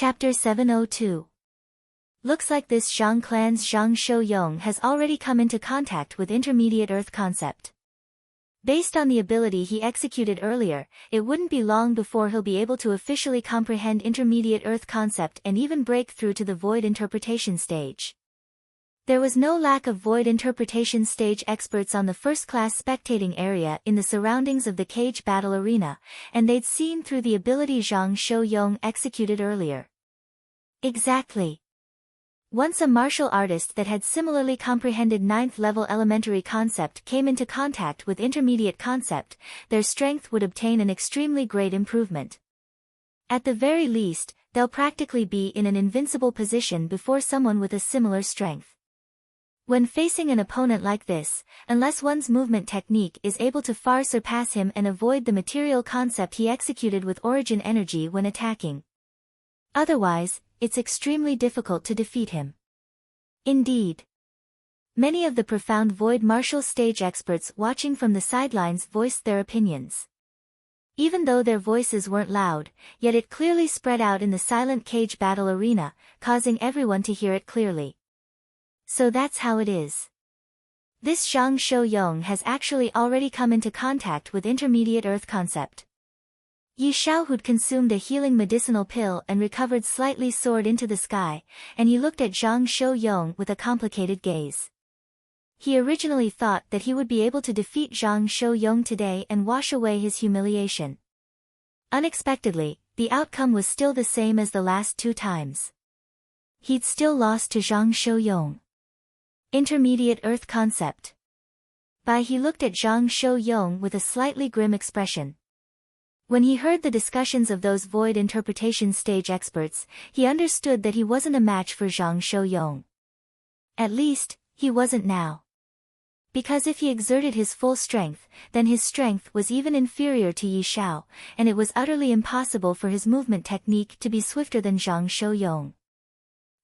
Chapter 702. Looks like this Zhang clan's Zhang Shouyong has already come into contact with intermediate Earth concept. Based on the ability he executed earlier, it wouldn't be long before he'll be able to officially comprehend intermediate Earth concept and even break through to the void interpretation stage. There was no lack of void interpretation stage experts on the first-class spectating area in the surroundings of the cage battle arena, and they'd seen through the ability Zhang Shouyong executed earlier. Exactly. Once a martial artist that had similarly comprehended 9th-level elementary concept came into contact with intermediate concept, their strength would obtain an extremely great improvement. At the very least, they'll practically be in an invincible position before someone with a similar strength. When facing an opponent like this, unless one's movement technique is able to far surpass him and avoid the material concept he executed with origin energy when attacking. Otherwise, it's extremely difficult to defeat him. Indeed. Many of the profound void martial stage experts watching from the sidelines voiced their opinions. Even though their voices weren't loud, yet it clearly spread out in the silent cage battle arena, causing everyone to hear it clearly. So that's how it is. This Zhang Shouyong has actually already come into contact with intermediate Earth concept. Yi Xiao, who'd consumed a healing medicinal pill and recovered, slightly soared into the sky, and he looked at Zhang Shouyong with a complicated gaze. He originally thought that he would be able to defeat Zhang Shouyong today and wash away his humiliation. Unexpectedly, the outcome was still the same as the last two times. He'd still lost to Zhang Shouyong. Intermediate Earth concept. He looked at Zhang Shouyong with a slightly grim expression. When he heard the discussions of those void interpretation stage experts, he understood that he wasn't a match for Zhang Shouyong. At least, he wasn't now. Because if he exerted his full strength, then his strength was even inferior to Yi Xiao, and it was utterly impossible for his movement technique to be swifter than Zhang Shouyong.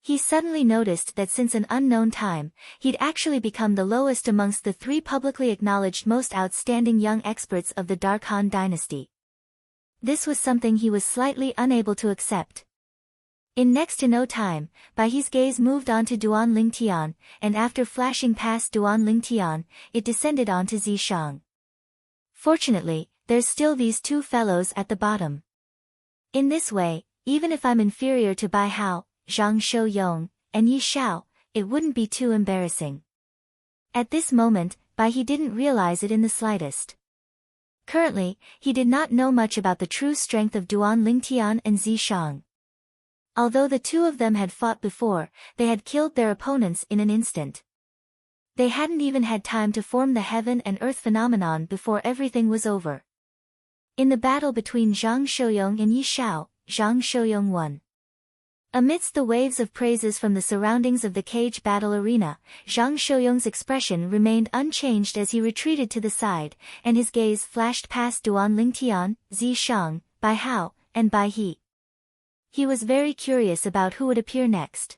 He suddenly noticed that since an unknown time, he'd actually become the lowest amongst the three publicly acknowledged most outstanding young experts of the Dark Han dynasty. This was something he was slightly unable to accept. In next to no time, Baihe's gaze moved on to Duan Lingtian, and after flashing past Duan Lingtian, it descended on to Zishang. Fortunately, there's still these two fellows at the bottom. In this way, even if I'm inferior to Bai Hao, Zhang Shouyong, and Yi Xiao, it wouldn't be too embarrassing. At this moment, Baihe didn't realize it in the slightest. Currently, he did not know much about the true strength of Duan Lingtian and Zishang. Although the two of them had fought before, they had killed their opponents in an instant. They hadn't even had time to form the heaven and earth phenomenon before everything was over. In the battle between Zhang Shouyong and Yi Xiao, Zhang Shouyong won. Amidst the waves of praises from the surroundings of the cage battle arena, Zhang Shouyong's expression remained unchanged as he retreated to the side, and his gaze flashed past Duan Lingtian, Zishang, Bai Hao, and Baihe. He was very curious about who would appear next.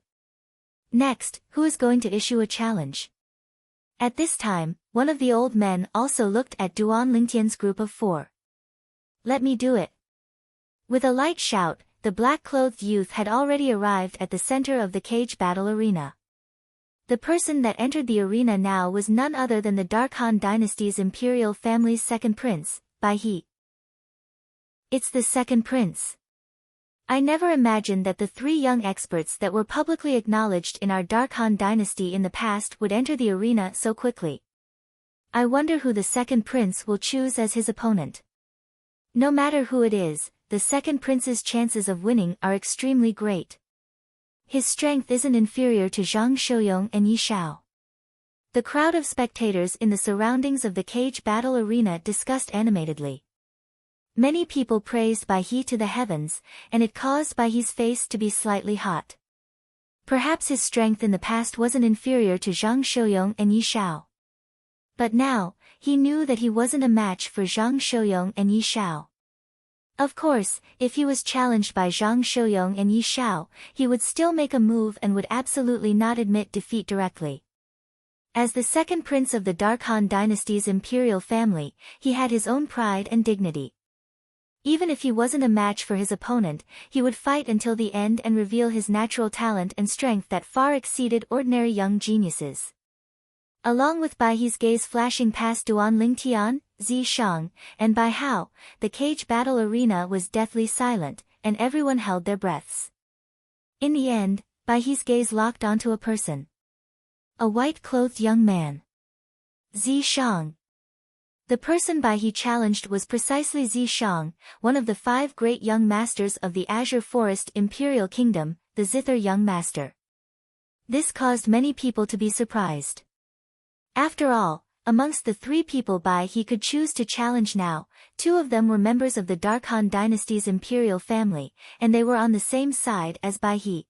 Next, who is going to issue a challenge? At this time, one of the old men also looked at Duan Lingtian's group of four. Let me do it. With a light shout, the black-clothed youth had already arrived at the center of the cage battle arena. The person that entered the arena now was none other than the Dark Han dynasty's imperial family's second prince, Baihe. It's the second prince. I never imagined that the three young experts that were publicly acknowledged in our Dark Han dynasty in the past would enter the arena so quickly. I wonder who the second prince will choose as his opponent. No matter who it is, the second prince's chances of winning are extremely great. His strength isn't inferior to Zhang Shouyong and Yi Xiao. The crowd of spectators in the surroundings of the cage battle arena discussed animatedly. Many people praised Baihe to the heavens, and it caused Baihe's face to be slightly hot. Perhaps his strength in the past wasn't inferior to Zhang Shouyong and Yi Xiao. But now, he knew that he wasn't a match for Zhang Shouyong and Yi Xiao. Of course, if he was challenged by Zhang Shouyong and Yi Xiao, he would still make a move and would absolutely not admit defeat directly. As the second prince of the Dark Han dynasty's imperial family, he had his own pride and dignity. Even if he wasn't a match for his opponent, he would fight until the end and reveal his natural talent and strength that far exceeded ordinary young geniuses. Along with Bai He's gaze flashing past Duan Lingtian, Zi Shang, and Bai Hao, the cage battle arena was deathly silent, and everyone held their breaths. In the end, Bai He's gaze locked onto a person. A white-clothed young man. Zi Shang. The person Bai He challenged was precisely Zi Shang, one of the 5 great young masters of the Azure Forest Imperial Kingdom, the Zither Young Master. This caused many people to be surprised. After all, amongst the 3 people Bai He could choose to challenge now, 2 of them were members of the Dark Han Dynasty's imperial family, and they were on the same side as Bai He.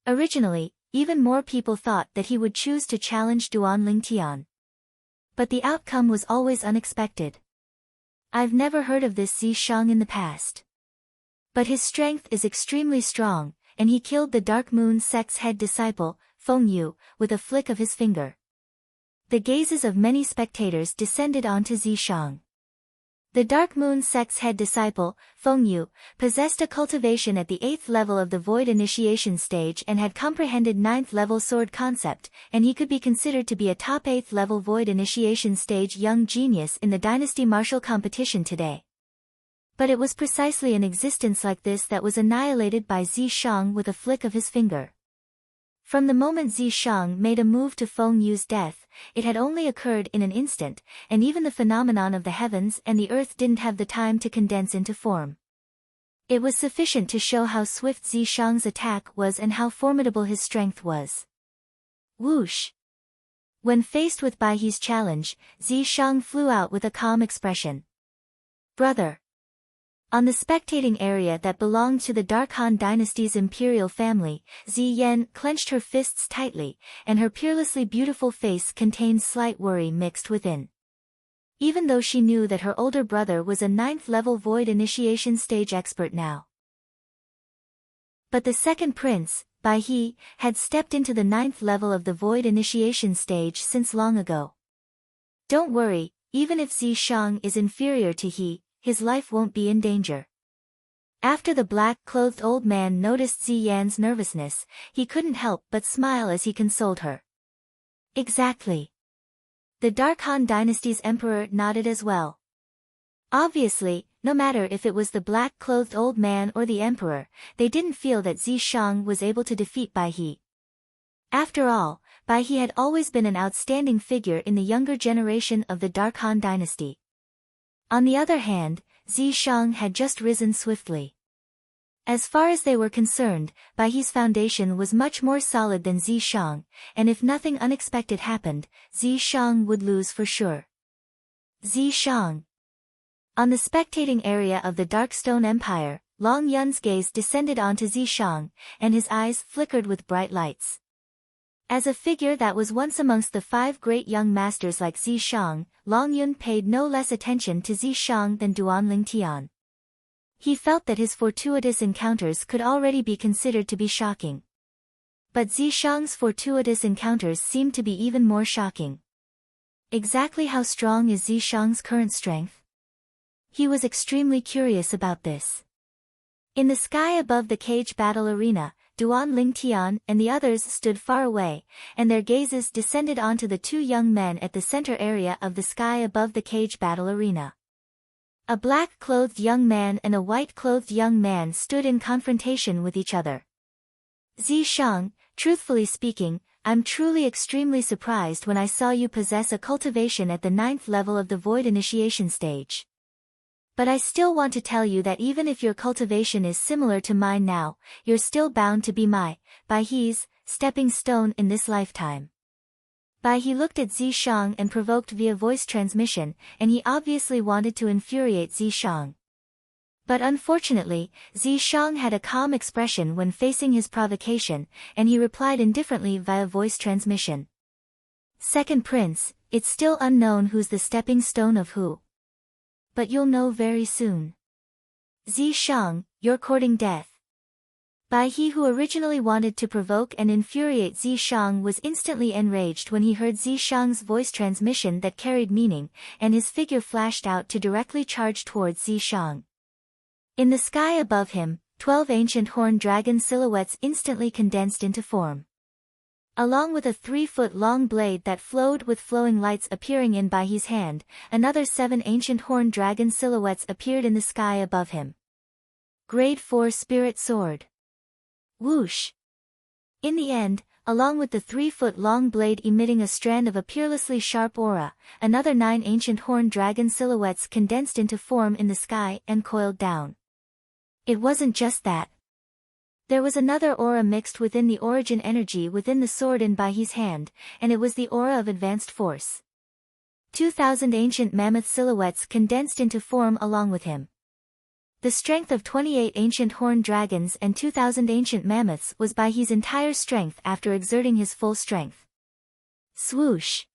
Originally, even more people thought that he would choose to challenge Duan Lingtian. But the outcome was always unexpected. I've never heard of this Zi Shang in the past. But his strength is extremely strong, and he killed the Dark Moon sect's head disciple, Feng Yu, with a flick of his finger. The gazes of many spectators descended onto Zi Shang. The Dark Moon sect's head disciple, Feng Yu, possessed a cultivation at the 8th level of the Void Initiation stage and had comprehended 9th level sword concept, and he could be considered to be a top 8th level Void Initiation stage young genius in the Dynasty Martial competition today. But it was precisely an existence like this that was annihilated by Zi Shang with a flick of his finger. From the moment Zi Shang made a move to Feng Yu's death, it had only occurred in an instant, and even the phenomenon of the heavens and the earth didn't have the time to condense into form. It was sufficient to show how swift Zi Shang's attack was and how formidable his strength was. Whoosh! When faced with Bai He's challenge, Zi Shang flew out with a calm expression. Brother! On the spectating area that belonged to the Dark Han Dynasty's imperial family, Zi Yan clenched her fists tightly, and her peerlessly beautiful face contained slight worry mixed within. Even though she knew that her older brother was a 9th level Void Initiation stage expert now. But the second prince, Bai He, had stepped into the 9th level of the Void Initiation stage since long ago. Don't worry, even if Zi Shang is inferior to He, his life won't be in danger. After the black-clothed old man noticed Zi Yan's nervousness, he couldn't help but smile as he consoled her. Exactly. The Dark Han Dynasty's emperor nodded as well. Obviously, no matter if it was the black-clothed old man or the emperor, they didn't feel that Zi Shang was able to defeat Bai He. After all, Bai He had always been an outstanding figure in the younger generation of the Dark Han Dynasty. On the other hand, Zi Shang had just risen swiftly. As far as they were concerned, Bai He's foundation was much more solid than Zi Shang, and if nothing unexpected happened, Zi Shang would lose for sure. Zi Shang. On the spectating area of the Darkstone Empire, Long Yun's gaze descended onto Zi Shang, and his eyes flickered with bright lights. As a figure that was once amongst the 5 great young masters like Zi Shang, Long Yun paid no less attention to Zi Shang than Duan Lingtian. He felt that his fortuitous encounters could already be considered to be shocking. But Zi Shang's fortuitous encounters seemed to be even more shocking. Exactly how strong is Zi Shang's current strength? He was extremely curious about this. In the sky above the cage battle arena, Duan Lingtian and the others stood far away, and their gazes descended onto the 2 young men at the center area of the sky above the cage battle arena. A black-clothed young man and a white-clothed young man stood in confrontation with each other. Zi Shang, truthfully speaking, I'm truly extremely surprised when I saw you possess a cultivation at the 9th level of the Void Initiation stage. But I still want to tell you that even if your cultivation is similar to mine now, you're still bound to be Bai He's stepping stone in this lifetime. Bai He looked at Zi Shang and provoked via voice transmission, and he obviously wanted to infuriate Zi Shang. But unfortunately, Zi Shang had a calm expression when facing his provocation, and he replied indifferently via voice transmission. Second Prince, it's still unknown who's the stepping stone of who. But you'll know very soon. Zi Shang, you're courting death. Bai He, who originally wanted to provoke and infuriate Zi Shang, was instantly enraged when he heard Zi Shang's voice transmission that carried meaning, and his figure flashed out to directly charge towards Zi Shang. In the sky above him, 12 ancient horned dragon silhouettes instantly condensed into form. Along with a 3-foot-long blade that flowed with flowing lights appearing in Baihi's hand, another 7 ancient horned dragon silhouettes appeared in the sky above him. Grade 4 Spirit Sword. Whoosh! In the end, along with the 3-foot-long blade emitting a strand of a peerlessly sharp aura, another 9 ancient horned dragon silhouettes condensed into form in the sky and coiled down. It wasn't just that. There was another aura mixed within the origin energy within the sword in Baihi's hand, and it was the aura of advanced force. 2,000 ancient mammoth silhouettes condensed into form along with him. The strength of 28 ancient horned dragons and 2,000 ancient mammoths was Baihi's entire strength after exerting his full strength. Swoosh!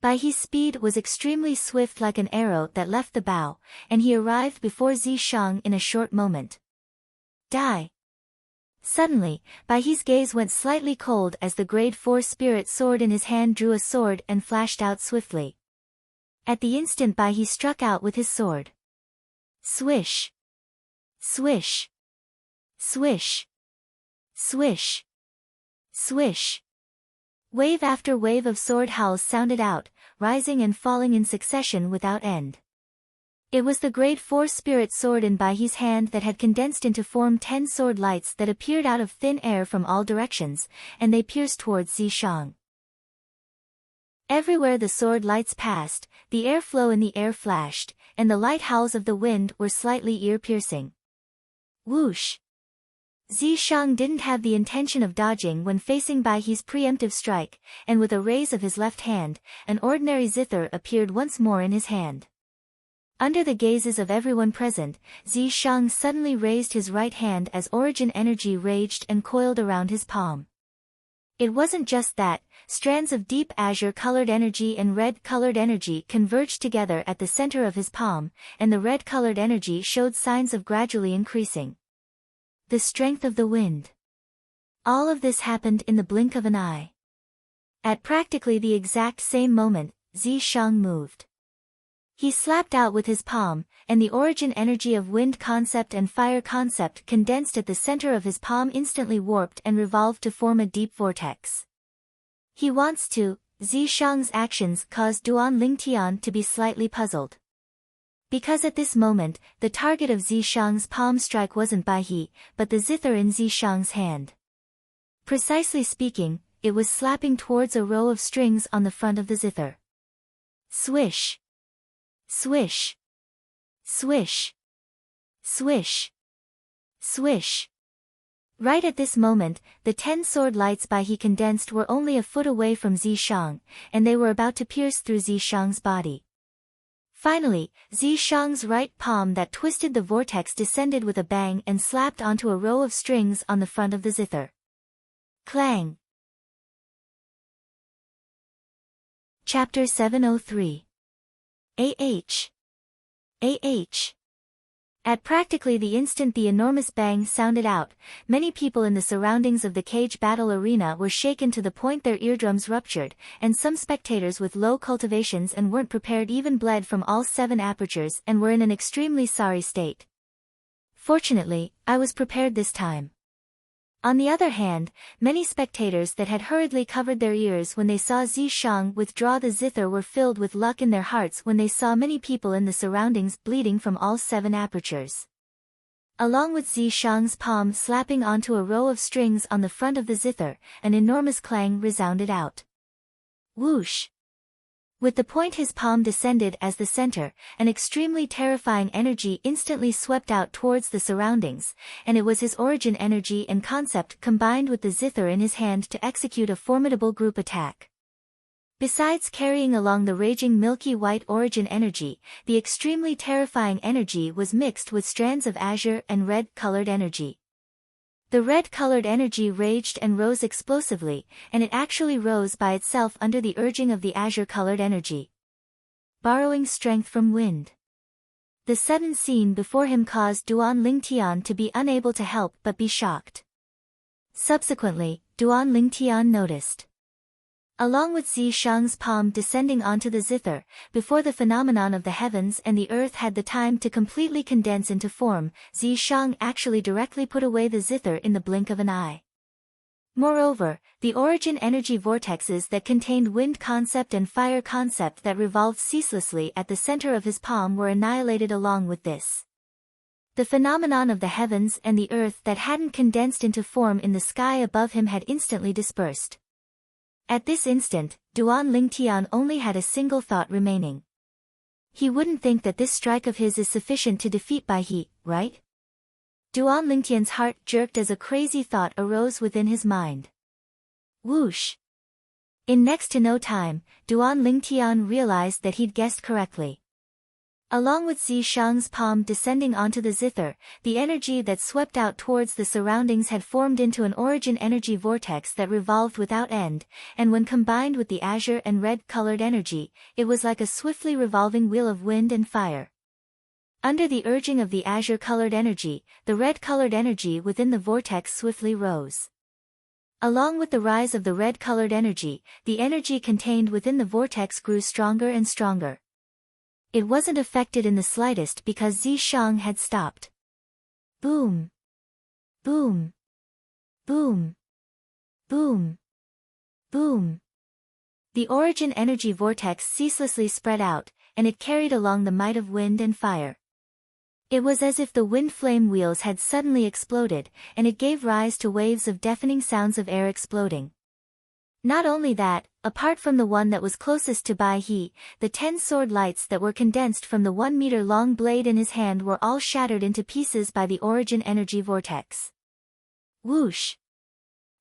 Baihi's speed was extremely swift like an arrow that left the bow, and he arrived before Zishang in a short moment. Die! Suddenly, Baihi's gaze went slightly cold as the grade 4 spirit sword in his hand drew a sword and flashed out swiftly. At the instant Baihi struck out with his sword. Swish! Swish! Swish! Swish! Swish! Wave after wave of sword howls sounded out, rising and falling in succession without end. It was the grade 4 spirit sword in Baihi's hand that had condensed into form 10 sword lights that appeared out of thin air from all directions, and they pierced towards Zishang. Everywhere the sword lights passed, the airflow in the air flashed, and the light howls of the wind were slightly ear-piercing. Whoosh! Zishang didn't have the intention of dodging when facing Baihi's preemptive strike, and with a raise of his left hand, an ordinary zither appeared once more in his hand. Under the gazes of everyone present, Zishang suddenly raised his right hand as origin energy raged and coiled around his palm. It wasn't just that, strands of deep azure-colored energy and red-colored energy converged together at the center of his palm, and the red-colored energy showed signs of gradually increasing. The strength of the wind. All of this happened in the blink of an eye. At practically the exact same moment, Zishang moved. He slapped out with his palm, and the origin energy of wind concept and fire concept condensed at the center of his palm instantly warped and revolved to form a deep vortex. He wants to. Zishang's actions caused Duan Lingtian to be slightly puzzled. Because at this moment, the target of Zishang's palm strike wasn't Baihi, but the zither in Zishang's hand. Precisely speaking, it was slapping towards a row of strings on the front of the zither. Swish! Swish! Swish! Swish! Swish! Right at this moment, the 10 sword lights Baihi condensed were only a foot away from Zishang, and they were about to pierce through Zishang's body. Finally, Zishang's right palm that twisted the vortex descended with a bang and slapped onto a row of strings on the front of the zither. Clang! Chapter 703. AH. At practically the instant the enormous bang sounded out, many people in the surroundings of the cage battle arena were shaken to the point their eardrums ruptured, and some spectators with low cultivations and weren't prepared even bled from all 7 apertures and were in an extremely sorry state. Fortunately, I was prepared this time. On the other hand, many spectators that had hurriedly covered their ears when they saw Zishang withdraw the zither were filled with luck in their hearts when they saw many people in the surroundings bleeding from all 7 apertures. Along with Zishang's palm slapping onto a row of strings on the front of the zither, an enormous clang resounded out. Whoosh! With the point his palm descended as the center, an extremely terrifying energy instantly swept out towards the surroundings, and it was his origin energy and concept combined with the zither in his hand to execute a formidable group attack. Besides carrying along the raging milky white origin energy, the extremely terrifying energy was mixed with strands of azure and red-colored energy. The red-colored energy raged and rose explosively, and it actually rose by itself under the urging of the azure-colored energy. Borrowing strength from wind. The sudden scene before him caused Duan Lingtian to be unable to help but be shocked. Subsequently, Duan Lingtian noticed Along with Zi Shang's palm descending onto the zither, before the phenomenon of the heavens and the earth had the time to completely condense into form, Zi Shang actually directly put away the zither in the blink of an eye. Moreover, the origin energy vortexes that contained wind concept and fire concept that revolved ceaselessly at the center of his palm were annihilated along with this. The phenomenon of the heavens and the earth that hadn't condensed into form in the sky above him had instantly dispersed. At this instant, Duan Lingtian only had a single thought remaining. He wouldn't think that this strike of his is sufficient to defeat Bai He, right? Duan Lingtian's heart jerked as a crazy thought arose within his mind. Whoosh! In next to no time, Duan Lingtian realized that he'd guessed correctly. Along with Zi Shang's palm descending onto the zither, the energy that swept out towards the surroundings had formed into an origin energy vortex that revolved without end, and when combined with the azure and red-colored energy, it was like a swiftly revolving wheel of wind and fire. Under the urging of the azure-colored energy, the red-colored energy within the vortex swiftly rose. Along with the rise of the red-colored energy, the energy contained within the vortex grew stronger and stronger. It wasn't affected in the slightest because Zi Shang had stopped. Boom! Boom! Boom! Boom! Boom! The origin energy vortex ceaselessly spread out, and it carried along the might of wind and fire. It was as if the wind flame wheels had suddenly exploded, and it gave rise to waves of deafening sounds of air exploding. Not only that, apart from the one that was closest to Bai He, the 10 sword lights that were condensed from the 1-meter-long blade in his hand were all shattered into pieces by the origin energy vortex. Whoosh!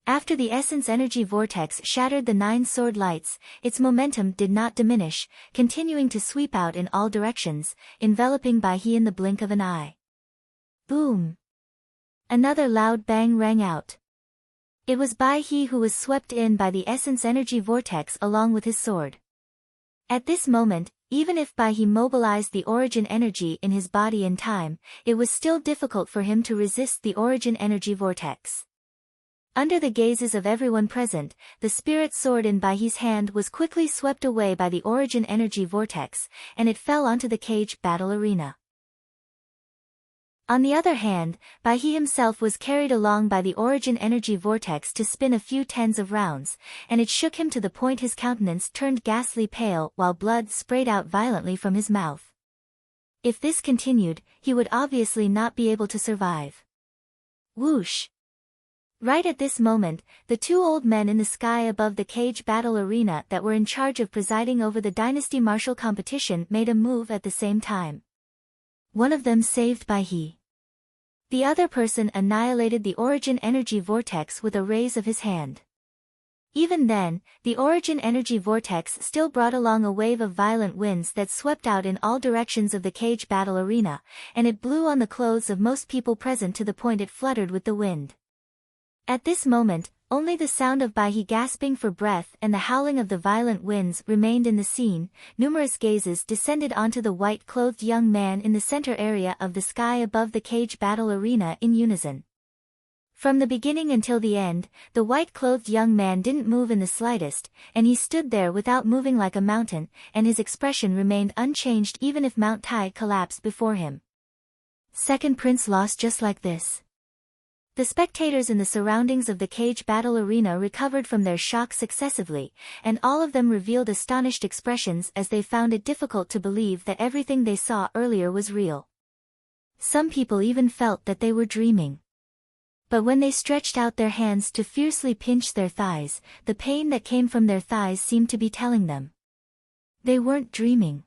After the essence energy vortex shattered the 9 sword lights, its momentum did not diminish, continuing to sweep out in all directions, enveloping Bai He in the blink of an eye. Boom! Another loud bang rang out. It was Bai He who was swept in by the essence energy vortex along with his sword. At this moment, even if Bai He mobilized the origin energy in his body in time, it was still difficult for him to resist the origin energy vortex. Under the gazes of everyone present, the spirit sword in Bai He's hand was quickly swept away by the origin energy vortex, and it fell onto the cage battle arena. On the other hand, Bai He himself was carried along by the origin energy vortex to spin a few tens of rounds, and it shook him to the point his countenance turned ghastly pale while blood sprayed out violently from his mouth. If this continued, he would obviously not be able to survive. Whoosh! Right at this moment, the 2 old men in the sky above the cage battle arena that were in charge of presiding over the dynasty martial competition made a move at the same time. One of them saved Bai He. The other person annihilated the origin energy vortex with a raise of his hand. Even then, the origin energy vortex still brought along a wave of violent winds that swept out in all directions of the cage battle arena, and it blew on the clothes of most people present to the point it fluttered with the wind. At this moment, only the sound of Bai He gasping for breath and the howling of the violent winds remained in the scene. Numerous gazes descended onto the white-clothed young man in the center area of the sky above the cage battle arena in unison. From the beginning until the end, the white-clothed young man didn't move in the slightest, and he stood there without moving like a mountain, and his expression remained unchanged even if Mount Tai collapsed before him. Second prince lost just like this. The spectators in the surroundings of the cage battle arena recovered from their shock successively, and all of them revealed astonished expressions as they found it difficult to believe that everything they saw earlier was real. Some people even felt that they were dreaming. But when they stretched out their hands to fiercely pinch their thighs, the pain that came from their thighs seemed to be telling them they weren't dreaming.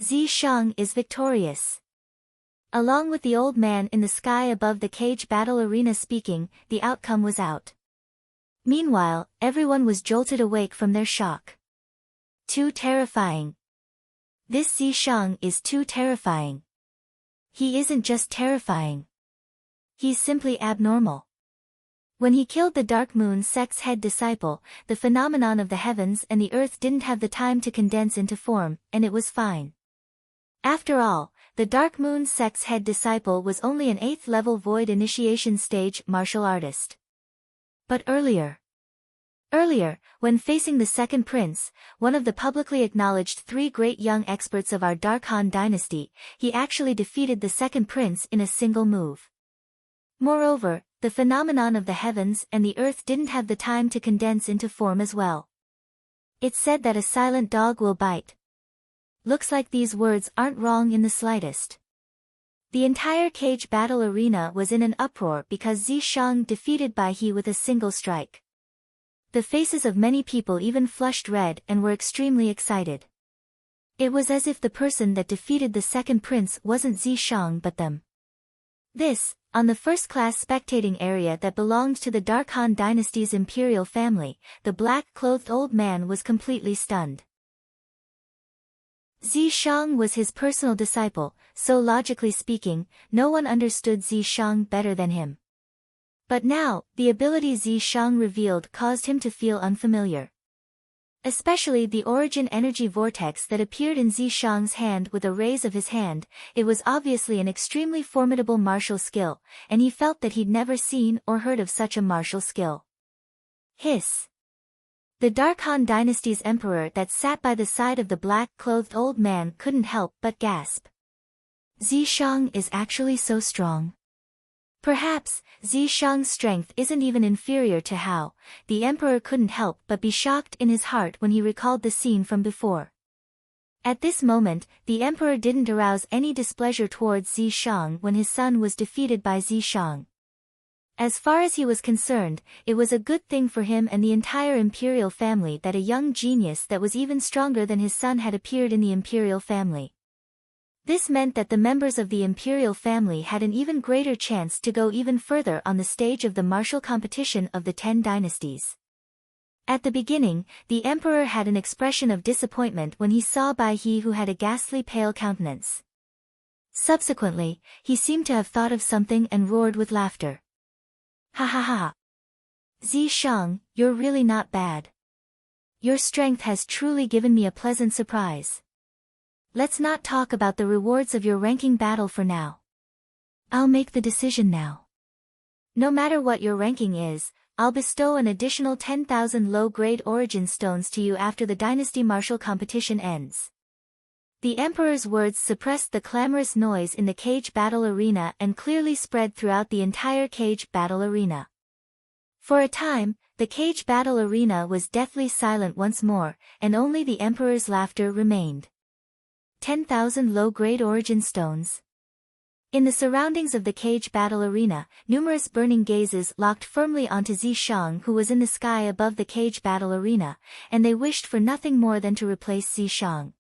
Zi Shang is victorious. Along with the old man in the sky above the cage battle arena speaking, the outcome was out. Meanwhile, everyone was jolted awake from their shock. Too terrifying. This Zi Shang is too terrifying. He isn't just terrifying. He's simply abnormal. When he killed the Dark Moon sect's head disciple, the phenomenon of the heavens and the earth didn't have the time to condense into form, and it was fine. After all, the Dark Moon sect's head disciple was only an 8th-level void initiation stage martial artist. But earlier, Earlier, when facing the second prince, one of the publicly acknowledged three great young experts of our Dark Han dynasty, he actually defeated the second prince in a single move. Moreover, the phenomenon of the heavens and the earth didn't have the time to condense into form as well. It's said that a silent dog will bite. Looks like these words aren't wrong in the slightest. The entire cage battle arena was in an uproar because Zishang defeated Bai He with a single strike. The faces of many people even flushed red and were extremely excited. It was as if the person that defeated the second prince wasn't Zishang but them. This, on the first-class spectating area that belonged to the Dark Han dynasty's imperial family, the black-clothed old man was completely stunned. Zishang was his personal disciple, so logically speaking, no one understood Zishang better than him. But now, the ability Zishang revealed caused him to feel unfamiliar. Especially the origin energy vortex that appeared in Zishang's hand with a raise of his hand. It was obviously an extremely formidable martial skill, and he felt that he'd never seen or heard of such a martial skill. Hiss! The Dark Han dynasty's emperor that sat by the side of the black-clothed old man couldn't help but gasp. Zishang is actually so strong. Perhaps, Zishang's strength isn't even inferior to Hao. The emperor couldn't help but be shocked in his heart when he recalled the scene from before. At this moment, the emperor didn't arouse any displeasure towards Zishang when his son was defeated by Zishang. As far as he was concerned, it was a good thing for him and the entire imperial family that a young genius that was even stronger than his son had appeared in the imperial family. This meant that the members of the imperial family had an even greater chance to go even further on the stage of the martial competition of the 10 dynasties. At the beginning, the emperor had an expression of disappointment when he saw Bai He, who had a ghastly pale countenance. Subsequently, he seemed to have thought of something and roared with laughter. Ha ha ha! Zishang, you're really not bad. Your strength has truly given me a pleasant surprise. Let's not talk about the rewards of your ranking battle for now. I'll make the decision now. No matter what your ranking is, I'll bestow an additional 10,000 low-grade origin stones to you after the dynasty martial competition ends. The emperor's words suppressed the clamorous noise in the cage battle arena and clearly spread throughout the entire cage battle arena. For a time, the cage battle arena was deathly silent once more, and only the emperor's laughter remained. 10,000 low-grade origin stones. In the surroundings of the cage battle arena, numerous burning gazes locked firmly onto Zishang, who was in the sky above the cage battle arena, and they wished for nothing more than to replace Zishang.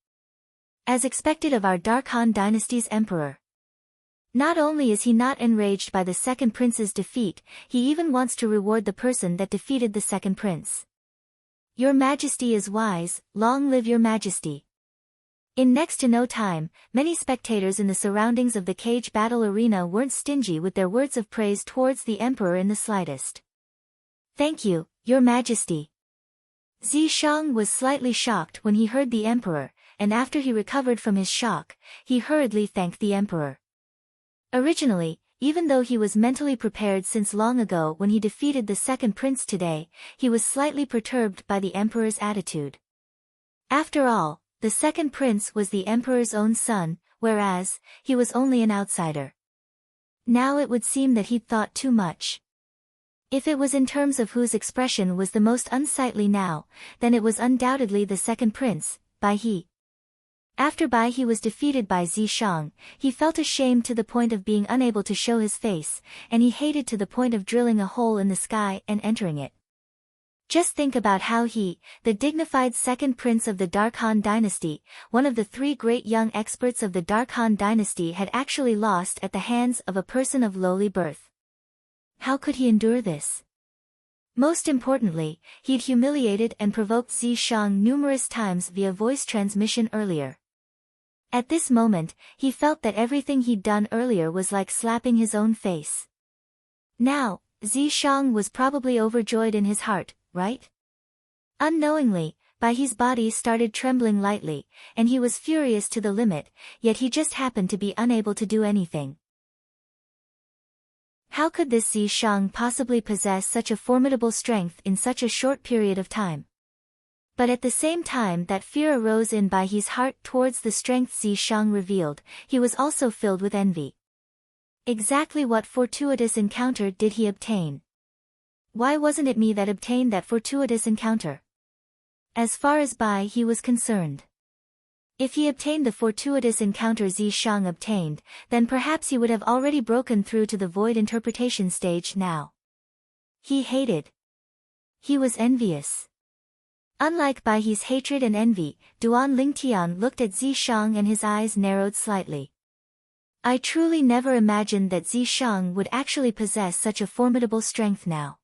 As expected of our Dark Han dynasty's emperor. Not only is he not enraged by the second prince's defeat, he even wants to reward the person that defeated the second prince. Your Majesty is wise, long live your Majesty. In next to no time, many spectators in the surroundings of the cage battle arena weren't stingy with their words of praise towards the emperor in the slightest. Thank you, your Majesty. Zishang was slightly shocked when he heard the emperor, and after he recovered from his shock, he hurriedly thanked the emperor. Originally, even though he was mentally prepared since long ago when he defeated the second prince today, he was slightly perturbed by the emperor's attitude. After all, the second prince was the emperor's own son, whereas, he was only an outsider. Now it would seem that he'd thought too much. If it was in terms of whose expression was the most unsightly now, then it was undoubtedly the second prince, Bai He. After Bai He was defeated by Zishang, he felt ashamed to the point of being unable to show his face, and he hated to the point of drilling a hole in the sky and entering it. Just think about how he, the dignified second prince of the Dark Han dynasty, one of the three great young experts of the Dark Han dynasty, had actually lost at the hands of a person of lowly birth. How could he endure this? Most importantly, he'd humiliated and provoked Zishang numerous times via voice transmission earlier. At this moment, he felt that everything he'd done earlier was like slapping his own face. Now, Zishang was probably overjoyed in his heart, right? Unknowingly, Bai He's body started trembling lightly, and he was furious to the limit, yet he just happened to be unable to do anything. How could this Zishang possibly possess such a formidable strength in such a short period of time? But at the same time that fear arose in Bai He's heart towards the strength Zishang revealed, he was also filled with envy. Exactly what fortuitous encounter did he obtain? Why wasn't it me that obtained that fortuitous encounter? As far as Bai He was concerned, if he obtained the fortuitous encounter Zishang obtained, then perhaps he would have already broken through to the void interpretation stage now. He hated. He was envious. Unlike Bai He's hatred and envy, Duan Lingtian looked at Zishang and his eyes narrowed slightly. I truly never imagined that Zishang would actually possess such a formidable strength now.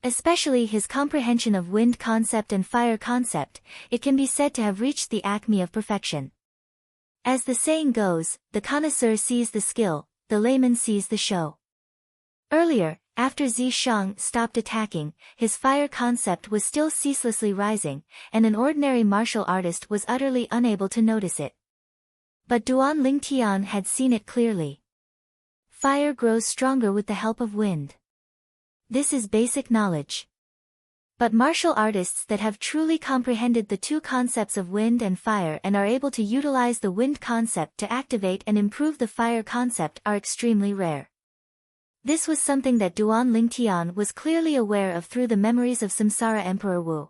Especially his comprehension of wind concept and fire concept, it can be said to have reached the acme of perfection. As the saying goes, the connoisseur sees the skill, the layman sees the show. Earlier, after Zishang stopped attacking, his fire concept was still ceaselessly rising, and an ordinary martial artist was utterly unable to notice it. But Duan Lingtian had seen it clearly. Fire grows stronger with the help of wind. This is basic knowledge. But martial artists that have truly comprehended the two concepts of wind and fire and are able to utilize the wind concept to activate and improve the fire concept are extremely rare. This was something that Duan Lingtian was clearly aware of through the memories of Samsara Emperor Wu.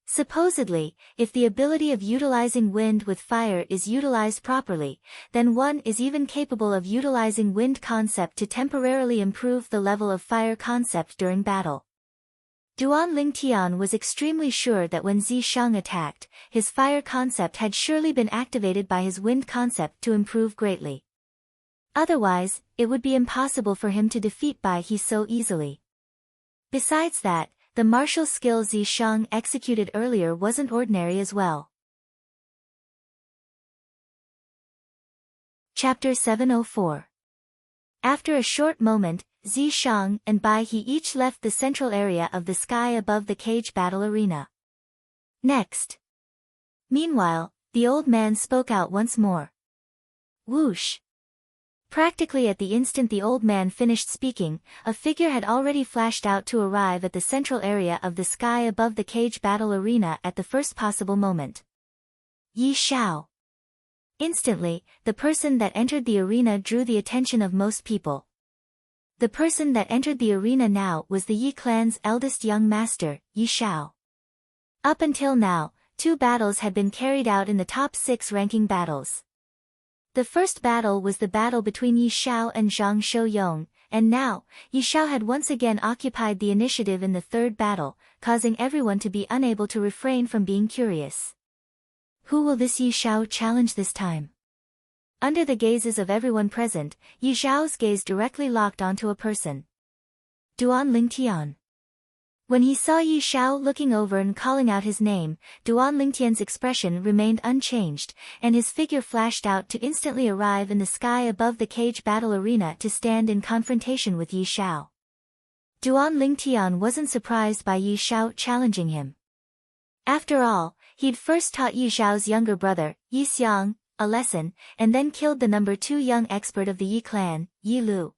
Supposedly, if the ability of utilizing wind with fire is utilized properly, then one is even capable of utilizing wind concept to temporarily improve the level of fire concept during battle. Duan Lingtian was extremely sure that when Zishang attacked, his fire concept had surely been activated by his wind concept to improve greatly. Otherwise, it would be impossible for him to defeat Bai He so easily. Besides that, the martial skill Zishang executed earlier wasn't ordinary as well. Chapter 704. After a short moment, Zishang and Bai He each left the central area of the sky above the cage battle arena. Next. Meanwhile, the old man spoke out once more. Whoosh. Practically at the instant the old man finished speaking, a figure had already flashed out to arrive at the central area of the sky above the cage battle arena at the first possible moment. Yi Shao. Instantly, the person that entered the arena drew the attention of most people. The person that entered the arena now was the Yi clan's eldest young master, Yi Shao. Up until now, 2 battles had been carried out in the top 6 ranking battles. The first battle was the battle between Yi Shao and Zhang Shouyong, and now, Yi Shao had once again occupied the initiative in the third battle, causing everyone to be unable to refrain from being curious. Who will this Yi Shao challenge this time? Under the gazes of everyone present, Yi Shao's gaze directly locked onto a person. Duan Lingtian. When he saw Yi Shao looking over and calling out his name, Duan Lingtian's expression remained unchanged, and his figure flashed out to instantly arrive in the sky above the cage battle arena to stand in confrontation with Yi Shao. Duan Lingtian wasn't surprised by Yi Shao challenging him. After all, he'd first taught Yi Shao's younger brother, Yi Xiang, a lesson, and then killed the number 2 young expert of the Yi clan, Yi Lu.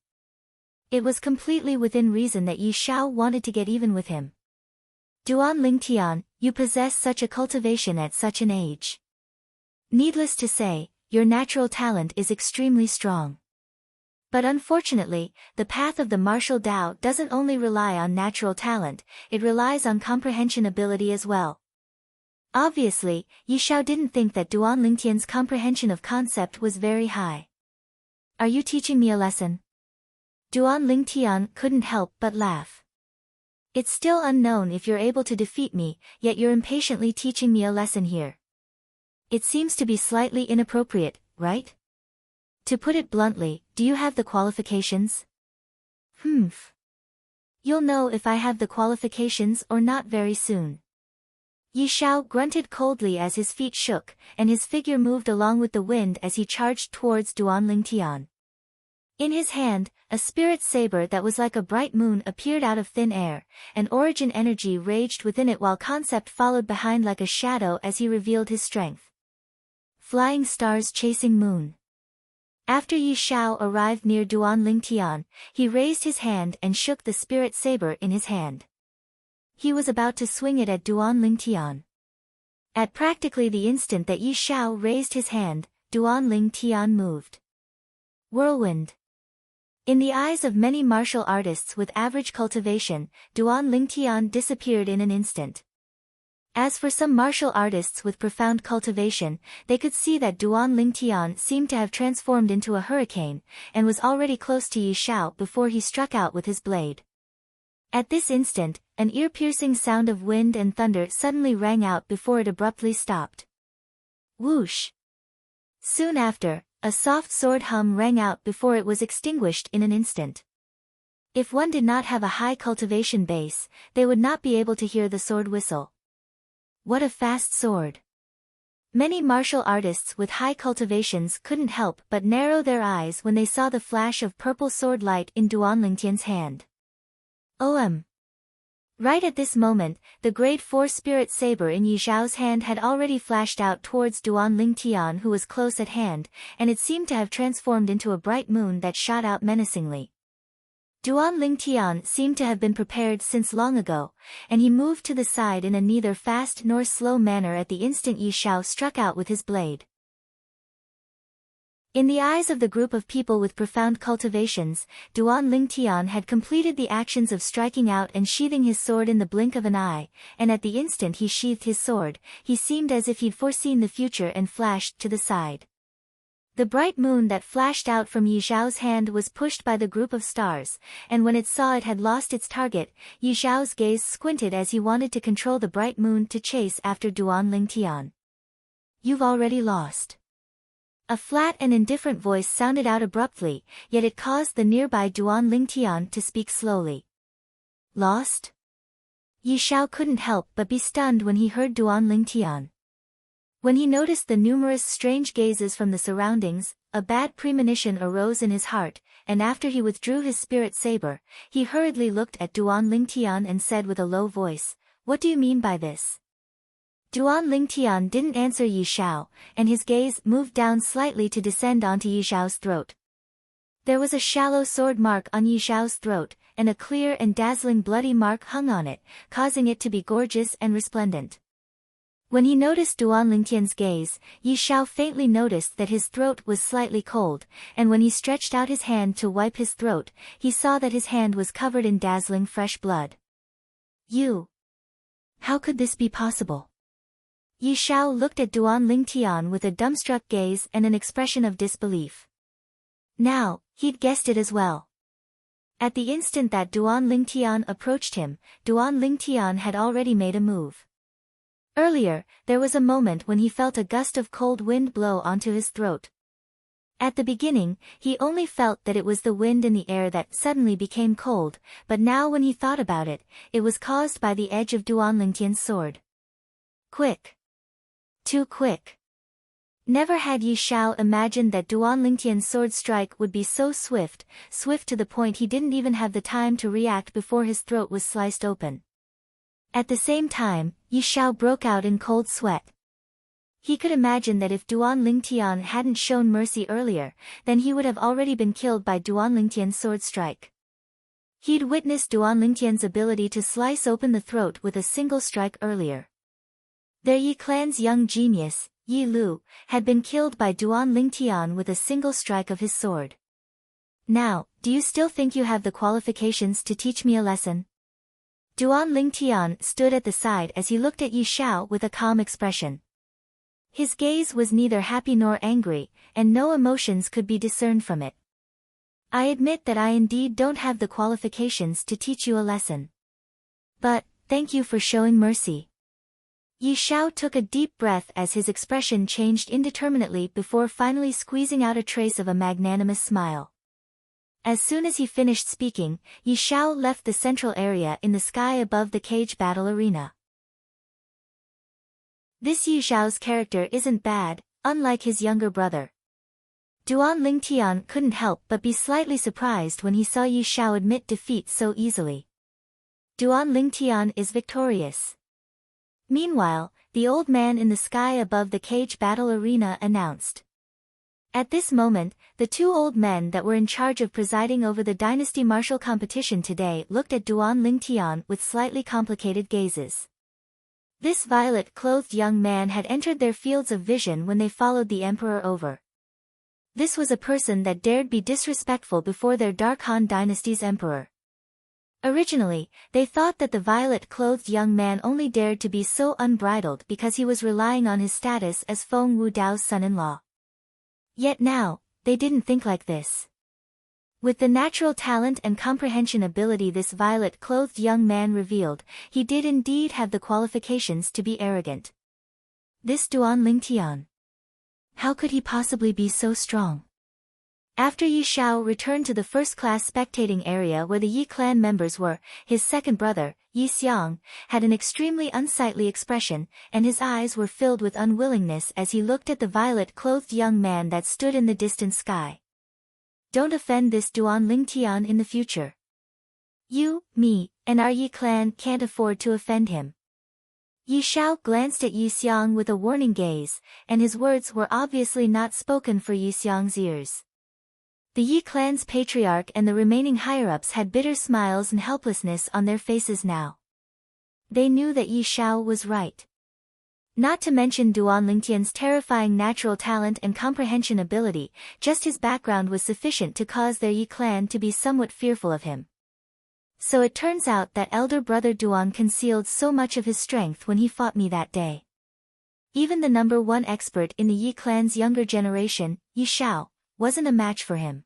It was completely within reason that Yi Shao wanted to get even with him. Duan Lingtian, you possess such a cultivation at such an age. Needless to say, your natural talent is extremely strong. But unfortunately, the path of the martial Dao doesn't only rely on natural talent, it relies on comprehension ability as well. Obviously, Yi Shao didn't think that Duan Lingtian's comprehension of concept was very high. Are you teaching me a lesson? Duan Lingtian couldn't help but laugh. It's still unknown if you're able to defeat me, yet you're impatiently teaching me a lesson here. It seems to be slightly inappropriate, right? To put it bluntly, do you have the qualifications? You'll know if I have the qualifications or not very soon. Yi Shao grunted coldly as his feet shook, and his figure moved along with the wind as he charged towards Duan Lingtian. In his hand, a spirit saber that was like a bright moon appeared out of thin air, and origin energy raged within it while concept followed behind like a shadow as he revealed his strength. Flying stars chasing moon. After Yi Shao arrived near Duan Lingtian, he raised his hand and shook the spirit saber in his hand. He was about to swing it at Duan Lingtian. At practically the instant that Yi Shao raised his hand, Duan Lingtian moved. Whirlwind. In the eyes of many martial artists with average cultivation, Duan Lingtian disappeared in an instant. As for some martial artists with profound cultivation, they could see that Duan Lingtian seemed to have transformed into a hurricane, and was already close to Yi Shao before he struck out with his blade. At this instant, an ear-piercing sound of wind and thunder suddenly rang out before it abruptly stopped. Whoosh! Soon after, a soft sword hum rang out before it was extinguished in an instant. If one did not have a high cultivation base, they would not be able to hear the sword whistle. What a fast sword! Many martial artists with high cultivations couldn't help but narrow their eyes when they saw the flash of purple sword light in Duan Lingtian's hand. Right at this moment, the grade 4 spirit saber in Yi Zhao's hand had already flashed out towards Duan Lingtian, who was close at hand, and it seemed to have transformed into a bright moon that shot out menacingly. Duan Lingtian seemed to have been prepared since long ago, and he moved to the side in a neither fast nor slow manner at the instant Yi Shao struck out with his blade. In the eyes of the group of people with profound cultivations, Duan Lingtian had completed the actions of striking out and sheathing his sword in the blink of an eye, and at the instant he sheathed his sword, he seemed as if he'd foreseen the future and flashed to the side. The bright moon that flashed out from Yi Zhao's hand was pushed by the group of stars, and when it saw it had lost its target, Yi Zhao's gaze squinted as he wanted to control the bright moon to chase after Duan Lingtian. You've already lost. A flat and indifferent voice sounded out abruptly, yet it caused the nearby Duan Lingtian to speak slowly. Lost? Yi Zhao couldn't help but be stunned when he heard Duan Lingtian. When he noticed the numerous strange gazes from the surroundings, a bad premonition arose in his heart, and after he withdrew his spirit saber, he hurriedly looked at Duan Lingtian and said with a low voice, "What do you mean by this?" Duan Lingtian didn't answer Yi Shao, and his gaze moved down slightly to descend onto Yi Zhao's throat. There was a shallow sword mark on Yi Zhao's throat, and a clear and dazzling bloody mark hung on it, causing it to be gorgeous and resplendent. When he noticed Duan Lingtian's gaze, Yi Shao faintly noticed that his throat was slightly cold, and when he stretched out his hand to wipe his throat, he saw that his hand was covered in dazzling fresh blood. You! How could this be possible? Yi Shao looked at Duan Lingtian with a dumbstruck gaze and an expression of disbelief. Now, he'd guessed it as well. At the instant that Duan Lingtian approached him, Duan Lingtian had already made a move. Earlier, there was a moment when he felt a gust of cold wind blow onto his throat. At the beginning, he only felt that it was the wind in the air that suddenly became cold, but now when he thought about it, it was caused by the edge of Duan Lingtian's sword. Quick! Too quick! Never had Yi Shao imagined that Duan Lingtian's sword strike would be so swift to the point he didn't even have the time to react before his throat was sliced open. At the same time, Yi Shao broke out in cold sweat. He could imagine that if Duan Lingtian hadn't shown mercy earlier, then he would have already been killed by Duan Lingtian's sword strike. He'd witnessed Duan Lingtian's ability to slice open the throat with a single strike earlier. Their Yi clan's young genius, Yi Lu, had been killed by Duan Lingtian with a single strike of his sword. Now, do you still think you have the qualifications to teach me a lesson? Duan Lingtian stood at the side as he looked at Yi Shao with a calm expression. His gaze was neither happy nor angry, and no emotions could be discerned from it. I admit that I indeed don't have the qualifications to teach you a lesson. But, thank you for showing mercy. Yi Shao took a deep breath as his expression changed indeterminately before finally squeezing out a trace of a magnanimous smile. As soon as he finished speaking, Yi Shao left the central area in the sky above the cage battle arena. This Yi Shao's character isn't bad, unlike his younger brother. Duan Lingtian couldn't help but be slightly surprised when he saw Yi Shao admit defeat so easily. Duan Lingtian is victorious. Meanwhile, the old man in the sky above the cage battle arena announced. At this moment, the two old men that were in charge of presiding over the dynasty martial competition today looked at Duan Lingtian with slightly complicated gazes. This violet-clothed young man had entered their fields of vision when they followed the emperor over. This was a person that dared be disrespectful before their Dark Han dynasty's emperor. Originally, they thought that the violet-clothed young man only dared to be so unbridled because he was relying on his status as Feng Wudao's son-in-law. Yet now, they didn't think like this. With the natural talent and comprehension ability this violet-clothed young man revealed, he did indeed have the qualifications to be arrogant. This Duan Lingtian. How could he possibly be so strong? After Yi Shao returned to the first-class spectating area where the Yi clan members were, his second brother, Yi Xiang, had an extremely unsightly expression, and his eyes were filled with unwillingness as he looked at the violet-clothed young man that stood in the distant sky. Don't offend this Duan Lingtian in the future. You, me, and our Yi clan can't afford to offend him. Yi Shao glanced at Yi Xiang with a warning gaze, and his words were obviously not spoken for Yi Xiang's ears. The Yi clan's patriarch and the remaining higher-ups had bitter smiles and helplessness on their faces now. They knew that Yi Shao was right. Not to mention Duan Lingtian's terrifying natural talent and comprehension ability, just his background was sufficient to cause their Yi clan to be somewhat fearful of him. So it turns out that elder brother Duan concealed so much of his strength when he fought me that day. Even the number one expert in the Yi clan's younger generation, Yi Shao, wasn't a match for him.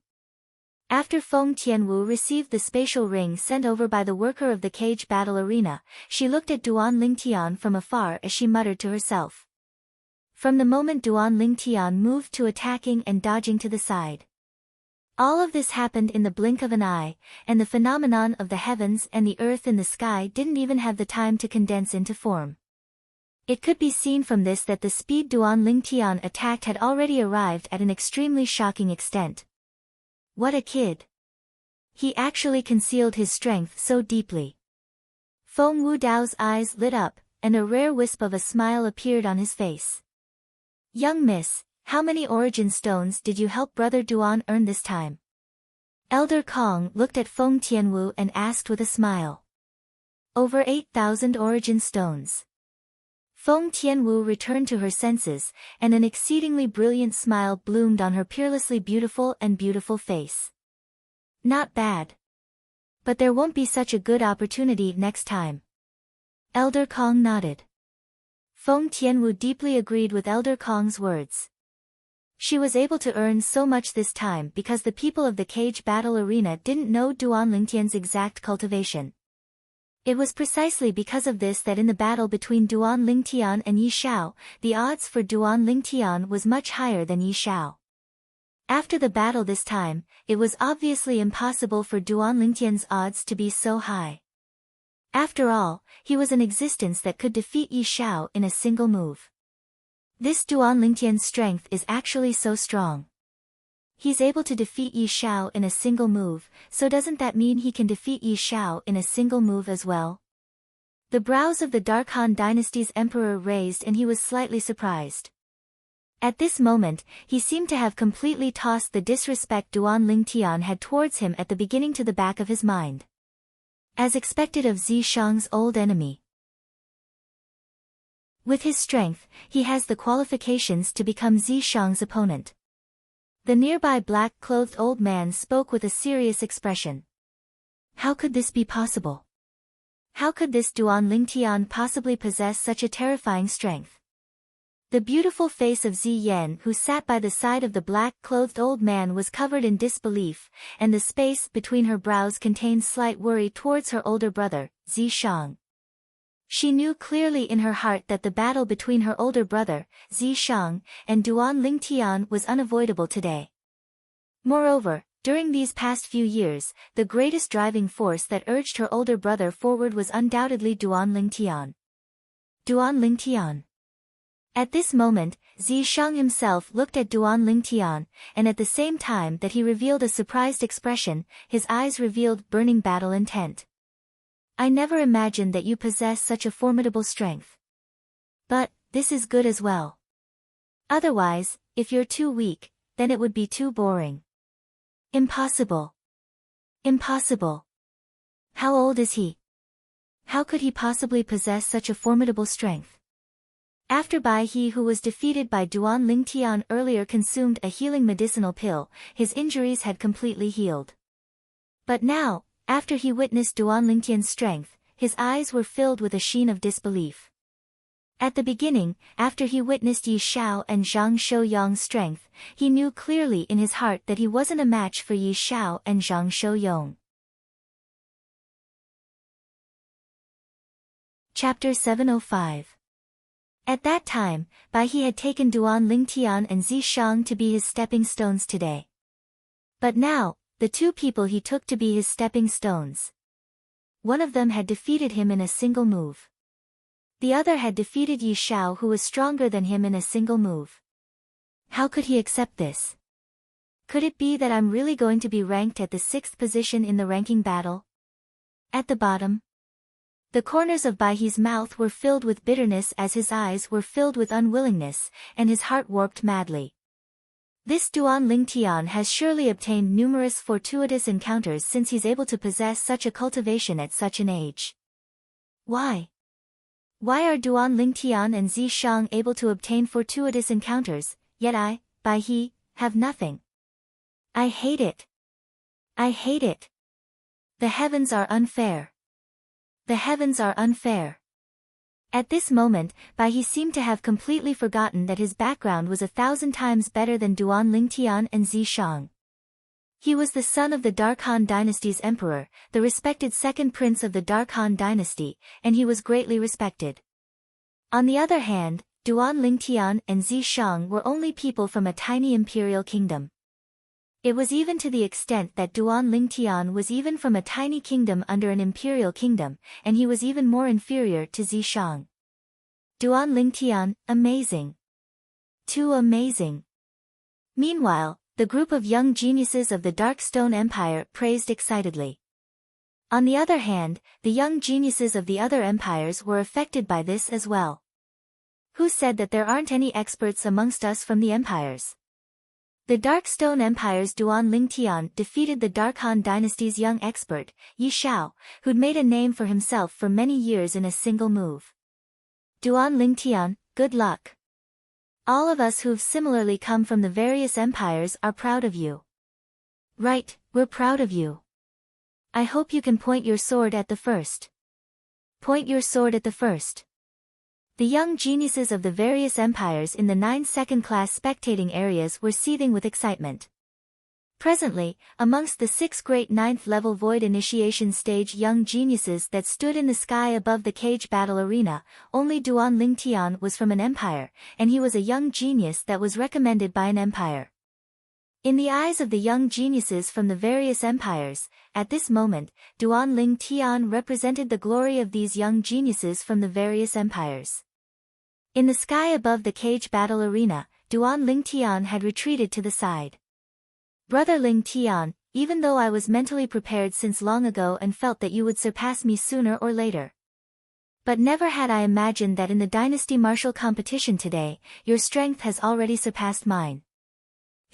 After Feng Tianwu received the spatial ring sent over by the worker of the cage battle arena, she looked at Duan Lingtian from afar as she muttered to herself. From the moment Duan Lingtian moved to attacking and dodging to the side. All of this happened in the blink of an eye, and the phenomenon of the heavens and the earth in the sky didn't even have the time to condense into form. It could be seen from this that the speed Duan Lingtian attacked had already arrived at an extremely shocking extent. What a kid! He actually concealed his strength so deeply. Feng Wudao's eyes lit up, and a rare wisp of a smile appeared on his face. Young miss, how many origin stones did you help brother Duan earn this time? Elder Kong looked at Feng Tianwu and asked with a smile. Over 8,000 origin stones. Feng Tianwu returned to her senses, and an exceedingly brilliant smile bloomed on her peerlessly beautiful face. Not bad. But there won't be such a good opportunity next time. Elder Kong nodded. Feng Tianwu deeply agreed with Elder Kong's words. She was able to earn so much this time because the people of the cage battle arena didn't know Duan Lingtian's exact cultivation. It was precisely because of this that in the battle between Duan Lingtian and Yi Shao, the odds for Duan Lingtian was much higher than Yi Shao. After the battle this time, it was obviously impossible for Duan Lingtian's odds to be so high. After all, he was an existence that could defeat Yi Shao in a single move. This Duan Lingtian's strength is actually so strong. He's able to defeat Yi Shao in a single move, so doesn't that mean he can defeat Yi Shao in a single move as well? The brows of the Dark Han dynasty's emperor raised and he was slightly surprised. At this moment, he seemed to have completely tossed the disrespect Duan Lingtian had towards him at the beginning to the back of his mind. As expected of Zishang's old enemy. With his strength, he has the qualifications to become Zishang's opponent. The nearby black-clothed old man spoke with a serious expression. How could this be possible? How could this Duan Lingtian possibly possess such a terrifying strength? The beautiful face of Zi Yan who sat by the side of the black-clothed old man was covered in disbelief, and the space between her brows contained slight worry towards her older brother, Zi Shang. She knew clearly in her heart that the battle between her older brother, Zi Shang, and Duan Lingtian was unavoidable today. Moreover, during these past few years, the greatest driving force that urged her older brother forward was undoubtedly Duan Lingtian. Duan Lingtian. At this moment, Zi Shang himself looked at Duan Lingtian, and at the same time that he revealed a surprised expression, his eyes revealed burning battle intent. I never imagined that you possess such a formidable strength. But, this is good as well. Otherwise, if you're too weak, then it would be too boring. Impossible. Impossible. How old is he? How could he possibly possess such a formidable strength? After Bai He, who was defeated by Duan Lingtian earlier, consumed a healing medicinal pill, his injuries had completely healed. But now, after he witnessed Duan Lingtian's strength, his eyes were filled with a sheen of disbelief. At the beginning, after he witnessed Yi Xiao and Zhang Shouyong's strength, he knew clearly in his heart that he wasn't a match for Yi Xiao and Zhang Shouyong. Chapter 705. At that time, Bai He had taken Duan Lingtian and Zi Shang to be his stepping stones today. But now, the two people he took to be his stepping stones. One of them had defeated him in a single move. The other had defeated Yi Xiao, who was stronger than him, in a single move. How could he accept this? Could it be that I'm really going to be ranked at the 6th position in the ranking battle? At the bottom? The corners of Bai He's mouth were filled with bitterness as his eyes were filled with unwillingness, and his heart warped madly. This Duan Lingtian has surely obtained numerous fortuitous encounters since he's able to possess such a cultivation at such an age. Why? Why are Duan Lingtian and Zi Shang able to obtain fortuitous encounters, yet I, Bai He, have nothing? I hate it. I hate it. The heavens are unfair. The heavens are unfair. At this moment, Bai He seemed to have completely forgotten that his background was 1,000 times better than Duan Lingtian and Zi Shang. He was the son of the Dark Han dynasty's emperor, the respected second prince of the Dark Han dynasty, and he was greatly respected. On the other hand, Duan Lingtian and Zi Shang were only people from a tiny imperial kingdom. It was even to the extent that Duan Lingtian was even from a tiny kingdom under an imperial kingdom, and he was even more inferior to Zi Shang. Duan Lingtian, amazing. Too amazing. Meanwhile, the group of young geniuses of the Dark Stone Empire praised excitedly. On the other hand, the young geniuses of the other empires were affected by this as well. Who said that there aren't any experts amongst us from the empires? The Dark Stone Empire's Duan Lingtian defeated the Dark Han dynasty's young expert, Yi Xiao, who'd made a name for himself for many years in a single move. Duan Lingtian, good luck. All of us who've similarly come from the various empires are proud of you. Right, we're proud of you. I hope you can point your sword at the first. Point your sword at the first. The young geniuses of the various empires in the 9 second-class spectating areas were seething with excitement. Presently, amongst the 6 great 9th-level void initiation stage young geniuses that stood in the sky above the cage battle arena, only Duan Lingtian was from an empire, and he was a young genius that was recommended by an empire. In the eyes of the young geniuses from the various empires, at this moment, Duan Lingtian represented the glory of these young geniuses from the various empires. In the sky above the cage battle arena, Duan Lingtian had retreated to the side. Brother Lingtian, even though I was mentally prepared since long ago and felt that you would surpass me sooner or later. But never had I imagined that in the dynasty martial competition today, your strength has already surpassed mine.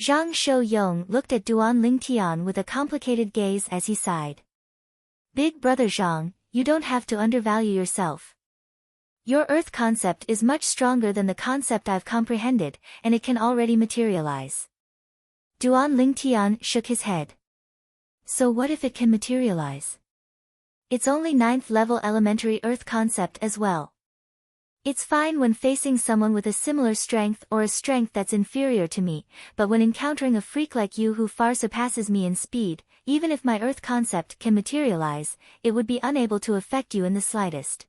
Zhang Shouyong looked at Duan Lingtian with a complicated gaze as he sighed. Big brother Zhang, you don't have to undervalue yourself. Your earth concept is much stronger than the concept I've comprehended, and it can already materialize. Duan Lingtian shook his head. So what if it can materialize? It's only 9th level elementary earth concept as well. It's fine when facing someone with a similar strength or a strength that's inferior to me, but when encountering a freak like you who far surpasses me in speed, even if my earth concept can materialize, it would be unable to affect you in the slightest.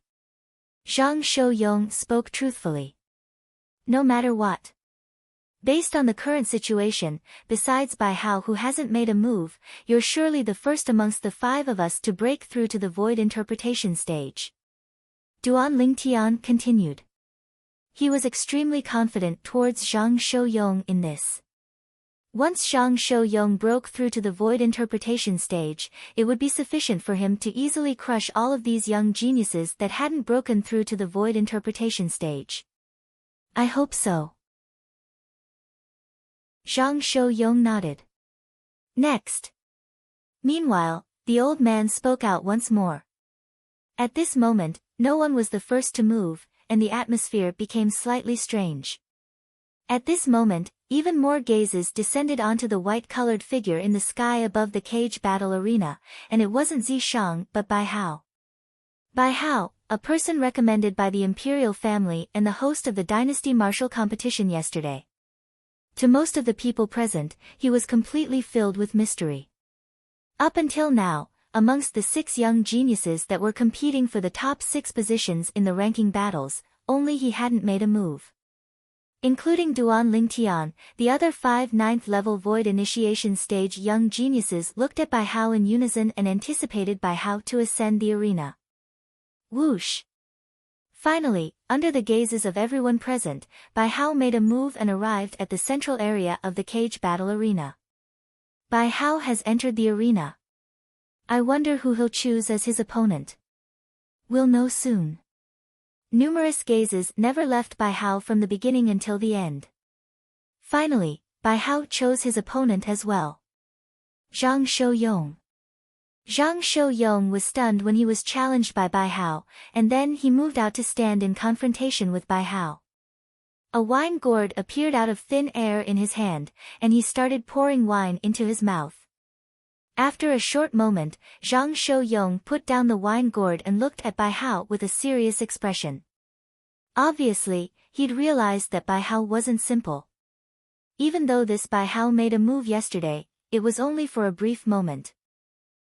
Zhang Shouyong spoke truthfully. No matter what. Based on the current situation, besides Bai Hao who hasn't made a move, you're surely the first amongst the 5 of us to break through to the void interpretation stage. Duan Lingtian continued. He was extremely confident towards Zhang Shouyong in this. Once Zhang Shouyong broke through to the void interpretation stage, it would be sufficient for him to easily crush all of these young geniuses that hadn't broken through to the void interpretation stage. I hope so. Zhang Shouyong nodded. Next. Meanwhile, the old man spoke out once more. At this moment, no one was the first to move, and the atmosphere became slightly strange. At this moment, even more gazes descended onto the white-colored figure in the sky above the cage battle arena, and it wasn't Zishang but Bai Hao. Bai Hao, a person recommended by the imperial family and the host of the dynasty martial competition yesterday. To most of the people present, he was completely filled with mystery. Up until now, amongst the 6 young geniuses that were competing for the top 6 positions in the ranking battles, only he hadn't made a move. Including Duan Lingtian, the other 5 9th-level void initiation stage young geniuses looked at Bai Hao in unison and anticipated Bai Hao to ascend the arena. Whoosh! Finally, under the gazes of everyone present, Bai Hao made a move and arrived at the central area of the cage battle arena. Bai Hao has entered the arena. I wonder who he'll choose as his opponent. We'll know soon. Numerous gazes never left Bai Hao from the beginning until the end. Finally, Bai Hao chose his opponent as well. Zhang Shouyong. Zhang Shouyong was stunned when he was challenged by Bai Hao, and then he moved out to stand in confrontation with Bai Hao. A wine gourd appeared out of thin air in his hand, and he started pouring wine into his mouth. After a short moment, Zhang Shouyong put down the wine gourd and looked at Bai Hao with a serious expression. Obviously, he'd realized that Bai Hao wasn't simple. Even though this Bai Hao made a move yesterday, it was only for a brief moment.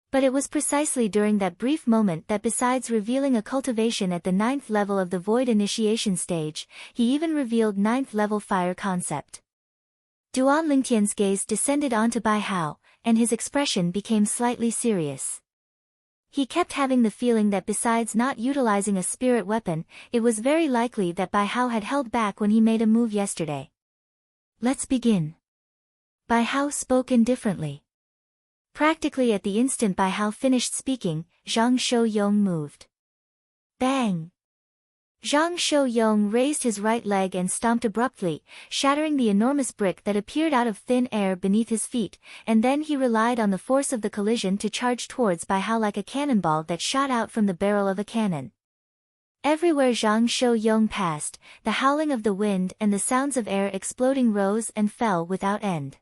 But it was precisely during that brief moment that besides revealing a cultivation at the 9th level of the void initiation stage, he even revealed 9th level fire concept. Duan Lingtian's gaze descended onto Bai Hao, and his expression became slightly serious. He kept having the feeling that besides not utilizing a spirit weapon, it was very likely that Bai Hao had held back when he made a move yesterday. Let's begin. Bai Hao spoke indifferently. Practically at the instant Bai Hao finished speaking, Zhang Shouyong moved. Bang! Zhang Shouyong raised his right leg and stomped abruptly, shattering the enormous brick that appeared out of thin air beneath his feet, and then he relied on the force of the collision to charge towards Bai Hao like a cannonball that shot out from the barrel of a cannon. Everywhere Zhang Shouyong passed, the howling of the wind and the sounds of air exploding rose and fell without end.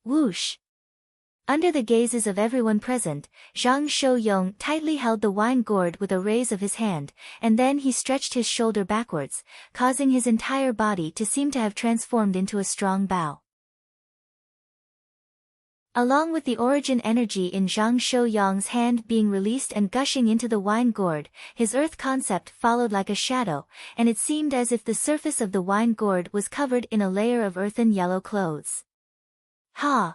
Whoosh! Under the gazes of everyone present, Zhang Shouyong tightly held the wine gourd with a raise of his hand, and then he stretched his shoulder backwards, causing his entire body to seem to have transformed into a strong bow. Along with the origin energy in Zhang Shouyong's hand being released and gushing into the wine gourd, his earth concept followed like a shadow, and it seemed as if the surface of the wine gourd was covered in a layer of earthen yellow clothes. Ha!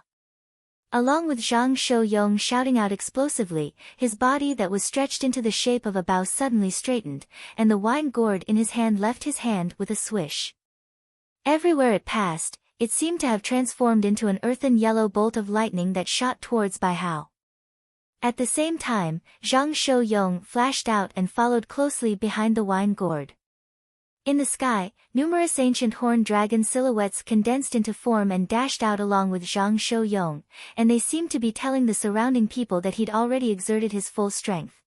Along with Zhang Shouyong shouting out explosively, his body that was stretched into the shape of a bow suddenly straightened, and the wine gourd in his hand left his hand with a swish. Everywhere it passed, it seemed to have transformed into an earthen yellow bolt of lightning that shot towards Bai Hao. At the same time, Zhang Shouyong flashed out and followed closely behind the wine gourd. In the sky, numerous ancient horned dragon silhouettes condensed into form and dashed out along with Zhang Shouyong, and they seemed to be telling the surrounding people that he'd already exerted his full strength.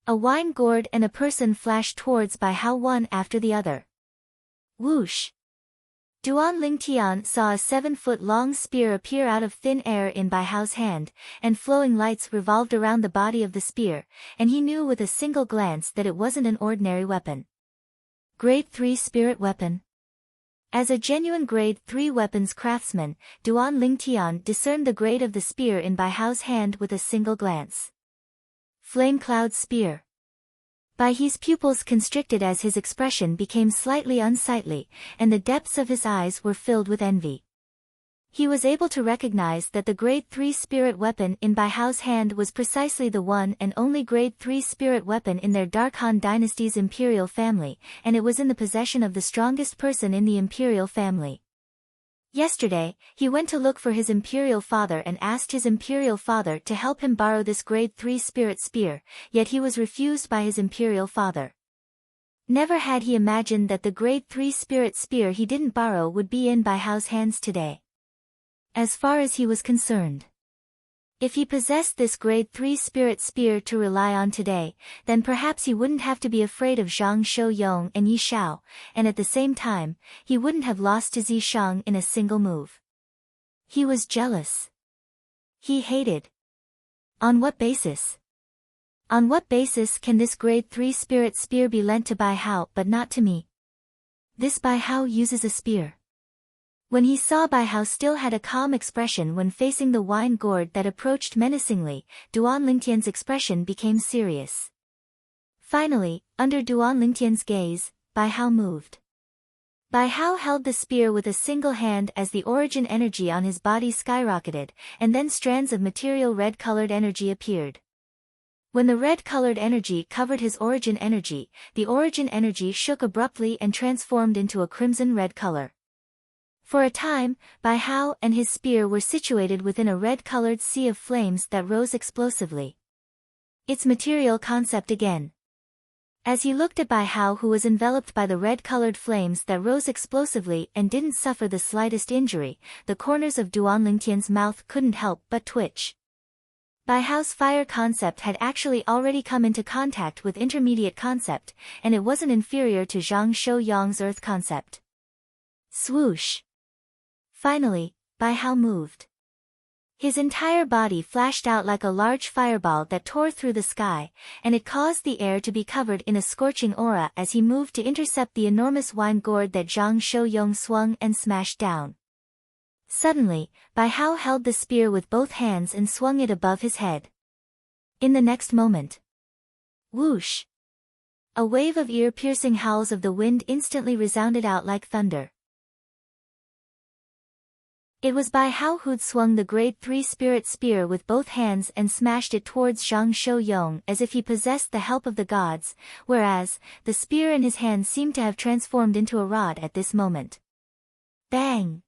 A wine gourd and a person flashed towards Bai Hao one after the other. Whoosh! Duan Lingtian saw a 7-foot-long spear appear out of thin air in Bai Hao's hand, and flowing lights revolved around the body of the spear, and he knew with a single glance that it wasn't an ordinary weapon. Grade 3 Spirit Weapon. As a genuine Grade 3 weapons craftsman, Duan Lingtian discerned the grade of the spear in Bai Hao's hand with a single glance. Flame Cloud Spear. Bai He's pupils constricted as his expression became slightly unsightly, and the depths of his eyes were filled with envy. He was able to recognize that the Grade 3 spirit weapon in Bai Hao's hand was precisely the one and only Grade 3 spirit weapon in their Dark Han dynasty's imperial family, and it was in the possession of the strongest person in the imperial family. Yesterday, he went to look for his imperial father and asked his imperial father to help him borrow this Grade 3 spirit spear, yet he was refused by his imperial father. Never had he imagined that the Grade 3 spirit spear he didn't borrow would be in Bai Hao's hands today. as far as he was concerned. If he possessed this grade 3 spirit spear to rely on today, then perhaps he wouldn't have to be afraid of Zhang Shouyong and Yi Shao, and at the same time, he wouldn't have lost to Zishang in a single move. He was jealous. He hated. On what basis? On what basis can this grade 3 spirit spear be lent to Bai Hao but not to me? This Bai Hao uses a spear. When he saw Bai Hao still had a calm expression when facing the wine gourd that approached menacingly, Duan Lingtian's expression became serious. Finally, under Duan Lingtian's gaze, Bai Hao moved. Bai Hao held the spear with a single hand as the origin energy on his body skyrocketed, and then strands of material red-colored energy appeared. When the red-colored energy covered his origin energy, the origin energy shook abruptly and transformed into a crimson-red color. For a time, Bai Hao and his spear were situated within a red-colored sea of flames that rose explosively. Its material concept again. As he looked at Bai Hao, who was enveloped by the red-colored flames that rose explosively and didn't suffer the slightest injury, the corners of Duan Lingtian's mouth couldn't help but twitch. Bai Hao's fire concept had actually already come into contact with intermediate concept, and it wasn't inferior to Zhang Shouyong's earth concept. Swoosh! Finally, Bai Hao moved. His entire body flashed out like a large fireball that tore through the sky, and it caused the air to be covered in a scorching aura as he moved to intercept the enormous wine gourd that Zhang Shouyong swung and smashed down. Suddenly, Bai Hao held the spear with both hands and swung it above his head. In the next moment, whoosh! A wave of ear-piercing howls of the wind instantly resounded out like thunder. It was Bai Hao who'd swung the grade 3 spirit spear with both hands and smashed it towards Zhang Shouyong as if he possessed the help of the gods, whereas, the spear in his hand seemed to have transformed into a rod at this moment. Bang!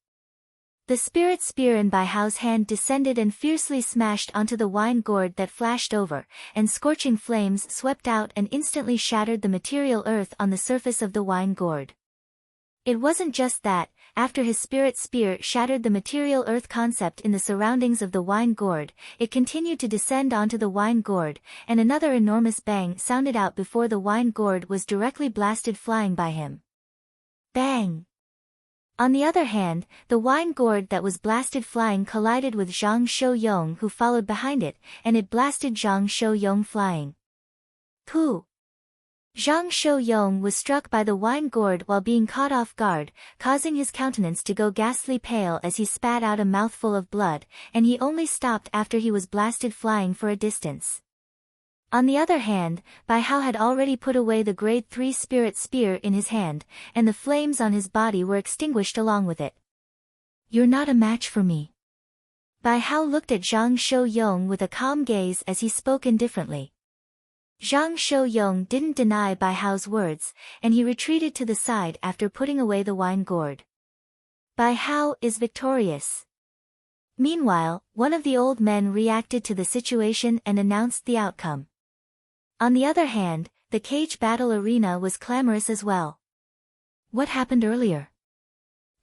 The spirit spear in Bai Hao's hand descended and fiercely smashed onto the wine gourd that flashed over, and scorching flames swept out and instantly shattered the material earth on the surface of the wine gourd. It wasn't just that, after his spirit spear shattered the material earth concept in the surroundings of the wine gourd, it continued to descend onto the wine gourd, and another enormous bang sounded out before the wine gourd was directly blasted flying by him. Bang! On the other hand, the wine gourd that was blasted flying collided with Zhang Shouyong, who followed behind it, and it blasted Zhang Shouyong flying. Pooh! Zhang Shouyong was struck by the wine gourd while being caught off guard, causing his countenance to go ghastly pale as he spat out a mouthful of blood, and he only stopped after he was blasted flying for a distance. On the other hand, Bai Hao had already put away the grade 3 spirit spear in his hand, and the flames on his body were extinguished along with it. You're not a match for me. Bai Hao looked at Zhang Shouyong with a calm gaze as he spoke indifferently. Zhang Shouyong didn't deny Bai Hao's words, and he retreated to the side after putting away the wine gourd. Bai Hao is victorious. Meanwhile, one of the old men reacted to the situation and announced the outcome. On the other hand, the cage battle arena was clamorous as well. What happened earlier?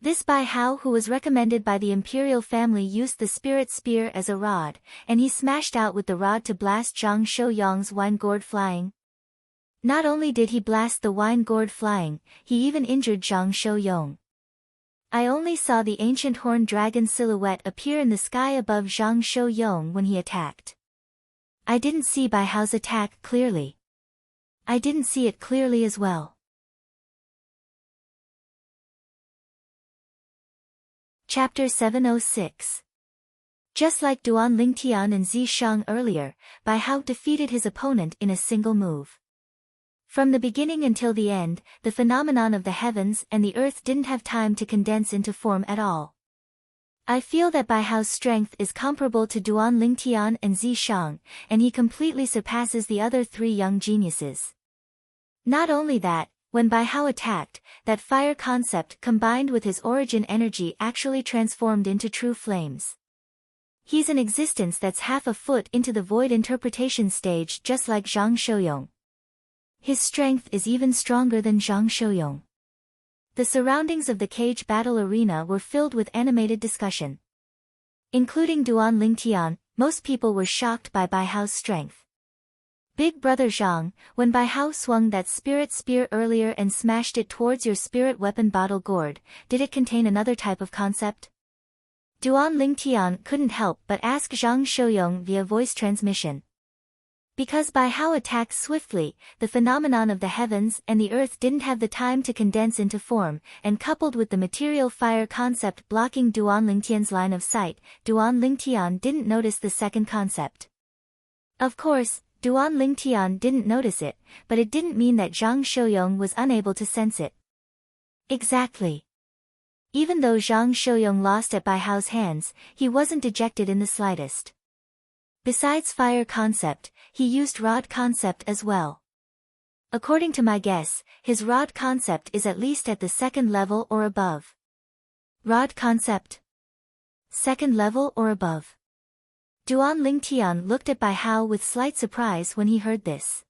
This Bai Hao, who was recommended by the imperial family, used the spirit spear as a rod, and he smashed out with the rod to blast Zhang Shouyong's wine gourd flying. Not only did he blast the wine gourd flying, he even injured Zhang Shouyong. I only saw the ancient horned dragon silhouette appear in the sky above Zhang Shouyong when he attacked. I didn't see Bai Hao's attack clearly. I didn't see it clearly as well. Chapter 706. Just like Duan Lingtian and Zishang earlier, Bai Hao defeated his opponent in a single move. From the beginning until the end, the phenomenon of the heavens and the earth didn't have time to condense into form at all. I feel that Bai Hao's strength is comparable to Duan Lingtian and Zishang, and he completely surpasses the other three young geniuses. Not only that, when Bai Hao attacked, that fire concept combined with his origin energy actually transformed into true flames. He's an existence that's half a foot into the void interpretation stage, just like Zhang Shouyong. His strength is even stronger than Zhang Shouyong. The surroundings of the cage battle arena were filled with animated discussion. Including Duan Lingtian, most people were shocked by Bai Hao's strength. Big Brother Zhang, when Bai Hao swung that spirit spear earlier and smashed it towards your spirit weapon bottle gourd, did it contain another type of concept? Duan Lingtian couldn't help but ask Zhang Shouyong via voice transmission. Because Bai Hao attacked swiftly, the phenomenon of the heavens and the earth didn't have the time to condense into form, and coupled with the material fire concept blocking Duan Lingtian's line of sight, Duan Lingtian didn't notice the second concept. Of course, Duan Lingtian didn't notice it, but it didn't mean that Zhang Shouyong was unable to sense it. Exactly. Even though Zhang Shouyong lost at Bai Hao's hands, he wasn't dejected in the slightest. Besides fire concept, he used rod concept as well. According to my guess, his rod concept is at least at the second level or above. Rod concept? Second level or above? Duan Lingtian looked at Bai Hao with slight surprise when he heard this.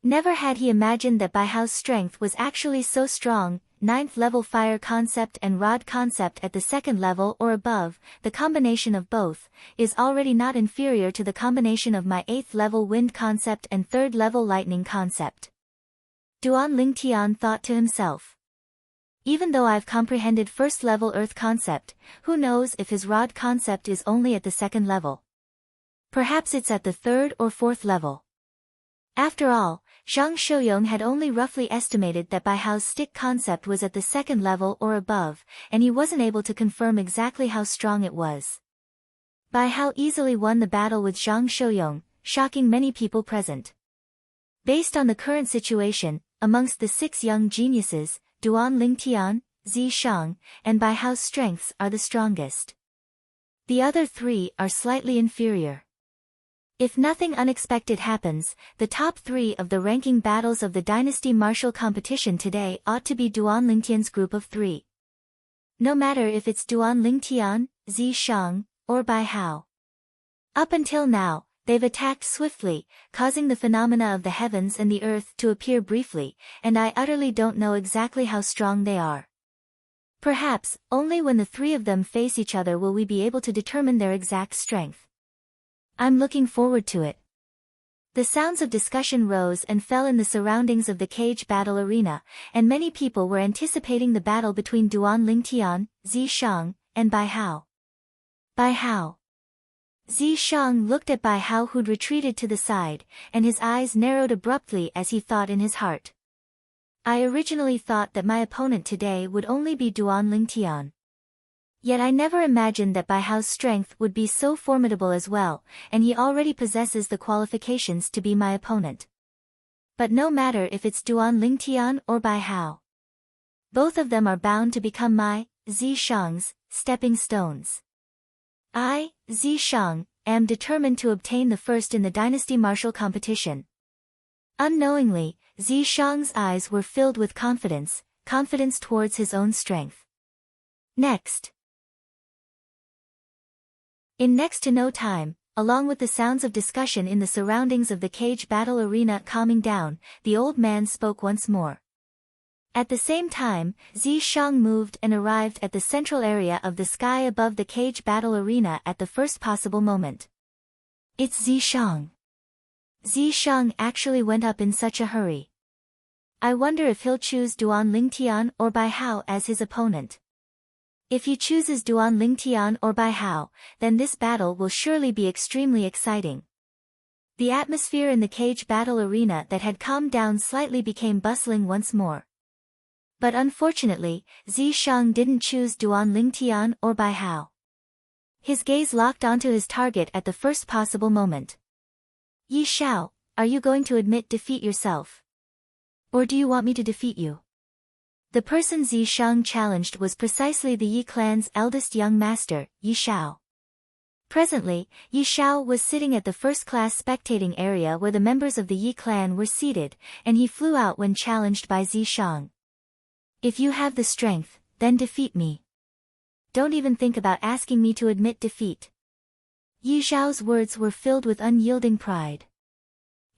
Never had he imagined that Bai Hao's strength was actually so strong. 9th level fire concept and rod concept at the second level or above, the combination of both, is already not inferior to the combination of my 8th level wind concept and 3rd level lightning concept. Duan Lingtian thought to himself. Even though I've comprehended 1st level earth concept, who knows if his rod concept is only at the 2nd level. Perhaps it's at the 3rd or 4th level. After all, Zhang Shouyong had only roughly estimated that Bai Hao's stick concept was at the 2nd level or above, and he wasn't able to confirm exactly how strong it was. Bai Hao easily won the battle with Zhang Shouyong, shocking many people present. Based on the current situation, amongst the 6 young geniuses, Duan Lingtian, Zi Shang, and Bai Hao's strengths are the strongest. The other 3 are slightly inferior. If nothing unexpected happens, the top 3 of the ranking battles of the Dynasty Martial competition today ought to be Duan Lingtian's group of 3. No matter if it's Duan Lingtian, Zi Shang, or Bai Hao. Up until now, they've attacked swiftly, causing the phenomena of the heavens and the earth to appear briefly, and I utterly don't know exactly how strong they are. Perhaps, only when the 3 of them face each other will we be able to determine their exact strength. I'm looking forward to it. The sounds of discussion rose and fell in the surroundings of the cage battle arena, and many people were anticipating the battle between Duan Lingtian, Zi Shang, and Bai Hao. Bai Hao. Zi Shang looked at Bai Hao, who'd retreated to the side, and his eyes narrowed abruptly as he thought in his heart. I originally thought that my opponent today would only be Duan Lingtian. Yet I never imagined that Bai Hao's strength would be so formidable as well, and he already possesses the qualifications to be my opponent. But no matter if it's Duan Lingtian or Bai Hao. Both of them are bound to become my, Zi Shang's, stepping stones. I, Zi Shang, am determined to obtain the first in the Dynasty Martial competition. Unknowingly, Zi Shang's eyes were filled with confidence towards his own strength. Next. In next to no time, along with the sounds of discussion in the surroundings of the cage battle arena calming down, the old man spoke once more. At the same time, Zi Shang moved and arrived at the central area of the sky above the cage battle arena at the first possible moment. It's Zi Shang. Zi Shang actually went up in such a hurry. I wonder if he'll choose Duan Lingtian or Bai Hao as his opponent. If he chooses Duan Lingtian or Bai Hao, then this battle will surely be extremely exciting. The atmosphere in the cage battle arena that had calmed down slightly became bustling once more. But unfortunately, Zi Shang didn't choose Duan Lingtian or Bai Hao. His gaze locked onto his target at the first possible moment. Yi Shao, are you going to admit defeat yourself? Or do you want me to defeat you? The person Zi Shang challenged was precisely the Yi clan's eldest young master, Yi Shao. Presently, Yi Shao was sitting at the first-class spectating area where the members of the Yi clan were seated, and he flew out when challenged by Zi Shang. If you have the strength, then defeat me. Don't even think about asking me to admit defeat. Yi Zhao's words were filled with unyielding pride.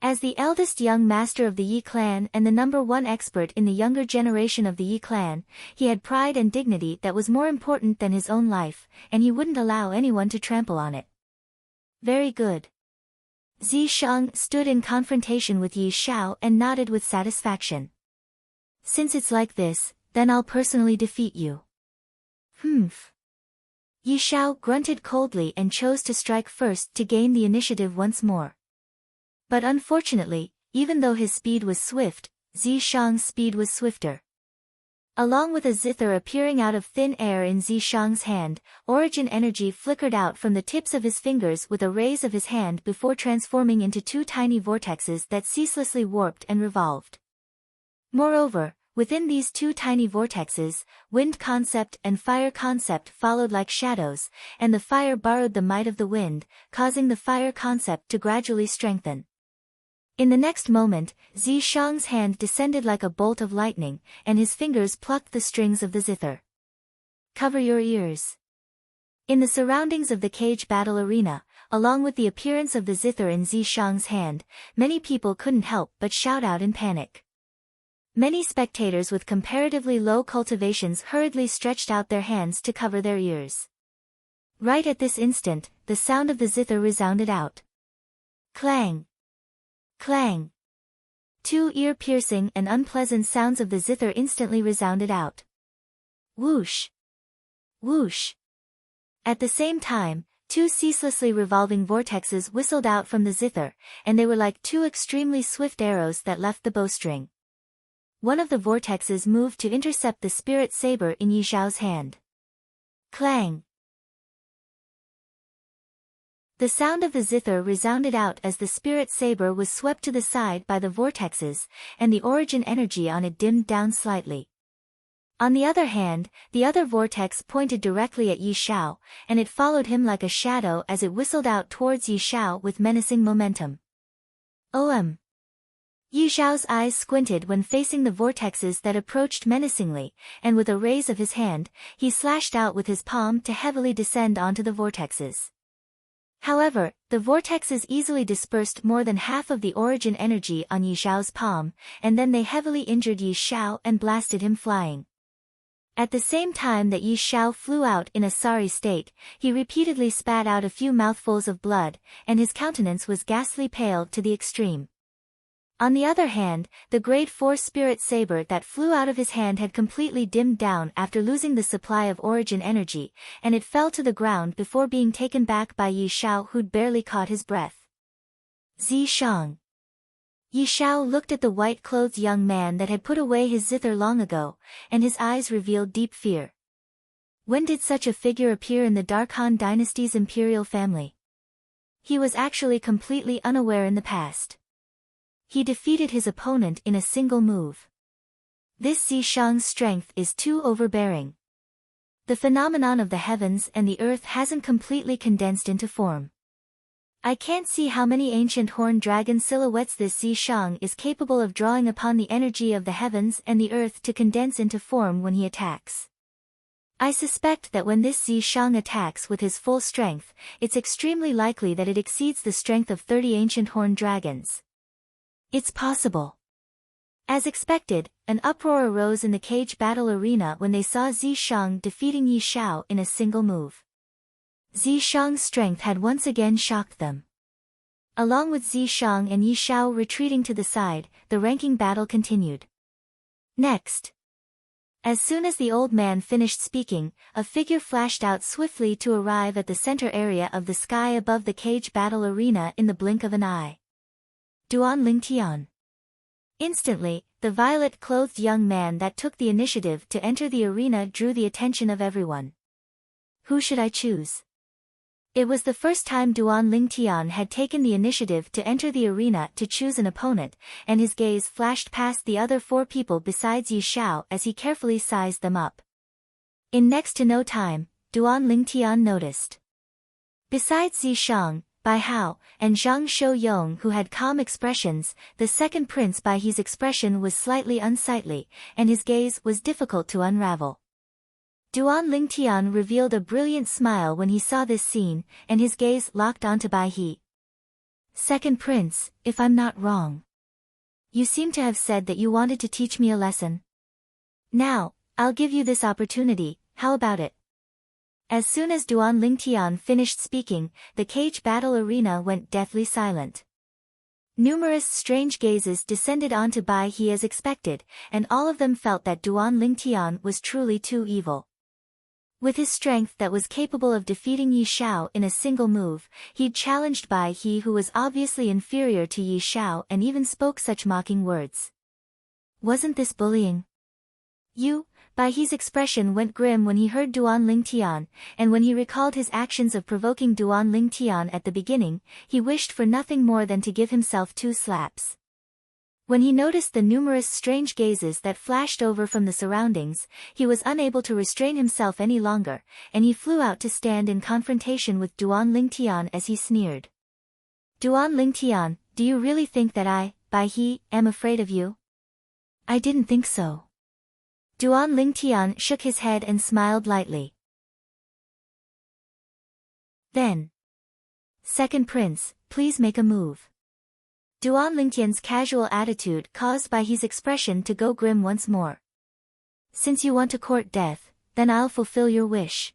As the eldest young master of the Yi clan and the #1 expert in the younger generation of the Yi clan, he had pride and dignity that was more important than his own life, and he wouldn't allow anyone to trample on it. Very good. Zishang stood in confrontation with Yi Xiao and nodded with satisfaction. Since it's like this, then I'll personally defeat you. Humph. Yi Xiao grunted coldly and chose to strike first to gain the initiative once more. But unfortunately, even though his speed was swift, Zishang's speed was swifter. Along with a zither appearing out of thin air in Zishang's hand, origin energy flickered out from the tips of his fingers with a raise of his hand before transforming into 2 tiny vortexes that ceaselessly warped and revolved. Moreover, within these 2 tiny vortexes, wind concept and fire concept followed like shadows, and the fire borrowed the might of the wind, causing the fire concept to gradually strengthen. In the next moment, Zishang's hand descended like a bolt of lightning, and his fingers plucked the strings of the zither. Cover your ears. In the surroundings of the cage battle arena, along with the appearance of the zither in Zishang's hand, many people couldn't help but shout out in panic. Many spectators with comparatively low cultivations hurriedly stretched out their hands to cover their ears. Right at this instant, the sound of the zither resounded out. Clang! Clang! 2 ear-piercing and unpleasant sounds of the zither instantly resounded out. Whoosh! Whoosh! At the same time, 2 ceaselessly revolving vortexes whistled out from the zither, and they were like 2 extremely swift arrows that left the bowstring. One of the vortexes moved to intercept the spirit saber in Yi Xiao's hand. Clang! The sound of the zither resounded out as the spirit saber was swept to the side by the vortexes, and the origin energy on it dimmed down slightly. On the other hand, the other vortex pointed directly at Yi Xiao, and it followed him like a shadow as it whistled out towards Yi Xiao with menacing momentum. Yi Xiao's eyes squinted when facing the vortexes that approached menacingly, and with a raise of his hand, he slashed out with his palm to heavily descend onto the vortexes. However, the vortexes easily dispersed more than half of the origin energy on Yi Xiao's palm, and then they heavily injured Yi Xiao and blasted him flying. At the same time that Yi Xiao flew out in a sorry state, he repeatedly spat out a few mouthfuls of blood, and his countenance was ghastly pale to the extreme. On the other hand, the Grade 4 spirit saber that flew out of his hand had completely dimmed down after losing the supply of origin energy, and it fell to the ground before being taken back by Yi Xiao, who'd barely caught his breath. Zishang. Yi Xiao looked at the white-clothed young man that had put away his zither long ago, and his eyes revealed deep fear. When did such a figure appear in the Dark Han dynasty's imperial family? He was actually completely unaware in the past. He defeated his opponent in a single move. This Zishang's strength is too overbearing. The phenomenon of the heavens and the earth hasn't completely condensed into form. I can't see how many ancient horned dragon silhouettes this Zishang is capable of drawing upon the energy of the heavens and the earth to condense into form when he attacks. I suspect that when this Zishang attacks with his full strength, it's extremely likely that it exceeds the strength of 30 ancient horned dragons. It's possible. As expected, an uproar arose in the cage battle arena when they saw Zishang defeating Yi Xiao in a single move. Zishang's strength had once again shocked them. Along with Zishang and Yi Xiao retreating to the side, the ranking battle continued. Next. As soon as the old man finished speaking, a figure flashed out swiftly to arrive at the center area of the sky above the cage battle arena in the blink of an eye. Duan Lingtian. Instantly, the violet-clothed young man that took the initiative to enter the arena drew the attention of everyone. Who should I choose? It was the first time Duan Lingtian had taken the initiative to enter the arena to choose an opponent, and his gaze flashed past the other 4 people besides Yi Xiao as he carefully sized them up. In next to no time, Duan Lingtian noticed. Besides Zishang, Bai Hao, and Zhang Shouyong, who had calm expressions, the second prince Bai He's expression was slightly unsightly, and his gaze was difficult to unravel. Duan Lingtian revealed a brilliant smile when he saw this scene, and his gaze locked onto Bai He. Second prince, if I'm not wrong. You seem to have said that you wanted to teach me a lesson. Now, I'll give you this opportunity, how about it? As soon as Duan Lingtian finished speaking, the cage battle arena went deathly silent. Numerous strange gazes descended onto Bai He as expected, and all of them felt that Duan Lingtian was truly too evil. With his strength that was capable of defeating Yi Xiao in a single move, he'd challenged Bai He, who was obviously inferior to Yi Xiao, and even spoke such mocking words. Wasn't this bullying? Bai He's expression went grim when he heard Duan Lingtian, and when he recalled his actions of provoking Duan Lingtian at the beginning, he wished for nothing more than to give himself 2 slaps. When he noticed the numerous strange gazes that flashed over from the surroundings, he was unable to restrain himself any longer, and he flew out to stand in confrontation with Duan Lingtian as he sneered. Duan Lingtian, do you really think that I, Bai He, am afraid of you? I didn't think so. Duan Lingtian shook his head and smiled lightly. Then, second prince, please make a move. Duan Lingtian's casual attitude caused Bai He's expression to go grim once more. Since you want to court death, then I'll fulfill your wish.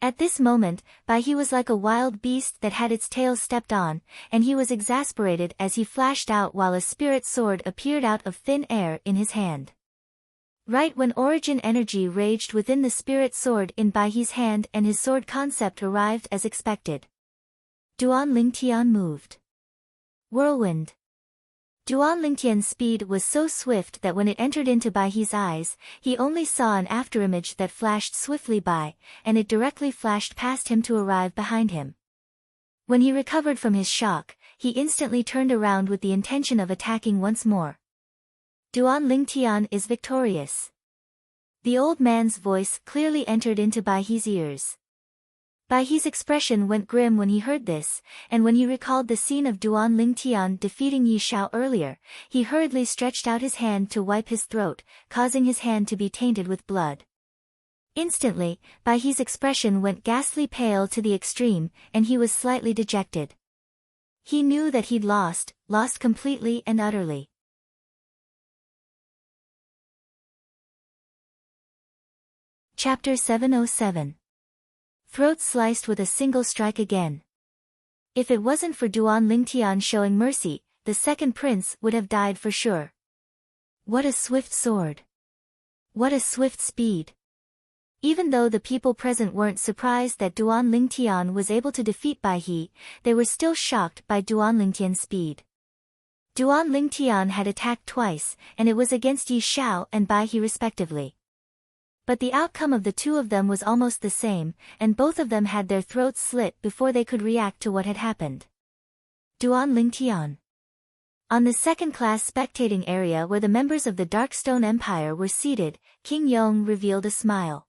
At this moment, Bai He was like a wild beast that had its tail stepped on, and he was exasperated as he flashed out while a spirit sword appeared out of thin air in his hand. Right when origin energy raged within the spirit sword in Bai He's hand and his sword concept arrived as expected. Duan Lingtian moved. Whirlwind. Duan Lingtian's speed was so swift that when it entered into Bai He's eyes, he only saw an afterimage that flashed swiftly by, and it directly flashed past him to arrive behind him. When he recovered from his shock, he instantly turned around with the intention of attacking once more. Duan Lingtian is victorious. The old man's voice clearly entered into Bai He's ears. Bai He's expression went grim when he heard this, and when he recalled the scene of Duan Lingtian defeating Yi Xiao earlier, he hurriedly stretched out his hand to wipe his throat, causing his hand to be tainted with blood. Instantly, Bai He's expression went ghastly pale to the extreme, and he was slightly dejected. He knew that he'd lost completely and utterly. Chapter 707. Throat sliced with a single strike again. If it wasn't for Duan Lingtian showing mercy, the second prince would have died for sure. What a swift sword! What a swift speed! Even though the people present weren't surprised that Duan Lingtian was able to defeat Bai He, they were still shocked by Duan Lingtian's speed. Duan Lingtian had attacked twice, and it was against Yi Xiao and Bai He respectively. But the outcome of the two of them was almost the same, and both of them had their throats slit before they could react to what had happened. Duan Lingtian. On the second-class spectating area where the members of the Darkstone Empire were seated, King Yong revealed a smile.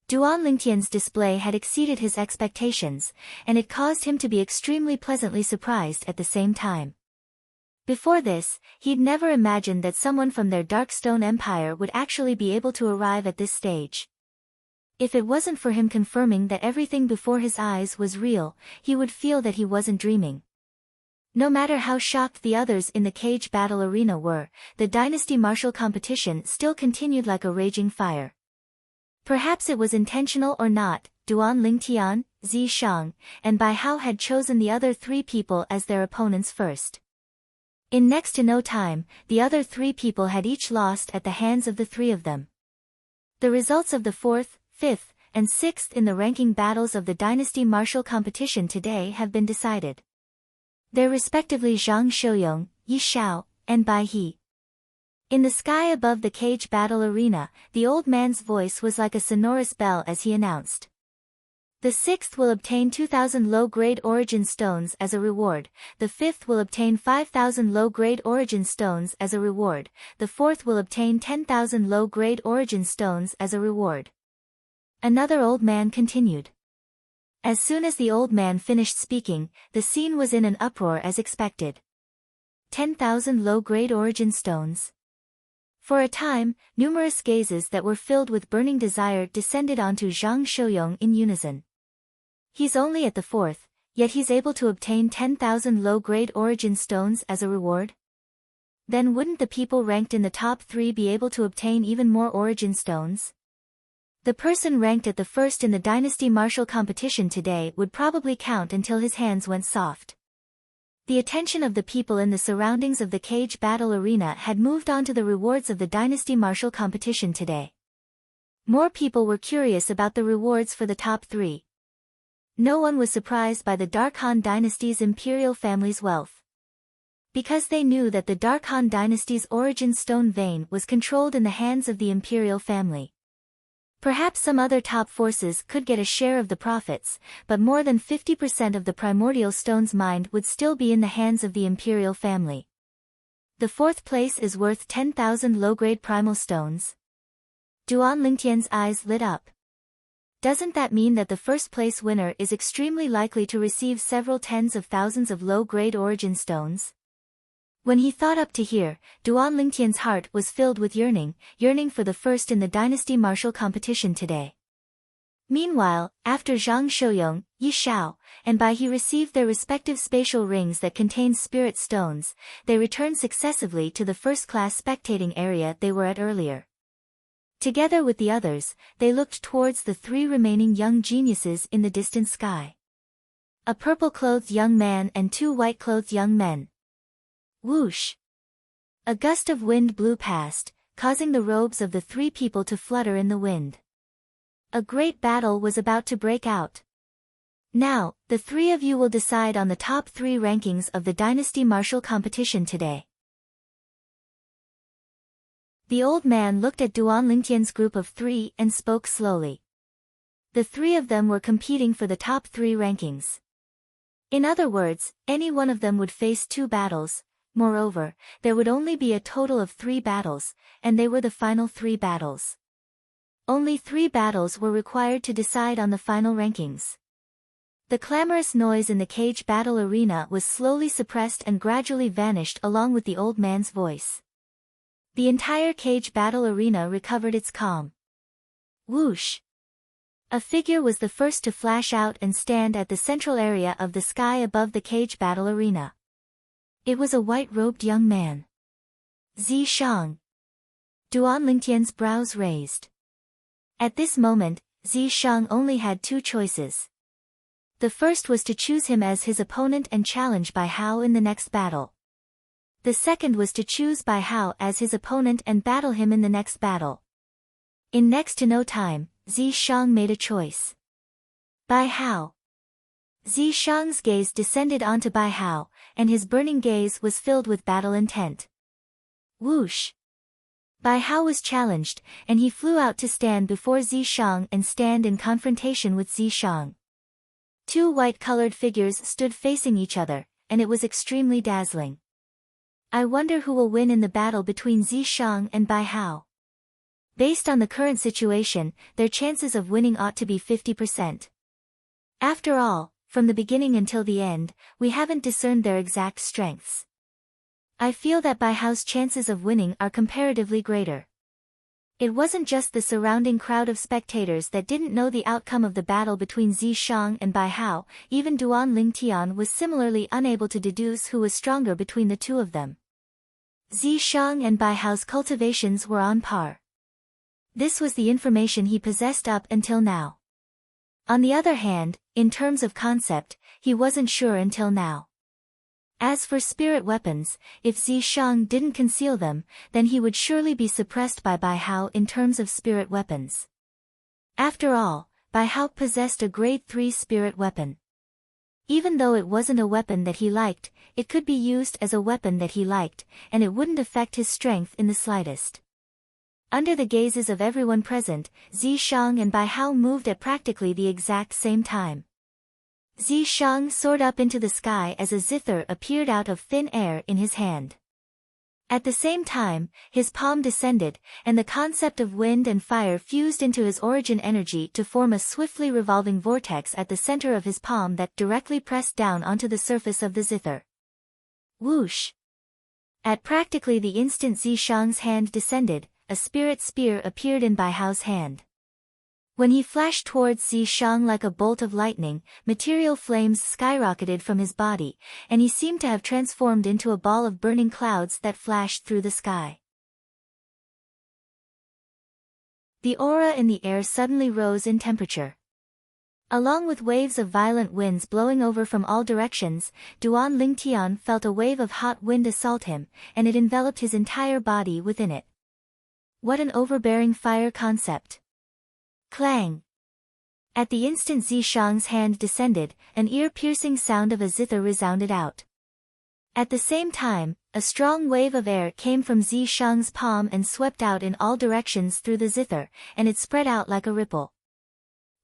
Duan Lingtian's display had exceeded his expectations, and it caused him to be extremely pleasantly surprised at the same time. Before this, he'd never imagined that someone from their Darkstone Empire would actually be able to arrive at this stage. If it wasn't for him confirming that everything before his eyes was real, he would feel that he wasn't dreaming. No matter how shocked the others in the cage battle arena were, the dynasty martial competition still continued like a raging fire. Perhaps it was intentional or not, Duan Lingtian, Zi Shang, and Bai Hao had chosen the other 3 people as their opponents first. In next to no time, the other 3 people had each lost at the hands of the 3 of them. The results of the 4th, 5th, and 6th in the ranking battles of the dynasty martial competition today have been decided. They're respectively Zhang Shouyong, Yi Xiao, and Bai He. In the sky above the cage battle arena, the old man's voice was like a sonorous bell as he announced. The 6th will obtain 2,000 low-grade origin stones as a reward, the 5th will obtain 5,000 low-grade origin stones as a reward, the 4th will obtain 10,000 low-grade origin stones as a reward. Another old man continued. As soon as the old man finished speaking, the scene was in an uproar as expected. 10,000 low-grade origin stones. For a time, numerous gazes that were filled with burning desire descended onto Zhang Shouyong in unison. He's only at the 4th, Yet he's able to obtain 10,000 low-grade origin stones as a reward? Then wouldn't the people ranked in the top 3 be able to obtain even more origin stones? The person ranked at the first in the Dynasty Martial competition today would probably count until his hands went soft. The attention of the people in the surroundings of the cage battle arena had moved on to the rewards of the Dynasty Martial competition today. More people were curious about the rewards for the top 3. No one was surprised by the Dark Han dynasty's imperial family's wealth. Because they knew that the Dark Han dynasty's origin stone vein was controlled in the hands of the imperial family. Perhaps some other top forces could get a share of the profits, but more than 50% of the primordial stone's mind would still be in the hands of the imperial family. The 4th place is worth 10,000 low-grade primal stones. Duan Lingtian's eyes lit up. Doesn't that mean that the first place winner is extremely likely to receive several tens of thousands of low-grade origin stones? When he thought up to here, Duan Lingtian's heart was filled with yearning for the first in the Dynasty Martial competition today. Meanwhile, after Zhang Shouyong, Yi Shao, and Bai He received their respective spatial rings that contained spirit stones, they returned successively to the first-class spectating area they were at earlier. Together with the others, they looked towards the 3 remaining young geniuses in the distant sky. A purple-clothed young man and 2 white-clothed young men. Whoosh! A gust of wind blew past, causing the robes of the 3 people to flutter in the wind. A great battle was about to break out. Now, the 3 of you will decide on the top 3 rankings of the Dynasty Martial competition today. The old man looked at Duan Lingtian's group of 3 and spoke slowly. The 3 of them were competing for the top 3 rankings. In other words, any one of them would face 2 battles. Moreover, there would only be a total of 3 battles, and they were the final 3 battles. Only 3 battles were required to decide on the final rankings. The clamorous noise in the cage battle arena was slowly suppressed and gradually vanished along with the old man's voice. The entire cage battle arena recovered its calm. Whoosh! A figure was the first to flash out and stand at the central area of the sky above the cage battle arena. It was a white-robed young man. Zishang. Duan Lingtian's brows raised. At this moment, Zishang only had 2 choices. The first was to choose him as his opponent and challenge Bai Hao in the next battle. The second was to choose Bai Hao as his opponent and battle him in the next battle. In next to no time, Zishang made a choice. Bai Hao. Zishang's gaze descended onto Bai Hao, and his burning gaze was filled with battle intent. Whoosh! Bai Hao was challenged, and he flew out to stand before Zishang and stand in confrontation with Zishang. 2 white-colored figures stood facing each other, and it was extremely dazzling. I wonder who will win in the battle between Zishang and Bai Hao. Based on the current situation, their chances of winning ought to be 50%. After all, from the beginning until the end, we haven't discerned their exact strengths. I feel that Bai Hao's chances of winning are comparatively greater. It wasn't just the surrounding crowd of spectators that didn't know the outcome of the battle between Zishang and Bai Hao, even Duan Lingtian was similarly unable to deduce who was stronger between the 2 of them. Zishang and Bai Hao's cultivations were on par. This was the information he possessed up until now. On the other hand, in terms of concept, he wasn't sure until now. As for spirit weapons, if Zishang didn't conceal them, then he would surely be suppressed by Bai Hao in terms of spirit weapons. After all, Bai Hao possessed a grade 3 spirit weapon. Even though it wasn't a weapon that he liked, it could be used as a weapon that he liked, and it wouldn't affect his strength in the slightest. Under the gazes of everyone present, Zishang and Bai Hao moved at practically the exact same time. Zishang soared up into the sky as a zither appeared out of thin air in his hand. At the same time, his palm descended, and the concept of wind and fire fused into his origin energy to form a swiftly revolving vortex at the center of his palm that directly pressed down onto the surface of the zither. Whoosh! At practically the instant Zishang's hand descended, a spirit spear appeared in Bai Hao's hand. When he flashed towards Zishang like a bolt of lightning, material flames skyrocketed from his body, and he seemed to have transformed into a ball of burning clouds that flashed through the sky. The aura in the air suddenly rose in temperature. Along with waves of violent winds blowing over from all directions, Duan Lingtian felt a wave of hot wind assault him, and it enveloped his entire body within it. What an overbearing fire concept! Clang! At the instant Zishang's hand descended, an ear-piercing sound of a zither resounded out. At the same time, a strong wave of air came from Zishang's palm and swept out in all directions through the zither, and it spread out like a ripple.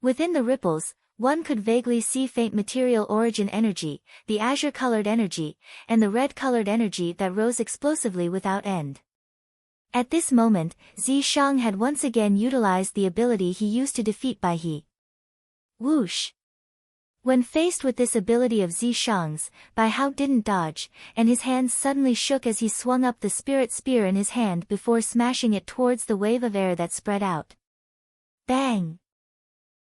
Within the ripples, one could vaguely see faint material origin energy, the azure-colored energy, and the red-colored energy that rose explosively without end. At this moment, Zishang had once again utilized the ability he used to defeat Bai He. Whoosh! When faced with this ability of Zishang's, Bai Hao didn't dodge, and his hands suddenly shook as he swung up the spirit spear in his hand before smashing it towards the wave of air that spread out. Bang!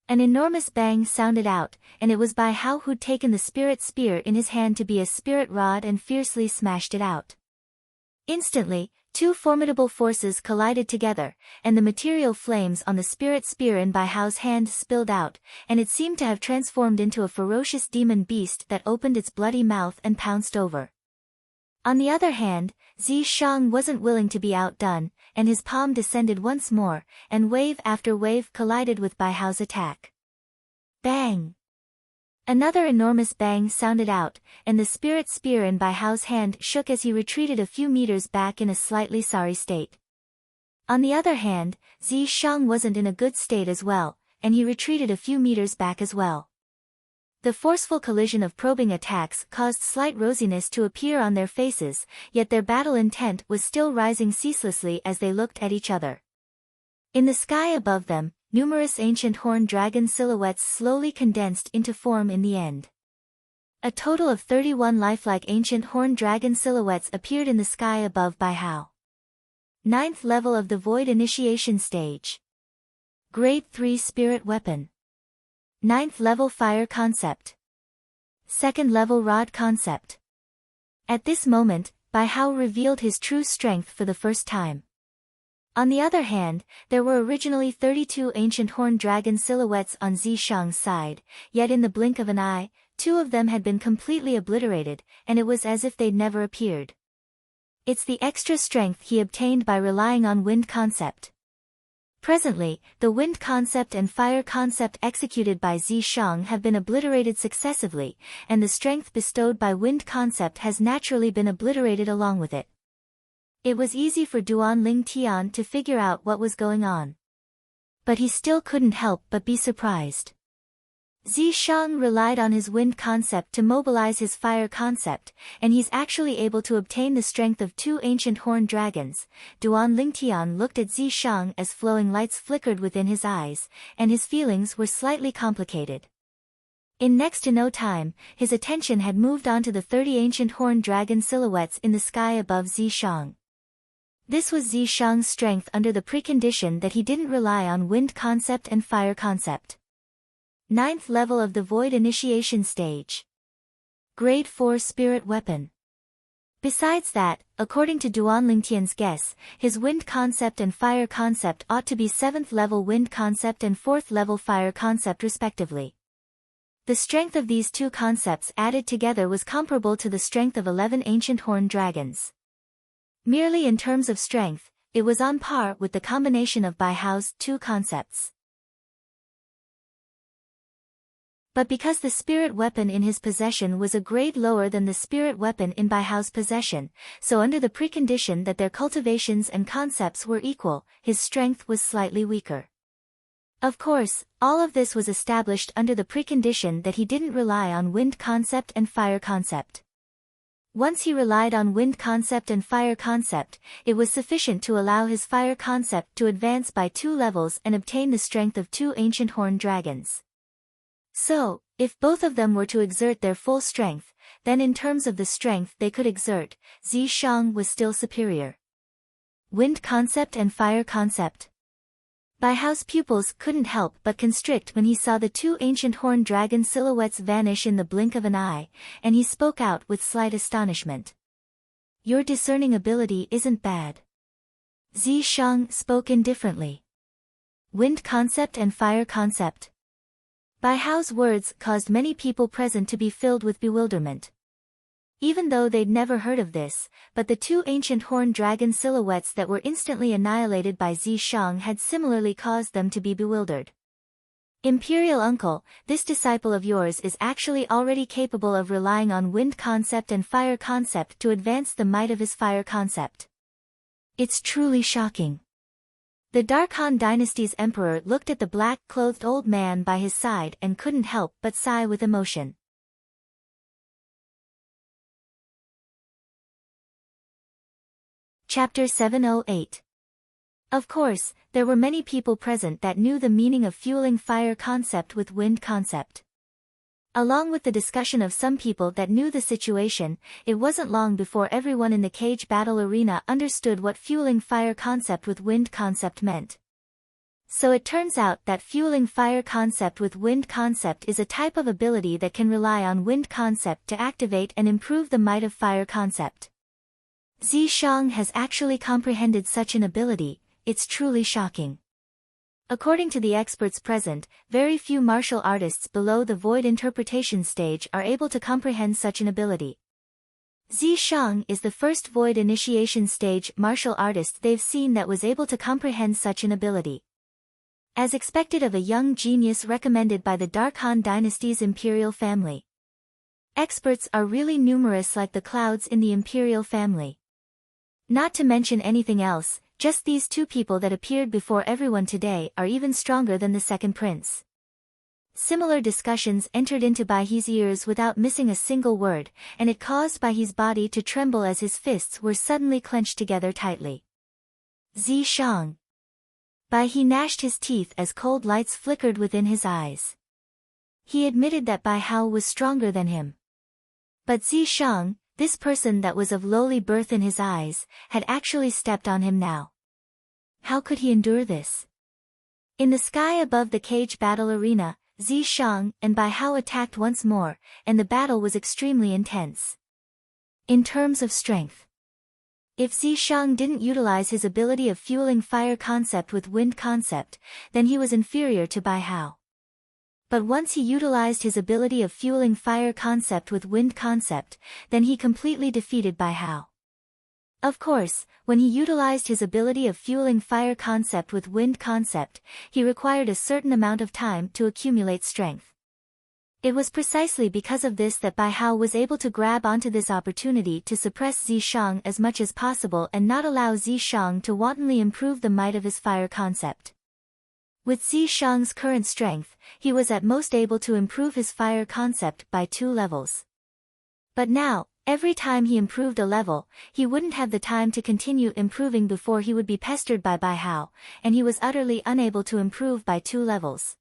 An enormous bang sounded out, and it was Bai Hao who'd taken the spirit spear in his hand to be a spirit rod and fiercely smashed it out. Instantly, two formidable forces collided together, and the material flames on the spirit spear in Bai Hao's hand spilled out, and it seemed to have transformed into a ferocious demon beast that opened its bloody mouth and pounced over. On the other hand, Zishang wasn't willing to be outdone, and his palm descended once more, and wave after wave collided with Bai Hao's attack. Bang! Another enormous bang sounded out, and the spirit spear in Bai Hao's hand shook as he retreated a few meters back in a slightly sorry state. On the other hand, Zishang wasn't in a good state as well, and he retreated a few meters back as well. The forceful collision of probing attacks caused slight rosiness to appear on their faces, yet their battle intent was still rising ceaselessly as they looked at each other. In the sky above them, numerous ancient horned dragon silhouettes slowly condensed into form in the end. A total of 31 lifelike ancient horned dragon silhouettes appeared in the sky above Bai Hao. 9th level of the Void Initiation Stage. Grade 3 Spirit Weapon. 9th level Fire Concept. 2nd level Rod Concept. At this moment, Bai Hao revealed his true strength for the first time. On the other hand, there were originally 32 ancient horned dragon silhouettes on Zishang's side, yet in the blink of an eye, 2 of them had been completely obliterated, and it was as if they'd never appeared. It's the extra strength he obtained by relying on Wind Concept. Presently, the Wind Concept and Fire Concept executed by Zishang have been obliterated successively, and the strength bestowed by Wind Concept has naturally been obliterated along with it. It was easy for Duan Lingtian to figure out what was going on. But he still couldn't help but be surprised. Zishang relied on his Wind Concept to mobilize his Fire Concept, and he's actually able to obtain the strength of 2 ancient horned dragons. Duan Lingtian looked at Zishang as flowing lights flickered within his eyes, and his feelings were slightly complicated. In next to no time, his attention had moved on to the 30 ancient horned dragon silhouettes in the sky above Zishang. This was Zishang's strength under the precondition that he didn't rely on Wind Concept and Fire Concept. 9th level of the Void Initiation Stage. Grade 4 Spirit Weapon. Besides that, according to Duan Lingtian's guess, his Wind Concept and Fire Concept ought to be 7th level Wind Concept and 4th level Fire Concept respectively. The strength of these 2 concepts added together was comparable to the strength of 11 ancient horned dragons. Merely in terms of strength, it was on par with the combination of Bai Hao's 2 concepts. But because the spirit weapon in his possession was a grade lower than the spirit weapon in Bai Hao's possession, so under the precondition that their cultivations and concepts were equal, his strength was slightly weaker. Of course, all of this was established under the precondition that he didn't rely on Wind Concept and Fire Concept. Once he relied on Wind Concept and Fire Concept, it was sufficient to allow his Fire Concept to advance by 2 levels and obtain the strength of 2 ancient horned dragons. So, if both of them were to exert their full strength, then in terms of the strength they could exert, Zishang was still superior. Wind Concept and Fire Concept. Bai Hao's pupils couldn't help but constrict when he saw the two ancient horned dragon silhouettes vanish in the blink of an eye, and he spoke out with slight astonishment. Your discerning ability isn't bad. Zishang spoke indifferently. Wind concept and fire concept. Bai Hao's words caused many people present to be filled with bewilderment. Even though they'd never heard of this, but the two ancient horned dragon silhouettes that were instantly annihilated by Zishang had similarly caused them to be bewildered. Imperial Uncle, this disciple of yours is actually already capable of relying on wind concept and fire concept to advance the might of his fire concept. It's truly shocking. The Dark Han dynasty's emperor looked at the black-clothed old man by his side and couldn't help but sigh with emotion. Chapter 708. Of course, there were many people present that knew the meaning of fueling fire concept with wind concept. Along with the discussion of some people that knew the situation, it wasn't long before everyone in the cage battle arena understood what fueling fire concept with wind concept meant. So it turns out that fueling fire concept with wind concept is a type of ability that can rely on wind concept to activate and improve the might of fire concept. Zishang has actually comprehended such an ability. It's truly shocking. According to the experts present, very few martial artists below the void interpretation stage are able to comprehend such an ability. Zishang is the first void initiation stage martial artist they've seen that was able to comprehend such an ability. As expected of a young genius recommended by the Dark Han dynasty's imperial family. Experts are really numerous like the clouds in the imperial family. Not to mention anything else, just these two people that appeared before everyone today are even stronger than the second prince. Similar discussions entered into Bai He's ears without missing a single word, and it caused Bai He's body to tremble as his fists were suddenly clenched together tightly. Zishang. Bai He gnashed his teeth as cold lights flickered within his eyes. He admitted that Bai Hao was stronger than him. But Zishang, this person that was of lowly birth in his eyes, had actually stepped on him now. How could he endure this? In the sky above the cage battle arena, Zishang and Bai Hao attacked once more, and the battle was extremely intense. In terms of strength, if Zishang didn't utilize his ability of fueling fire concept with wind concept, then he was inferior to Bai Hao. But once he utilized his ability of fueling fire concept with wind concept, then he completely defeated Bai Hao. Of course, when he utilized his ability of fueling fire concept with wind concept, he required a certain amount of time to accumulate strength. It was precisely because of this that Bai Hao was able to grab onto this opportunity to suppress Zishang as much as possible and not allow Zishang to wantonly improve the might of his fire concept. With Zishang's current strength, he was at most able to improve his fire concept by 2 levels. But now, every time he improved a level, he wouldn't have the time to continue improving before he would be pestered by Bai Hao, and he was utterly unable to improve by 2 levels.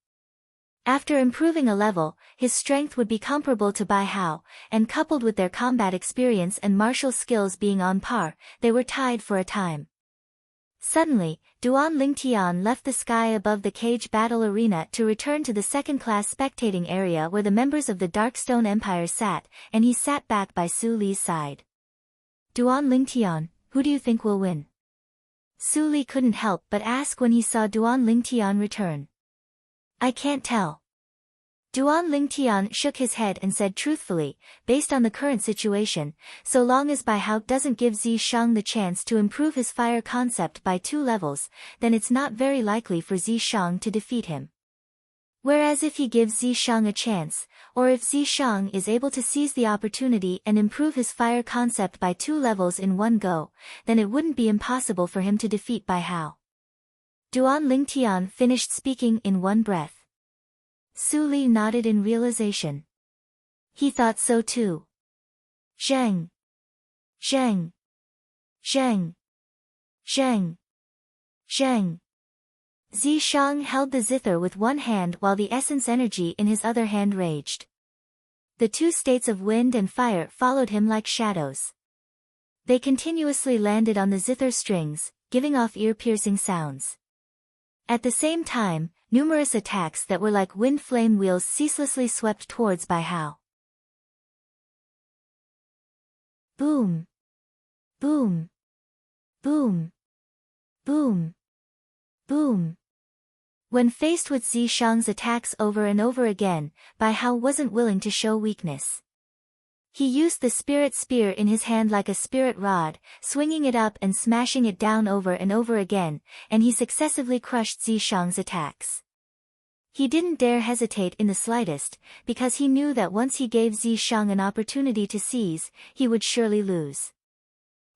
After improving a level, his strength would be comparable to Bai Hao, and coupled with their combat experience and martial skills being on par, they were tied for a time. Suddenly, Duan Lingtian left the sky above the cage battle arena to return to the second-class spectating area where the members of the Darkstone Empire sat, and he sat back by Su Li's side. Duan Lingtian, who do you think will win? Su Li couldn't help but ask when he saw Duan Lingtian return. I can't tell. Duan Lingtian shook his head and said truthfully, based on the current situation, so long as Bai Hao doesn't give Zishang the chance to improve his fire concept by 2 levels, then it's not very likely for Zishang to defeat him. Whereas if he gives Zishang a chance, or if Zishang is able to seize the opportunity and improve his fire concept by 2 levels in one go, then it wouldn't be impossible for him to defeat Bai Hao. Duan Lingtian finished speaking in one breath. Su Li nodded in realization. He thought so too. Zheng. Zheng. Zheng. Zheng. Zheng. Zishang held the zither with one hand while the essence energy in his other hand raged. The 2 states of wind and fire followed him like shadows. They continuously landed on the zither strings, giving off ear-piercing sounds. At the same time, numerous attacks that were like wind flame wheels ceaselessly swept towards Bai Hao. Boom. Boom. Boom. Boom. Boom. When faced with Zishang's attacks over and over again, Bai Hao wasn't willing to show weakness. He used the spirit spear in his hand like a spirit rod, swinging it up and smashing it down over and over again, and he successively crushed Zishang's attacks. He didn't dare hesitate in the slightest, because he knew that once he gave Zishang an opportunity to seize, he would surely lose.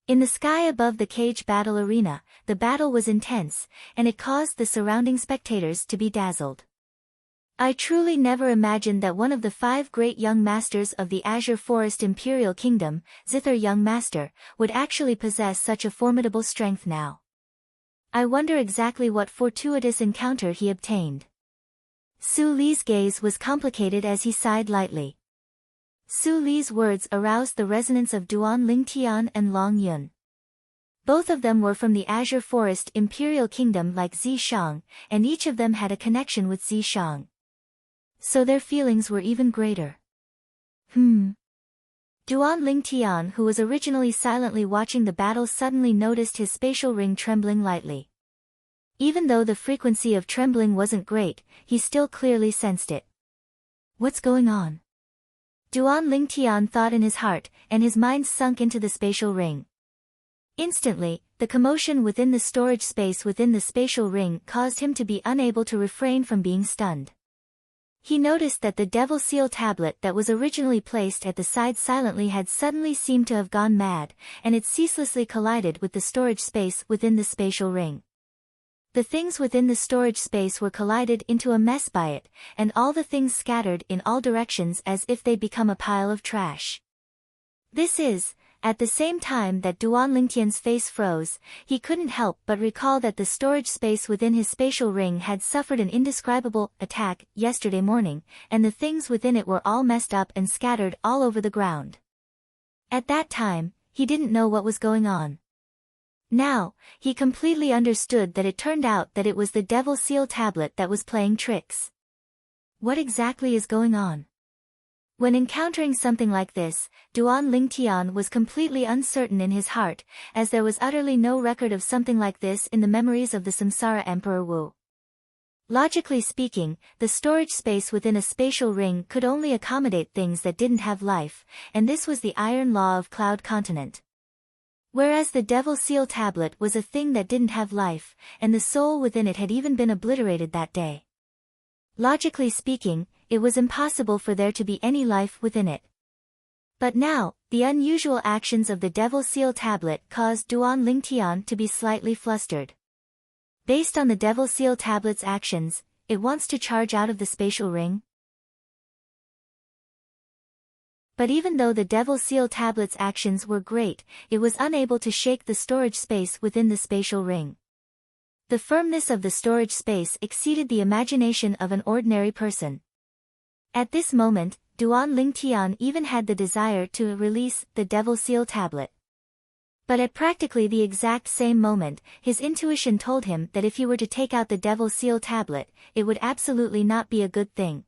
In the sky above the cage battle arena, the battle was intense, and it caused the surrounding spectators to be dazzled. I truly never imagined that one of the 5 great young masters of the Azure Forest Imperial Kingdom, Zither Young Master, would actually possess such a formidable strength now. I wonder exactly what fortuitous encounter he obtained. Su Li's gaze was complicated as he sighed lightly. Su Li's words aroused the resonance of Duan Lingtian and Long Yun. Both of them were from the Azure Forest Imperial Kingdom like Zishang, and each of them had a connection with Zishang. So their feelings were even greater. Duan Lingtian, who was originally silently watching the battle, suddenly noticed his spatial ring trembling lightly. Even though the frequency of trembling wasn't great, he still clearly sensed it. What's going on? Duan Lingtian thought in his heart, and his mind sunk into the spatial ring. Instantly, the commotion within the storage space within the spatial ring caused him to be unable to refrain from being stunned. He noticed that the Devil Seal tablet that was originally placed at the side silently had suddenly seemed to have gone mad, and it ceaselessly collided with the storage space within the spatial ring. The things within the storage space were collided into a mess by it, and all the things scattered in all directions as if they'd become a pile of trash. This is, at the same time that Duan Lingtian's face froze, he couldn't help but recall that the storage space within his spatial ring had suffered an indescribable attack yesterday morning, and the things within it were all messed up and scattered all over the ground. At that time, he didn't know what was going on. Now, he completely understood that it turned out that it was the Devil Seal tablet that was playing tricks. What exactly is going on? When encountering something like this, Duan Lingtian was completely uncertain in his heart, as there was utterly no record of something like this in the memories of the Samsara Emperor Wu. Logically speaking, the storage space within a spatial ring could only accommodate things that didn't have life, and this was the iron law of Cloud Continent. Whereas the Devil Seal tablet was a thing that didn't have life, and the soul within it had even been obliterated that day. Logically speaking, it was impossible for there to be any life within it. But now, the unusual actions of the Devil Seal tablet caused Duan Lingtian to be slightly flustered. Based on the Devil Seal tablet's actions, it wants to charge out of the spatial ring? But even though the Devil Seal tablet's actions were great, it was unable to shake the storage space within the spatial ring. The firmness of the storage space exceeded the imagination of an ordinary person. At this moment, Duan Lingtian even had the desire to release the Devil Seal tablet. But at practically the exact same moment, his intuition told him that if he were to take out the Devil Seal tablet, it would absolutely not be a good thing.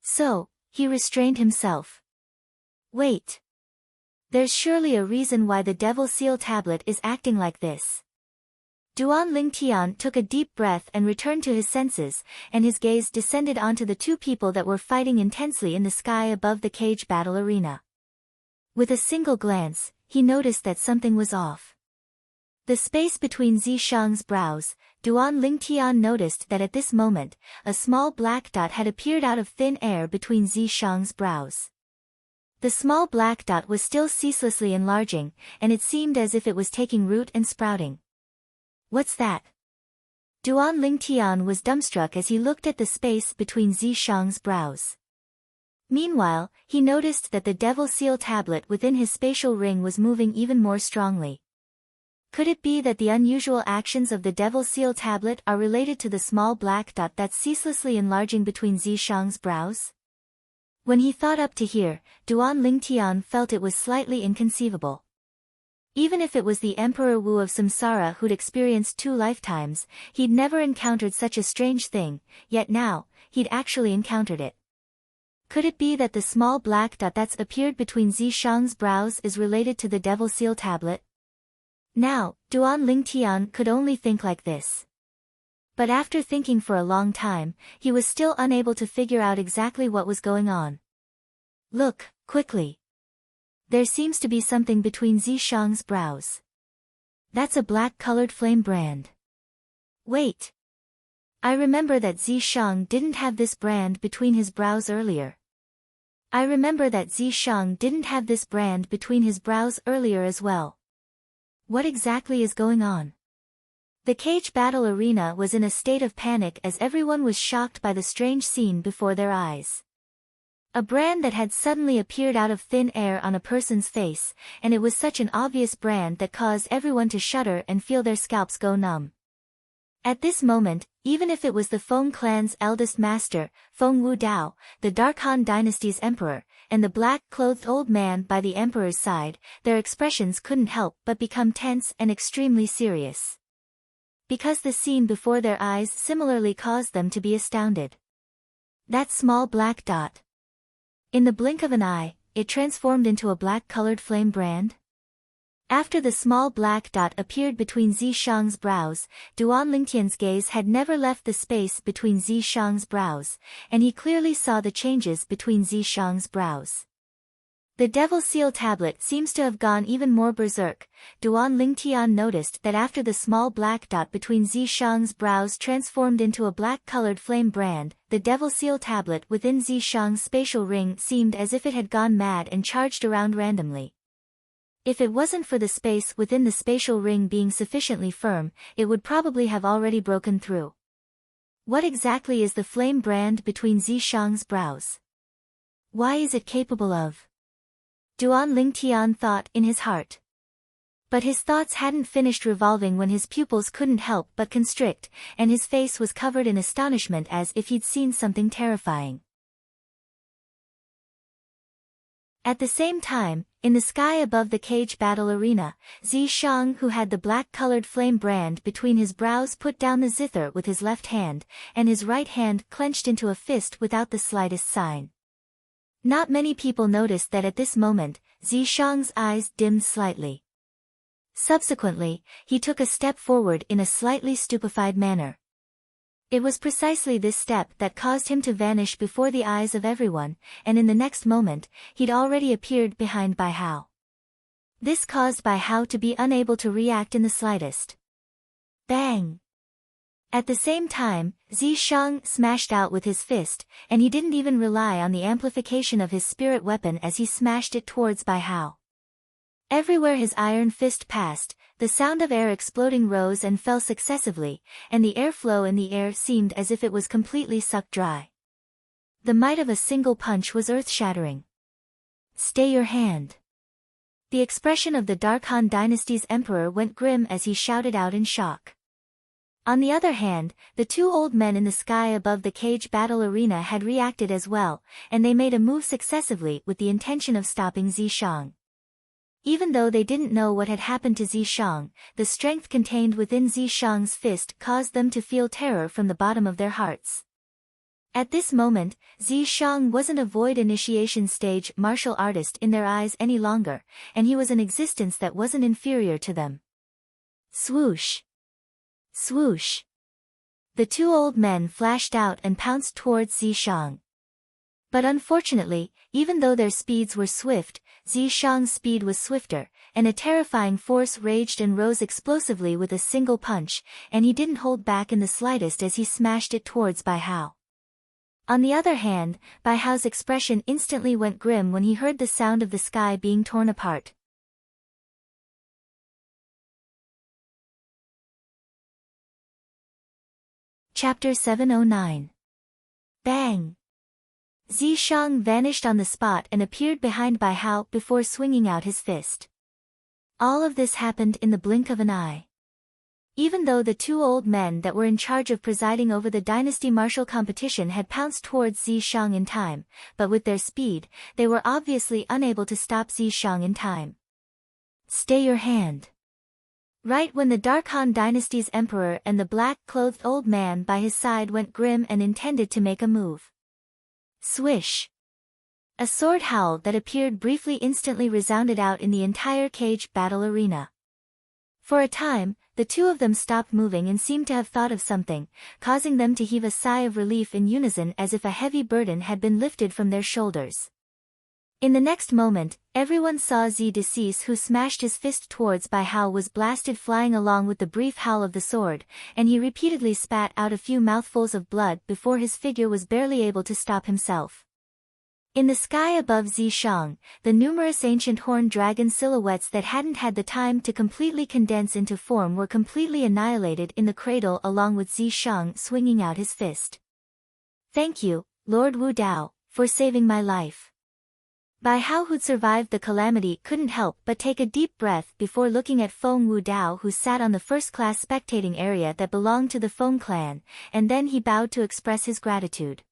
So, he restrained himself. Wait. There's surely a reason why the Devil Seal tablet is acting like this. Duan Lingtian took a deep breath and returned to his senses, and his gaze descended onto the 2 people that were fighting intensely in the sky above the cage battle arena. With a single glance, he noticed that something was off. The space between Zishang's brows, Duan Lingtian noticed that at this moment, a small black dot had appeared out of thin air between Zishang's brows. The small black dot was still ceaselessly enlarging, and it seemed as if it was taking root and sprouting. What's that? Duan Lingtian was dumbstruck as he looked at the space between Zishang's brows. Meanwhile, he noticed that the Devil Seal tablet within his spatial ring was moving even more strongly. Could it be that the unusual actions of the Devil Seal tablet are related to the small black dot that's ceaselessly enlarging between Zishang's brows? When he thought up to here, Duan Lingtian felt it was slightly inconceivable. Even if it was the Emperor Wu of Samsara who'd experienced 2 lifetimes, he'd never encountered such a strange thing, yet now, he'd actually encountered it. Could it be that the small black dot that's appeared between Zishang's brows is related to the Devil Seal tablet? Now, Duan Lingtian could only think like this. But after thinking for a long time, he was still unable to figure out exactly what was going on. Look, quickly. There seems to be something between Zishang's brows. That's a black-colored flame brand. Wait. I remember that Zishang didn't have this brand between his brows earlier. As well. What exactly is going on? The cage battle arena was in a state of panic as everyone was shocked by the strange scene before their eyes. A brand that had suddenly appeared out of thin air on a person's face, and it was such an obvious brand that caused everyone to shudder and feel their scalps go numb. At this moment, even if it was the Feng clan's eldest master, Feng Wudao, the Dark Han dynasty's emperor, and the black-clothed old man by the emperor's side, their expressions couldn't help but become tense and extremely serious. Because the scene before their eyes similarly caused them to be astounded. That small black dot. In the blink of an eye, it transformed into a black-colored flame brand? After the small black dot appeared between Zishang's brows, Duan Lingtian's gaze had never left the space between Zishang's brows, and he clearly saw the changes between Zishang's brows. The Devil Seal tablet seems to have gone even more berserk. Duan Lingtian noticed that after the small black dot between Zishang's brows transformed into a black-colored flame brand, the Devil Seal tablet within Zishang's spatial ring seemed as if it had gone mad and charged around randomly. If it wasn't for the space within the spatial ring being sufficiently firm, it would probably have already broken through. What exactly is the flame brand between Zishang's brows? Why is it capable of? Duan Lingtian thought in his heart. But his thoughts hadn't finished revolving when his pupils couldn't help but constrict, and his face was covered in astonishment as if he'd seen something terrifying. At the same time, in the sky above the cage battle arena, Zishang, who had the black-colored flame brand between his brows, put down the zither with his left hand, and his right hand clenched into a fist without the slightest sign. Not many people noticed that at this moment, Zishang's eyes dimmed slightly. Subsequently, he took a step forward in a slightly stupefied manner. It was precisely this step that caused him to vanish before the eyes of everyone, and in the next moment, he'd already appeared behind Bai Hao. This caused Bai Hao to be unable to react in the slightest. Bang! At the same time, Zishang smashed out with his fist, and he didn't even rely on the amplification of his spirit weapon as he smashed it towards Bai Hao. Everywhere his iron fist passed, the sound of air exploding rose and fell successively, and the airflow in the air seemed as if it was completely sucked dry. The might of a single punch was earth-shattering. Stay your hand. The expression of the Dark Han dynasty's emperor went grim as he shouted out in shock. On the other hand, the 2 old men in the sky above the cage battle arena had reacted as well, and they made a move successively with the intention of stopping Zishang. Even though they didn't know what had happened to Zishang, the strength contained within Zishang's fist caused them to feel terror from the bottom of their hearts. At this moment, Zishang wasn't a void initiation stage martial artist in their eyes any longer, and he was an existence that wasn't inferior to them. Swoosh! Swoosh! The 2 old men flashed out and pounced towards Zishang. But unfortunately, even though their speeds were swift, Zishang's speed was swifter, and a terrifying force raged and rose explosively with a single punch, and he didn't hold back in the slightest as he smashed it towards Bai Hao. On the other hand, Bai Hao's expression instantly went grim when he heard the sound of the sky being torn apart. Chapter 709. Bang! Zishang vanished on the spot and appeared behind Bai Hao before swinging out his fist. All of this happened in the blink of an eye. Even though the 2 old men that were in charge of presiding over the dynasty martial competition had pounced towards Zishang in time, but with their speed, they were obviously unable to stop Zishang in time. Stay your hand. Right when the Dark Han Dynasty's emperor and the black-clothed old man by his side went grim and intended to make a move. Swish! A sword howl that appeared briefly instantly resounded out in the entire cage battle arena. For a time, the two of them stopped moving and seemed to have thought of something, causing them to heave a sigh of relief in unison as if a heavy burden had been lifted from their shoulders. In the next moment, everyone saw Z decease, who smashed his fist towards Bai Hao, was blasted flying along with the brief howl of the sword, and he repeatedly spat out a few mouthfuls of blood before his figure was barely able to stop himself. In the sky above Zishang, the numerous ancient horned dragon silhouettes that hadn't had the time to completely condense into form were completely annihilated in the cradle, along with Zishang swinging out his fist. "Thank you, Lord Wu Dao, for saving my life." Bai Hao, who'd survived the calamity, couldn't help but take a deep breath before looking at Feng Wu Dao, who sat on the first-class spectating area that belonged to the Feng clan, and then he bowed to express his gratitude.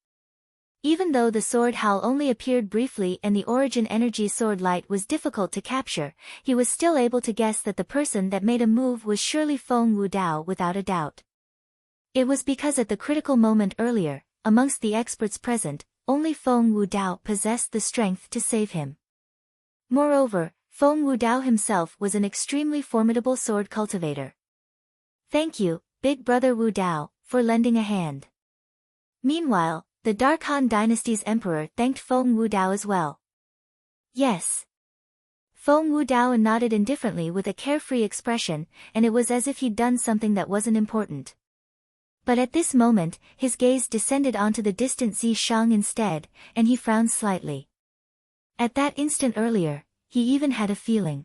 Even though the sword howl only appeared briefly and the origin energy sword light was difficult to capture, he was still able to guess that the person that made a move was surely Feng Wu Dao without a doubt. It was because at the critical moment earlier, amongst the experts present, only Feng Wu Dao possessed the strength to save him. Moreover, Feng Wu Dao himself was an extremely formidable sword cultivator. "Thank you, big brother Wu Dao, for lending a hand." Meanwhile, the Dark Han Dynasty's emperor thanked Feng Wu Dao as well. "Yes." Feng Wu Dao nodded indifferently with a carefree expression, and it was as if he'd done something that wasn't important. But at this moment, his gaze descended onto the distant Zishang instead, and he frowned slightly. At that instant earlier, he even had a feeling.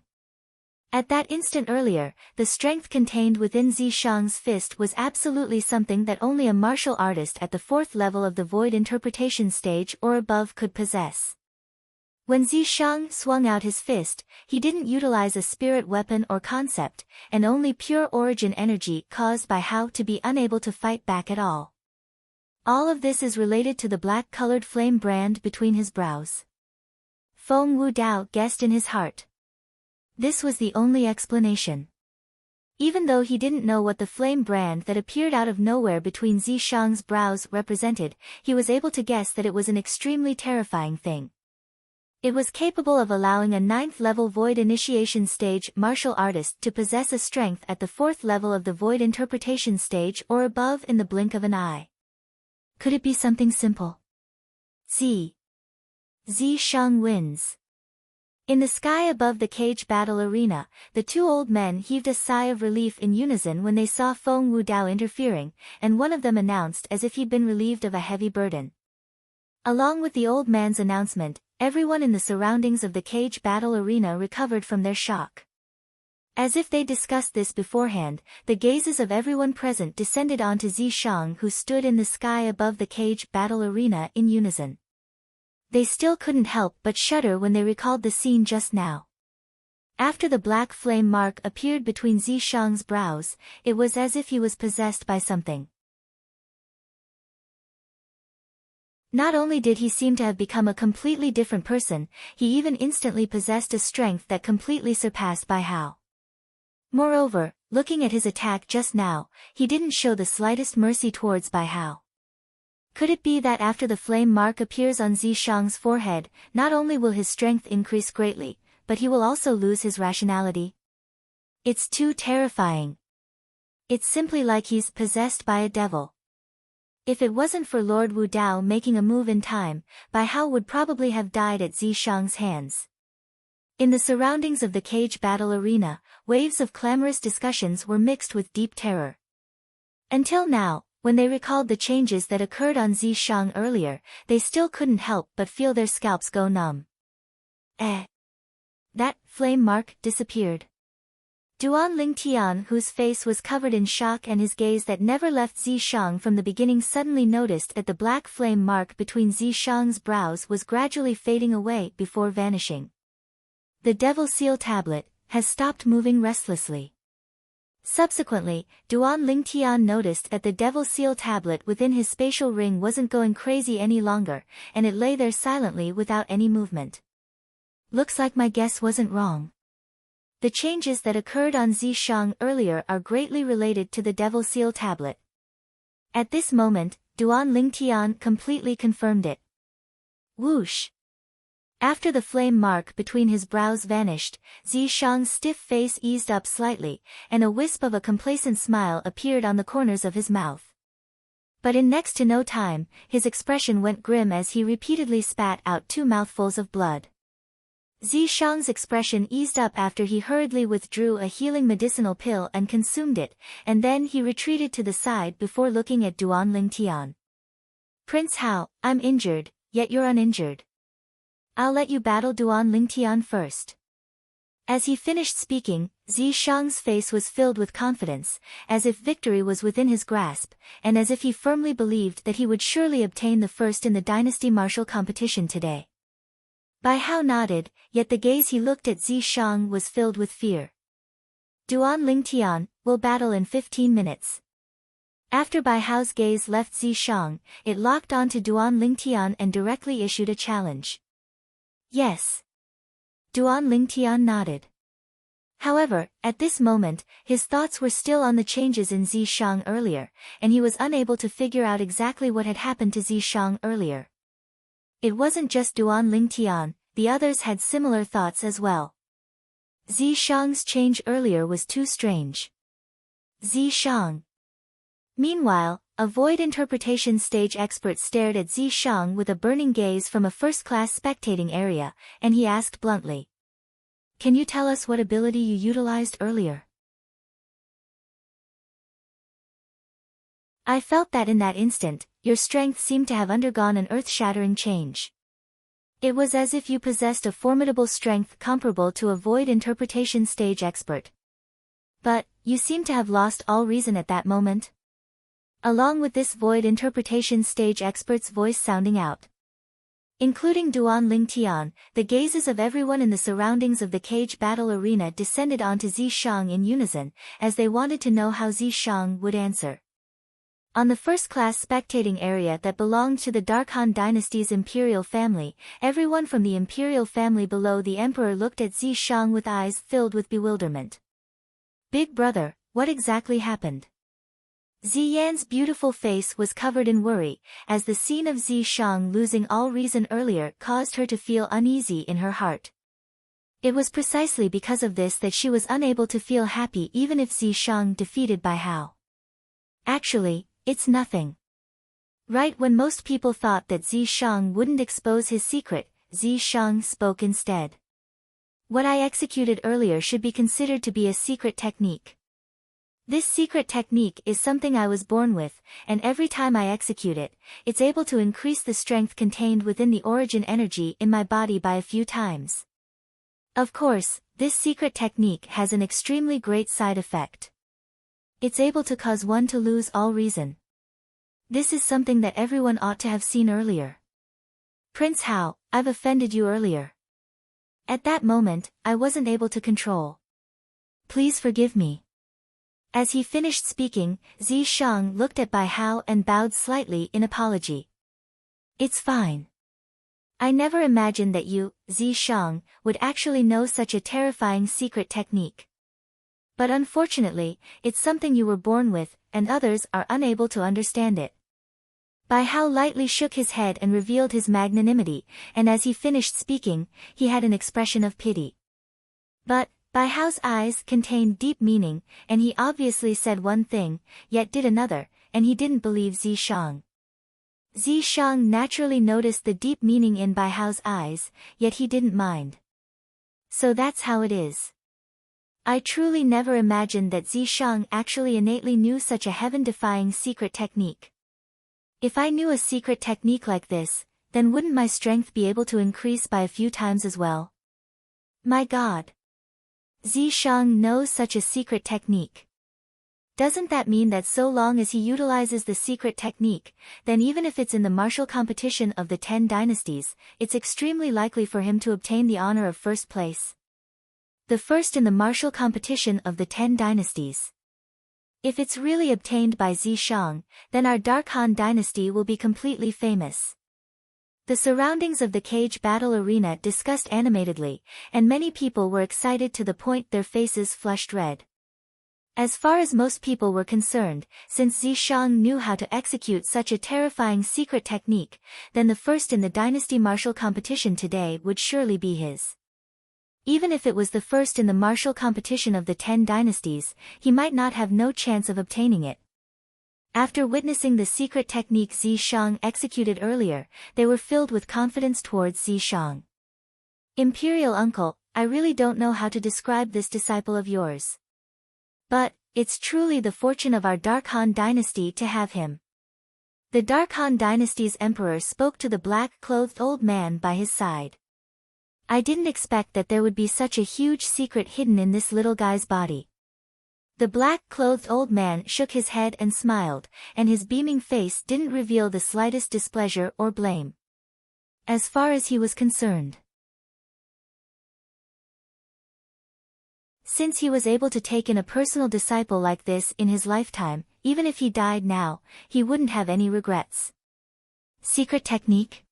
At that instant earlier, the strength contained within Zishang's fist was absolutely something that only a martial artist at the 4th level of the Void Interpretation stage or above could possess. When Zishang swung out his fist, he didn't utilize a spirit weapon or concept, and only pure origin energy caused Bai Hao to be unable to fight back at all. All of this is related to the black-colored flame brand between his brows. Feng Wu Dao guessed in his heart. This was the only explanation. Even though he didn't know what the flame brand that appeared out of nowhere between Zishang's brows represented, he was able to guess that it was an extremely terrifying thing. It was capable of allowing a 9th-level Void Initiation stage martial artist to possess a strength at the 4th level of the Void Interpretation stage or above in the blink of an eye. Could it be something simple? Zishang wins. In the sky above the cage battle arena, the two old men heaved a sigh of relief in unison when they saw Feng Wu Dao interfering, and one of them announced as if he'd been relieved of a heavy burden. Along with the old man's announcement, everyone in the surroundings of the cage battle arena recovered from their shock. As if they discussed this beforehand, the gazes of everyone present descended onto Zishang, who stood in the sky above the cage battle arena in unison. They still couldn't help but shudder when they recalled the scene just now. After the black flame mark appeared between Zishang's brows, it was as if he was possessed by something. Not only did he seem to have become a completely different person, he even instantly possessed a strength that completely surpassed Bai Hao. Moreover, looking at his attack just now, he didn't show the slightest mercy towards Bai Hao. Could it be that after the flame mark appears on Zishang's forehead, not only will his strength increase greatly, but he will also lose his rationality? It's too terrifying. It's simply like he's possessed by a devil. If it wasn't for Lord Wu Dao making a move in time, Bai Hao would probably have died at Zishang's hands. In the surroundings of the cage battle arena, waves of clamorous discussions were mixed with deep terror. Until now, when they recalled the changes that occurred on Zishang earlier, they still couldn't help but feel their scalps go numb. That flame mark disappeared. Duan Lingtian, whose face was covered in shock and his gaze that never left Zishang from the beginning, suddenly noticed that the black flame mark between Zishang's brows was gradually fading away before vanishing. The Devil Seal tablet has stopped moving restlessly. Subsequently, Duan Lingtian noticed that the Devil Seal tablet within his spatial ring wasn't going crazy any longer, and it lay there silently without any movement. Looks like my guess wasn't wrong. The changes that occurred on Zishang earlier are greatly related to the Devil Seal tablet. At this moment, Duan Lingtian completely confirmed it. Whoosh! After the flame mark between his brows vanished, Zishang's stiff face eased up slightly, and a wisp of a complacent smile appeared on the corners of his mouth. But in next to no time, his expression went grim as he repeatedly spat out 2 mouthfuls of blood. Zishang's expression eased up after he hurriedly withdrew a healing medicinal pill and consumed it, and then he retreated to the side before looking at Duan Lingtian. Prince Hao, I'm injured, yet you're uninjured. I'll let you battle Duan Lingtian first. As he finished speaking, Zishang's face was filled with confidence, as if victory was within his grasp, and as if he firmly believed that he would surely obtain the first in the dynasty martial competition today. Bai Hao nodded, yet the gaze he looked at Zishang was filled with fear. Duan Lingtian will battle in 15 minutes. After Bai Hao's gaze left Zishang, it locked onto Duan Lingtian and directly issued a challenge. Yes. Duan Lingtian nodded. However, at this moment, his thoughts were still on the changes in Zishang earlier, and he was unable to figure out exactly what had happened to Zishang earlier. It wasn't just Duan Lingtian, the others had similar thoughts as well. Zishang's change earlier was too strange. Zishang. Meanwhile, a void interpretation stage expert stared at Zishang with a burning gaze from a first-class spectating area, and he asked bluntly. Can you tell us what ability you utilized earlier? I felt that in that instant, your strength seemed to have undergone an earth-shattering change. It was as if you possessed a formidable strength comparable to a void interpretation stage expert. But, you seem to have lost all reason at that moment. Along with this void interpretation stage expert's voice sounding out. Including Duan Lingtian, the gazes of everyone in the surroundings of the cage battle arena descended onto Zishang in unison, as they wanted to know how Zishang would answer. On the first-class spectating area that belonged to the Darkhan dynasty's imperial family, everyone from the imperial family below the emperor looked at Zishang with eyes filled with bewilderment. Big brother, what exactly happened? Ziyan's beautiful face was covered in worry, as the scene of Zishang losing all reason earlier caused her to feel uneasy in her heart. It was precisely because of this that she was unable to feel happy even if Zishang defeated Bai Hao. Actually, it's nothing. Right when most people thought that Zishang wouldn't expose his secret, Zishang spoke instead. What I executed earlier should be considered to be a secret technique. This secret technique is something I was born with, and every time I execute it, it's able to increase the strength contained within the origin energy in my body by a few times. Of course, this secret technique has an extremely great side effect. It's able to cause one to lose all reason. This is something that everyone ought to have seen earlier. Prince Hao, I've offended you earlier. At that moment, I wasn't able to control. Please forgive me. As he finished speaking, Zishang looked at Bai Hao and bowed slightly in apology. It's fine. I never imagined that you, Zishang, would actually know such a terrifying secret technique. But unfortunately, it's something you were born with, and others are unable to understand it. Bai Hao lightly shook his head and revealed his magnanimity, and as he finished speaking, he had an expression of pity. But, Bai Hao's eyes contained deep meaning, and he obviously said one thing, yet did another, and he didn't believe Zishang. Zishang naturally noticed the deep meaning in Bai Hao's eyes, yet he didn't mind. So that's how it is. I truly never imagined that Zishang actually innately knew such a heaven-defying secret technique. If I knew a secret technique like this, then wouldn't my strength be able to increase by a few times as well? My God! Zishang knows such a secret technique. Doesn't that mean that so long as he utilizes the secret technique, then even if it's in the martial competition of the 10 dynasties, it's extremely likely for him to obtain the honor of first place? The first in the martial competition of the 10 dynasties. If it's really obtained by Zishang, then our Darkhan dynasty will be completely famous. The surroundings of the cage battle arena discussed animatedly, and many people were excited to the point their faces flushed red. As far as most people were concerned, since Zishang knew how to execute such a terrifying secret technique, then the first in the dynasty martial competition today would surely be his. Even if it was the first in the martial competition of the 10 dynasties, he might not have no chance of obtaining it. After witnessing the secret technique Zishang executed earlier, they were filled with confidence towards Zishang. Imperial Uncle, I really don't know how to describe this disciple of yours. But, it's truly the fortune of our Dark Han dynasty to have him. The Dark Han dynasty's emperor spoke to the black-clothed old man by his side. I didn't expect that there would be such a huge secret hidden in this little guy's body. The black-clothed old man shook his head and smiled, and his beaming face didn't reveal the slightest displeasure or blame. As far as he was concerned. Since he was able to take in a personal disciple like this in his lifetime, even if he died now, he wouldn't have any regrets. Secret technique?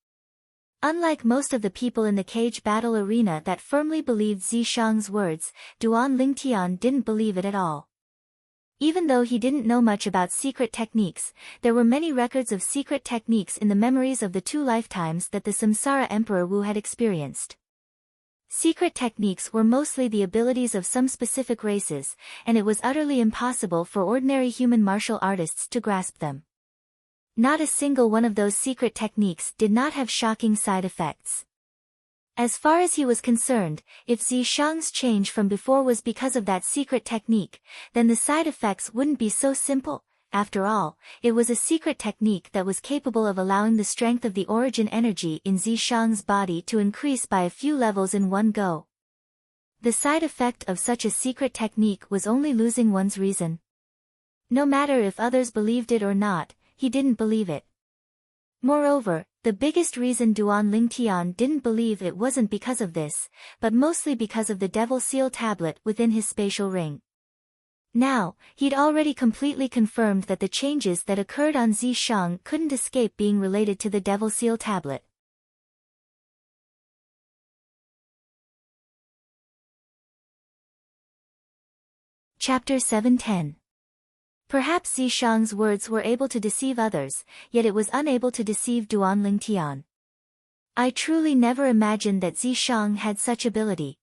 Unlike most of the people in the cage battle arena that firmly believed Zishang's words, Duan Lingtian didn't believe it at all. Even though he didn't know much about secret techniques, there were many records of secret techniques in the memories of the 2 lifetimes that the Samsara Emperor Wu had experienced. Secret techniques were mostly the abilities of some specific races, and it was utterly impossible for ordinary human martial artists to grasp them. Not a single one of those secret techniques did not have shocking side effects. As far as he was concerned, if Zishang's change from before was because of that secret technique, then the side effects wouldn't be so simple. After all, it was a secret technique that was capable of allowing the strength of the origin energy in Zishang's body to increase by a few levels in one go. The side effect of such a secret technique was only losing one's reason. No matter if others believed it or not, he didn't believe it. Moreover, the biggest reason Duan Lingtian didn't believe it wasn't because of this, but mostly because of the Devil Seal tablet within his spatial ring. Now, he'd already completely confirmed that the changes that occurred on Zishang couldn't escape being related to the Devil Seal tablet. Chapter 710. Perhaps Zishang's words were able to deceive others, yet it was unable to deceive Duan Lingtian. I truly never imagined that Zishang had such ability.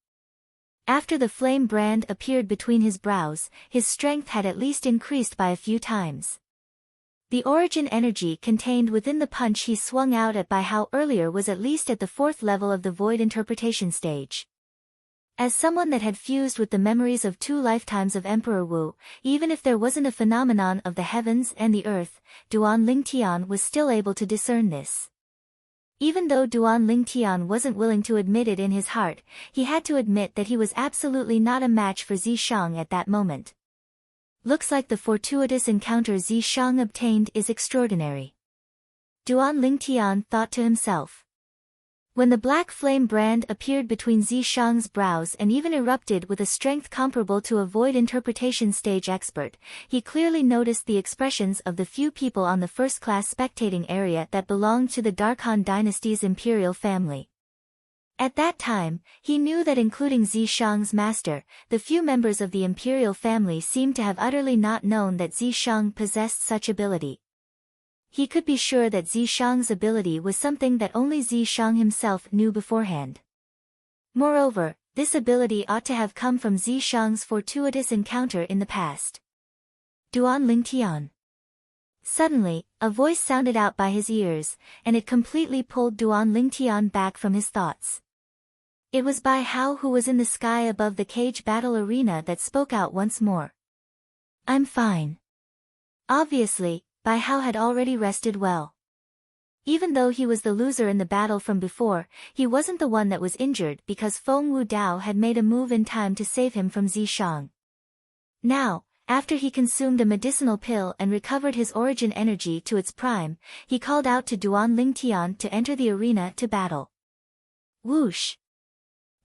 After the flame brand appeared between his brows, his strength had at least increased by a few times. The origin energy contained within the punch he swung out at Bai Hao earlier was at least at the 4th level of the void interpretation stage. As someone that had fused with the memories of 2 lifetimes of Emperor Wu, even if there wasn't a phenomenon of the heavens and the earth, Duan Lingtian was still able to discern this. Even though Duan Lingtian wasn't willing to admit it in his heart, he had to admit that he was absolutely not a match for Zishang at that moment. Looks like the fortuitous encounter Zishang obtained is extraordinary. Duan Lingtian thought to himself. When the black flame brand appeared between Zishang's brows and even erupted with a strength comparable to a void interpretation stage expert, he clearly noticed the expressions of the few people on the first-class spectating area that belonged to the Dark Han dynasty's imperial family. At that time, he knew that including Zishang's master, the few members of the imperial family seemed to have utterly not known that Zishang possessed such ability. He could be sure that Zishang's ability was something that only Zishang himself knew beforehand. Moreover, this ability ought to have come from Zishang's fortuitous encounter in the past. Duan Lingtian. Suddenly, a voice sounded out by his ears, and it completely pulled Duan Lingtian back from his thoughts. It was Bai Hao who was in the sky above the cage battle arena that spoke out once more. I'm fine. Obviously, Bai Hao had already rested well. Even though he was the loser in the battle from before, he wasn't the one that was injured because Feng Wu Dao had made a move in time to save him from Zishang. Now, after he consumed a medicinal pill and recovered his origin energy to its prime, he called out to Duan Lingtian to enter the arena to battle. Whoosh!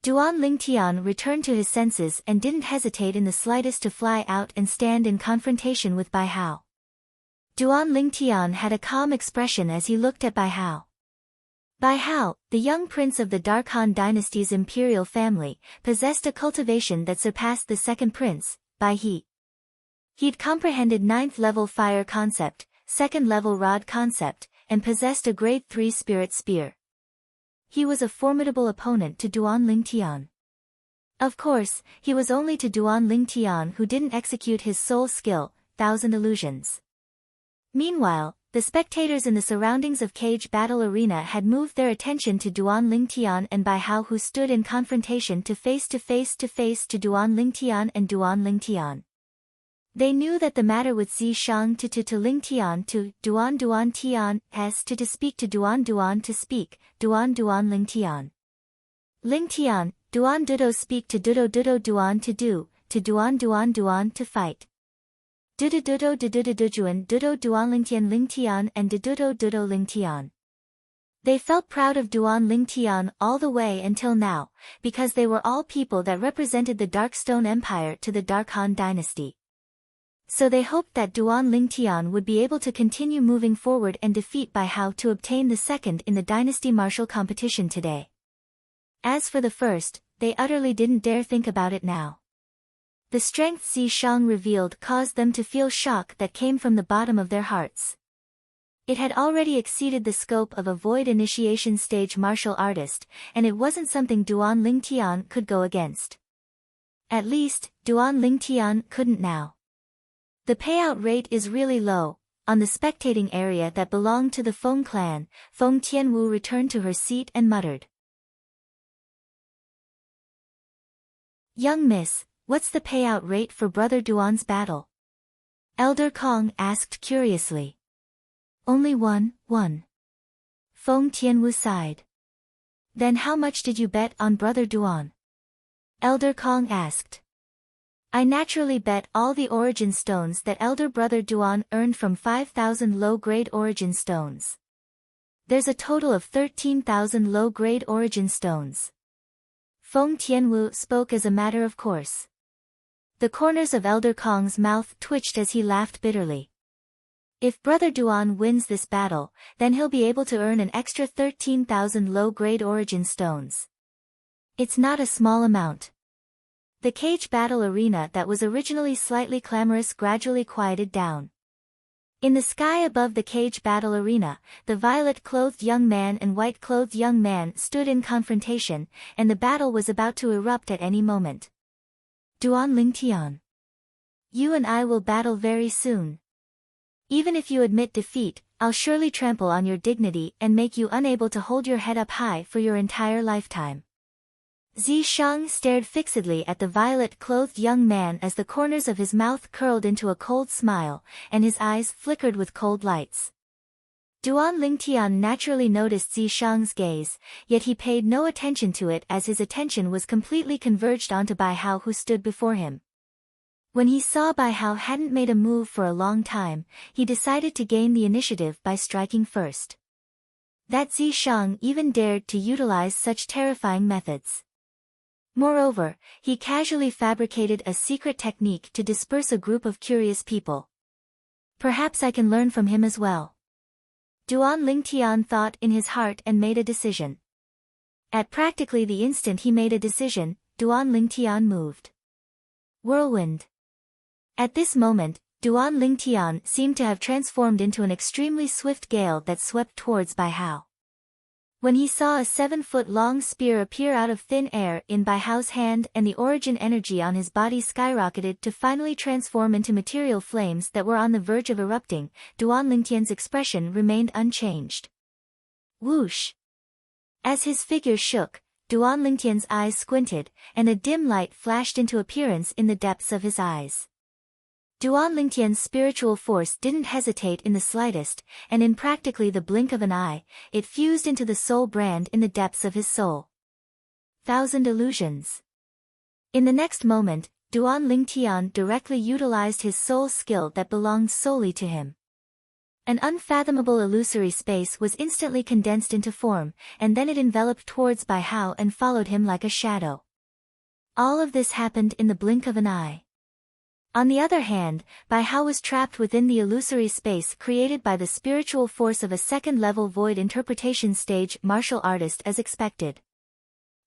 Duan Lingtian returned to his senses and didn't hesitate in the slightest to fly out and stand in confrontation with Bai Hao. Duan Lingtian had a calm expression as he looked at Bai Hao. Bai Hao, the young prince of the Dark Han dynasty's imperial family, possessed a cultivation that surpassed the second prince, Bai He. He'd comprehended 9th level fire concept, 2nd level rod concept, and possessed a grade 3 spirit spear. He was a formidable opponent to Duan Lingtian. Of course, he was only to Duan Lingtian who didn't execute his soul skill, 1000 illusions. Meanwhile, the spectators in the surroundings of Cage Battle Arena had moved their attention to Duan Lingtian and Bai Hao, who stood in confrontation to face to Duan Lingtian and Duan Lingtian. They knew that the matter with Zi Shang to Lingtian to Duan Tian s to speak to Duan to speak, Duan Lingtian. Lingtian, Duan Dudo speak to Dudo Duan to Duan to fight. Dudo Duan Lingtian and Dudo Lingtian. They felt proud of Duan Lingtian all the way until now, because they were all people that represented the Darkstone Empire to the Dark Han dynasty. So they hoped that Duan Lingtian would be able to continue moving forward and defeat Bai Hao to obtain the second in the dynasty martial competition today. As for the first, they utterly didn't dare think about it now. The strength Zi Shang revealed caused them to feel shock that came from the bottom of their hearts. It had already exceeded the scope of a void initiation stage martial artist, and it wasn't something Duan Lingtian could go against. At least, Duan Lingtian couldn't now. The payout rate is really low. On the spectating area that belonged to the Feng clan, Feng Tianwu returned to her seat and muttered. "Young miss, what's the payout rate for Brother Duan's battle?" Elder Kong asked curiously. "Only one. Feng Tianwu sighed. "Then how much did you bet on Brother Duan?" Elder Kong asked. "I naturally bet all the origin stones that Elder Brother Duan earned from 5,000 low-grade origin stones. There's a total of 13,000 low-grade origin stones." Feng Tianwu spoke as a matter of course. The corners of Elder Kong's mouth twitched as he laughed bitterly. If Brother Duan wins this battle, then he'll be able to earn an extra 13,000 low-grade origin stones. It's not a small amount. The Cage Battle Arena that was originally slightly clamorous gradually quieted down. In the sky above the Cage Battle Arena, the violet-clothed young man and white-clothed young man stood in confrontation, and the battle was about to erupt at any moment. "Duan Lingtian. You and I will battle very soon. Even if you admit defeat, I'll surely trample on your dignity and make you unable to hold your head up high for your entire lifetime." Zi Shang stared fixedly at the violet-clothed young man as the corners of his mouth curled into a cold smile, and his eyes flickered with cold lights. Duan Lingtian naturally noticed Zi Shang's gaze, yet he paid no attention to it as his attention was completely converged onto Bai Hao, who stood before him. When he saw Bai Hao hadn't made a move for a long time, he decided to gain the initiative by striking first. That Zi Shang even dared to utilize such terrifying methods. Moreover, he casually fabricated a secret technique to disperse a group of curious people. Perhaps I can learn from him as well. Duan Lingtian thought in his heart and made a decision. At practically the instant he made a decision, Duan Lingtian moved. Whirlwind. At this moment, Duan Lingtian seemed to have transformed into an extremely swift gale that swept towards Bai Hao. When he saw a 7-foot-long spear appear out of thin air in Bai Hao's hand and the origin energy on his body skyrocketed to finally transform into material flames that were on the verge of erupting, Duan Lingtian's expression remained unchanged. Whoosh! As his figure shook, Duan Lingtian's eyes squinted, and a dim light flashed into appearance in the depths of his eyes. Duan Lingtian's spiritual force didn't hesitate in the slightest, and in practically the blink of an eye, it fused into the soul brand in the depths of his soul. 1000 illusions. In the next moment, Duan Lingtian directly utilized his soul skill that belonged solely to him. An unfathomable illusory space was instantly condensed into form, and then it enveloped towards Bai Hao and followed him like a shadow. All of this happened in the blink of an eye. On the other hand, Bai Hao was trapped within the illusory space created by the spiritual force of a second-level void interpretation stage martial artist as expected.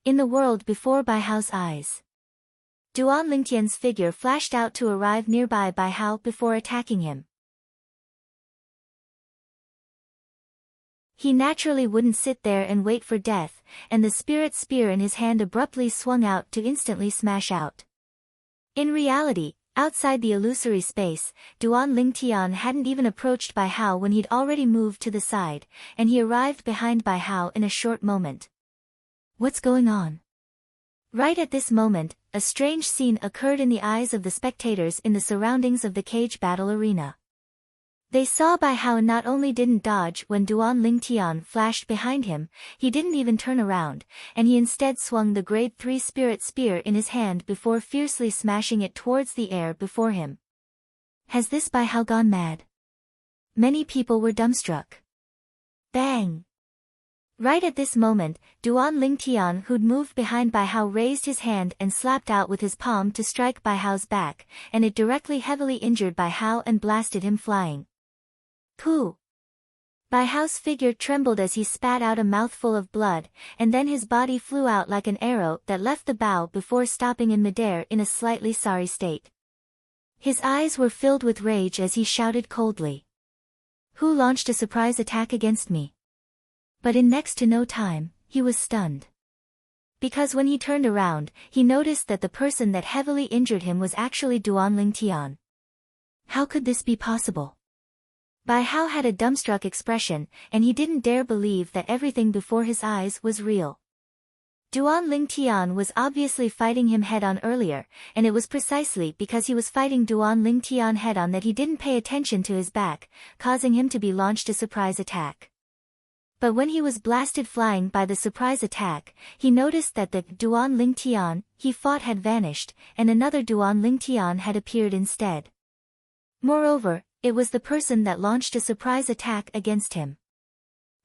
In the world before Bai Hao's eyes, Duan Lingtian's figure flashed out to arrive nearby Bai Hao before attacking him. He naturally wouldn't sit there and wait for death, and the spirit spear in his hand abruptly swung out to instantly smash out. In reality, outside the illusory space, Duan Lingtian hadn't even approached Bai Hao when he'd already moved to the side, and he arrived behind Bai Hao in a short moment. What's going on? Right at this moment, a strange scene occurred in the eyes of the spectators in the surroundings of the cage battle arena. They saw Bai Hao not only didn't dodge when Duan Lingtian flashed behind him, he didn't even turn around, and he instead swung the grade 3 spirit spear in his hand before fiercely smashing it towards the air before him. Has this Bai Hao gone mad? Many people were dumbstruck. Bang! Right at this moment, Duan Lingtian, who'd moved behind Bai Hao, raised his hand and slapped out with his palm to strike Bai Hao's back, and it directly heavily injured Bai Hao and blasted him flying. Pooh! Bai Hao's figure trembled as he spat out a mouthful of blood, and then his body flew out like an arrow that left the bow before stopping in midair in a slightly sorry state. His eyes were filled with rage as he shouted coldly. Who launched a surprise attack against me? But in next to no time, he was stunned. Because when he turned around, he noticed that the person that heavily injured him was actually Duan Lingtian. How could this be possible? Bai Hao had a dumbstruck expression, and he didn't dare believe that everything before his eyes was real. Duan Lingtian was obviously fighting him head-on earlier, and it was precisely because he was fighting Duan Lingtian head-on that he didn't pay attention to his back, causing him to be launched a surprise attack. But when he was blasted flying by the surprise attack, he noticed that the Duan Lingtian he fought had vanished, and another Duan Lingtian had appeared instead. Moreover, it was the person that launched a surprise attack against him.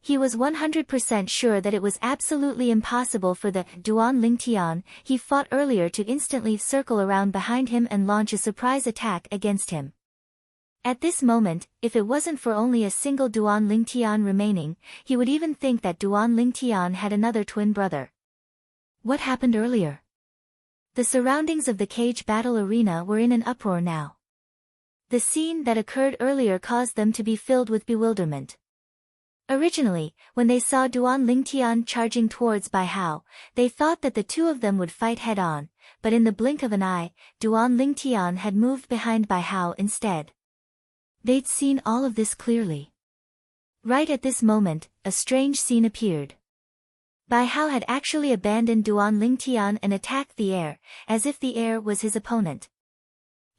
He was 100% sure that it was absolutely impossible for the Duan Lingtian he fought earlier to instantly circle around behind him and launch a surprise attack against him. At this moment, if it wasn't for only a single Duan Lingtian remaining, he would even think that Duan Lingtian had another twin brother. What happened earlier? The surroundings of the cage battle arena were in an uproar now. The scene that occurred earlier caused them to be filled with bewilderment. Originally, when they saw Duan Lingtian charging towards Bai Hao, they thought that the two of them would fight head-on, but in the blink of an eye, Duan Lingtian had moved behind Bai Hao instead. They'd seen all of this clearly. Right at this moment, a strange scene appeared. Bai Hao had actually abandoned Duan Lingtian and attacked the air, as if the air was his opponent.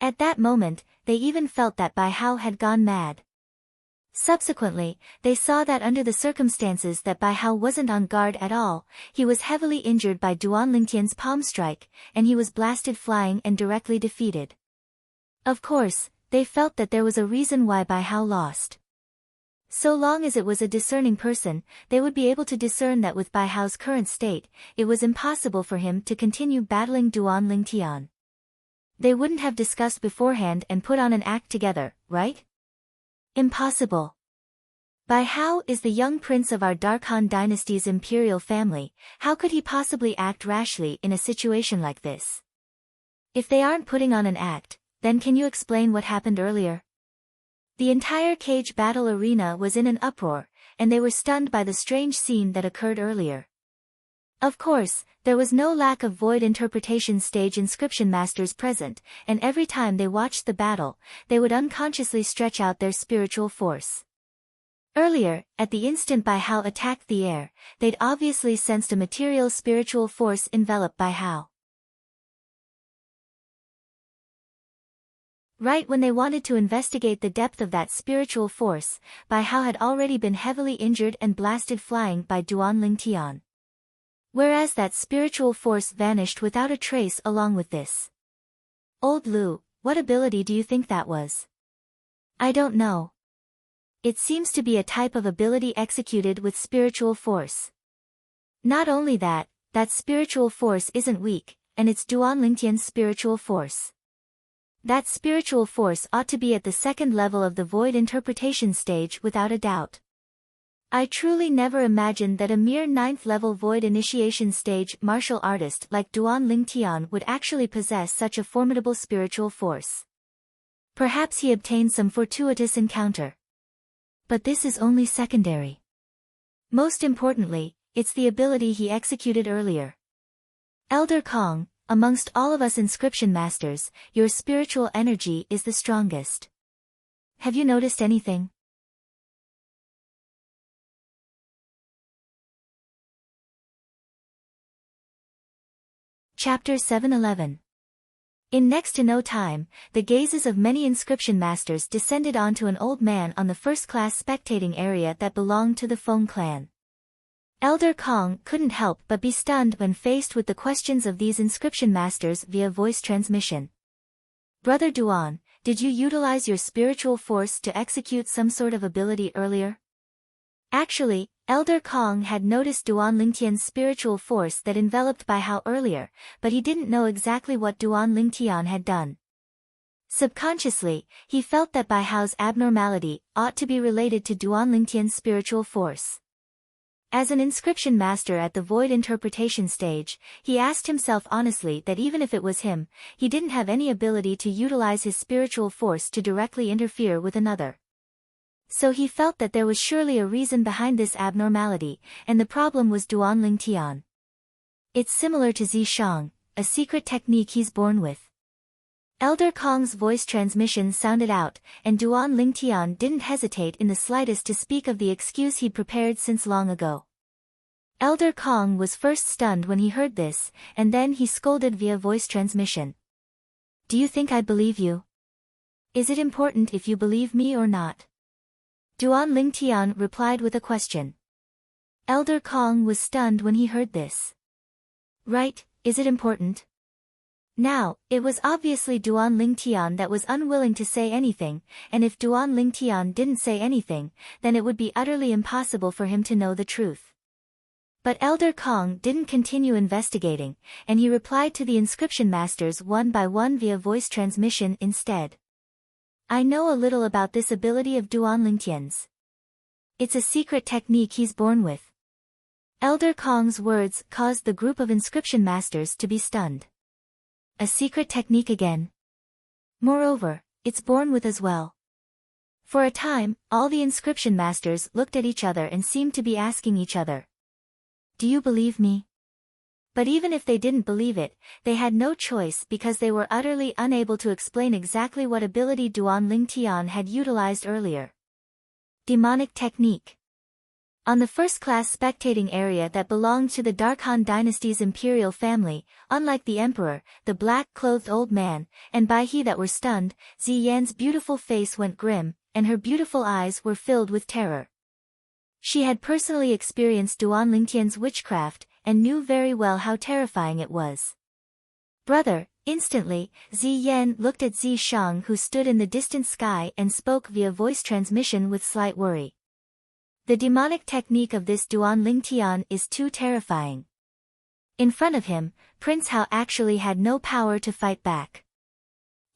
At that moment, they even felt that Bai Hao had gone mad. Subsequently, they saw that under the circumstances that Bai Hao wasn't on guard at all, he was heavily injured by Duan Lingtian's palm strike, and he was blasted flying and directly defeated. Of course, they felt that there was a reason why Bai Hao lost. So long as it was a discerning person, they would be able to discern that with Bai Hao's current state, it was impossible for him to continue battling Duan Lingtian. They wouldn't have discussed beforehand and put on an act together, right? Impossible. Bai Hao is the young prince of our Dark Han dynasty's imperial family. How could he possibly act rashly in a situation like this? If they aren't putting on an act, then can you explain what happened earlier? The entire cage battle arena was in an uproar, and they were stunned by the strange scene that occurred earlier. Of course, there was no lack of void interpretation stage inscription masters present, and every time they watched the battle, they would unconsciously stretch out their spiritual force. Earlier, at the instant Bai Hao attacked the air, they'd obviously sensed a material spiritual force envelop Bai Hao. Right when they wanted to investigate the depth of that spiritual force, Bai Hao had already been heavily injured and blasted flying by Duan Lingtian. Whereas that spiritual force vanished without a trace along with this. Old Lu, what ability do you think that was? I don't know. It seems to be a type of ability executed with spiritual force. Not only that, that spiritual force isn't weak, and it's Duan Lingtian's spiritual force. That spiritual force ought to be at the second level of the void interpretation stage without a doubt. I truly never imagined that a mere 9th-level void initiation stage martial artist like Duan Lingtian would actually possess such a formidable spiritual force. Perhaps he obtained some fortuitous encounter. But this is only secondary. Most importantly, it's the ability he executed earlier. Elder Kong, amongst all of us inscription masters, your spiritual energy is the strongest. Have you noticed anything? Chapter 711. In next to no time, the gazes of many inscription masters descended onto an old man on the first-class spectating area that belonged to the Feng clan. Elder Kong couldn't help but be stunned when faced with the questions of these inscription masters via voice transmission. Brother Duan, did you utilize your spiritual force to execute some sort of ability earlier? Actually, Elder Kong had noticed Duan Lingtian's spiritual force that enveloped Bai Hao earlier, but he didn't know exactly what Duan Lingtian had done. Subconsciously, he felt that Bai Hao's abnormality ought to be related to Duan Lingtian's spiritual force. As an inscription master at the void interpretation stage, he asked himself honestly that even if it was him, he didn't have any ability to utilize his spiritual force to directly interfere with another. So he felt that there was surely a reason behind this abnormality, and the problem was Duan Lingtian. It's similar to Zishang, a secret technique he's born with. Elder Kong's voice transmission sounded out, and Duan Lingtian didn't hesitate in the slightest to speak of the excuse he'd prepared since long ago. Elder Kong was first stunned when he heard this, and then he scolded via voice transmission. Do you think I believe you? Is it important if you believe me or not? Duan Lingtian replied with a question. Elder Kong was stunned when he heard this. Right, is it important? Now, it was obviously Duan Lingtian that was unwilling to say anything, and if Duan Lingtian didn't say anything, then it would be utterly impossible for him to know the truth. But Elder Kong didn't continue investigating, and he replied to the inscription masters one by one via voice transmission instead. I know a little about this ability of Duan Lingtian's. It's a secret technique he's born with. Elder Kong's words caused the group of inscription masters to be stunned. A secret technique again. Moreover, it's born with as well. For a time, all the inscription masters looked at each other and seemed to be asking each other. Do you believe me? But even if they didn't believe it, they had no choice because they were utterly unable to explain exactly what ability Duan Lingtian had utilized earlier. Demonic technique. On the first-class spectating area that belonged to the Darkhan dynasty's imperial family, unlike the emperor, the black-clothed old man, and Bai He that were stunned, Ziyan's beautiful face went grim, and her beautiful eyes were filled with terror. She had personally experienced Duan Lingtian's witchcraft, and knew very well how terrifying it was. Brother, instantly, Ziyan looked at Zishang who stood in the distant sky and spoke via voice transmission with slight worry. The demonic technique of this Duan Lingtian is too terrifying. In front of him, Prince Hao actually had no power to fight back.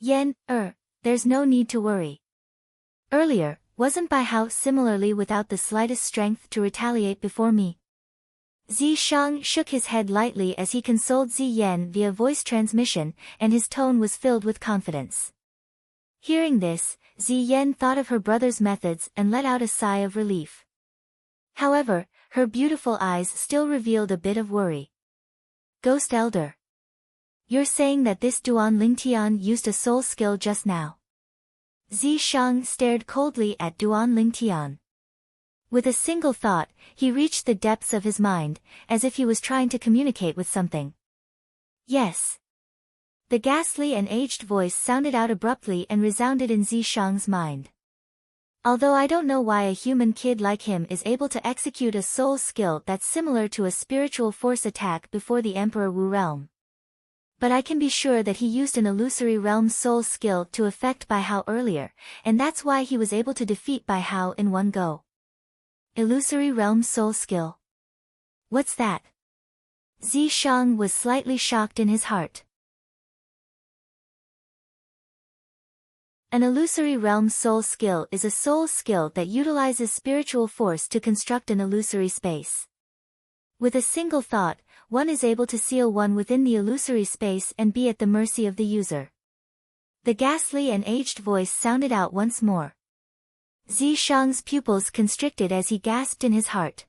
There's no need to worry. Earlier, wasn't Bai Hao similarly without the slightest strength to retaliate before me? Zishang shook his head lightly as he consoled Ziyan via voice transmission, and his tone was filled with confidence. Hearing this, Ziyan thought of her brother's methods and let out a sigh of relief. However, her beautiful eyes still revealed a bit of worry. Ghost Elder. You're saying that this Duan Lingtian used a soul skill just now? Zishang stared coldly at Duan Lingtian. With a single thought, he reached the depths of his mind, as if he was trying to communicate with something. Yes. The ghastly and aged voice sounded out abruptly and resounded in Zishang's mind. Although I don't know why a human kid like him is able to execute a soul skill that's similar to a spiritual force attack before the Emperor Wu realm. But I can be sure that he used an illusory realm soul skill to affect Bai Hao earlier, and that's why he was able to defeat Bai Hao in one go. Illusory realm soul skill. What's that? Zishang was slightly shocked in his heart. An illusory realm soul skill is a soul skill that utilizes spiritual force to construct an illusory space. With a single thought, one is able to seal one within the illusory space and be at the mercy of the user. The ghastly and aged voice sounded out once more. Zishang's pupils constricted as he gasped in his heart.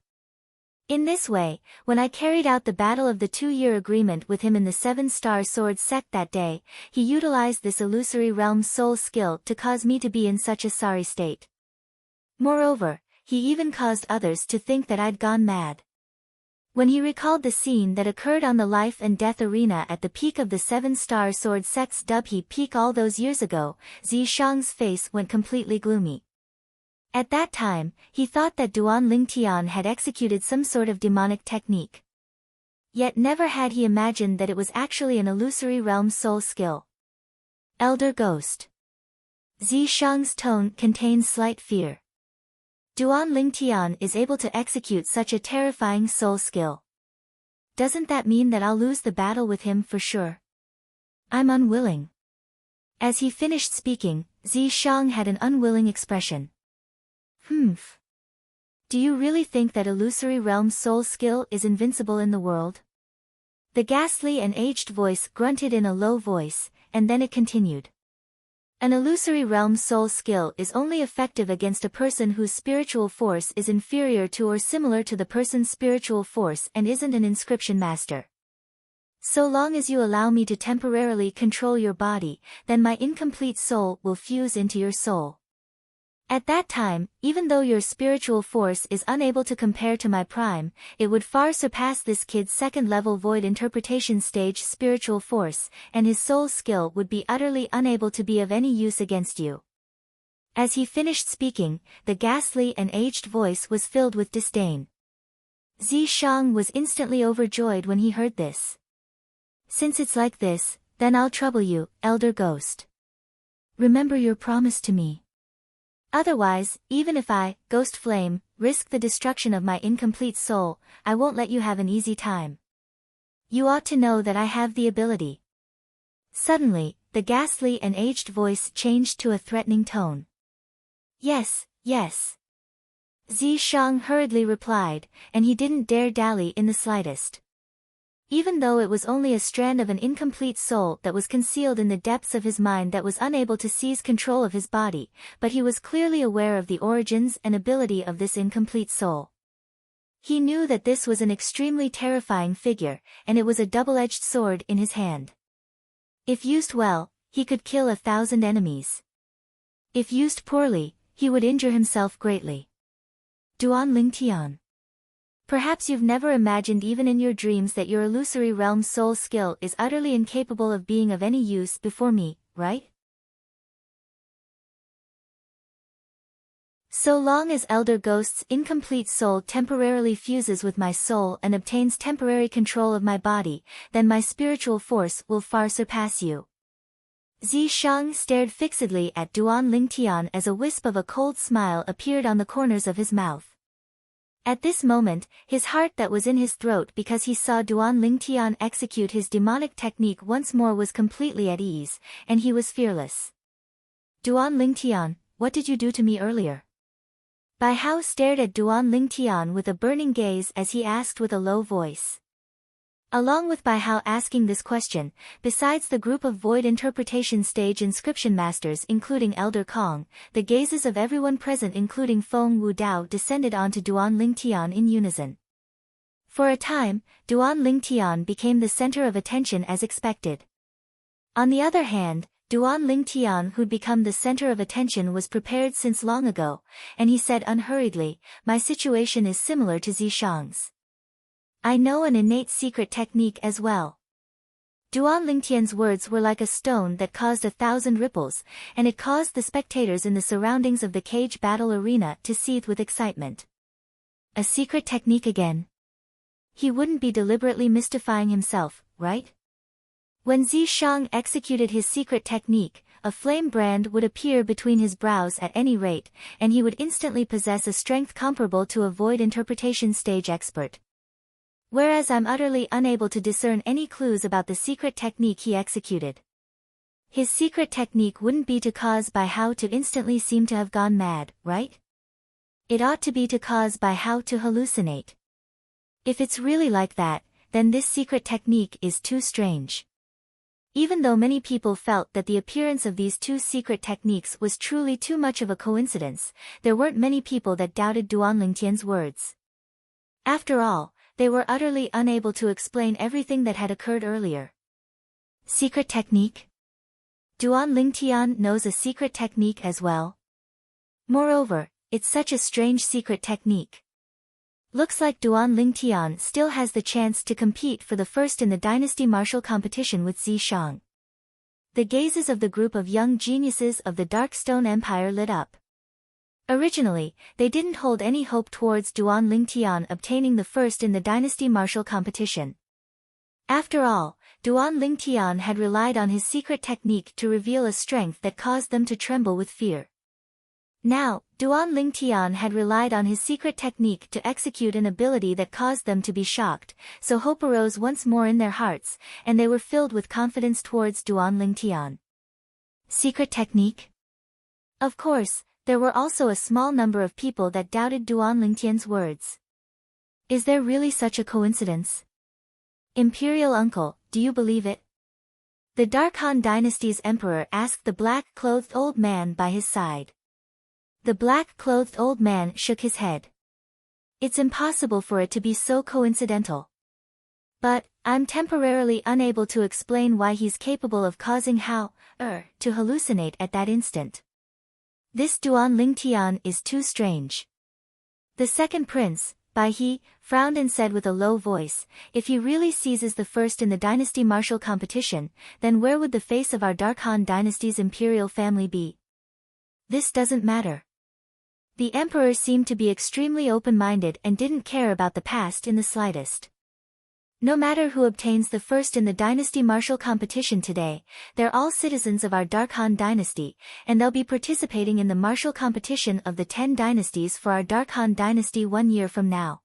In this way, when I carried out the battle of the 2-year agreement with him in the 7-star sword sect that day, he utilized this illusory realm soul skill to cause me to be in such a sorry state. Moreover, he even caused others to think that I'd gone mad. When he recalled the scene that occurred on the life and death arena at the peak of the 7-star sword sect's Dubhe peak all those years ago, Zishang's face went completely gloomy. At that time, he thought that Duan Lingtian had executed some sort of demonic technique. Yet never had he imagined that it was actually an illusory realm soul skill. Elder Ghost. Zishang's tone contains slight fear. Duan Lingtian is able to execute such a terrifying soul skill. Doesn't that mean that I'll lose the battle with him for sure? I'm unwilling. As he finished speaking, Zishang had an unwilling expression. Do you really think that illusory realm soul skill is invincible in the world? The ghastly and aged voice grunted in a low voice, and then it continued. An illusory realm soul skill is only effective against a person whose spiritual force is inferior to or similar to the person's spiritual force and isn't an inscription master. So long as you allow me to temporarily control your body, then my incomplete soul will fuse into your soul. At that time, even though your spiritual force is unable to compare to my prime, it would far surpass this kid's second-level void interpretation stage spiritual force, and his soul skill would be utterly unable to be of any use against you. As he finished speaking, the ghastly and aged voice was filled with disdain. Zishang was instantly overjoyed when he heard this. Since it's like this, then I'll trouble you, Elder Ghost. Remember your promise to me. Otherwise, even if I, Ghost Flame, risk the destruction of my incomplete soul, I won't let you have an easy time. You ought to know that I have the ability. Suddenly, the ghastly and aged voice changed to a threatening tone. Yes, yes. Zishang hurriedly replied, and he didn't dare dally in the slightest. Even though it was only a strand of an incomplete soul that was concealed in the depths of his mind that was unable to seize control of his body, but he was clearly aware of the origins and ability of this incomplete soul. He knew that this was an extremely terrifying figure, and it was a double-edged sword in his hand. If used well, he could kill 1,000 enemies. If used poorly, he would injure himself greatly. Duan Lingtian. Perhaps you've never imagined even in your dreams that your illusory realm soul skill is utterly incapable of being of any use before me, right? So long as Elder Ghost's incomplete soul temporarily fuses with my soul and obtains temporary control of my body, then my spiritual force will far surpass you. Zishang stared fixedly at Duan Lingtian as a wisp of a cold smile appeared on the corners of his mouth. At this moment, his heart that was in his throat because he saw Duan Lingtian execute his demonic technique once more was completely at ease, and he was fearless. Duan Lingtian, what did you do to me earlier? Bai Hao stared at Duan Lingtian with a burning gaze as he asked with a low voice. Along with Bai Hao asking this question, besides the group of void interpretation stage inscription masters including Elder Kong, the gazes of everyone present including Feng Wudao descended onto Duan Lingtian in unison. For a time, Duan Lingtian became the center of attention as expected. On the other hand, Duan Lingtian who'd become the center of attention was prepared since long ago, and he said unhurriedly, my situation is similar to Zishang's. I know an innate secret technique as well. Duan Lingtian's words were like a stone that caused 1,000 ripples, and it caused the spectators in the surroundings of the cage battle arena to seethe with excitement. A secret technique again? He wouldn't be deliberately mystifying himself, right? When Zishang executed his secret technique, a flame brand would appear between his brows at any rate, and he would instantly possess a strength comparable to a void interpretation stage expert. Whereas I'm utterly unable to discern any clues about the secret technique he executed. His secret technique wouldn't be to cause by how to instantly seem to have gone mad, right? It ought to be to cause by how to hallucinate. If it's really like that, then this secret technique is too strange. Even though many people felt that the appearance of these two secret techniques was truly too much of a coincidence, there weren't many people that doubted Duan Lingtian's words. After all, they were utterly unable to explain everything that had occurred earlier. Secret technique? Duan Lingtian knows a secret technique as well. Moreover, it's such a strange secret technique. Looks like Duan Lingtian still has the chance to compete for the first in the dynasty martial competition with Zishang. The gazes of the group of young geniuses of the Darkstone Empire lit up. Originally, they didn't hold any hope towards Duan Lingtian obtaining the first in the dynasty martial competition. After all, Duan Lingtian had relied on his secret technique to reveal a strength that caused them to tremble with fear. Now, Duan Lingtian had relied on his secret technique to execute an ability that caused them to be shocked, so hope arose once more in their hearts, and they were filled with confidence towards Duan Lingtian. Secret technique? Of course, there were also a small number of people that doubted Duan Lingtian's words. Is there really such a coincidence? Imperial uncle, do you believe it? The Dark Han dynasty's emperor asked the black-clothed old man by his side. The black-clothed old man shook his head. It's impossible for it to be so coincidental. But, I'm temporarily unable to explain why he's capable of causing to hallucinate at that instant. This Duan Lingtian is too strange. The second prince, Bai He, frowned and said with a low voice, if he really seizes the first in the dynasty martial competition, then where would the face of our Dark Han dynasty's imperial family be? This doesn't matter. The emperor seemed to be extremely open-minded and didn't care about the past in the slightest. No matter who obtains the first in the dynasty martial competition today, they're all citizens of our Dark Han dynasty, and they'll be participating in the martial competition of the 10 dynasties for our Dark Han dynasty 1 year from now.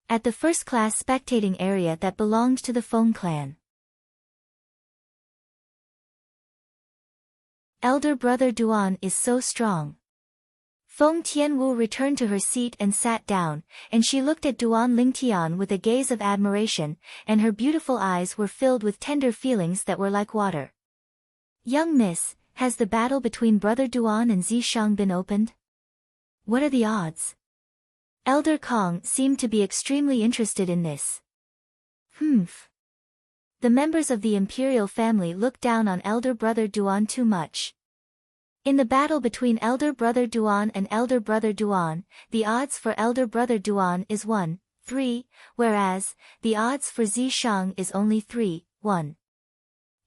At the first-class spectating area that belonged to the Feng clan. Elder brother Duan is so strong. Feng Tianwu returned to her seat and sat down, and she looked at Duan Lingtian with a gaze of admiration, and her beautiful eyes were filled with tender feelings that were like water. Young miss, has the battle between brother Duan and Zishang been opened? What are the odds? Elder Kong seemed to be extremely interested in this. Humph. The members of the imperial family looked down on elder brother Duan too much. In the battle between elder brother Duan and elder brother Duan, the odds for elder brother Duan is 1-3, whereas, the odds for Zishang is only 3-1.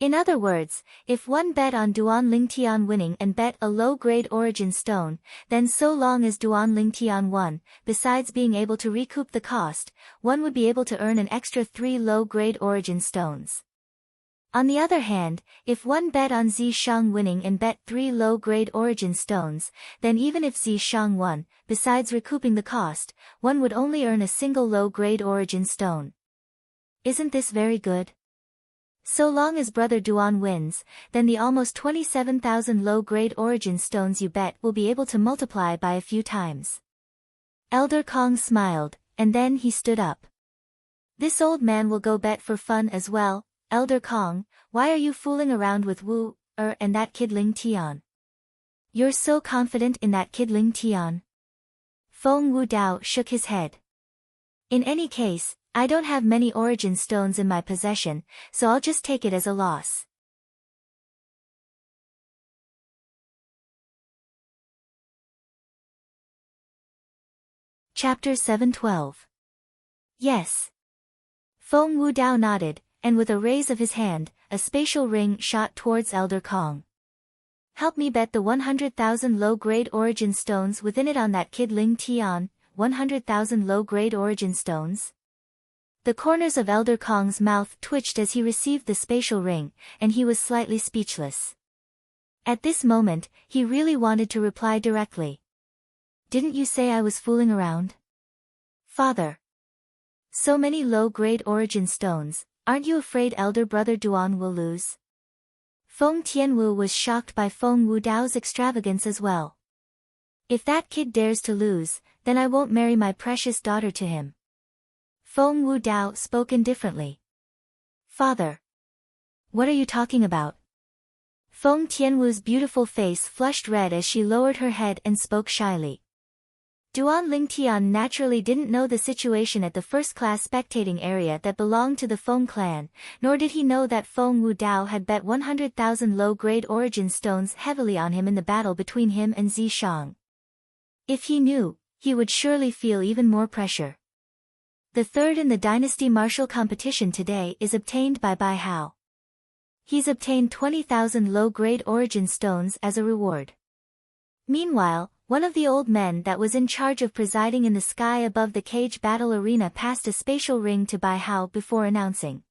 In other words, if one bet on Duan Lingtian winning and bet a low-grade origin stone, then so long as Duan Lingtian won, besides being able to recoup the cost, one would be able to earn an extra 3 low-grade origin stones. On the other hand, if one bet on Zishang winning and bet 3 low-grade origin stones, then even if Zishang won, besides recouping the cost, one would only earn a single low-grade origin stone. Isn't this very good? So long as brother Duan wins, then the almost 27,000 low-grade origin stones you bet will be able to multiply by a few times. Elder Kong smiled, and then he stood up. This old man will go bet for fun as well. Elder Kong, why are you fooling around with Wu, and that kid Ling Tian? You're so confident in that kid Ling Tian? Feng Wu Dao shook his head. In any case, I don't have many origin stones in my possession, so I'll just take it as a loss. Chapter 712. Yes. Feng Wu Dao nodded, and with a raise of his hand, a spatial ring shot towards Elder Kong. Help me bet the 100,000 low-grade origin stones within it on that kid Ling Tian, 100,000 low-grade origin stones? The corners of Elder Kong's mouth twitched as he received the spatial ring, and he was slightly speechless. At this moment, he really wanted to reply directly. Didn't you say I was fooling around? Father. So many low-grade origin stones. Aren't you afraid elder brother Duan will lose? Feng Tianwu was shocked by Feng Wudao's extravagance as well. If that kid dares to lose, then I won't marry my precious daughter to him. Feng Wudao spoke indifferently. Father. What are you talking about? Feng Tianwu's beautiful face flushed red as she lowered her head and spoke shyly. Duan Lingtian naturally didn't know the situation at the first-class spectating area that belonged to the Feng clan, nor did he know that Feng Wudao had bet 100,000 low-grade origin stones heavily on him in the battle between him and Zishang. If he knew, he would surely feel even more pressure. The third in the dynasty martial competition today is obtained by Bai Hao. He's obtained 20,000 low-grade origin stones as a reward. Meanwhile, one of the old men that was in charge of presiding in the sky above the cage battle arena passed a spatial ring to Bai Hao before announcing.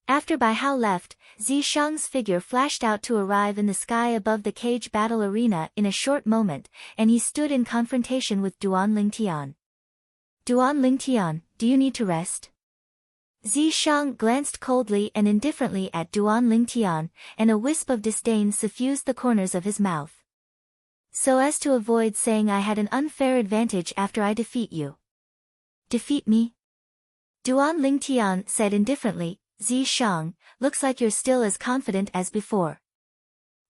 After Bai Hao left, Zishang's figure flashed out to arrive in the sky above the cage battle arena in a short moment, and he stood in confrontation with Duan Lingtian. Duan Lingtian, do you need to rest? Zishang glanced coldly and indifferently at Duan Lingtian, and a wisp of disdain suffused the corners of his mouth. So as to avoid saying I had an unfair advantage after I defeat you. Defeat me? Duan Lingtian said indifferently, Zishang, looks like you're still as confident as before.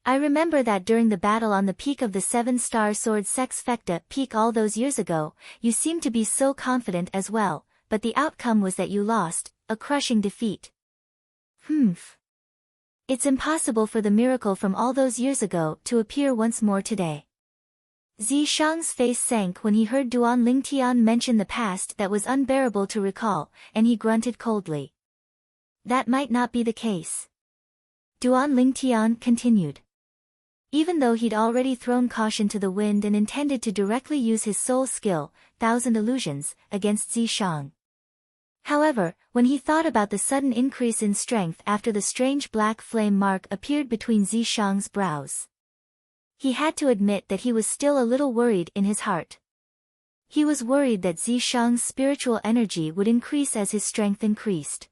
I remember that during the battle on the peak of the 7-star sword Sex Fecta peak all those years ago, you seemed to be so confident as well, but the outcome was that you lost, a crushing defeat. It's impossible for the miracle from all those years ago to appear once more today. Zishang's face sank when he heard Duan Lingtian mention the past that was unbearable to recall, and he grunted coldly. That might not be the case. Duan Lingtian continued. Even though he'd already thrown caution to the wind and intended to directly use his soul skill, 1,000 illusions, against Zishang. However, when he thought about the sudden increase in strength after the strange black flame mark appeared between Zishang's brows, he had to admit that he was still a little worried in his heart. He was worried that Zishang's spiritual energy would increase as his strength increased.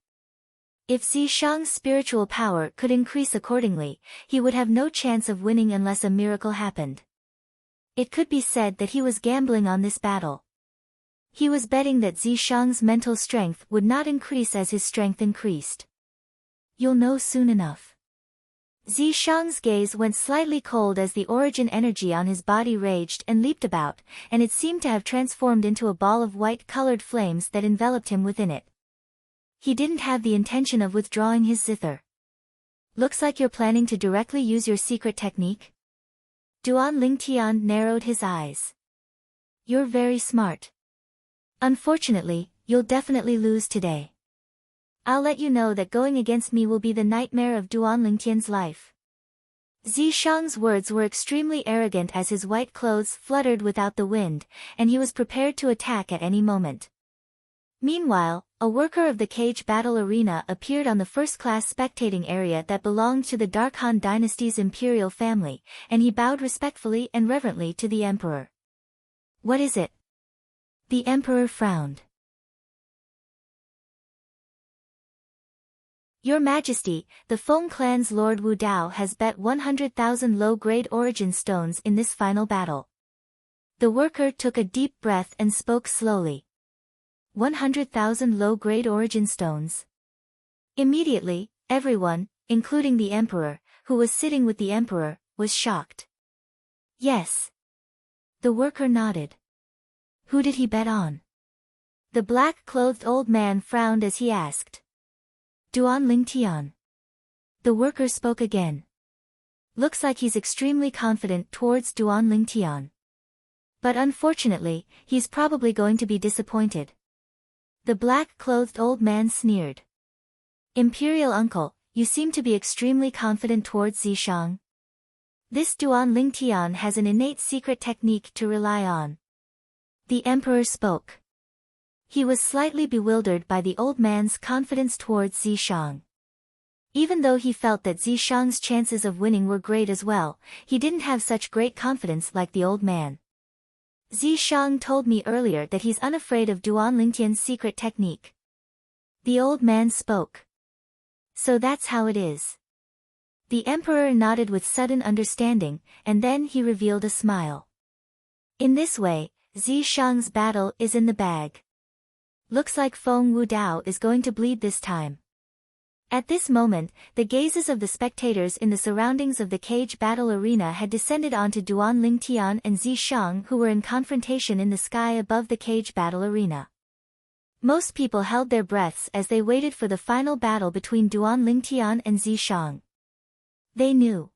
If Zishang's spiritual power could increase accordingly, he would have no chance of winning unless a miracle happened. It could be said that he was gambling on this battle. He was betting that Zishang's mental strength would not increase as his strength increased. You'll know soon enough. Zishang's gaze went slightly cold as the origin energy on his body raged and leaped about, and it seemed to have transformed into a ball of white-colored flames that enveloped him within it. He didn't have the intention of withdrawing his zither. Looks like you're planning to directly use your secret technique? Duan Lingtian narrowed his eyes. You're very smart. Unfortunately, you'll definitely lose today. I'll let you know that going against me will be the nightmare of Duan Lingtian's life. Zishang's words were extremely arrogant as his white clothes fluttered without the wind, and he was prepared to attack at any moment. Meanwhile, a worker of the cage battle arena appeared on the first-class spectating area that belonged to the Dark Han dynasty's imperial family, and he bowed respectfully and reverently to the emperor. What is it? The emperor frowned. Your Majesty, the Feng clan's Lord Wu Dao has bet 100,000 low-grade origin stones in this final battle. The worker took a deep breath and spoke slowly. 100,000 low-grade origin stones. Immediately, everyone, including the emperor, who was sitting with the emperor, was shocked. Yes. The worker nodded. Who did he bet on? The black-clothed old man frowned as he asked. Duan Lingtian. The worker spoke again. Looks like he's extremely confident towards Duan Lingtian. But unfortunately, he's probably going to be disappointed. The black-clothed old man sneered. Imperial uncle, you seem to be extremely confident towards Zishang. This Duan Lingtian has an innate secret technique to rely on. The emperor spoke. He was slightly bewildered by the old man's confidence towards Zishang. Even though he felt that Zishang's chances of winning were great as well, he didn't have such great confidence like the old man. Zishang told me earlier that he's unafraid of Duan Lingtian's secret technique. The old man spoke. So that's how it is. The emperor nodded with sudden understanding, and then he revealed a smile. In this way, Zishang's battle is in the bag. Looks like Feng Wudao is going to bleed this time. At this moment, the gazes of the spectators in the surroundings of the cage battle arena had descended onto Duan Lingtian and Zishang, who were in confrontation in the sky above the cage battle arena. Most people held their breaths as they waited for the final battle between Duan Lingtian and Zishang. They knew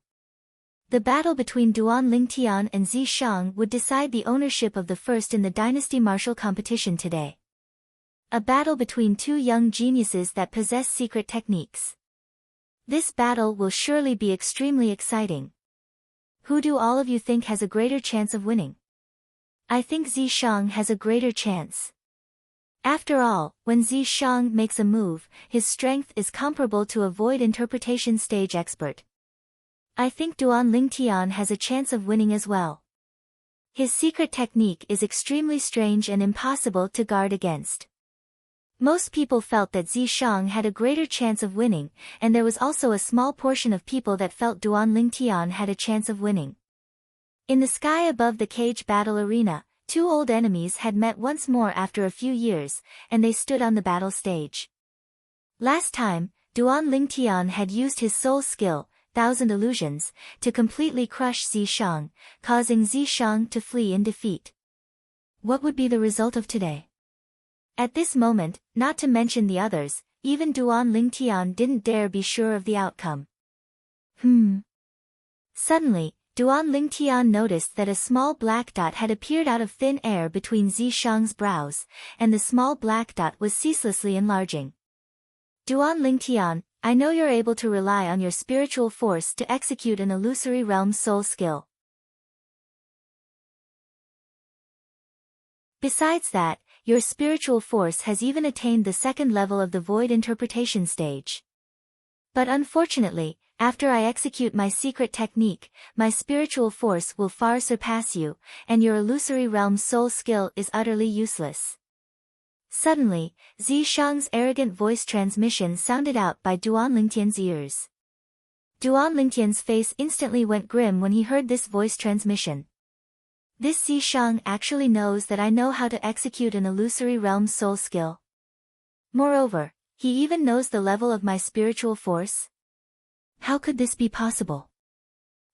the battle between Duan Lingtian and Zishang would decide the ownership of the first in the dynasty martial competition today. A battle between two young geniuses that possess secret techniques. This battle will surely be extremely exciting. Who do all of you think has a greater chance of winning? I think Zishang has a greater chance. After all, when Zishang makes a move, his strength is comparable to a void interpretation stage expert. I think Duan Lingtian has a chance of winning as well. His secret technique is extremely strange and impossible to guard against. Most people felt that Zishang had a greater chance of winning, and there was also a small portion of people that felt Duan Lingtian had a chance of winning. In the sky above the cage battle arena, two old enemies had met once more after a few years, and they stood on the battle stage. Last time, Duan Lingtian had used his soul skill, Thousand Illusions, to completely crush Zishang, causing Zishang to flee in defeat. What would be the result of today? At this moment, not to mention the others, even Duan Lingtian didn't dare be sure of the outcome. Suddenly, Duan Lingtian noticed that a small black dot had appeared out of thin air between Zishang's brows, and the small black dot was ceaselessly enlarging. Duan Lingtian, I know you're able to rely on your spiritual force to execute an illusory realm soul skill. Besides that, your spiritual force has even attained the second level of the void interpretation stage. But unfortunately, after I execute my secret technique, my spiritual force will far surpass you, and your illusory realm soul skill is utterly useless. Suddenly, Zishang's arrogant voice transmission sounded out by Duan Lingtian's ears. Duan Lingtian's face instantly went grim when he heard this voice transmission. This Zishang actually knows that I know how to execute an illusory realm soul skill. Moreover, he even knows the level of my spiritual force? How could this be possible?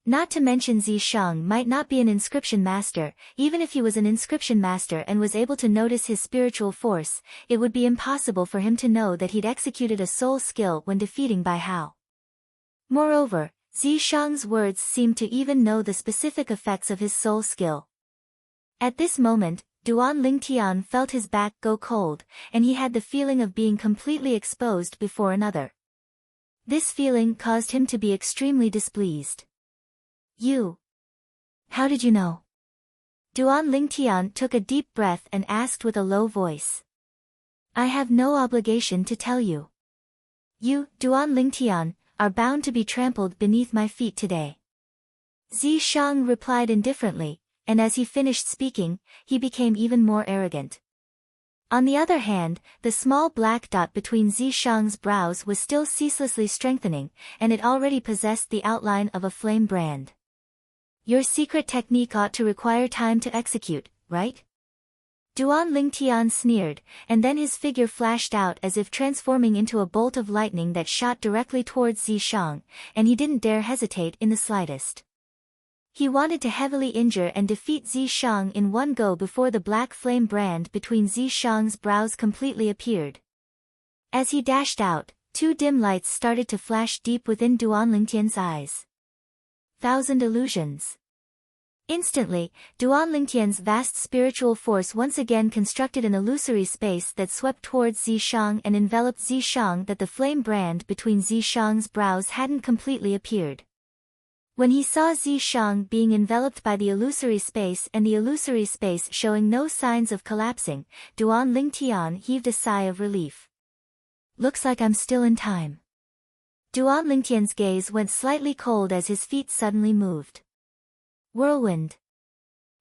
Not to mention Zishang might not be an inscription master. Even if he was an inscription master and was able to notice his spiritual force, it would be impossible for him to know that he'd executed a soul skill when defeating Bai Hao. Moreover, Zishang's words seemed to even know the specific effects of his soul skill. At this moment, Duan Lingtian felt his back go cold, and he had the feeling of being completely exposed before another. This feeling caused him to be extremely displeased. You? How did you know? Duan Lingtian took a deep breath and asked with a low voice. I have no obligation to tell you. You, Duan Lingtian, are bound to be trampled beneath my feet today. Zishang replied indifferently, and as he finished speaking, he became even more arrogant. On the other hand, the small black dot between Zishang's brows was still ceaselessly strengthening, and it already possessed the outline of a flame brand. Your secret technique ought to require time to execute, right? Duan Lingtian sneered, and then his figure flashed out as if transforming into a bolt of lightning that shot directly towards Zishang, and he didn't dare hesitate in the slightest. He wanted to heavily injure and defeat Zishang in one go before the black flame brand between Zishang's brows completely appeared. As he dashed out, two dim lights started to flash deep within Duan Lingtian's eyes. Thousand Illusions. Instantly, Duan Lingtian's vast spiritual force once again constructed an illusory space that swept towards Zishang and enveloped Zishang, that the flame brand between Zishang's brows hadn't completely appeared. When he saw Zishang being enveloped by the illusory space and the illusory space showing no signs of collapsing, Duan Lingtian heaved a sigh of relief. Looks like I'm still in time. Duan Lingtian's gaze went slightly cold as his feet suddenly moved. Whirlwind.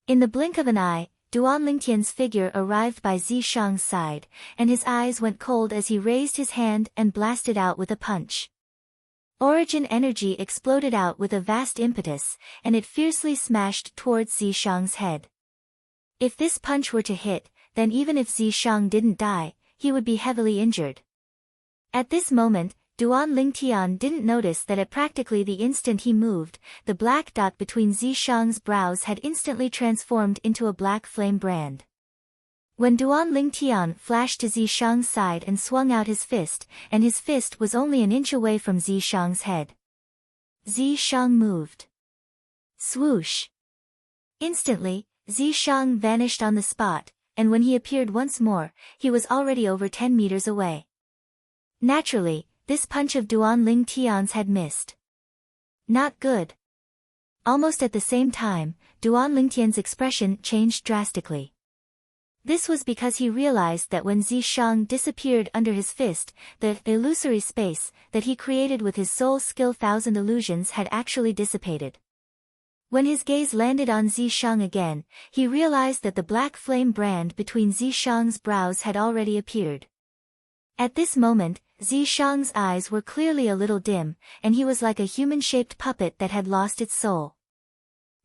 In the blink of an eye, Duan Lingtian's figure arrived by Zishang's side, and his eyes went cold as he raised his hand and blasted out with a punch. Origin energy exploded out with a vast impetus, and it fiercely smashed towards Zishang's head. If this punch were to hit, then even if Zishang didn't die, he would be heavily injured. At this moment, Duan Lingtian didn't notice that at practically the instant he moved, the black dot between Zishang's brows had instantly transformed into a black flame brand. When Duan Lingtian flashed to Zishang's side and swung out his fist, and his fist was only an inch away from Zishang's head. Zishang moved. Swoosh! Instantly, Zishang vanished on the spot, and when he appeared once more, he was already over 10 meters away. Naturally, this punch of Duan Lingtian's had missed. Not good. Almost at the same time, Duan Lingtian's expression changed drastically. This was because he realized that when Zishang disappeared under his fist, the illusory space that he created with his soul skill thousand illusions had actually dissipated. When his gaze landed on Zishang again, he realized that the black flame brand between Zishang's brows had already appeared. At this moment, Zishang's eyes were clearly a little dim, and he was like a human-shaped puppet that had lost its soul.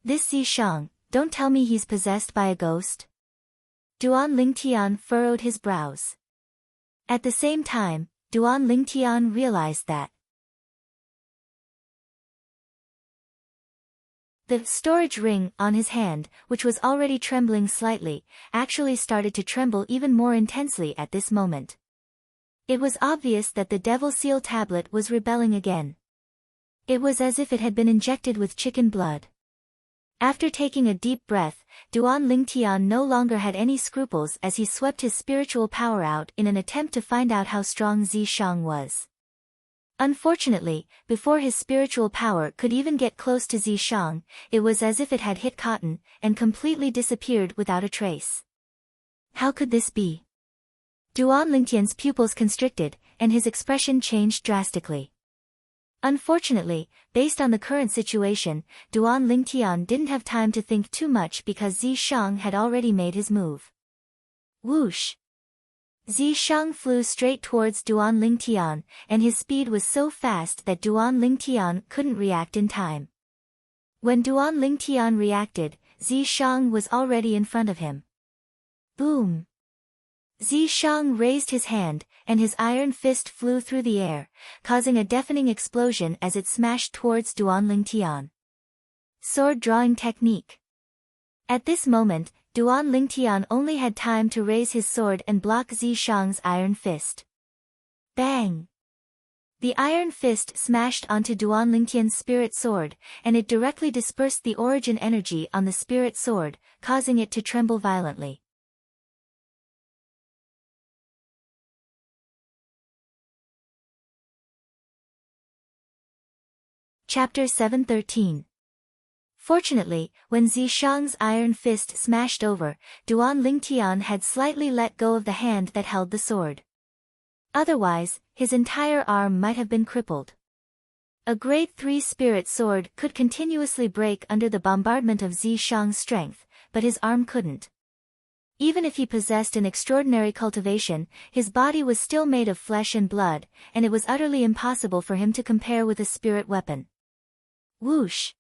This Zishang, don't tell me he's possessed by a ghost? Duan Lingtian furrowed his brows. At the same time, Duan Lingtian realized that the storage ring on his hand, which was already trembling slightly, actually started to tremble even more intensely at this moment. It was obvious that the Devil Seal tablet was rebelling again. It was as if it had been injected with chicken blood. After taking a deep breath, Duan Lingtian no longer had any scruples as he swept his spiritual power out in an attempt to find out how strong Zishang was. Unfortunately, before his spiritual power could even get close to Zishang, it was as if it had hit cotton, and completely disappeared without a trace. How could this be? Duan Lingtian's pupils constricted, and his expression changed drastically. Unfortunately, based on the current situation, Duan Lingtian didn't have time to think too much because Zishang had already made his move. Whoosh! Zishang flew straight towards Duan Lingtian, and his speed was so fast that Duan Lingtian couldn't react in time. When Duan Lingtian reacted, Zishang was already in front of him. Boom! Zishang raised his hand, and his iron fist flew through the air, causing a deafening explosion as it smashed towards Duan Lingtian. Sword drawing technique. At this moment, Duan Lingtian only had time to raise his sword and block Zishang's iron fist. Bang! The iron fist smashed onto Duan Lingtian's spirit sword, and it directly dispersed the origin energy on the spirit sword, causing it to tremble violently. Chapter 713. Fortunately, when Zishang's iron fist smashed over, Duan Lingtian had slightly let go of the hand that held the sword. Otherwise, his entire arm might have been crippled. A grade 3 spirit sword could continuously break under the bombardment of Zishang's strength, but his arm couldn't. Even if he possessed an extraordinary cultivation, his body was still made of flesh and blood, and it was utterly impossible for him to compare with a spirit weapon. Whoosh!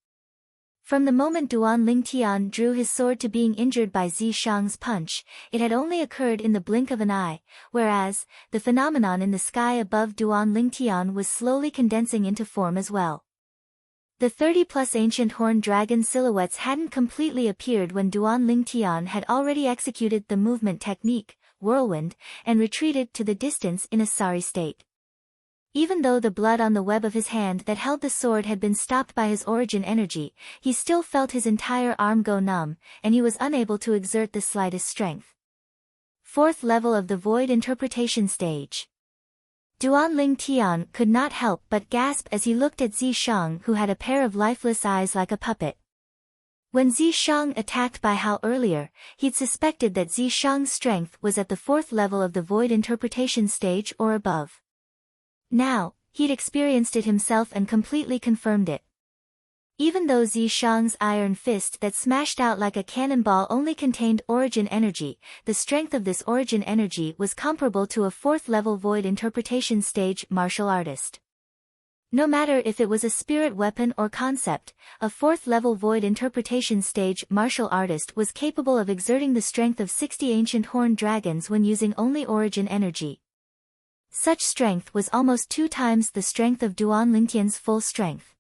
From the moment Duan Lingtian drew his sword to being injured by Zishang's punch, it had only occurred in the blink of an eye, whereas, the phenomenon in the sky above Duan Lingtian was slowly condensing into form as well. The 30-plus ancient horned dragon silhouettes hadn't completely appeared when Duan Lingtian had already executed the movement technique, whirlwind, and retreated to the distance in a sorry state. Even though the blood on the web of his hand that held the sword had been stopped by his origin energy, he still felt his entire arm go numb, and he was unable to exert the slightest strength. Fourth level of the void interpretation stage. Duan Lingtian could not help but gasp as he looked at Zishang, who had a pair of lifeless eyes like a puppet. When Zishang attacked Bai Hao earlier, he'd suspected that Zishang's strength was at the fourth level of the void interpretation stage or above. Now, he'd experienced it himself and completely confirmed it. Even though Zishang's iron fist that smashed out like a cannonball only contained origin energy, the strength of this origin energy was comparable to a fourth-level void interpretation stage martial artist. No matter if it was a spirit weapon or concept, a fourth-level void interpretation stage martial artist was capable of exerting the strength of 60 ancient horned dragons when using only origin energy. Such strength was almost 2 times the strength of Duan Lingtian's full strength.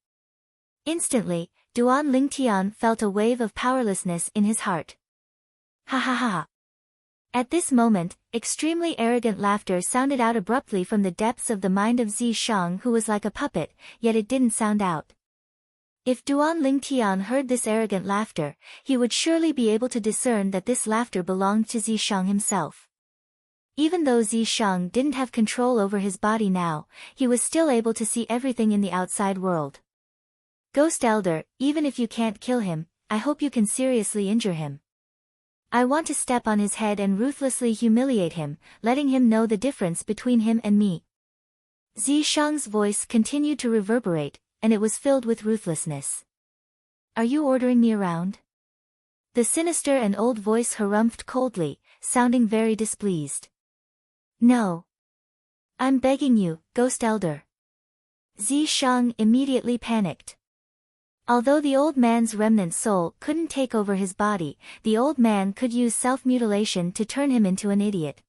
Instantly, Duan Lingtian felt a wave of powerlessness in his heart. Ha ha ha. At this moment, extremely arrogant laughter sounded out abruptly from the depths of the mind of Zi Shang, who was like a puppet, yet it didn't sound out. If Duan Lingtian heard this arrogant laughter, he would surely be able to discern that this laughter belonged to Zi Shang himself. Even though Zi Shang didn't have control over his body now, he was still able to see everything in the outside world. Ghost Elder, even if you can't kill him, I hope you can seriously injure him. I want to step on his head and ruthlessly humiliate him, letting him know the difference between him and me. Zi Shang's voice continued to reverberate, and it was filled with ruthlessness. Are you ordering me around? The sinister and old voice harumphed coldly, sounding very displeased. No. I'm begging you, Ghost Elder. Zi Shang immediately panicked. Although the old man's remnant soul couldn't take over his body, the old man could use self-mutilation to turn him into an idiot.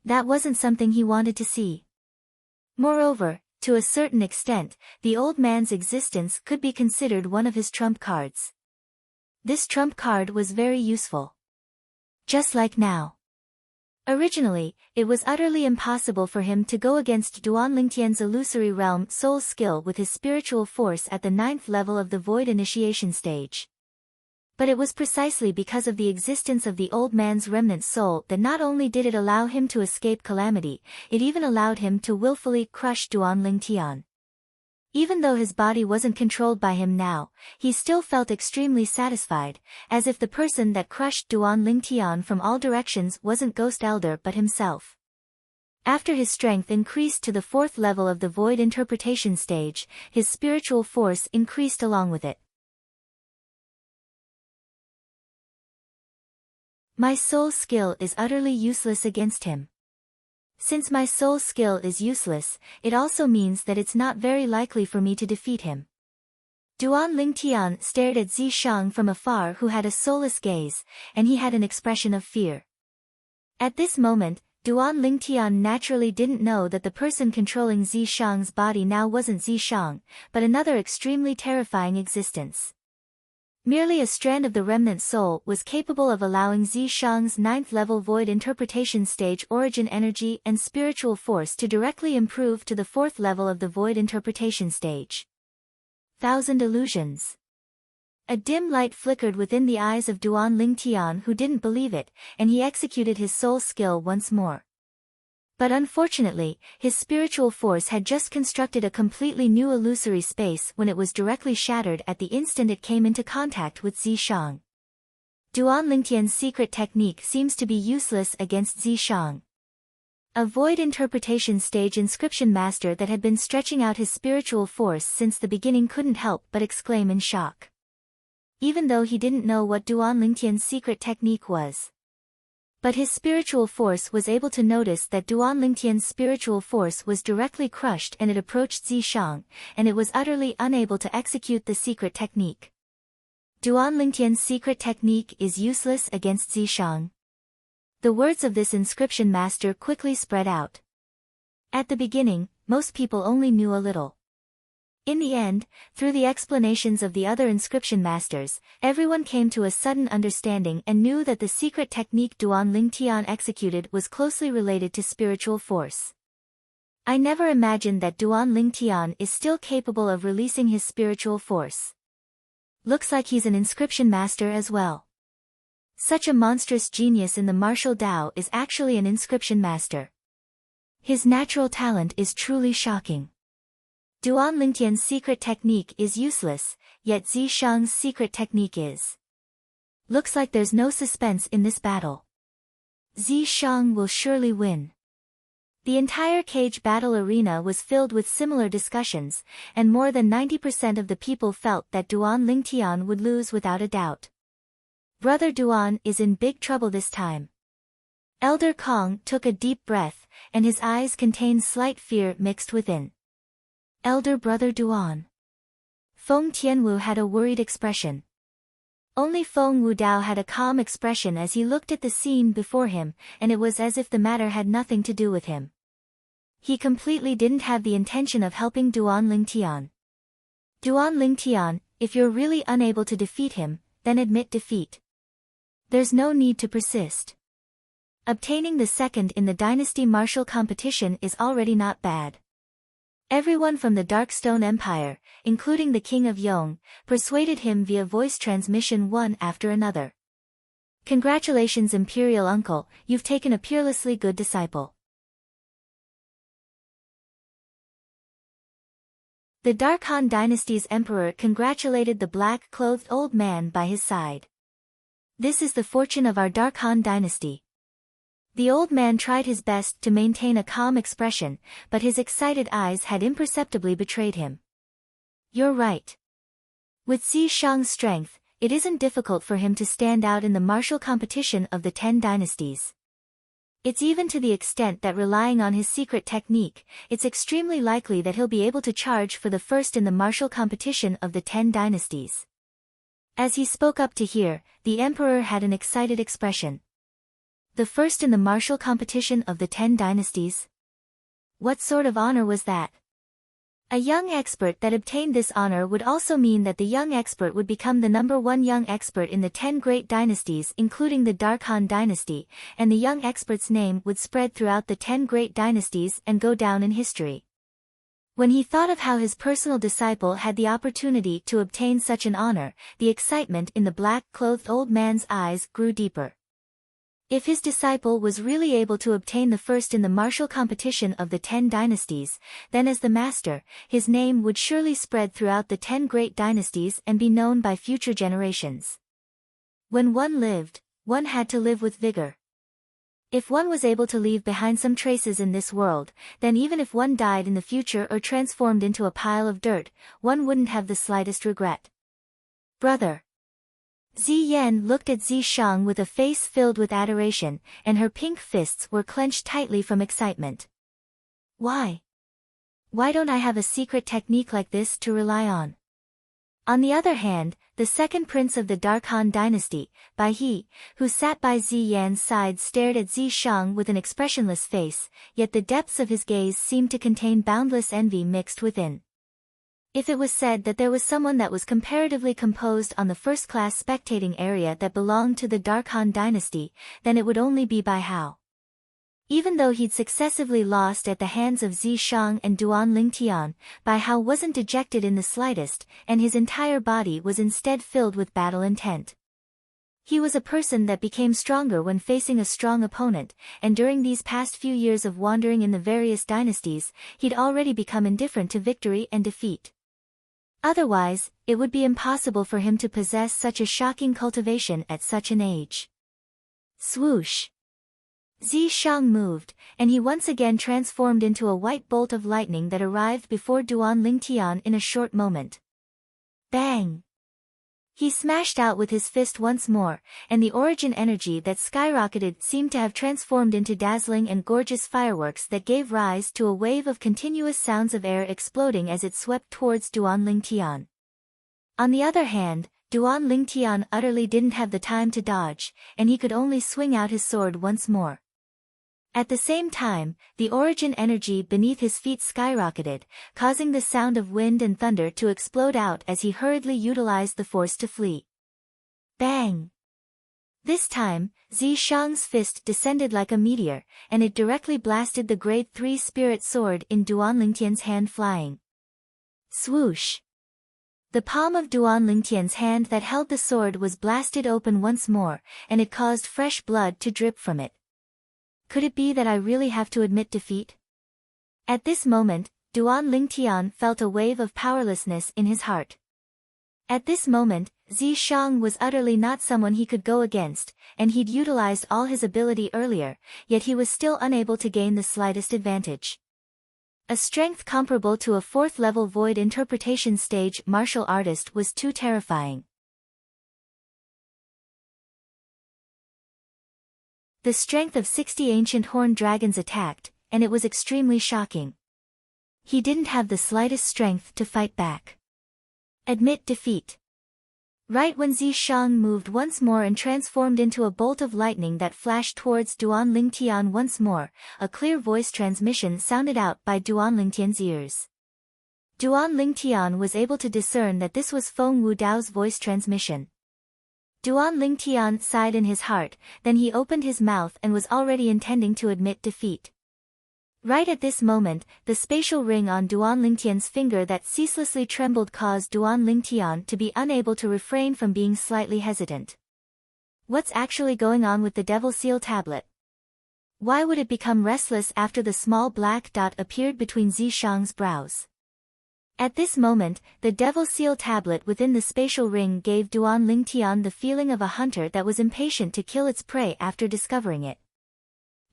That wasn't something he wanted to see. Moreover, to a certain extent, the old man's existence could be considered one of his trump cards. This trump card was very useful. Just like now. Originally, it was utterly impossible for him to go against Duan Lingtian's illusory realm soul skill with his spiritual force at the 9th level of the void initiation stage. But it was precisely because of the existence of the old man's remnant soul that not only did it allow him to escape calamity, it even allowed him to willfully crush Duan Lingtian. Even though his body wasn't controlled by him now, he still felt extremely satisfied, as if the person that crushed Duan Lingtian from all directions wasn't Ghost Elder but himself. After his strength increased to the 4th level of the void interpretation stage, his spiritual force increased along with it. My soul skill is utterly useless against him. Since my soul skill is useless, it also means that it's not very likely for me to defeat him. Duan Lingtian stared at Zi Shang from afar, who had a soulless gaze, and he had an expression of fear. At this moment, Duan Lingtian naturally didn't know that the person controlling Zi Shang's body now wasn't Zi Shang, but another extremely terrifying existence. Merely a strand of the remnant soul was capable of allowing Zi Shang's 9th level void interpretation stage origin energy and spiritual force to directly improve to the 4th level of the void interpretation stage. 1,000 illusions. A dim light flickered within the eyes of Duan Lingtian, who didn't believe it, and he executed his soul skill once more. But unfortunately, his spiritual force had just constructed a completely new illusory space when it was directly shattered at the instant it came into contact with Zi Shang. Duan Lingtian's secret technique seems to be useless against Zi Shang. A void interpretation stage inscription master that had been stretching out his spiritual force since the beginning couldn't help but exclaim in shock. Even though he didn't know what Duan Lingtian's secret technique was. But his spiritual force was able to notice that Duan Lingtian's spiritual force was directly crushed and it approached Zi Shang, and it was utterly unable to execute the secret technique. Duan Lingtian's secret technique is useless against Zi Shang. The words of this inscription master quickly spread out. At the beginning, most people only knew a little. In the end, through the explanations of the other inscription masters, everyone came to a sudden understanding and knew that the secret technique Duan Lingtian executed was closely related to spiritual force. I never imagined that Duan Lingtian is still capable of releasing his spiritual force. Looks like he's an inscription master as well. Such a monstrous genius in the martial Tao is actually an inscription master. His natural talent is truly shocking. Duan Lingtian's secret technique is useless, yet Zi Shang's secret technique is. Looks like there's no suspense in this battle. Zi Shang will surely win. The entire cage battle arena was filled with similar discussions, and more than 90% of the people felt that Duan Lingtian would lose without a doubt. Brother Duan is in big trouble this time. Elder Kong took a deep breath, and his eyes contained slight fear mixed within. Elder brother Duan. Feng Tianwu had a worried expression. Only Feng Wudao had a calm expression as he looked at the scene before him, and it was as if the matter had nothing to do with him. He completely didn't have the intention of helping Duan Lingtian. Duan Lingtian, if you're really unable to defeat him, then admit defeat. There's no need to persist. Obtaining the second in the dynasty martial competition is already not bad. Everyone from the Darkstone Empire, including the King of Yong, persuaded him via voice transmission one after another. Congratulations, Imperial Uncle, you've taken a peerlessly good disciple. The Dark Han Dynasty's emperor congratulated the black-clothed old man by his side. This is the fortune of our Dark Han Dynasty. The old man tried his best to maintain a calm expression, but his excited eyes had imperceptibly betrayed him. You're right. With Xi Shang's strength, it isn't difficult for him to stand out in the martial competition of the 10 dynasties. It's even to the extent that relying on his secret technique, it's extremely likely that he'll be able to charge for the first in the martial competition of the 10 dynasties. As he spoke up to hear, the emperor had an excited expression. The first in the martial competition of the 10 dynasties? What sort of honor was that? A young expert that obtained this honor would also mean that the young expert would become the #1 young expert in the 10 great dynasties including the Dark Han Dynasty, and the young expert's name would spread throughout the 10 great dynasties and go down in history. When he thought of how his personal disciple had the opportunity to obtain such an honor, the excitement in the black-clothed old man's eyes grew deeper. If his disciple was really able to obtain the first in the martial competition of the 10 dynasties, then as the master, his name would surely spread throughout the 10 great dynasties and be known by future generations. When one lived, one had to live with vigor. If one was able to leave behind some traces in this world, then even if one died in the future or transformed into a pile of dirt, one wouldn't have the slightest regret. Brother. Zi Yan looked at Zi Shang with a face filled with adoration, and her pink fists were clenched tightly from excitement. Why? Why don't I have a secret technique like this to rely on? On the other hand, the second prince of the Dark Han Dynasty, Bai He, who sat by Zi Yan's side stared at Zi Shang with an expressionless face, yet the depths of his gaze seemed to contain boundless envy mixed within. If it was said that there was someone that was comparatively composed on the first-class spectating area that belonged to the Dark Han Dynasty, then it would only be Bai Hao. Even though he'd successively lost at the hands of Zi Shang and Duan Lingtian, Bai Hao wasn't dejected in the slightest, and his entire body was instead filled with battle intent. He was a person that became stronger when facing a strong opponent, and during these past few years of wandering in the various dynasties, he'd already become indifferent to victory and defeat. Otherwise, it would be impossible for him to possess such a shocking cultivation at such an age. Swoosh! Zi Shang moved, and he once again transformed into a white bolt of lightning that arrived before Duan Lingtian in a short moment. Bang! He smashed out with his fist once more, and the origin energy that skyrocketed seemed to have transformed into dazzling and gorgeous fireworks that gave rise to a wave of continuous sounds of air exploding as it swept towards Duan Lingtian. On the other hand, Duan Lingtian utterly didn't have the time to dodge, and he could only swing out his sword once more. At the same time, the origin energy beneath his feet skyrocketed, causing the sound of wind and thunder to explode out as he hurriedly utilized the force to flee. Bang! This time, Zi Shang's fist descended like a meteor, and it directly blasted the Grade 3 spirit sword in Duan Lingtian's hand flying. Swoosh! The palm of Duan Lingtian's hand that held the sword was blasted open once more, and it caused fresh blood to drip from it. Could it be that I really have to admit defeat? At this moment, Duan Lingtian felt a wave of powerlessness in his heart. At this moment, Zi Shang was utterly not someone he could go against, and he'd utilized all his ability earlier, yet he was still unable to gain the slightest advantage. A strength comparable to a 4th-level void interpretation stage martial artist was too terrifying. The strength of 60 ancient horned dragons attacked, and it was extremely shocking. He didn't have the slightest strength to fight back. Admit defeat. Right when Zishang moved once more and transformed into a bolt of lightning that flashed towards Duan Lingtian once more, a clear voice transmission sounded out by Duan Lingtian's ears. Duan Lingtian was able to discern that this was Feng Wudao's voice transmission. Duan Lingtian sighed in his heart, then he opened his mouth and was already intending to admit defeat. Right at this moment, the spatial ring on Duan Lingtian's finger that ceaselessly trembled caused Duan Lingtian to be unable to refrain from being slightly hesitant. What's actually going on with the Devil Seal tablet? Why would it become restless after the small black dot appeared between Zishang's brows? At this moment, the Devil Seal tablet within the spatial ring gave Duan Lingtian the feeling of a hunter that was impatient to kill its prey after discovering it.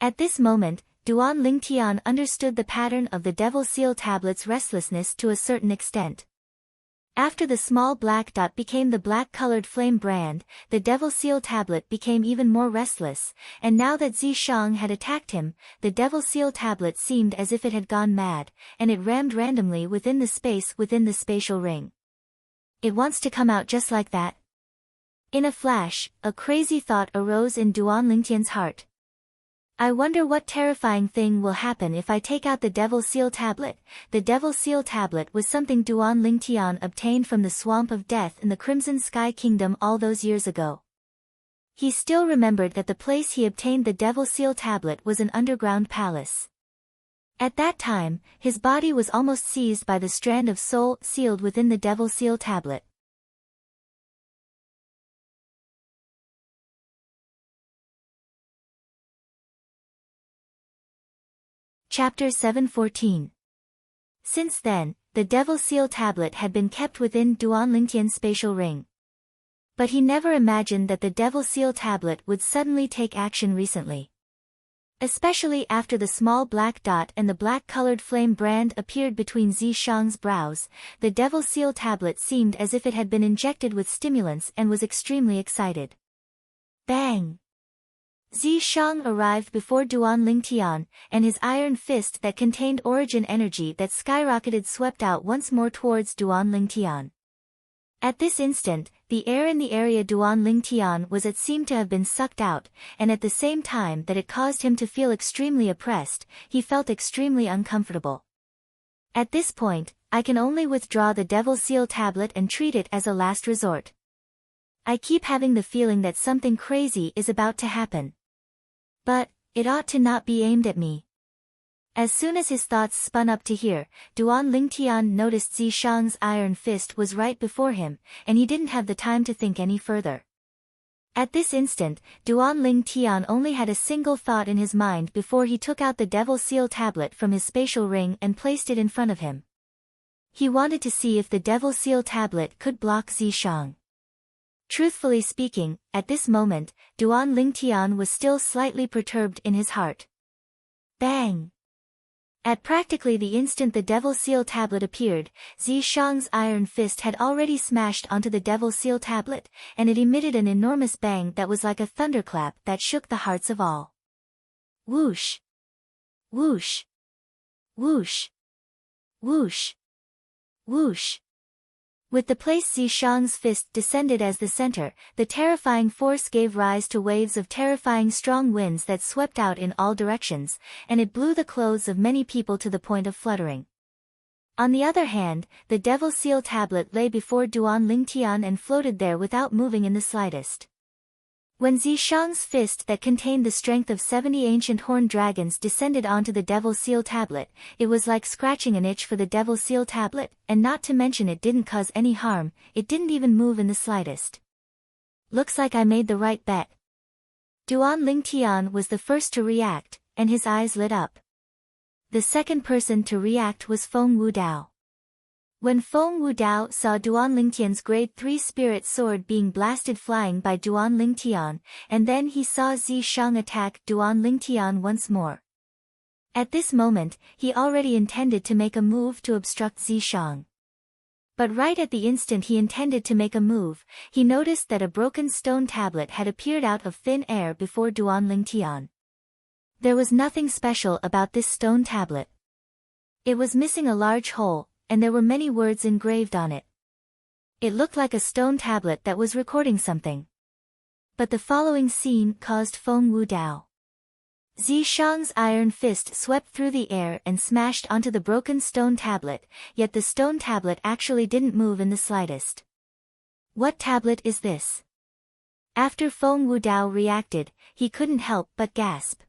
At this moment, Duan Lingtian understood the pattern of the Devil Seal tablet's restlessness to a certain extent. After the small black dot became the black-colored flame brand, the Devil Seal tablet became even more restless, and now that Zishang had attacked him, the Devil Seal tablet seemed as if it had gone mad, and it rammed randomly within the space within the spatial ring. It wants to come out just like that. In a flash, a crazy thought arose in Duan Lingtian's heart. I wonder what terrifying thing will happen if I take out the Devil Seal tablet. The Devil Seal tablet was something Duan Lingtian obtained from the Swamp of Death in the Crimson Sky Kingdom all those years ago. He still remembered that the place he obtained the Devil Seal tablet was an underground palace. At that time, his body was almost seized by the strand of soul sealed within the Devil Seal tablet. Chapter 714. Since then, the Devil Seal tablet had been kept within Duan Lingtian's spatial ring. But he never imagined that the Devil Seal tablet would suddenly take action recently. Especially after the small black dot and the black-colored flame brand appeared between Zishang's brows, the Devil Seal tablet seemed as if it had been injected with stimulants and was extremely excited. Bang! Zishang arrived before Duan Lingtian, and his iron fist that contained origin energy that skyrocketed swept out once more towards Duan Lingtian. At this instant, the air in the area Duan Lingtian was at seemed to have been sucked out, and at the same time that it caused him to feel extremely oppressed, he felt extremely uncomfortable. At this point, I can only withdraw the Devil Seal tablet and treat it as a last resort. I keep having the feeling that something crazy is about to happen. But, it ought to not be aimed at me. As soon as his thoughts spun up to here, Duan Lingtian noticed Zishang's iron fist was right before him, and he didn't have the time to think any further. At this instant, Duan Lingtian only had a single thought in his mind before he took out the Devil Seal tablet from his spatial ring and placed it in front of him. He wanted to see if the Devil Seal tablet could block Zishang. Truthfully speaking, at this moment, Duan Lingtian was still slightly perturbed in his heart. Bang! At practically the instant the Devil Seal tablet appeared, Zishang's iron fist had already smashed onto the Devil Seal tablet, and it emitted an enormous bang that was like a thunderclap that shook the hearts of all. Whoosh! Whoosh! Whoosh! Whoosh! Whoosh! With the place Zishang's fist descended as the center, the terrifying force gave rise to waves of terrifying strong winds that swept out in all directions, and it blew the clothes of many people to the point of fluttering. On the other hand, the Devil Seal tablet lay before Duan Lingtian and floated there without moving in the slightest. When Zishang's fist that contained the strength of 70 ancient horned dragons descended onto the Devil Seal tablet, it was like scratching an itch for the Devil Seal tablet, and not to mention it didn't cause any harm, it didn't even move in the slightest. Looks like I made the right bet. Duan Lingtian was the first to react, and his eyes lit up. The second person to react was Feng Wudao. When Feng Wudao saw Duan Lingtian's grade 3 spirit sword being blasted flying by Duan Lingtian, and then he saw Zishang attack Duan Lingtian once more. At this moment, he already intended to make a move to obstruct Zishang. But right at the instant he intended to make a move, he noticed that a broken stone tablet had appeared out of thin air before Duan Lingtian. There was nothing special about this stone tablet. It was missing a large hole, and there were many words engraved on it. It looked like a stone tablet that was recording something. But the following scene caused Feng Wudao. Zishang's iron fist swept through the air and smashed onto the broken stone tablet, yet the stone tablet actually didn't move in the slightest. What tablet is this? After Feng Wudao reacted, he couldn't help but gasp.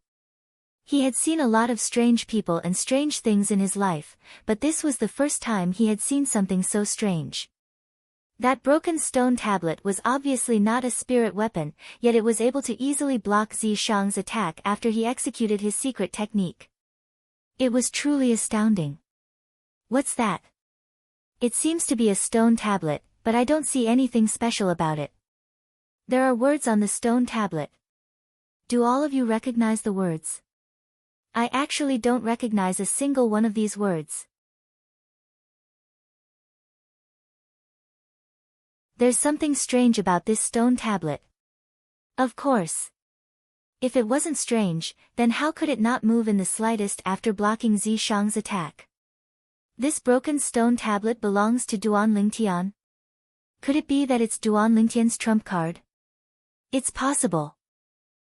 He had seen a lot of strange people and strange things in his life, but this was the first time he had seen something so strange. That broken stone tablet was obviously not a spirit weapon, yet it was able to easily block Zishang's attack after he executed his secret technique. It was truly astounding. What's that? It seems to be a stone tablet, but I don't see anything special about it. There are words on the stone tablet. Do all of you recognize the words? I actually don't recognize a single one of these words. There's something strange about this stone tablet. Of course. If it wasn't strange, then how could it not move in the slightest after blocking Zishang's attack? This broken stone tablet belongs to Duan Lingtian? Could it be that it's Duan Lingtian's trump card? It's possible.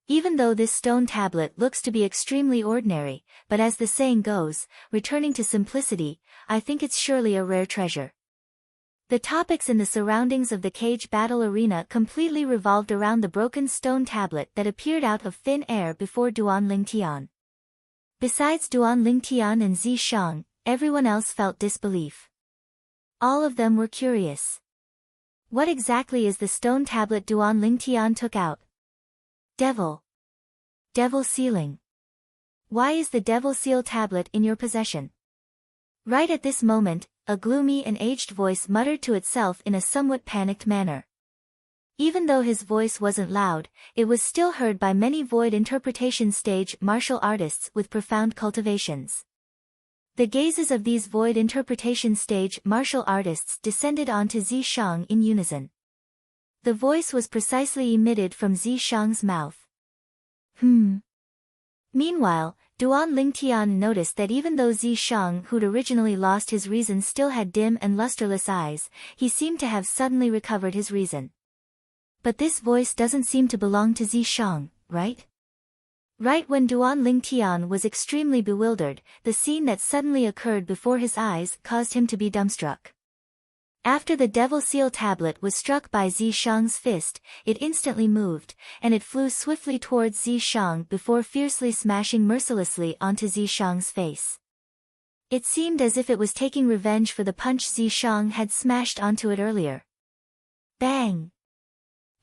Even though this stone tablet looks to be extremely ordinary, but as the saying goes, returning to simplicity, I think it's surely a rare treasure. The topics in the surroundings of the cage battle arena completely revolved around the broken stone tablet that appeared out of thin air before Duan Lingtian. Besides Duan Lingtian and Zishang, everyone else felt disbelief. All of them were curious. What exactly is the stone tablet Duan Lingtian took out? Devil sealing. Why is the devil seal tablet in your possession? Right at this moment, a gloomy and aged voice muttered to itself in a somewhat panicked manner. Even though his voice wasn't loud, it was still heard by many void interpretation stage martial artists with profound cultivations. The gazes of these void interpretation stage martial artists descended onto Zishang in unison. The voice was precisely emitted from Zishang's mouth. Meanwhile, Duan Lingtian noticed that even though Zishang, who'd originally lost his reason, still had dim and lusterless eyes, he seemed to have suddenly recovered his reason. But this voice doesn't seem to belong to Zishang, right? Right when Duan Lingtian was extremely bewildered, the scene that suddenly occurred before his eyes caused him to be dumbstruck. After the devil seal tablet was struck by Zishang's fist, it instantly moved, and it flew swiftly towards Zishang before fiercely smashing mercilessly onto Zishang's face. It seemed as if it was taking revenge for the punch Zishang had smashed onto it earlier. Bang!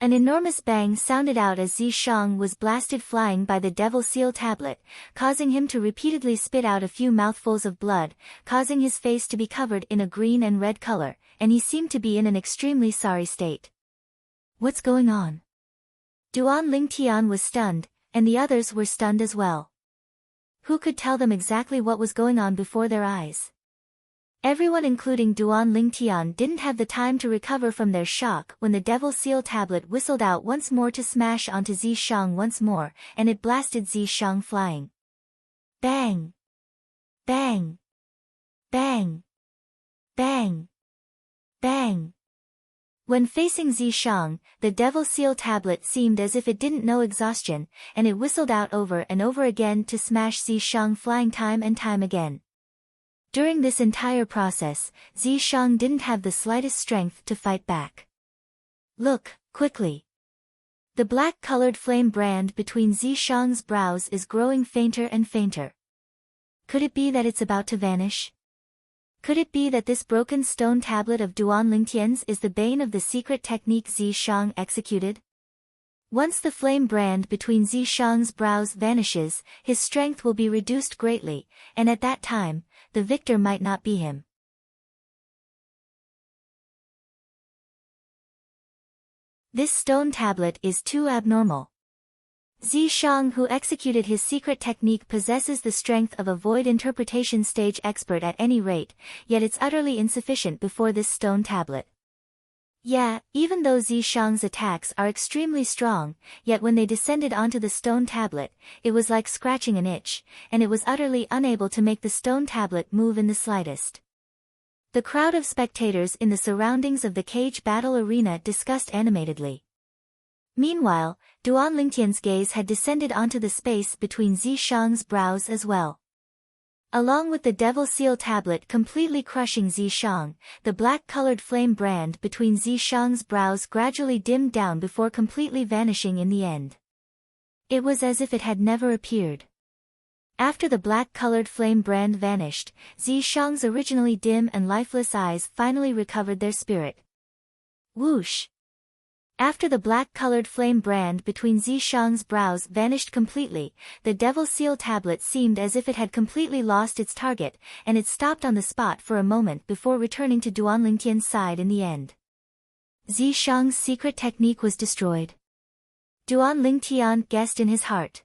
An enormous bang sounded out as Zishang was blasted flying by the devil seal tablet, causing him to repeatedly spit out a few mouthfuls of blood, causing his face to be covered in a green and red color, and he seemed to be in an extremely sorry state. What's going on? Duan Lingtian was stunned, and the others were stunned as well. Who could tell them exactly what was going on before their eyes? Everyone including Duan Lingtian didn't have the time to recover from their shock when the devil seal tablet whistled out once more to smash onto Zishang once more, and it blasted Zishang flying. Bang! Bang! Bang! Bang! Bang! When facing Zishang, the devil seal tablet seemed as if it didn't know exhaustion, and it whistled out over and over again to smash Zishang flying time and time again. During this entire process, Zishang didn't have the slightest strength to fight back. Look, quickly! The black-colored flame brand between Zishang's brows is growing fainter and fainter. Could it be that it's about to vanish? Could it be that this broken stone tablet of Duan Lingtian's is the bane of the secret technique Zishang executed? Once the flame brand between Zishang's brows vanishes, his strength will be reduced greatly, and at that time, the victor might not be him. This stone tablet is too abnormal. Zishang, who executed his secret technique, possesses the strength of a void interpretation stage expert at any rate, yet it's utterly insufficient before this stone tablet. Yeah, even though Zishang's attacks are extremely strong, yet when they descended onto the stone tablet, it was like scratching an itch, and it was utterly unable to make the stone tablet move in the slightest. The crowd of spectators in the surroundings of the cage battle arena discussed animatedly. Meanwhile, Duan Lingtian's gaze had descended onto the space between Zishang's brows as well. Along with the Devil Seal tablet completely crushing Zishang, the black-colored flame brand between Zishang's brows gradually dimmed down before completely vanishing in the end. It was as if it had never appeared. After the black-colored flame brand vanished, Zishang's originally dim and lifeless eyes finally recovered their spirit. Whoosh! After the black-colored flame brand between Zishang's brows vanished completely, the Devil Seal tablet seemed as if it had completely lost its target, and it stopped on the spot for a moment before returning to Duan Lingtian's side in the end. Zishang's secret technique was destroyed. Duan Lingtian guessed in his heart.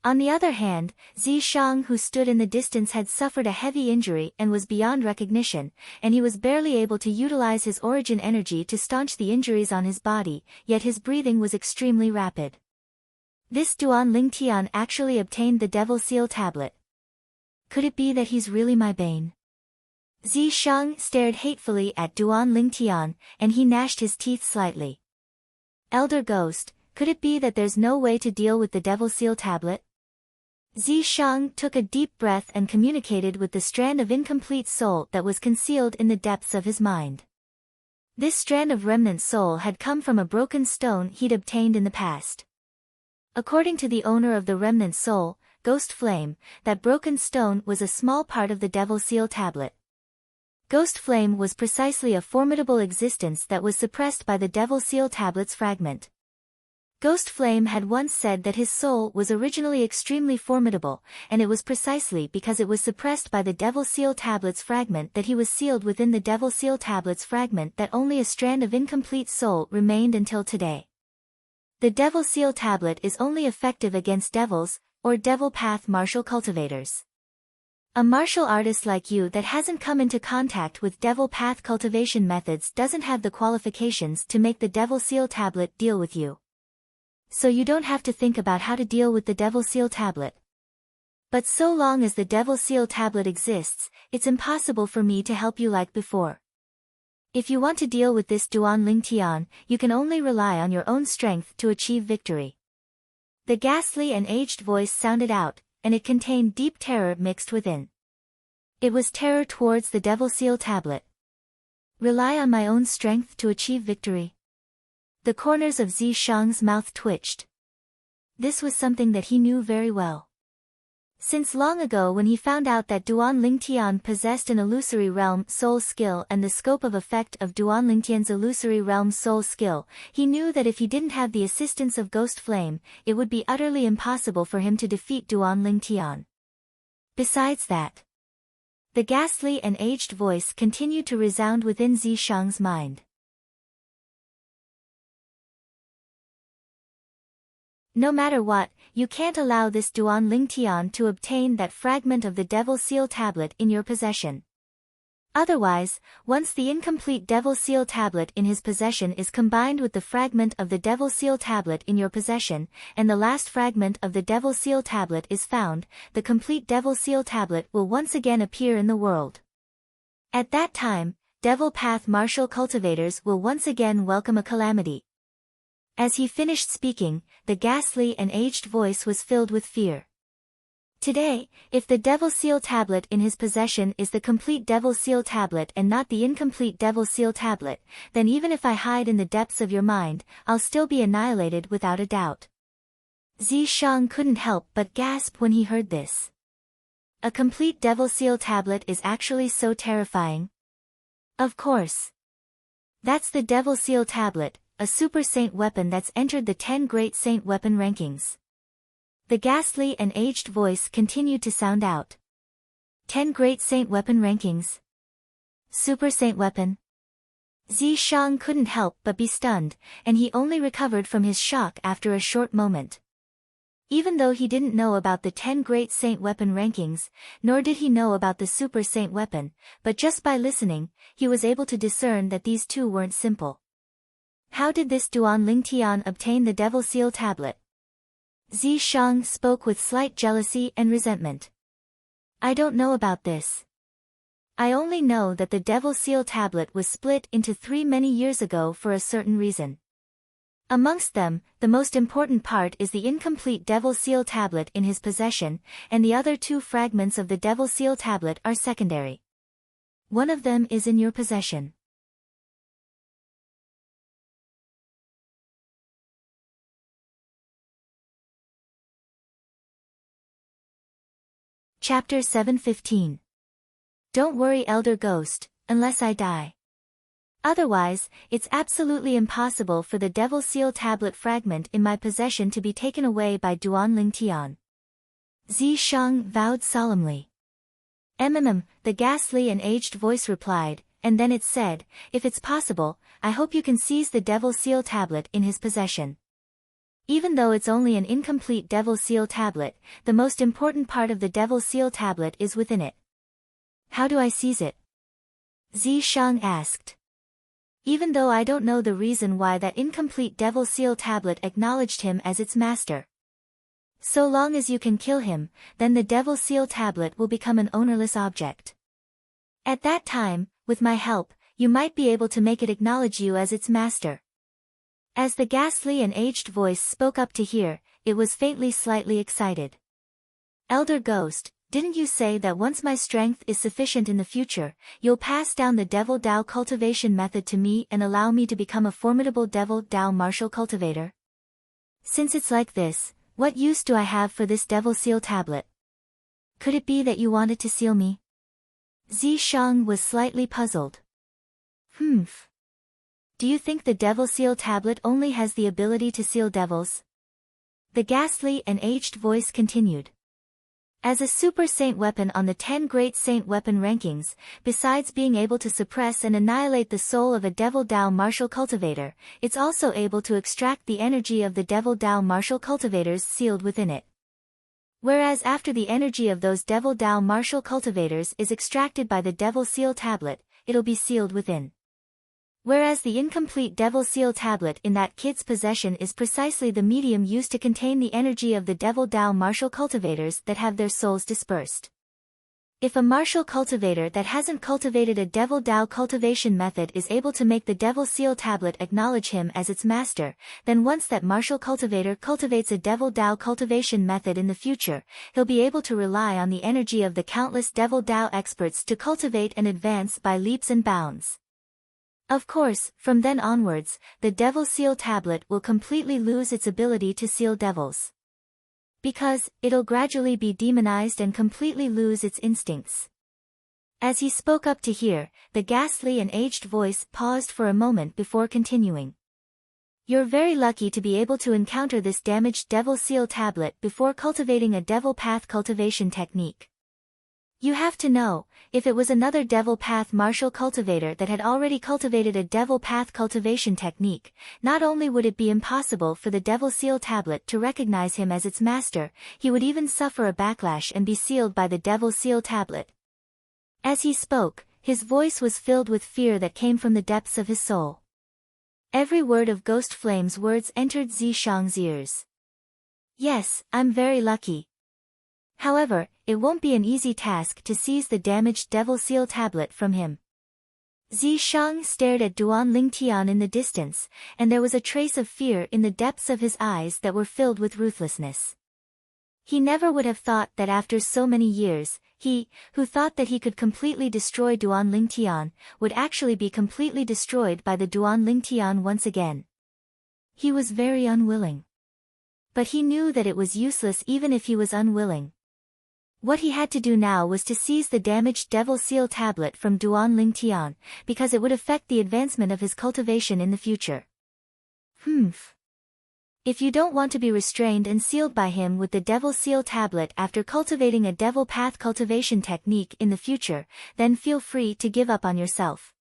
On the other hand, Zishang, who stood in the distance, had suffered a heavy injury and was beyond recognition, and he was barely able to utilize his origin energy to staunch the injuries on his body, yet his breathing was extremely rapid. This Duan Lingtian actually obtained the Devil Seal tablet. Could it be that he's really my bane? Zishang stared hatefully at Duan Lingtian, and he gnashed his teeth slightly. Elder Ghost, could it be that there's no way to deal with the Devil Seal tablet? Zishang took a deep breath and communicated with the strand of incomplete soul that was concealed in the depths of his mind. This strand of remnant soul had come from a broken stone he'd obtained in the past. According to the owner of the remnant soul, Ghost Flame, that broken stone was a small part of the Devil Seal tablet. Ghost Flame was precisely a formidable existence that was suppressed by the Devil Seal tablet's fragment. Ghost Flame had once said that his soul was originally extremely formidable, and it was precisely because it was suppressed by the Devil Seal tablet's fragment that he was sealed within the Devil Seal tablet's fragment, that only a strand of incomplete soul remained until today. The Devil Seal tablet is only effective against devils, or devil path martial cultivators. A martial artist like you that hasn't come into contact with devil path cultivation methods doesn't have the qualifications to make the Devil Seal tablet deal with you. So you don't have to think about how to deal with the Devil Seal tablet. But so long as the Devil Seal tablet exists, it's impossible for me to help you like before. If you want to deal with this Duan Lingtian, you can only rely on your own strength to achieve victory. The ghastly and aged voice sounded out, and it contained deep terror mixed within. It was terror towards the Devil Seal tablet. Rely on my own strength to achieve victory. The corners of Zishang's mouth twitched. This was something that he knew very well. Since long ago, when he found out that Duan Lingtian possessed an illusory realm soul skill and the scope of effect of Duan Lingtian's illusory realm soul skill, he knew that if he didn't have the assistance of Ghost Flame, it would be utterly impossible for him to defeat Duan Lingtian. Besides that, the ghastly and aged voice continued to resound within Zishang's mind. No matter what, you can't allow this Duan Lingtian to obtain that fragment of the Devil Seal tablet in your possession. Otherwise, once the incomplete Devil Seal tablet in his possession is combined with the fragment of the Devil Seal tablet in your possession, and the last fragment of the Devil Seal tablet is found, the complete Devil Seal tablet will once again appear in the world. At that time, Devil Path martial cultivators will once again welcome a calamity. As he finished speaking, the ghastly and aged voice was filled with fear. Today, if the Devil Seal tablet in his possession is the complete Devil Seal tablet and not the incomplete Devil Seal tablet, then even if I hide in the depths of your mind, I'll still be annihilated without a doubt. Zishang couldn't help but gasp when he heard this. A complete Devil Seal tablet is actually so terrifying. Of course. That's the Devil Seal tablet, a super saint weapon that's entered the 10 great saint weapon rankings. The ghastly and aged voice continued to sound out. 10 great saint weapon rankings. Super saint weapon. Zishang couldn't help but be stunned, and he only recovered from his shock after a short moment. Even though he didn't know about the 10 Great Saint Weapon rankings, nor did he know about the Super Saint Weapon, but just by listening, he was able to discern that these two weren't simple. How did this Duan Lingtian obtain the Devil Seal tablet? Zishang spoke with slight jealousy and resentment. I don't know about this. I only know that the Devil Seal tablet was split into 3 many years ago for a certain reason. Amongst them, the most important part is the incomplete Devil Seal tablet in his possession, and the other 2 fragments of the Devil Seal tablet are secondary. One of them is in your possession. Chapter 7:15. Don't worry, Elder Ghost, unless I die. Otherwise, it's absolutely impossible for the Devil Seal tablet fragment in my possession to be taken away by Duan Lingtian. Zishang vowed solemnly. The ghastly and aged voice replied, and then it said, if it's possible, I hope you can seize the Devil Seal tablet in his possession. Even though it's only an incomplete Devil Seal tablet, the most important part of the Devil Seal tablet is within it. How do I seize it? Zishang asked. Even though I don't know the reason why that incomplete Devil Seal tablet acknowledged him as its master. So long as you can kill him, then the Devil Seal tablet will become an ownerless object. At that time, with my help, you might be able to make it acknowledge you as its master. As the ghastly and aged voice spoke up to hear, it was faintly slightly excited. Elder Ghost, didn't you say that once my strength is sufficient in the future, you'll pass down the Devil Dao cultivation method to me and allow me to become a formidable Devil Dao martial cultivator? Since it's like this, what use do I have for this Devil Seal tablet? Could it be that you wanted to seal me? Zishang was slightly puzzled. Do you think the Devil Seal tablet only has the ability to seal devils? The ghastly and aged voice continued. As a Super Saint weapon on the 10 Great Saint Weapon rankings, besides being able to suppress and annihilate the soul of a Devil Dao martial cultivator, it's also able to extract the energy of the Devil Dao martial cultivators sealed within it. Whereas after the energy of those Devil Dao martial cultivators is extracted by the Devil Seal tablet, it'll be sealed within. Whereas the incomplete Devil Seal tablet in that kid's possession is precisely the medium used to contain the energy of the Devil Dao martial cultivators that have their souls dispersed. If a martial cultivator that hasn't cultivated a Devil Dao cultivation method is able to make the Devil Seal tablet acknowledge him as its master, then once that martial cultivator cultivates a Devil Dao cultivation method in the future, he'll be able to rely on the energy of the countless Devil Dao experts to cultivate and advance by leaps and bounds. Of course, from then onwards, the Devil Seal tablet will completely lose its ability to seal devils. Because, it'll gradually be demonized and completely lose its instincts. As he spoke up to hear, the ghastly and aged voice paused for a moment before continuing. You're very lucky to be able to encounter this damaged Devil Seal tablet before cultivating a Devil Path cultivation technique. You have to know, if it was another Devil Path martial cultivator that had already cultivated a Devil Path cultivation technique, not only would it be impossible for the Devil Seal tablet to recognize him as its master, he would even suffer a backlash and be sealed by the Devil Seal tablet. As he spoke, his voice was filled with fear that came from the depths of his soul. Every word of Ghost Flame's words entered Zishang's ears. Yes, I'm very lucky. However, it won't be an easy task to seize the damaged Devil Seal tablet from him. Zishang stared at Duan Lingtian in the distance, and there was a trace of fear in the depths of his eyes that were filled with ruthlessness. He never would have thought that after so many years, he, who thought that he could completely destroy Duan Lingtian, would actually be completely destroyed by the Duan Lingtian once again. He was very unwilling. But he knew that it was useless even if he was unwilling. What he had to do now was to seize the damaged Devil Seal tablet from Duan Lingtian, because it would affect the advancement of his cultivation in the future. If you don't want to be restrained and sealed by him with the Devil Seal tablet after cultivating a Devil Path cultivation technique in the future, then feel free to give up on yourself.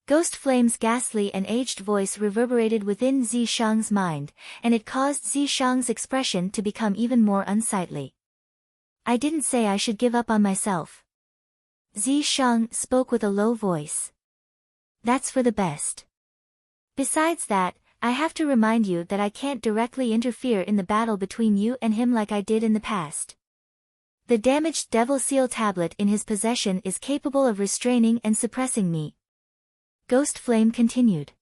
Ghost Flame's ghastly and aged voice reverberated within Zishang's mind, and it caused Zishang's expression to become even more unsightly. I didn't say I should give up on myself. Zishang spoke with a low voice. That's for the best. Besides that, I have to remind you that I can't directly interfere in the battle between you and him like I did in the past. The damaged Devil Seal tablet in his possession is capable of restraining and suppressing me. Ghost Flame continued.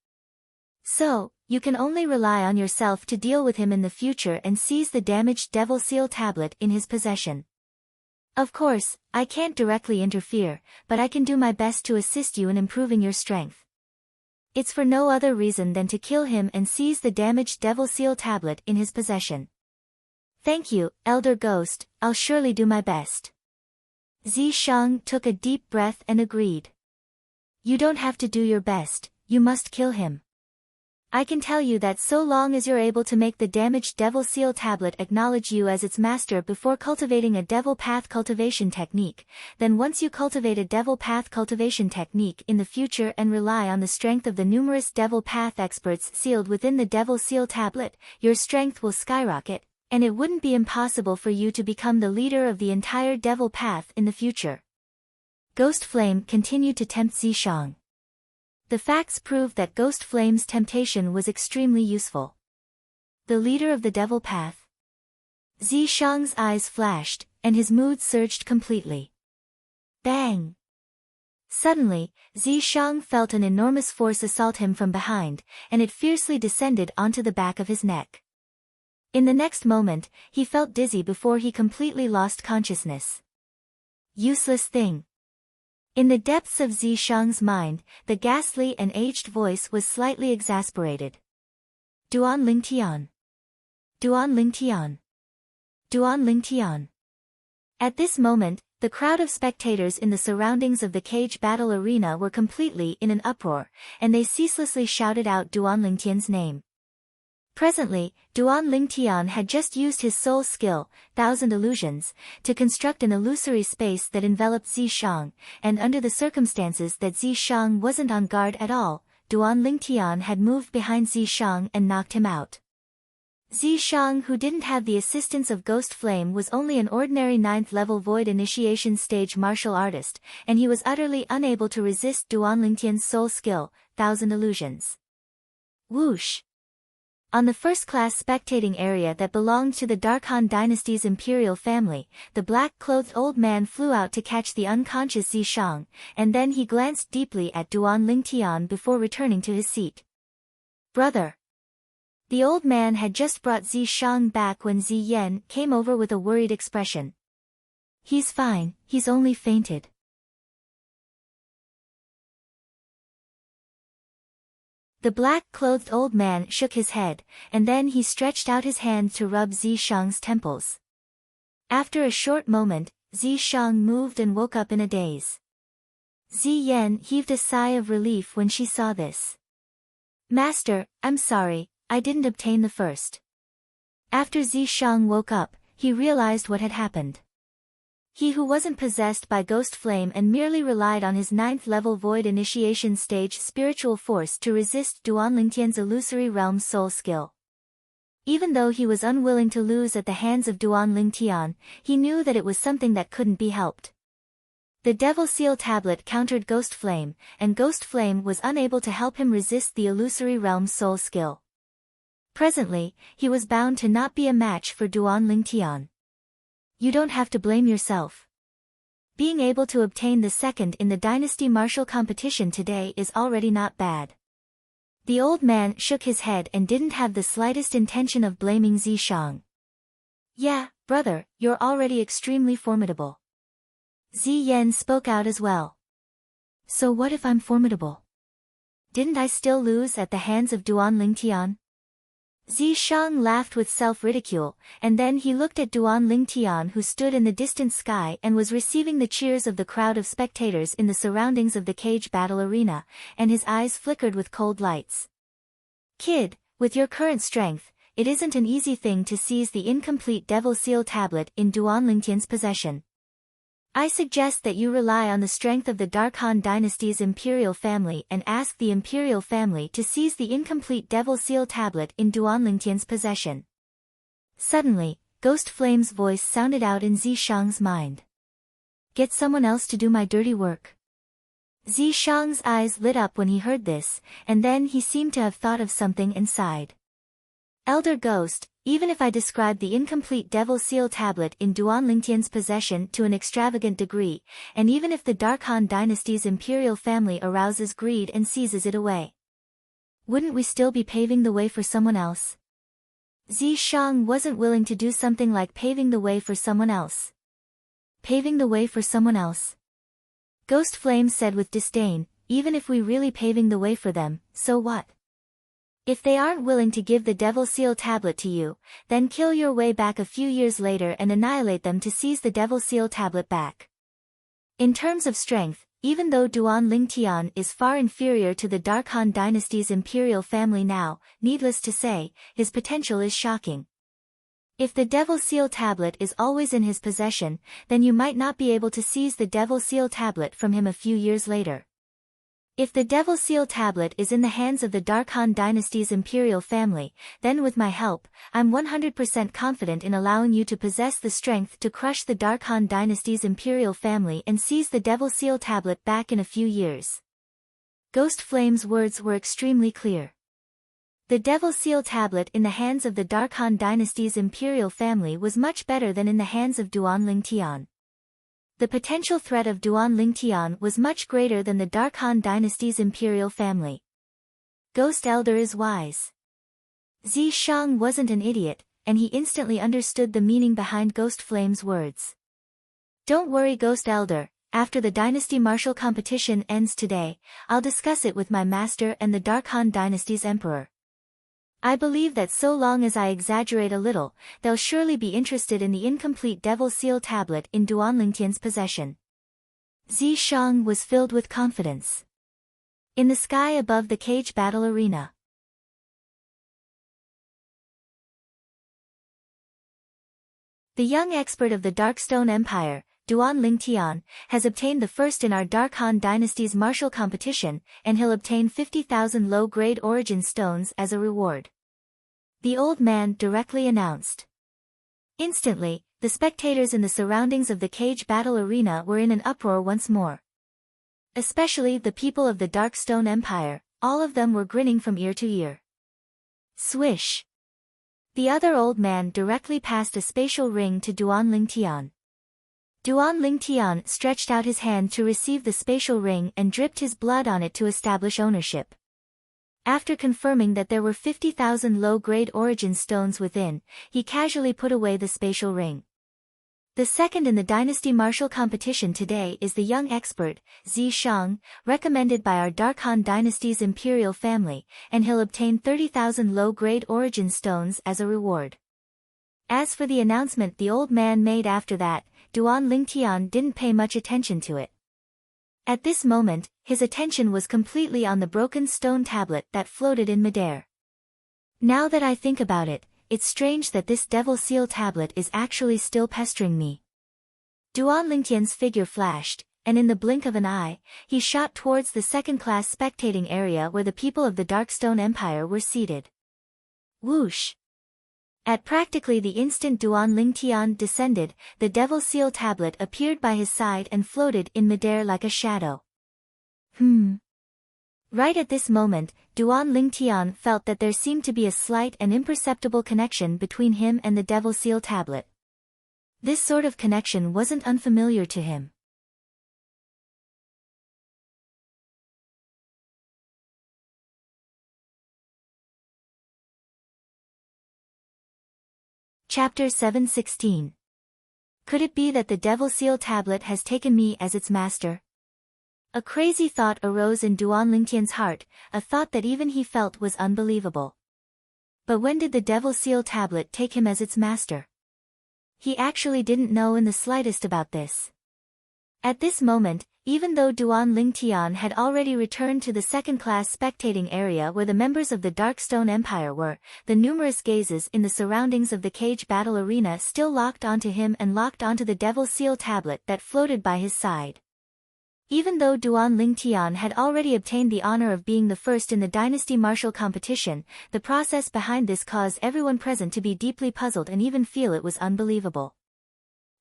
So, you can only rely on yourself to deal with him in the future and seize the damaged Devil Seal tablet in his possession. Of course, I can't directly interfere, but I can do my best to assist you in improving your strength. It's for no other reason than to kill him and seize the damaged Devil Seal tablet in his possession. Thank you, Elder Ghost, I'll surely do my best. Zishang took a deep breath and agreed. You don't have to do your best, you must kill him. I can tell you that so long as you're able to make the damaged Devil Seal tablet acknowledge you as its master before cultivating a Devil Path cultivation technique, then once you cultivate a Devil Path cultivation technique in the future and rely on the strength of the numerous Devil Path experts sealed within the Devil Seal tablet, your strength will skyrocket, and it wouldn't be impossible for you to become the leader of the entire Devil Path in the future. Ghost Flame continued to tempt Zishang. The facts proved that Ghost Flame's temptation was extremely useful. The leader of the Devil Path. Zishang's eyes flashed, and his mood surged completely. Bang! Suddenly, Zishang felt an enormous force assault him from behind, and it fiercely descended onto the back of his neck. In the next moment, he felt dizzy before he completely lost consciousness. Useless thing. In the depths of Zishang's mind, the ghastly and aged voice was slightly exasperated. Duan Lingtian. Duan Lingtian. Duan Lingtian. At this moment, the crowd of spectators in the surroundings of the cage battle arena were completely in an uproar, and they ceaselessly shouted out Duan Lingtian's name. Presently, Duan Lingtian had just used his soul skill, Thousand Illusions, to construct an illusory space that enveloped Zishang, and under the circumstances that Zishang wasn't on guard at all, Duan Lingtian had moved behind Zishang and knocked him out. Zishang, who didn't have the assistance of Ghost Flame, was only an ordinary 9th level Void Initiation stage martial artist, and he was utterly unable to resist Duan Lingtian's soul skill, Thousand Illusions. Whoosh! On the first-class spectating area that belonged to the Darkhan dynasty's imperial family, the black-clothed old man flew out to catch the unconscious Zishang, and then he glanced deeply at Duan Lingtian before returning to his seat. Brother! The old man had just brought Zishang back when Ziyen came over with a worried expression. He's fine, he's only fainted. The black-clothed old man shook his head, and then he stretched out his hand to rub Zishang's temples. After a short moment, Zishang moved and woke up in a daze. Ziyen heaved a sigh of relief when she saw this. Master, I'm sorry, I didn't obtain the first. After Zishang woke up, he realized what had happened. He who wasn't possessed by Ghost Flame and merely relied on his 9th level Void Initiation stage spiritual force to resist Duan Lingtian's illusory realm soul skill. Even though he was unwilling to lose at the hands of Duan Lingtian, he knew that it was something that couldn't be helped. The Devil Seal tablet countered Ghost Flame, and Ghost Flame was unable to help him resist the illusory realm soul skill. Presently, he was bound to not be a match for Duan Lingtian. You don't have to blame yourself. Being able to obtain the second in the Dynasty Martial competition today is already not bad. The old man shook his head and didn't have the slightest intention of blaming Zishang. Yeah, brother, you're already extremely formidable. Ziyen spoke out as well. So what if I'm formidable? Didn't I still lose at the hands of Duan Lingtian? Zishang laughed with self-ridicule, and then he looked at Duan Lingtian, who stood in the distant sky and was receiving the cheers of the crowd of spectators in the surroundings of the cage battle arena, and his eyes flickered with cold lights. Kid, with your current strength, it isn't an easy thing to seize the incomplete Devil Seal tablet in Duan Lingtian's possession. I suggest that you rely on the strength of the Dark Han dynasty's imperial family and ask the imperial family to seize the incomplete Devil Seal tablet in Duan Lingtian's possession. Suddenly, Ghost Flame's voice sounded out in Zishang's mind. Get someone else to do my dirty work. Zishang's eyes lit up when he heard this, and then he seemed to have thought of something and sighed. Elder Ghost, even if I describe the incomplete Devil Seal tablet in Duan Lingtian's possession to an extravagant degree, and even if the Dark Han dynasty's imperial family arouses greed and seizes it away, wouldn't we still be paving the way for someone else? Zishang wasn't willing to do something like paving the way for someone else. Paving the way for someone else? Ghost Flame said with disdain, even if we really paving the way for them, so what? If they aren't willing to give the Devil Seal tablet to you, then kill your way back a few years later and annihilate them to seize the Devil Seal tablet back. In terms of strength, even though Duan Lingtian is far inferior to the Dark Han dynasty's imperial family now, needless to say, his potential is shocking. If the Devil Seal tablet is always in his possession, then you might not be able to seize the Devil Seal tablet from him a few years later. If the Devil Seal tablet is in the hands of the Dark Han dynasty's imperial family, then with my help, I'm 100% confident in allowing you to possess the strength to crush the Dark Han dynasty's imperial family and seize the Devil Seal tablet back in a few years. Ghost Flame's words were extremely clear. The Devil Seal tablet in the hands of the Dark Han dynasty's imperial family was much better than in the hands of Duan Lingtian. The potential threat of Duan Lingtian was much greater than the Dark Han dynasty's imperial family. Ghost Elder is wise. Zishang wasn't an idiot, and he instantly understood the meaning behind Ghost Flame's words. Don't worry, Ghost Elder, after the dynasty martial competition ends today, I'll discuss it with my master and the Dark Han dynasty's emperor. I believe that so long as I exaggerate a little, they'll surely be interested in the incomplete Devil Seal tablet in Duan Lingtian's possession. Zishang was filled with confidence. In the sky above the cage battle arena. The young expert of the Darkstone Empire, Duan Lingtian, has obtained the first in our Dark Han dynasty's martial competition, and he'll obtain 50,000 low-grade origin stones as a reward. The old man directly announced. Instantly, the spectators in the surroundings of the cage battle arena were in an uproar once more. Especially the people of the Darkstone Empire, all of them were grinning from ear to ear. Swish! The other old man directly passed a spatial ring to Duan Lingtian. Duan Lingtian stretched out his hand to receive the spatial ring and dripped his blood on it to establish ownership. After confirming that there were 50,000 low-grade origin stones within, he casually put away the spatial ring. The second in the dynasty martial competition today is the young expert, Zishang, recommended by our Dark Han dynasty's imperial family, and he'll obtain 30,000 low-grade origin stones as a reward. As for the announcement the old man made after that, Duan Lingtian didn't pay much attention to it. At this moment, his attention was completely on the broken stone tablet that floated in midair. Now that I think about it, it's strange that this Devil Seal tablet is actually still pestering me. Duan Lingtian's figure flashed, and in the blink of an eye, he shot towards the second-class spectating area where the people of the Darkstone Empire were seated. Whoosh! At practically the instant Duan Lingtian descended, the Devil Seal tablet appeared by his side and floated in midair like a shadow. Right at this moment, Duan Lingtian felt that there seemed to be a slight and imperceptible connection between him and the Devil Seal tablet. This sort of connection wasn't unfamiliar to him. Chapter 716. Could it be that the Devil Seal tablet has taken me as its master? A crazy thought arose in Duan Lingtian's heart, a thought that even he felt was unbelievable. But when did the Devil Seal tablet take him as its master? He actually didn't know in the slightest about this. At this moment, even though Duan Lingtian had already returned to the second-class spectating area where the members of the Darkstone Empire were, the numerous gazes in the surroundings of the cage battle arena still locked onto him and locked onto the Devil Seal tablet that floated by his side. Even though Duan Lingtian had already obtained the honor of being the first in the dynasty martial competition, the process behind this caused everyone present to be deeply puzzled and even feel it was unbelievable.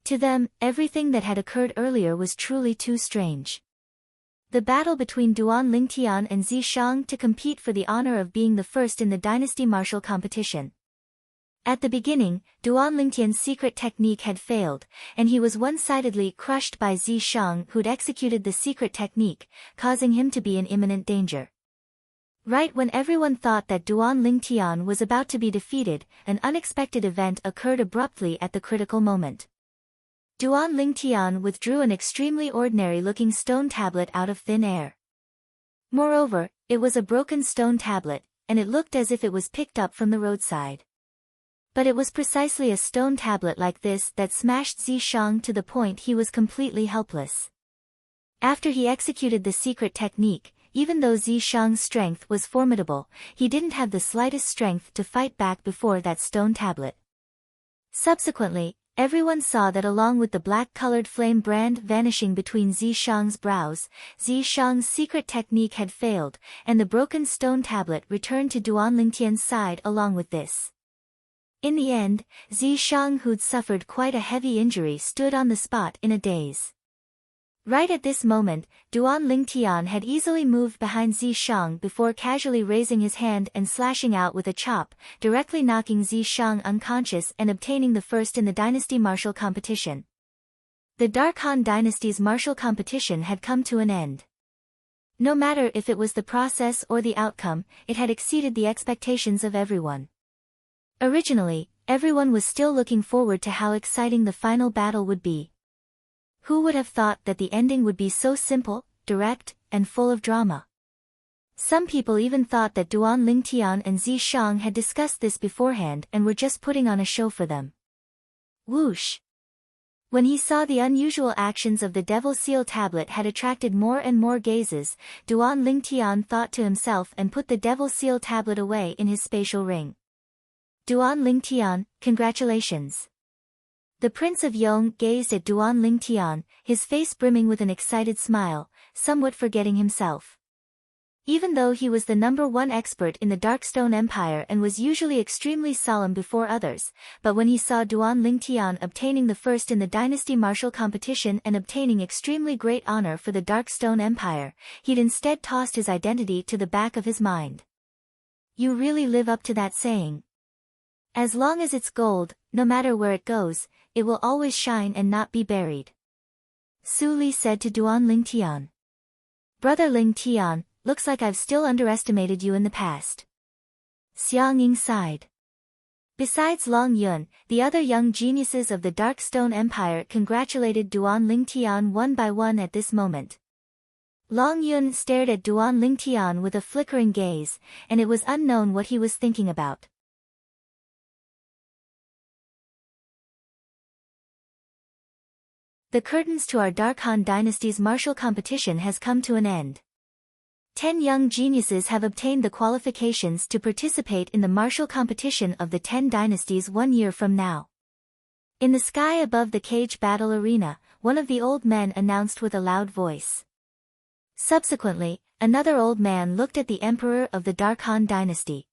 To them, everything that had occurred earlier was truly too strange. The battle between Duan Lingtian and Zishang to compete for the honor of being the first in the dynasty martial competition. At the beginning, Duan Lingtian's secret technique had failed, and he was one-sidedly crushed by Zishang, who'd executed the secret technique, causing him to be in imminent danger. Right when everyone thought that Duan Lingtian was about to be defeated, an unexpected event occurred abruptly at the critical moment. Duan Lingtian withdrew an extremely ordinary-looking stone tablet out of thin air. Moreover, it was a broken stone tablet, and it looked as if it was picked up from the roadside. But it was precisely a stone tablet like this that smashed Zishang to the point he was completely helpless. After he executed the secret technique, even though Zishang's strength was formidable, he didn't have the slightest strength to fight back before that stone tablet. Subsequently, everyone saw that along with the black-colored flame brand vanishing between Zishang's brows, Zishang's secret technique had failed, and the broken stone tablet returned to Duan Lingtian's side along with this. In the end, Zishang, who'd suffered quite a heavy injury, stood on the spot in a daze. Right at this moment, Duan Lingtian had easily moved behind Zishang before casually raising his hand and slashing out with a chop, directly knocking Zishang unconscious and obtaining the first in the dynasty martial competition. The Dark Han dynasty's martial competition had come to an end. No matter if it was the process or the outcome, it had exceeded the expectations of everyone. Originally, everyone was still looking forward to how exciting the final battle would be. Who would have thought that the ending would be so simple, direct, and full of drama? Some people even thought that Duan Lingtian and Zishang had discussed this beforehand and were just putting on a show for them. Whoosh! When he saw the unusual actions of the Devil Seal tablet had attracted more and more gazes, Duan Lingtian thought to himself and put the Devil Seal tablet away in his spatial ring. Duan Lingtian, congratulations! The Prince of Yong gazed at Duan Lingtian, his face brimming with an excited smile, somewhat forgetting himself. Even though he was the #1 expert in the Darkstone Empire and was usually extremely solemn before others, but when he saw Duan Lingtian obtaining the first in the dynasty martial competition and obtaining extremely great honor for the Darkstone Empire, he'd instead tossed his identity to the back of his mind. You really live up to that saying. As long as it's gold, no matter where it goes, it will always shine and not be buried. Su Li said to Duan Lingtian. Brother Lingtian, looks like I've still underestimated you in the past. Xiang Ying sighed. Besides Long Yun, the other young geniuses of the Darkstone Empire congratulated Duan Lingtian one by one at this moment. Long Yun stared at Duan Lingtian with a flickering gaze, and it was unknown what he was thinking about. The curtains to our Dark Han dynasty's martial competition has come to an end. 10 young geniuses have obtained the qualifications to participate in the martial competition of the 10 dynasties 1 year from now. In the sky above the cage battle arena, one of the old men announced with a loud voice. Subsequently, another old man looked at the emperor of the Dark Han dynasty.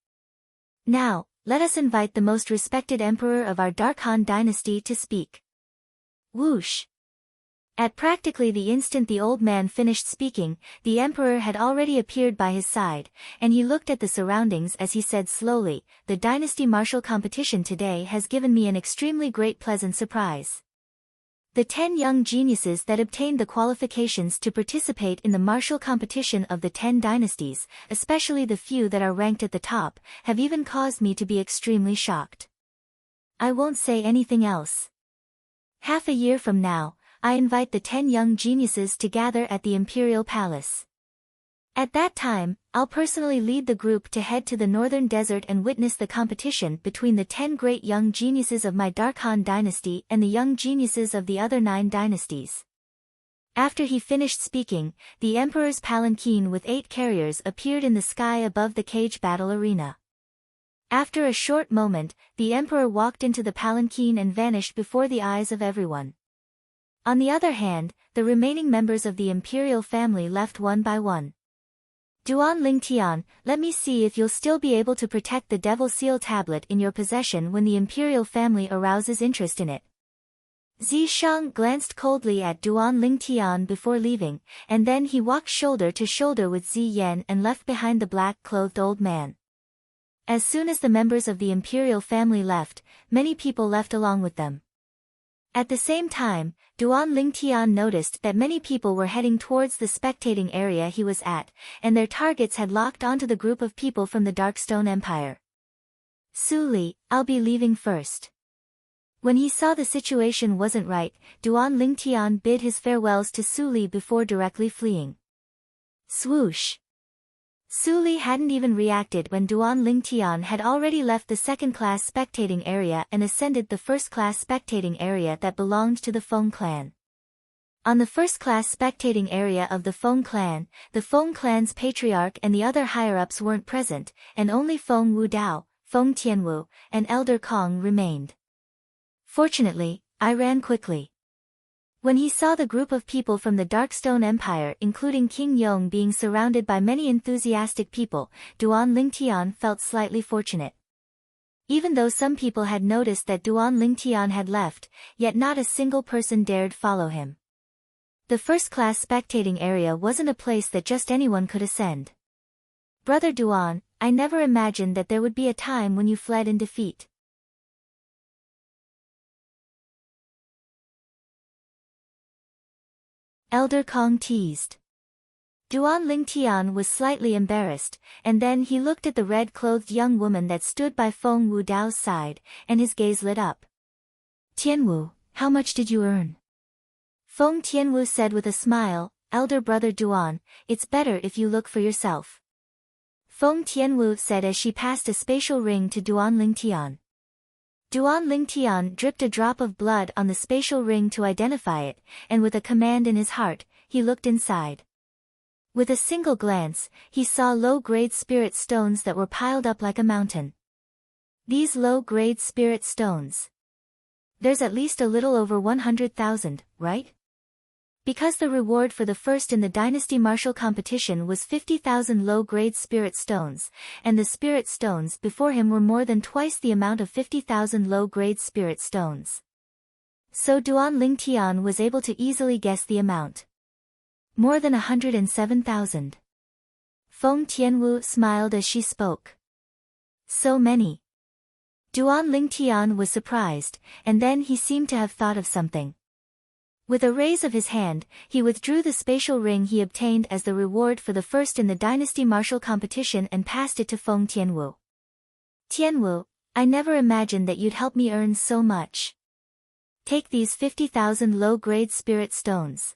Now, let us invite the most respected emperor of our Dark Han dynasty to speak. Whoosh! At practically the instant the old man finished speaking, the emperor had already appeared by his side, and he looked at the surroundings as he said slowly, "The dynasty martial competition today has given me an extremely great pleasant surprise. The 10 young geniuses that obtained the qualifications to participate in the martial competition of the 10 dynasties, especially the few that are ranked at the top, have even caused me to be extremely shocked. I won't say anything else. Half a year from now, I invite the 10 young geniuses to gather at the Imperial Palace. At that time, I'll personally lead the group to head to the Northern Desert and witness the competition between the 10 great young geniuses of my Dark Han dynasty and the young geniuses of the other 9 dynasties. After he finished speaking, the emperor's palanquin with 8 carriers appeared in the sky above the cage battle arena. After a short moment, the emperor walked into the palanquin and vanished before the eyes of everyone. On the other hand, the remaining members of the imperial family left one by one. Duan Lingtian, let me see if you'll still be able to protect the Devil Seal tablet in your possession when the imperial family arouses interest in it. Zishang glanced coldly at Duan Lingtian before leaving, and then he walked shoulder to shoulder with Zi Yan and left behind the black-clothed old man. As soon as the members of the imperial family left, many people left along with them. At the same time, Duan Lingtian noticed that many people were heading towards the spectating area he was at, and their targets had locked onto the group of people from the Darkstone Empire. Su Li, I'll be leaving first. When he saw the situation wasn't right, Duan Lingtian bid his farewells to Su Li before directly fleeing. Swoosh! Su Li hadn't even reacted when Duan Lingtian had already left the second-class spectating area and ascended the first-class spectating area that belonged to the Feng clan. On the first-class spectating area of the Feng clan's patriarch and the other higher-ups weren't present, and only Feng Wudao, Feng Tianwu, and Elder Kong remained. Fortunately, I ran quickly. When he saw the group of people from the Darkstone Empire including King Yong being surrounded by many enthusiastic people, Duan Lingtian felt slightly fortunate. Even though some people had noticed that Duan Lingtian had left, yet not a single person dared follow him. The first-class spectating area wasn't a place that just anyone could ascend. Brother Duan, I never imagined that there would be a time when you fled in defeat. Elder Kong teased. Duan Lingtian was slightly embarrassed, and then he looked at the red-clothed young woman that stood by Feng Wudao's side, and his gaze lit up. Tianwu, how much did you earn? Feng Tianwu said with a smile, Elder brother Duan, it's better if you look for yourself. Feng Tianwu said as she passed a spatial ring to Duan Lingtian. Duan Lingtian dripped a drop of blood on the spatial ring to identify it, and with a command in his heart, he looked inside. With a single glance, he saw low-grade spirit stones that were piled up like a mountain. These low-grade spirit stones. There's at least a little over 100,000, right? Because the reward for the first in the Dynasty Martial competition was 50,000 low-grade spirit stones, and the spirit stones before him were more than twice the amount of 50,000 low-grade spirit stones. So Duan Lingtian was able to easily guess the amount. More than 107,000. Feng Tianwu smiled as she spoke. So many. Duan Lingtian was surprised, and then he seemed to have thought of something. With a raise of his hand, he withdrew the spatial ring he obtained as the reward for the first in the Dynasty Martial competition and passed it to Feng Tianwu. Tianwu, I never imagined that you'd help me earn so much. Take these 50,000 low-grade spirit stones.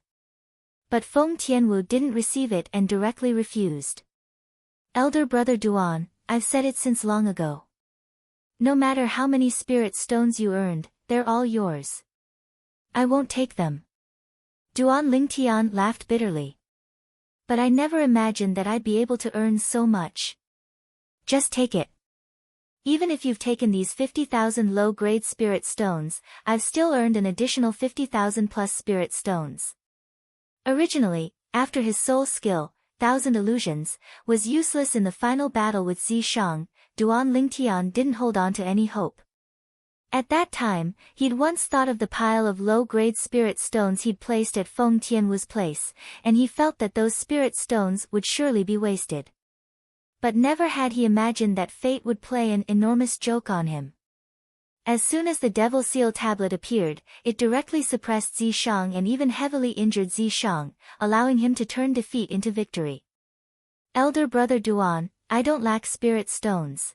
But Feng Tianwu didn't receive it and directly refused. Elder brother Duan, I've said it since long ago. No matter how many spirit stones you earned, they're all yours. I won't take them. Duan Lingtian laughed bitterly. But I never imagined that I'd be able to earn so much. Just take it. Even if you've taken these 50,000 low-grade spirit stones, I've still earned an additional 50,000 plus spirit stones. Originally, after his soul skill, 1,000 Illusions, was useless in the final battle with Zishang, Duan Lingtian didn't hold on to any hope. At that time, he'd once thought of the pile of low-grade spirit stones he'd placed at Feng Tianwu's place, and he felt that those spirit stones would surely be wasted. But never had he imagined that fate would play an enormous joke on him. As soon as the Devil Seal tablet appeared, it directly suppressed Zishang and even heavily injured Zishang, allowing him to turn defeat into victory. Elder brother Duan, I don't lack spirit stones.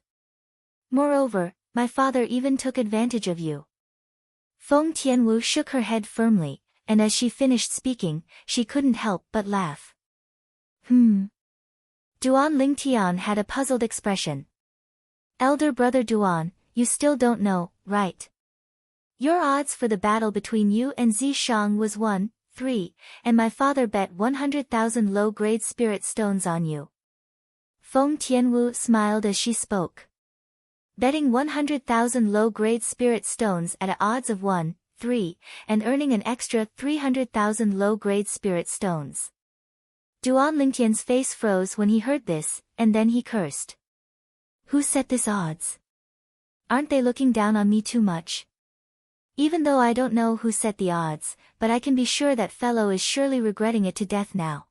Moreover, my father even took advantage of you. Feng Tianwu shook her head firmly, and as she finished speaking, she couldn't help but laugh. Duan Lingtian had a puzzled expression. Elder brother Duan, you still don't know, right? Your odds for the battle between you and Zishang was 1/50. 3, and my father bet 100,000 low-grade spirit stones on you. Feng Tianwu smiled as she spoke. Betting 100,000 low-grade spirit stones at odds of 1, 3, and earning an extra 300,000 low-grade spirit stones. Duan Lingtian's face froze when he heard this, and then he cursed. Who set this odds? Aren't they looking down on me too much? Even though I don't know who set the odds, but I can be sure that fellow is surely regretting it to death now.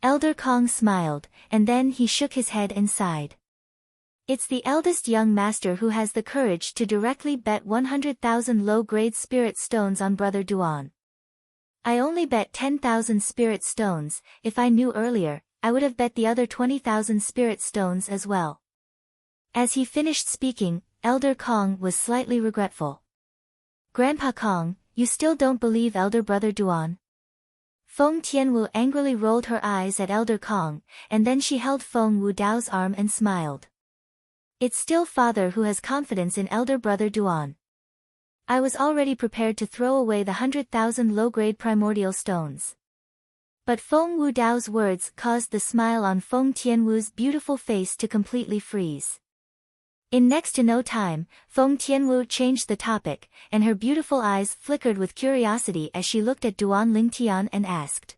Elder Kong smiled, and then he shook his head and sighed. It's the eldest young master who has the courage to directly bet 100,000 low-grade spirit stones on Brother Duan. I only bet 10,000 spirit stones. If I knew earlier, I would have bet the other 20,000 spirit stones as well. As he finished speaking, Elder Kong was slightly regretful. Grandpa Kong, you still don't believe Elder Brother Duan? Feng Tianwu angrily rolled her eyes at Elder Kong, and then she held Feng Wudao's arm and smiled. It's still father who has confidence in Elder Brother Duan. I was already prepared to throw away the 100,000 low-grade primordial stones. But Feng Wudao's words caused the smile on Feng Tianwu's beautiful face to completely freeze. In next to no time, Feng Tianwu changed the topic, and her beautiful eyes flickered with curiosity as she looked at Duan Lingtian and asked.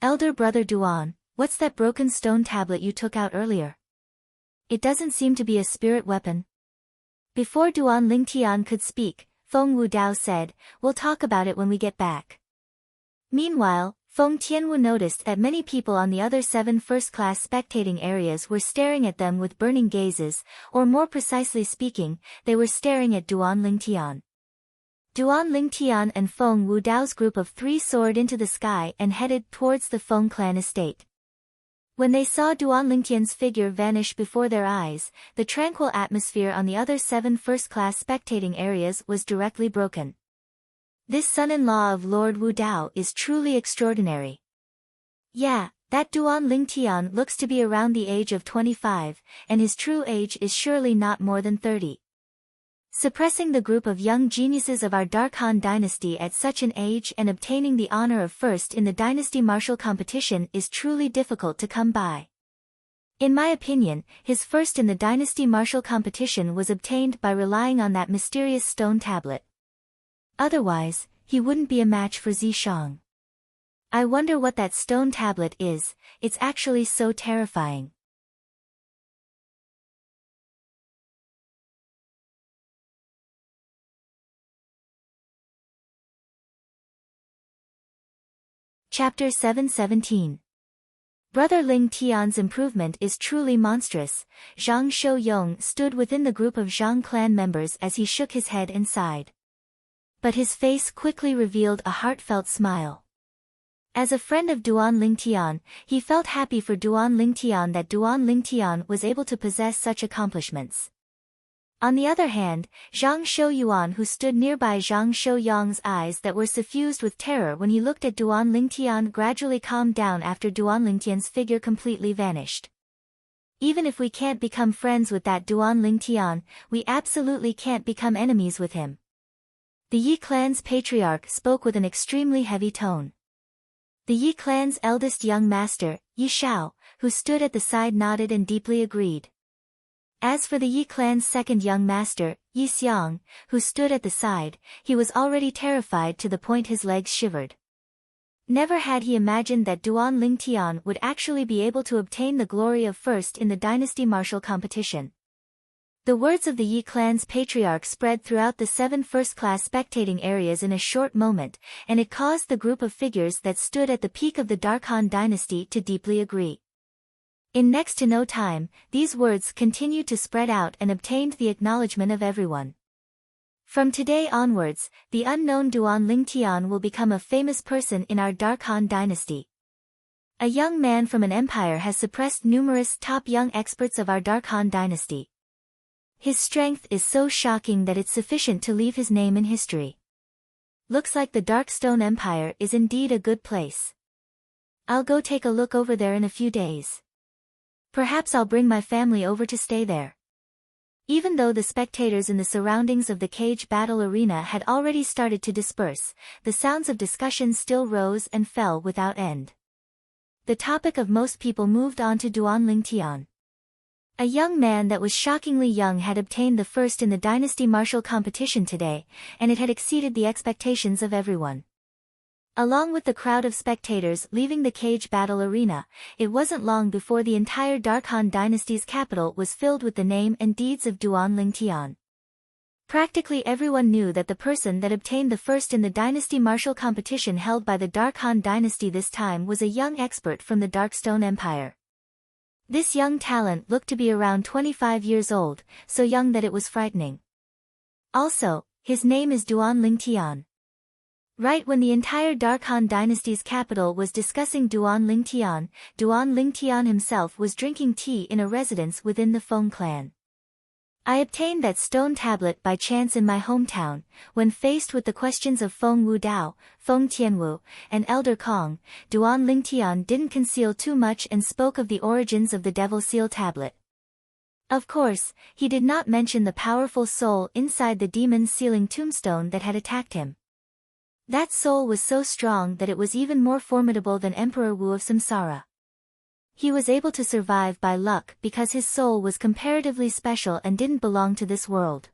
Elder Brother Duan, what's that broken stone tablet you took out earlier? It doesn't seem to be a spirit weapon. Before Duan Lingtian could speak, Feng Wudao said, we'll talk about it when we get back. Meanwhile, Feng Tianwu noticed that many people on the other 7 first-class spectating areas were staring at them with burning gazes, or more precisely speaking, they were staring at Duan Lingtian. Duan Lingtian and Feng Wudao's group of 3 soared into the sky and headed towards the Feng clan estate. When they saw Duan Lingtian's figure vanish before their eyes, the tranquil atmosphere on the other 7 first-class spectating areas was directly broken. This son-in-law of Lord Wudao is truly extraordinary. Yeah, that Duan Lingtian looks to be around the age of 25, and his true age is surely not more than 30. Suppressing the group of young geniuses of our Dark Han dynasty at such an age and obtaining the honor of first in the dynasty martial competition is truly difficult to come by. In my opinion, his first in the dynasty martial competition was obtained by relying on that mysterious stone tablet. Otherwise, he wouldn't be a match for Zishang. I wonder what that stone tablet is. It's actually so terrifying. Chapter 717. Brother Ling Tian's improvement is truly monstrous. Zhang Shouyong stood within the group of Zhang clan members as he shook his head and sighed. But his face quickly revealed a heartfelt smile. As a friend of Duan Lingtian, he felt happy for Duan Lingtian that Duan Lingtian was able to possess such accomplishments. On the other hand, Zhang Shouyuan, who stood nearby Zhang Shouyong's eyes that were suffused with terror when he looked at Duan Lingtian, gradually calmed down after Duan Lingtian's figure completely vanished. Even if we can't become friends with that Duan Lingtian, we absolutely can't become enemies with him. The Yi clan's patriarch spoke with an extremely heavy tone. The Yi clan's eldest young master, Yi Shao, who stood at the side, nodded and deeply agreed. As for the Yi clan's second young master, Yi Xiang, who stood at the side, he was already terrified to the point his legs shivered. Never had he imagined that Duan Lingtian would actually be able to obtain the glory of first in the dynasty martial competition. The words of the Yi clan's patriarch spread throughout the 7 first-class spectating areas in a short moment, and it caused the group of figures that stood at the peak of the Dark Han dynasty to deeply agree. In next to no time, these words continued to spread out and obtained the acknowledgement of everyone. From today onwards, the unknown Duan Lingtian will become a famous person in our Dark Han dynasty. A young man from an empire has suppressed numerous top young experts of our Dark Han dynasty. His strength is so shocking that it's sufficient to leave his name in history. Looks like the Dark Stone Empire is indeed a good place. I'll go take a look over there in a few days. Perhaps I'll bring my family over to stay there. Even though the spectators in the surroundings of the cage battle arena had already started to disperse, the sounds of discussion still rose and fell without end. The topic of most people moved on to Duan Lingtian. A young man that was shockingly young had obtained the first in the dynasty martial competition today, and it had exceeded the expectations of everyone. Along with the crowd of spectators leaving the cage battle arena, it wasn't long before the entire Darkhan dynasty's capital was filled with the name and deeds of Duan Lingtian. Practically everyone knew that the person that obtained the first in the dynasty martial competition held by the Darkhan dynasty this time was a young expert from the Darkstone Empire. This young talent looked to be around 25 years old, so young that it was frightening. Also, his name is Duan Lingtian. Right when the entire Darkhan dynasty's capital was discussing Duan Lingtian himself was drinking tea in a residence within the Feng clan. I obtained that stone tablet by chance in my hometown. When faced with the questions of Feng Wudao, Feng Tianwu, and Elder Kong, Duan Lingtian didn't conceal too much and spoke of the origins of the Devil Seal tablet. Of course, he did not mention the powerful soul inside the demon's sealing tombstone that had attacked him. That soul was so strong that it was even more formidable than Emperor Wu of Samsara. He was able to survive by luck because his soul was comparatively special and didn't belong to this world.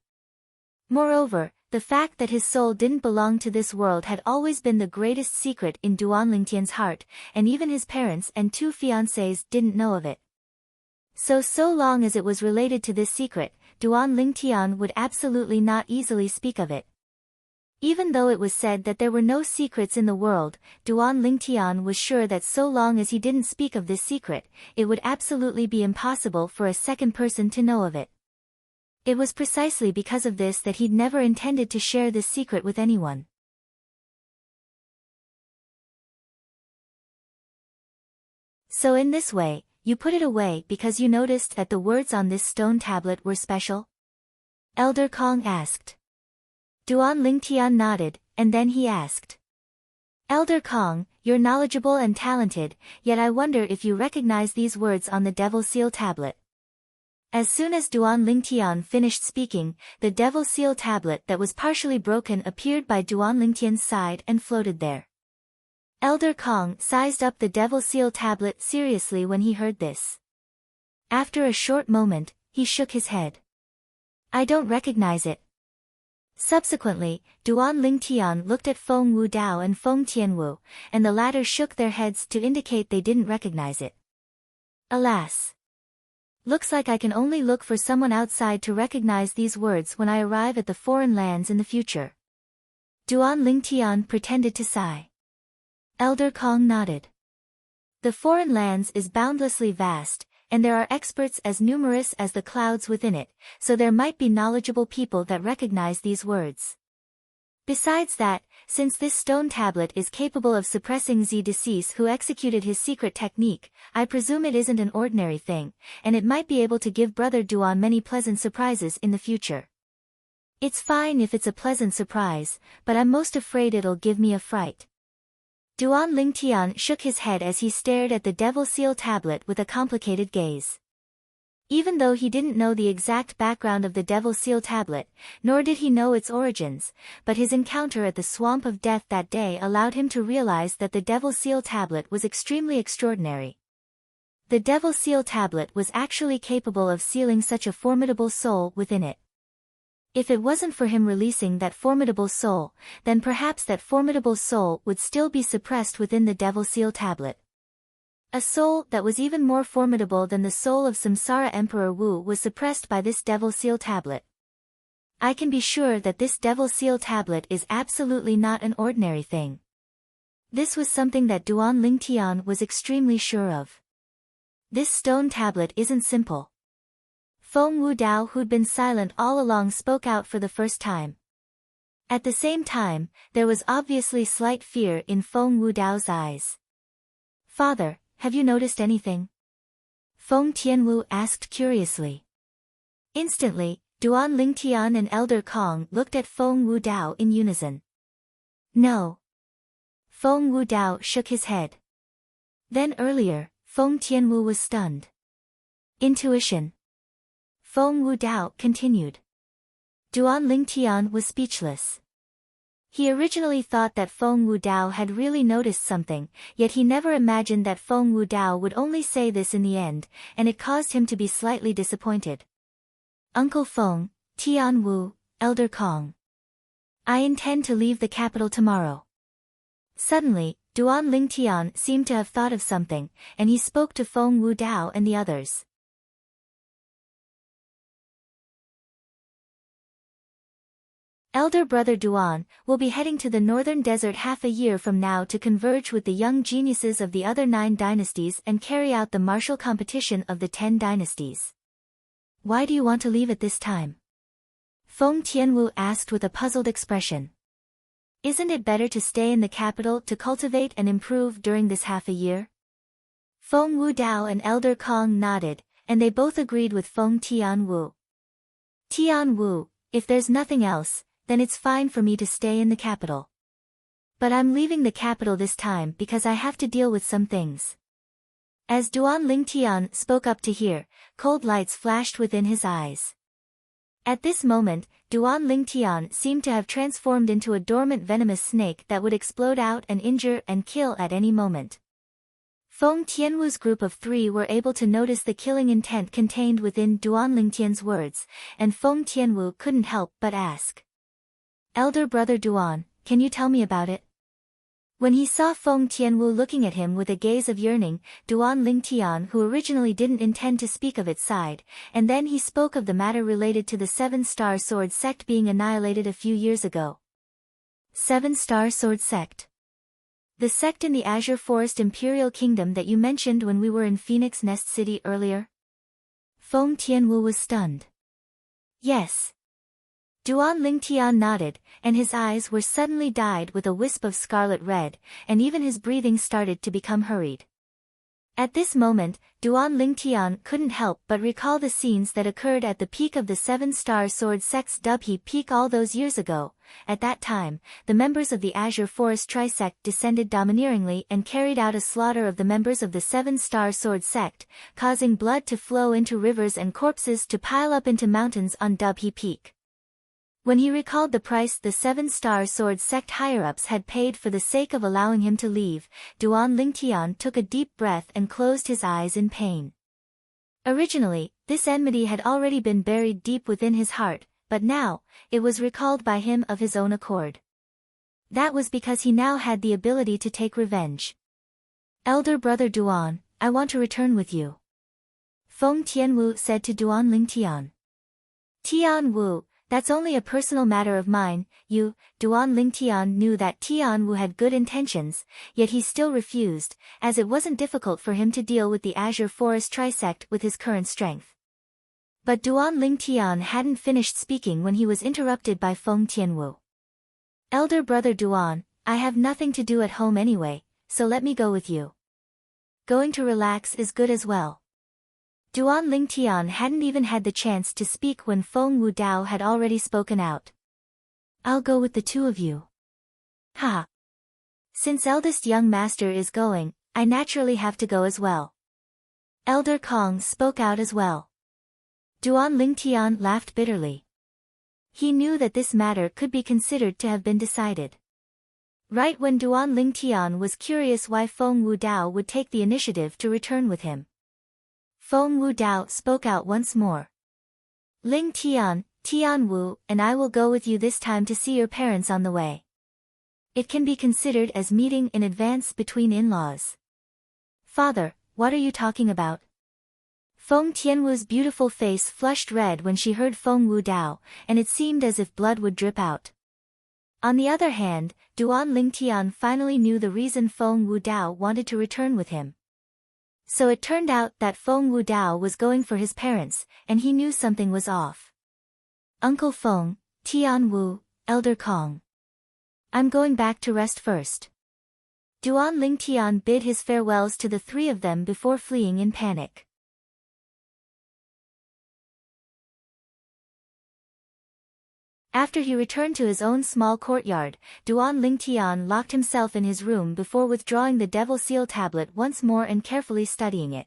Moreover, the fact that his soul didn't belong to this world had always been the greatest secret in Duan Lingtian's heart, and even his parents and 2 fiancés didn't know of it. So long as it was related to this secret, Duan Lingtian would absolutely not easily speak of it. Even though it was said that there were no secrets in the world, Duan Lingtian was sure that so long as he didn't speak of this secret, it would absolutely be impossible for a second person to know of it. It was precisely because of this that he'd never intended to share this secret with anyone. So in this way, you put it away because you noticed that the words on this stone tablet were special? Elder Kong asked. Duan Lingtian nodded, and then he asked. Elder Kong, you're knowledgeable and talented, yet I wonder if you recognize these words on the Devil Seal tablet. As soon as Duan Lingtian finished speaking, the Devil Seal tablet that was partially broken appeared by Duan Lingtian's side and floated there. Elder Kong sized up the Devil Seal tablet seriously when he heard this. After a short moment, he shook his head. I don't recognize it. Subsequently, Duan Lingtian looked at Feng Wudao and Feng Tianwu, and the latter shook their heads to indicate they didn't recognize it. Alas! Looks like I can only look for someone outside to recognize these words when I arrive at the foreign lands in the future. Duan Lingtian pretended to sigh. Elder Kong nodded. The foreign lands is boundlessly vast, and there are experts as numerous as the clouds within it, so there might be knowledgeable people that recognize these words. Besides that, since this stone tablet is capable of suppressing the deceased who executed his secret technique, I presume it isn't an ordinary thing, and it might be able to give Brother Duan many pleasant surprises in the future. It's fine if it's a pleasant surprise, but I'm most afraid it'll give me a fright. Duan Lingtian shook his head as he stared at the Devil Seal tablet with a complicated gaze. Even though he didn't know the exact background of the Devil Seal tablet, nor did he know its origins, but his encounter at the Swamp of Death that day allowed him to realize that the Devil Seal tablet was extremely extraordinary. The Devil Seal tablet was actually capable of sealing such a formidable soul within it. If it wasn't for him releasing that formidable soul, then perhaps that formidable soul would still be suppressed within the Devil Seal tablet. A soul that was even more formidable than the soul of Samsara Emperor Wu was suppressed by this Devil Seal tablet. I can be sure that this Devil Seal tablet is absolutely not an ordinary thing. This was something that Duan Lingtian was extremely sure of. This stone tablet isn't simple. Feng Wudao, who'd been silent all along, spoke out for the first time. At the same time, there was obviously slight fear in Feng Wudao's eyes. Father, have you noticed anything? Feng Tianwu asked curiously. Instantly, Duan Lingtian and Elder Kong looked at Feng Wudao in unison. No. Feng Wudao shook his head. Then earlier, Feng Tianwu was stunned. Intuition. Feng Wudao continued. Duan Lingtian was speechless. He originally thought that Feng Wudao had really noticed something, yet he never imagined that Feng Wudao would only say this in the end, and it caused him to be slightly disappointed. Uncle Feng, Tian Wu, Elder Kong. I intend to leave the capital tomorrow. Suddenly, Duan Lingtian seemed to have thought of something, and he spoke to Feng Wudao and the others. Elder brother Duan will be heading to the northern desert half a year from now to converge with the young geniuses of the other 9 dynasties and carry out the martial competition of the 10 dynasties. Why do you want to leave at this time? Feng Tianwu asked with a puzzled expression. Isn't it better to stay in the capital to cultivate and improve during this half a year? Feng Wudao and Elder Kong nodded, and they both agreed with Feng Tianwu. Tianwu, if there's nothing else, then it's fine for me to stay in the capital. But I'm leaving the capital this time because I have to deal with some things. As Duan Lingtian spoke up to hear, cold lights flashed within his eyes. At this moment, Duan Lingtian seemed to have transformed into a dormant venomous snake that would explode out and injure and kill at any moment. Feng Tianwu's group of 3 were able to notice the killing intent contained within Duan Lingtian's words, and Feng Tianwu couldn't help but ask. Elder brother Duan, can you tell me about it? When he saw Feng Tianwu looking at him with a gaze of yearning, Duan Lingtian, who originally didn't intend to speak of it, sighed, and then he spoke of the matter related to the 7-Star Sword sect being annihilated a few years ago. 7-Star Sword sect? The sect in the Azure Forest Imperial Kingdom that you mentioned when we were in Phoenix Nest City earlier? Feng Tianwu was stunned. Yes. Duan Lingtian nodded, and his eyes were suddenly dyed with a wisp of scarlet red, and even his breathing started to become hurried. At this moment, Duan Lingtian couldn't help but recall the scenes that occurred at the peak of the 7-Star Sword sect's Dubhe Peak all those years ago. At that time, the members of the Azure Forest Trisect descended domineeringly and carried out a slaughter of the members of the 7-Star Sword sect, causing blood to flow into rivers and corpses to pile up into mountains on Dubhe Peak. When he recalled the price the 7-Star Sword sect higher-ups had paid for the sake of allowing him to leave, Duan Lingtian took a deep breath and closed his eyes in pain. Originally, this enmity had already been buried deep within his heart, but now, it was recalled by him of his own accord. That was because he now had the ability to take revenge. Elder brother Duan, I want to return with you. Feng Tianwu said to Duan Lingtian. Tianwu, that's only a personal matter of mine. Duan Lingtian knew that Tianwu had good intentions, yet he still refused, as it wasn't difficult for him to deal with the Azure Forest Trisect with his current strength. But Duan Lingtian hadn't finished speaking when he was interrupted by Feng Tianwu. Elder brother Duan, I have nothing to do at home anyway, so let me go with you. Going to relax is good as well. Duan Lingtian hadn't even had the chance to speak when Feng Wudao had already spoken out. I'll go with the 2 of you. Ha! Since eldest young master is going, I naturally have to go as well. Elder Kong spoke out as well. Duan Lingtian laughed bitterly. He knew that this matter could be considered to have been decided. Right when Duan Lingtian was curious why Feng Wudao would take the initiative to return with him. Feng Wudao spoke out once more. Lingtian, Tianwu, and I will go with you this time to see your parents on the way. It can be considered as meeting in advance between in-laws. Father, what are you talking about? Feng Tianwu's beautiful face flushed red when she heard Feng Wudao, and it seemed as if blood would drip out. On the other hand, Duan Lingtian finally knew the reason Feng Wudao wanted to return with him. So it turned out that Feng Wudao was going for his parents, and he knew something was off. Uncle Feng, Tianwu, Elder Kong. I'm going back to rest first. Duan Lingtian bid his farewells to the 3 of them before fleeing in panic. After he returned to his own small courtyard, Duan Lingtian locked himself in his room before withdrawing the Devil Seal tablet once more and carefully studying it.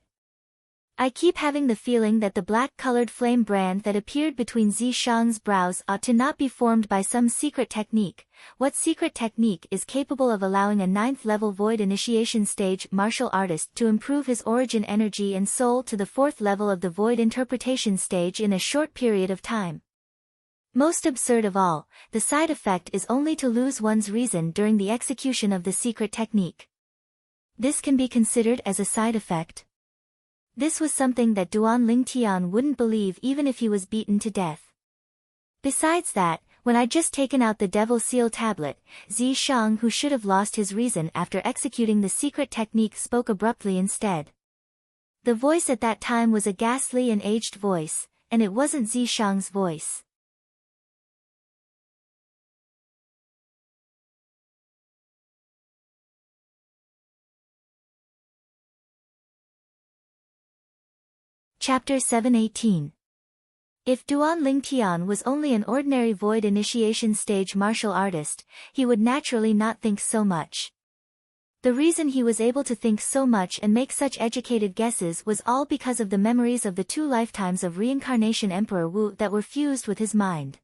I keep having the feeling that the black-colored flame brand that appeared between Zishang's brows ought to not be formed by some secret technique. What secret technique is capable of allowing a 9th-level void initiation stage martial artist to improve his origin energy and soul to the 4th level of the void interpretation stage in a short period of time? Most absurd of all, the side effect is only to lose one's reason during the execution of the secret technique. This can be considered as a side effect. This was something that Duan Lingtian wouldn't believe even if he was beaten to death. Besides that, when I'd just taken out the Devil Seal tablet, Zishang, who should have lost his reason after executing the secret technique, spoke abruptly instead. The voice at that time was a ghastly and aged voice, and it wasn't Zishang's voice. Chapter 718. If Duan Lingtian was only an ordinary void initiation stage martial artist, he would naturally not think so much. The reason he was able to think so much and make such educated guesses was all because of the memories of the 2 lifetimes of reincarnation Emperor Wu that were fused with his mind.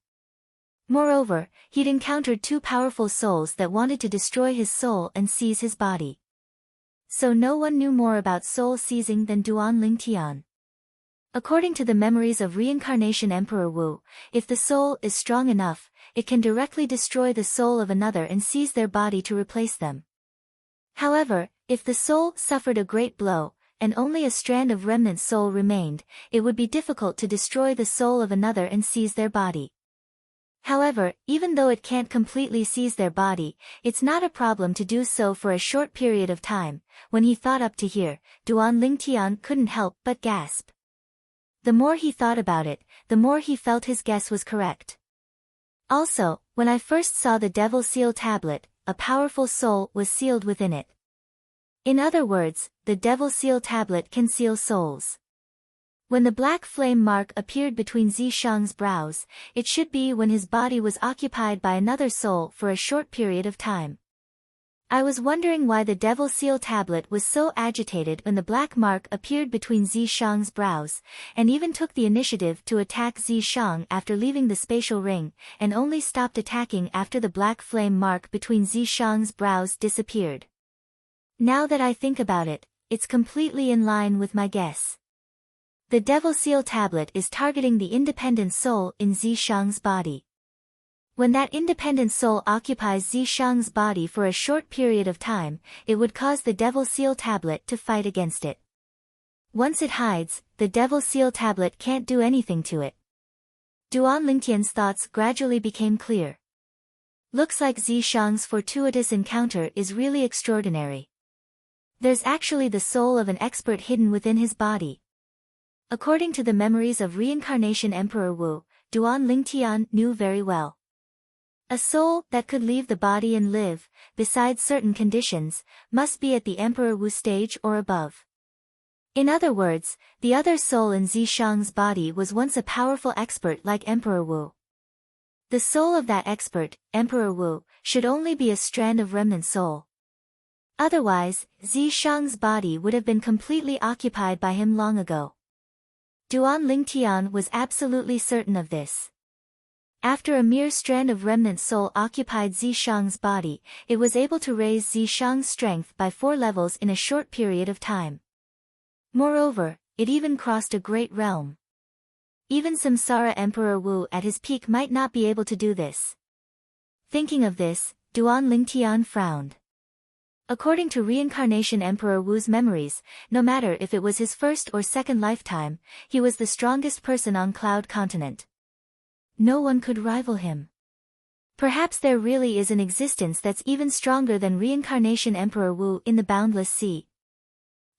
Moreover, he'd encountered 2 powerful souls that wanted to destroy his soul and seize his body. So no one knew more about soul seizing than Duan Lingtian. According to the memories of reincarnation Emperor Wu, if the soul is strong enough, it can directly destroy the soul of another and seize their body to replace them. However, if the soul suffered a great blow, and only a strand of remnant soul remained, it would be difficult to destroy the soul of another and seize their body. However, even though it can't completely seize their body, it's not a problem to do so for a short period of time. When he thought up to here, Duan Lingtian couldn't help but gasp. The more he thought about it, the more he felt his guess was correct. Also, when I first saw the Devil Seal tablet, a powerful soul was sealed within it. In other words, the Devil Seal tablet can seal souls. When the black flame mark appeared between Zishang's brows, it should be when his body was occupied by another soul for a short period of time. I was wondering why the Devil Seal tablet was so agitated when the black mark appeared between Zishang's brows, and even took the initiative to attack Zishang after leaving the spatial ring, and only stopped attacking after the black flame mark between Zishang's brows disappeared. Now that I think about it, it's completely in line with my guess. The Devil Seal tablet is targeting the independent soul in Zishang's body. When that independent soul occupies Zishang's body for a short period of time, it would cause the Devil Seal tablet to fight against it. Once it hides, the Devil Seal tablet can't do anything to it. Duan Lingtian's thoughts gradually became clear. Looks like Zishang's fortuitous encounter is really extraordinary. There's actually the soul of an expert hidden within his body. According to the memories of reincarnation Emperor Wu, Duan Lingtian knew very well. A soul that could leave the body and live, besides certain conditions, must be at the Emperor Wu stage or above. In other words, the other soul in Zishang's body was once a powerful expert like Emperor Wu. The soul of that expert, Emperor Wu, should only be a strand of remnant soul. Otherwise, Zishang's body would have been completely occupied by him long ago. Duan Lingtian was absolutely certain of this. After a mere strand of remnant soul occupied Zishang's body, it was able to raise Zishang's strength by 4 levels in a short period of time. Moreover, it even crossed a great realm. Even Samsara Emperor Wu at his peak might not be able to do this. Thinking of this, Duan Lingtian frowned. According to reincarnation Emperor Wu's memories, no matter if it was his first or second lifetime, he was the strongest person on Cloud Continent. No one could rival him. Perhaps there really is an existence that's even stronger than reincarnation Emperor Wu in the boundless sea.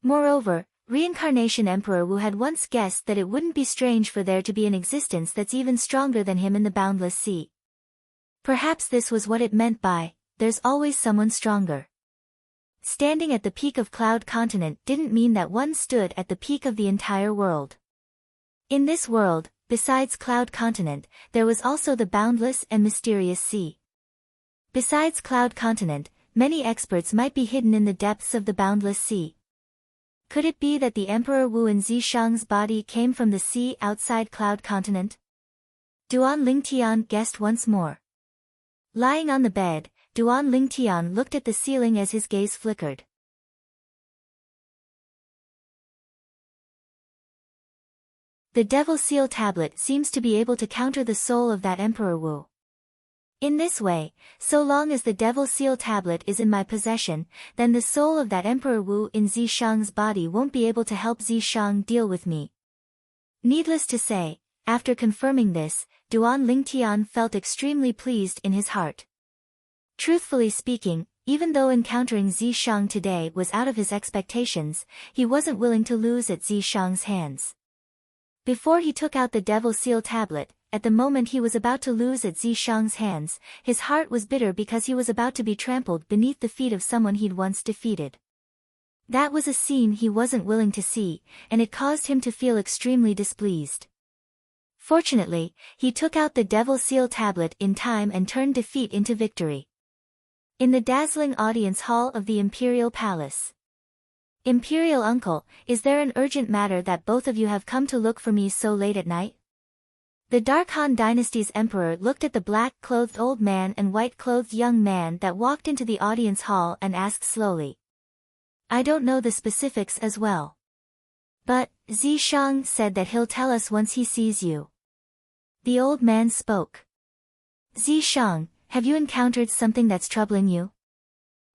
Moreover, reincarnation Emperor Wu had once guessed that it wouldn't be strange for there to be an existence that's even stronger than him in the boundless sea. Perhaps this was what it meant by, there's always someone stronger. Standing at the peak of Cloud Continent didn't mean that one stood at the peak of the entire world. In this world, besides Cloud Continent, there was also the boundless and mysterious sea. Besides Cloud Continent, many experts might be hidden in the depths of the boundless sea. Could it be that the Emperor Wu in Zishang's body came from the sea outside Cloud Continent? Duan Lingtian guessed once more. Lying on the bed, Duan Lingtian looked at the ceiling as his gaze flickered. The Devil Seal tablet seems to be able to counter the soul of that Emperor Wu. In this way, so long as the Devil Seal tablet is in my possession, then the soul of that Emperor Wu in Zishang's body won't be able to help Zishang deal with me. Needless to say, after confirming this, Duan Lingtian felt extremely pleased in his heart. Truthfully speaking, even though encountering Zishang today was out of his expectations, he wasn't willing to lose at Zishang's hands. Before he took out the Devil Seal tablet, at the moment he was about to lose at Zishang's hands, his heart was bitter because he was about to be trampled beneath the feet of someone he'd once defeated. That was a scene he wasn't willing to see, and it caused him to feel extremely displeased. Fortunately, he took out the Devil Seal tablet in time and turned defeat into victory. In the dazzling audience hall of the Imperial Palace. Imperial Uncle, is there an urgent matter that both of you have come to look for me so late at night? The Dark Han Dynasty's emperor looked at the black-clothed old man and white-clothed young man that walked into the audience hall and asked slowly. I don't know the specifics as well. But, Zishang said that he'll tell us once he sees you. The old man spoke. Zishang, have you encountered something that's troubling you?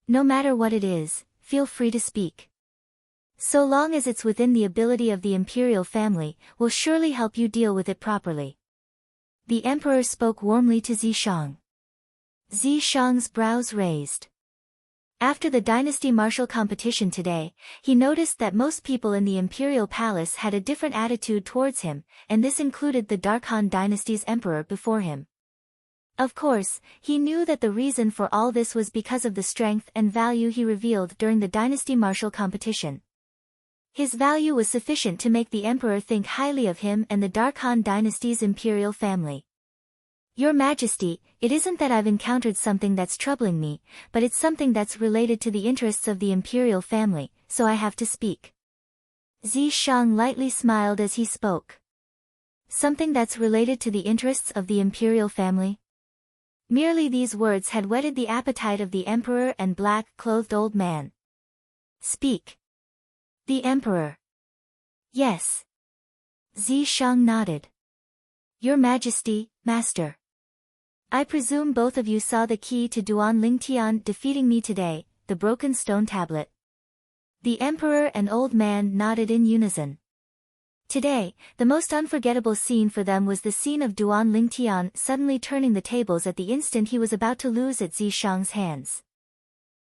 No matter what it is, feel free to speak. So long as it's within the ability of the imperial family, we'll surely help you deal with it properly. The emperor spoke warmly to Zishang. Zishang's brows raised. After the dynasty martial competition today, he noticed that most people in the imperial palace had a different attitude towards him, and this included the Dark Han dynasty's emperor before him. Of course, he knew that the reason for all this was because of the strength and value he revealed during the dynasty martial competition. His value was sufficient to make the emperor think highly of him and the Dark Han dynasty's imperial family. Your Majesty, it isn't that I've encountered something that's troubling me, but it's something that's related to the interests of the imperial family, so I have to speak. Zishang lightly smiled as he spoke. Something that's related to the interests of the imperial family? Merely these words had whetted the appetite of the emperor and black-clothed old man. Speak. The emperor. Yes. Zishang nodded. Your Majesty, Master. I presume both of you saw the key to Duan Lingtian defeating me today, the broken stone tablet. The emperor and old man nodded in unison. Today, the most unforgettable scene for them was the scene of Duan Lingtian suddenly turning the tables at the instant he was about to lose at Zishang's hands.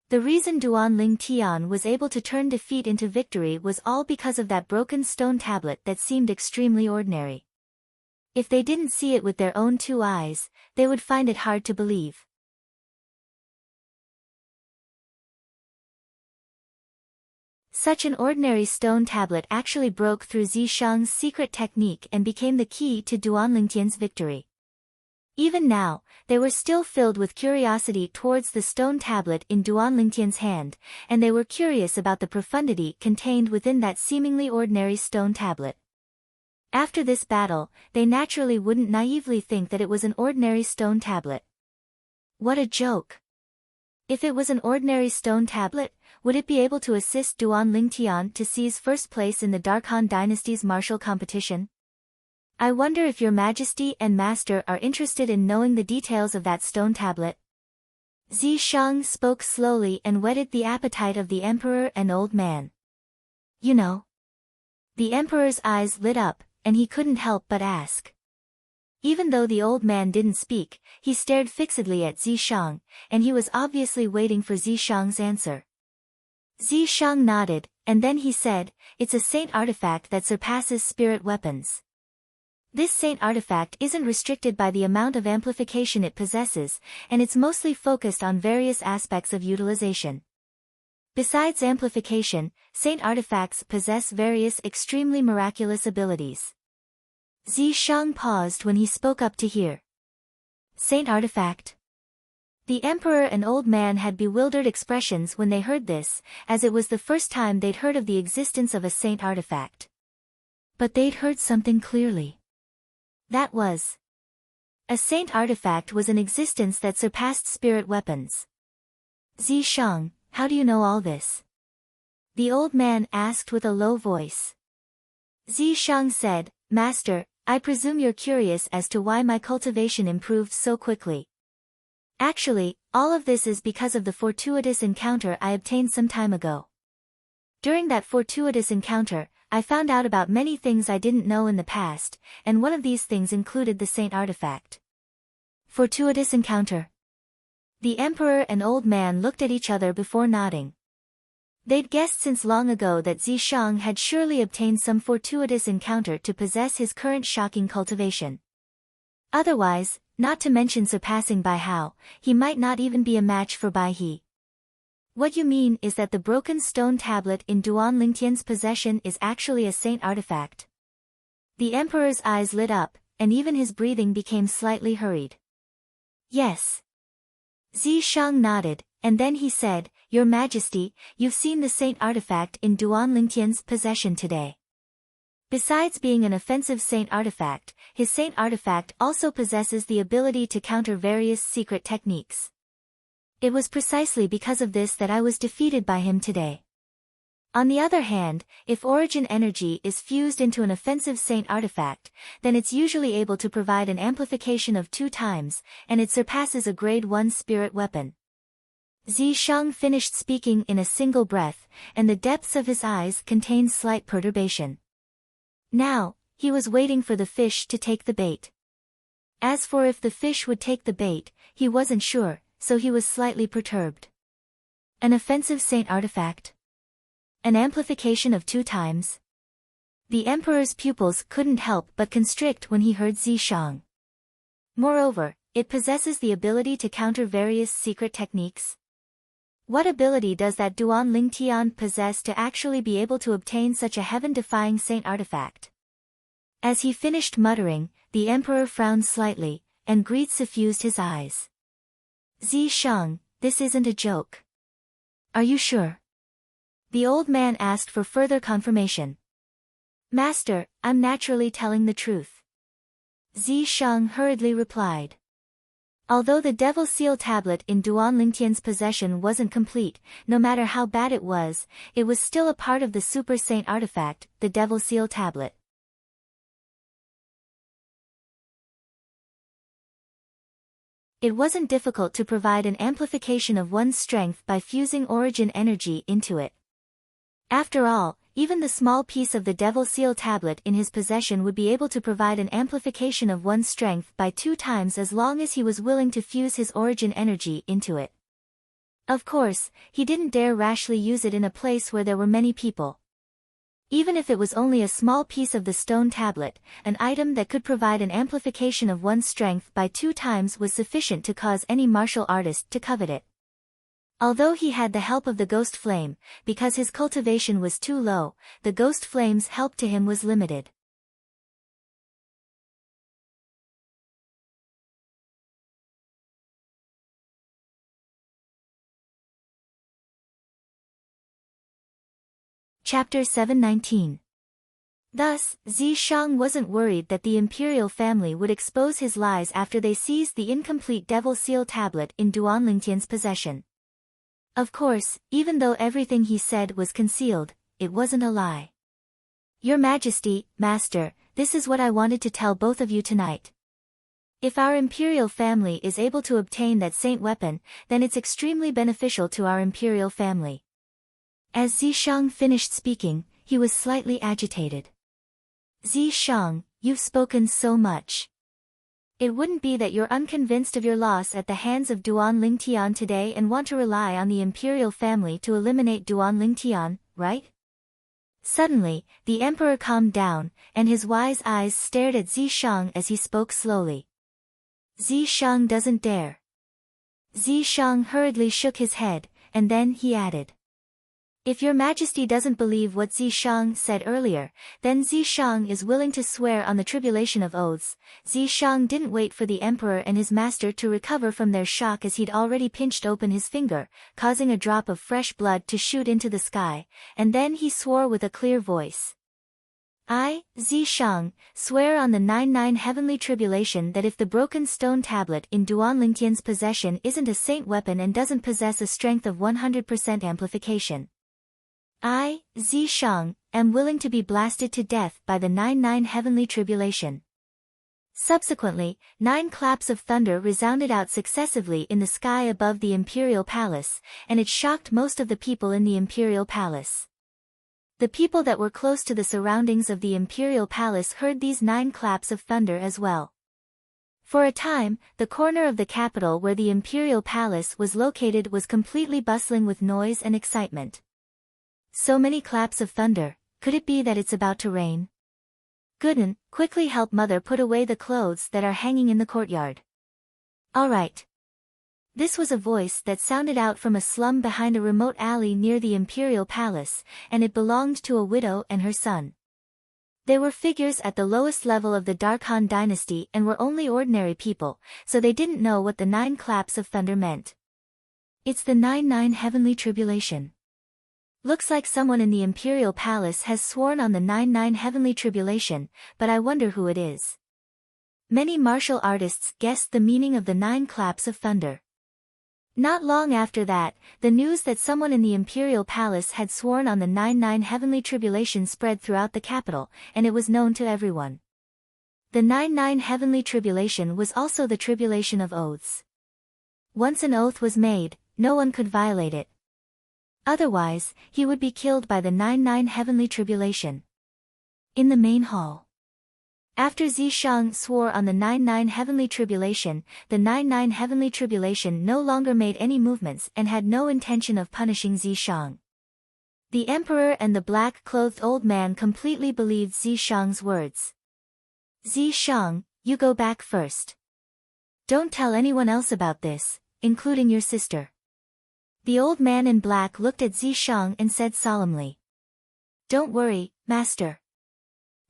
The reason Duan Lingtian was able to turn defeat into victory was all because of that broken stone tablet that seemed extremely ordinary. If they didn't see it with their own two eyes, they would find it hard to believe. Such an ordinary stone tablet actually broke through Zishang's secret technique and became the key to Duan Lingtian's victory. Even now, they were still filled with curiosity towards the stone tablet in Duan Lingtian's hand, and they were curious about the profundity contained within that seemingly ordinary stone tablet. After this battle, they naturally wouldn't naively think that it was an ordinary stone tablet. What a joke! If it was an ordinary stone tablet, would it be able to assist Duan Lingtian to seize first place in the Dark Han dynasty's martial competition? I wonder if your Majesty and Master are interested in knowing the details of that stone tablet. Zishang spoke slowly and whetted the appetite of the emperor and old man. You know. The emperor's eyes lit up, and he couldn't help but ask. Even though the old man didn't speak, he stared fixedly at Zishang, and he was obviously waiting for Zishang's answer. Zishang nodded, and then he said, it's a saint artifact that surpasses spirit weapons. This saint artifact isn't restricted by the amount of amplification it possesses, and it's mostly focused on various aspects of utilization. Besides amplification, saint artifacts possess various extremely miraculous abilities. Zishang paused when he spoke up to hear. Saint artifact? The emperor and old man had bewildered expressions when they heard this, as it was the first time they'd heard of the existence of a saint artifact. But they'd heard something clearly. That was, a saint artifact was in existence that surpassed spirit weapons. Zishang, how do you know all this? The old man asked with a low voice. Zishang said, Master, I presume you're curious as to why my cultivation improved so quickly. Actually, all of this is because of the fortuitous encounter I obtained some time ago. During that fortuitous encounter, I found out about many things I didn't know in the past, and one of these things included the saint artifact. Fortuitous encounter. The emperor and old man looked at each other before nodding. They'd guessed since long ago that Zishang had surely obtained some fortuitous encounter to possess his current shocking cultivation. Otherwise, not to mention surpassing Bai Hao, he might not even be a match for Bai He. What you mean is that the broken stone tablet in Duan Lingtian's possession is actually a saint artifact. The emperor's eyes lit up, and even his breathing became slightly hurried. Yes. Zishang nodded, and then he said, Your Majesty, you've seen the saint artifact in Duan Lingtian's possession today. Besides being an offensive saint artifact, his saint artifact also possesses the ability to counter various secret techniques. It was precisely because of this that I was defeated by him today. On the other hand, if origin energy is fused into an offensive saint artifact, then it's usually able to provide an amplification of 2 times, and it surpasses a grade 1 spirit weapon. Zishang finished speaking in a single breath, and the depths of his eyes contained slight perturbation. Now, he was waiting for the fish to take the bait. As for if the fish would take the bait, he wasn't sure, so he was slightly perturbed. An offensive saint artifact? An amplification of 2 times? The emperor's pupils couldn't help but constrict when he heard Zishang. Moreover, it possesses the ability to counter various secret techniques. What ability does that Duan Lingtian possess to actually be able to obtain such a heaven-defying saint artifact? As he finished muttering, the emperor frowned slightly, and greed suffused his eyes. Zishang, this isn't a joke. Are you sure? The old man asked for further confirmation. Master, I'm naturally telling the truth. Zishang hurriedly replied. Although the Devil Seal tablet in Duan Lingtian's possession wasn't complete, no matter how bad it was still a part of the Super Saint artifact, the Devil Seal tablet. It wasn't difficult to provide an amplification of one's strength by fusing origin energy into it. After all, even the small piece of the Devil Seal tablet in his possession would be able to provide an amplification of one's strength by 2 times as long as he was willing to fuse his origin energy into it. Of course, he didn't dare rashly use it in a place where there were many people. Even if it was only a small piece of the stone tablet, an item that could provide an amplification of one's strength by 2 times was sufficient to cause any martial artist to covet it. Although he had the help of the ghost flame, because his cultivation was too low, the ghost flame's help to him was limited. Chapter 719. Thus, Zishang wasn't worried that the imperial family would expose his lies after they seized the incomplete Devil Seal tablet in Duan Lingtian's possession. Of course, even though everything he said was concealed, it wasn't a lie. Your Majesty, Master, this is what I wanted to tell both of you tonight. If our imperial family is able to obtain that saint weapon, then it's extremely beneficial to our imperial family. As Zishang finished speaking, he was slightly agitated. Zishang, you've spoken so much. It wouldn't be that you're unconvinced of your loss at the hands of Duan Lingtian today and want to rely on the imperial family to eliminate Duan Lingtian, right? Suddenly, the emperor calmed down, and his wise eyes stared at Zishang as he spoke slowly. Zishang doesn't dare. Zishang hurriedly shook his head, and then he added. If your majesty doesn't believe what Zishang said earlier, then Zishang is willing to swear on the tribulation of oaths. Zishang didn't wait for the emperor and his master to recover from their shock, as he'd already pinched open his finger, causing a drop of fresh blood to shoot into the sky, and then he swore with a clear voice. I, Zishang, swear on the 99 heavenly tribulation that if the broken stone tablet in Duan Lingtian's possession isn't a saint weapon and doesn't possess a strength of 100% amplification, I, Zishang, am willing to be blasted to death by the 99 heavenly tribulation. Subsequently, 9 claps of thunder resounded out successively in the sky above the imperial palace, and it shocked most of the people in the imperial palace. The people that were close to the surroundings of the imperial palace heard these 9 claps of thunder as well. For a time, the corner of the capital where the imperial palace was located was completely bustling with noise and excitement. So many claps of thunder, could it be that it's about to rain? Gooden, quickly help mother put away the clothes that are hanging in the courtyard. All right. This was a voice that sounded out from a slum behind a remote alley near the imperial palace, and it belonged to a widow and her son. They were figures at the lowest level of the Darkhan dynasty and were only ordinary people, so they didn't know what the 9 claps of thunder meant. It's the 99 heavenly tribulation. Looks like someone in the imperial palace has sworn on the 99 heavenly tribulation, but I wonder who it is. Many martial artists guessed the meaning of the 9 claps of thunder. Not long after that, the news that someone in the imperial palace had sworn on the 99 heavenly tribulation spread throughout the capital, and it was known to everyone. The 99 heavenly tribulation was also the tribulation of oaths. Once an oath was made, no one could violate it. Otherwise, he would be killed by the 99 heavenly tribulation. In the main hall. After Zishang swore on the 99 heavenly tribulation, the 99 heavenly tribulation no longer made any movements and had no intention of punishing Zishang. The emperor and the black-clothed old man completely believed Zishang's words. Zishang, you go back first. Don't tell anyone else about this, including your sister. The old man in black looked at Zishang and said solemnly. Don't worry, master.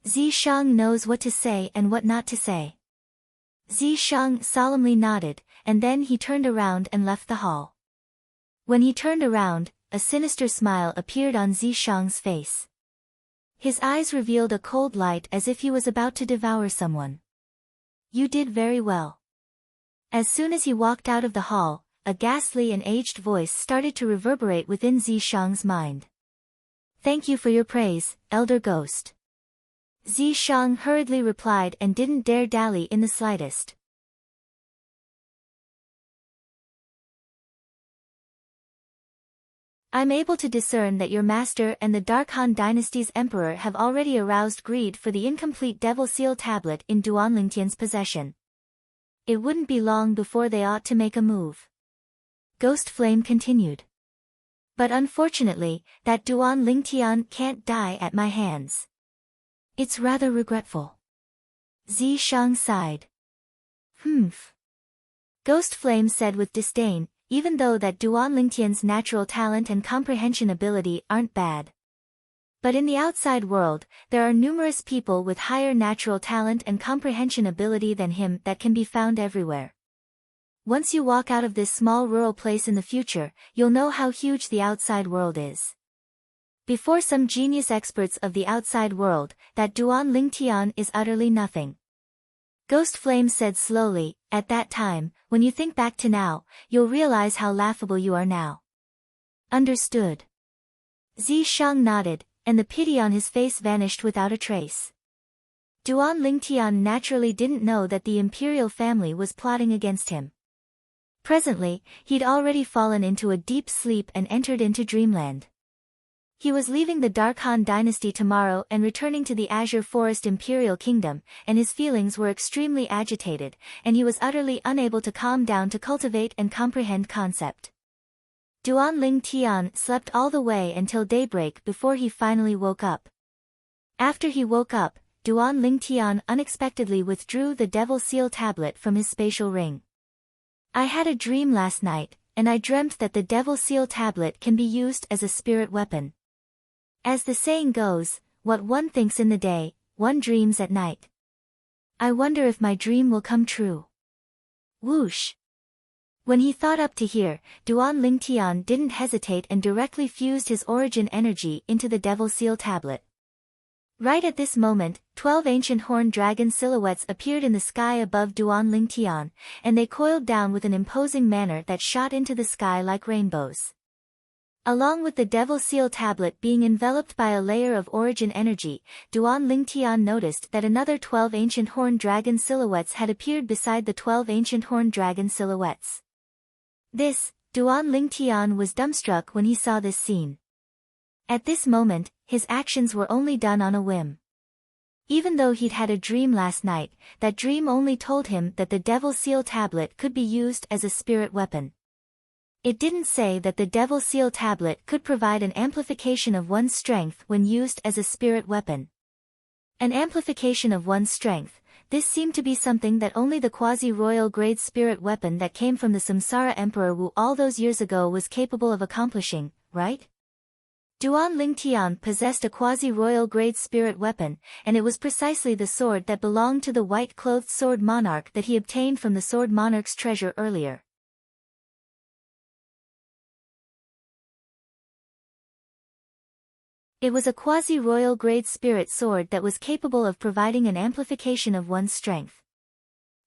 Zishang knows what to say and what not to say. Zishang solemnly nodded, and then he turned around and left the hall. When he turned around, a sinister smile appeared on Zishang's face. His eyes revealed a cold light as if he was about to devour someone. You did very well. As soon as he walked out of the hall, a ghastly and aged voice started to reverberate within Zishang's mind. Thank you for your praise, Elder Ghost. Zishang hurriedly replied and didn't dare dally in the slightest. I'm able to discern that your master and the Darkhan dynasty's emperor have already aroused greed for the incomplete Devil Seal tablet in Duan Lingtian's possession. It wouldn't be long before they ought to make a move. Ghost Flame continued. But unfortunately, that Duan Lingtian can't die at my hands. It's rather regretful. Zishang sighed. Humph. Ghost Flame said with disdain, even though that Duan Lingtian's natural talent and comprehension ability aren't bad. But in the outside world, there are numerous people with higher natural talent and comprehension ability than him that can be found everywhere. Once you walk out of this small rural place in the future, you'll know how huge the outside world is. Before some genius experts of the outside world, that Duan Lingtian is utterly nothing. Ghost Flame said slowly, at that time, when you think back to now, you'll realize how laughable you are now. Understood. Zishang nodded, and the pity on his face vanished without a trace. Duan Lingtian naturally didn't know that the imperial family was plotting against him. Presently, he'd already fallen into a deep sleep and entered into dreamland. He was leaving the Darkhan dynasty tomorrow and returning to the Azure Forest Imperial Kingdom, and his feelings were extremely agitated, and he was utterly unable to calm down to cultivate and comprehend concept. Duan Lingtian slept all the way until daybreak before he finally woke up. After he woke up, Duan Lingtian unexpectedly withdrew the Devil Seal tablet from his spatial ring. I had a dream last night, and I dreamt that the Devil Seal tablet can be used as a spirit weapon. As the saying goes, what one thinks in the day, one dreams at night. I wonder if my dream will come true. Whoosh! When he thought up to here, Duan Lingtian didn't hesitate and directly fused his origin energy into the Devil Seal tablet. Right at this moment, 12 ancient horned dragon silhouettes appeared in the sky above Duan Lingtian, and they coiled down with an imposing manner that shot into the sky like rainbows. Along with the Devil Seal tablet being enveloped by a layer of origin energy, Duan Lingtian noticed that another 12 ancient horned dragon silhouettes had appeared beside the 12 ancient horned dragon silhouettes. Duan Lingtian was dumbstruck when he saw this scene. At this moment, his actions were only done on a whim. Even though he'd had a dream last night, that dream only told him that the Devil Seal tablet could be used as a spirit weapon. It didn't say that the Devil Seal tablet could provide an amplification of one's strength when used as a spirit weapon. An amplification of one's strength. This seemed to be something that only the quasi-royal grade spirit weapon that came from the Samsara Emperor Wu all those years ago was capable of accomplishing, right? Duan Lingtian possessed a quasi-royal grade spirit weapon, and it was precisely the sword that belonged to the white-clothed sword monarch that he obtained from the sword monarch's treasure earlier. It was a quasi-royal grade spirit sword that was capable of providing an amplification of one's strength.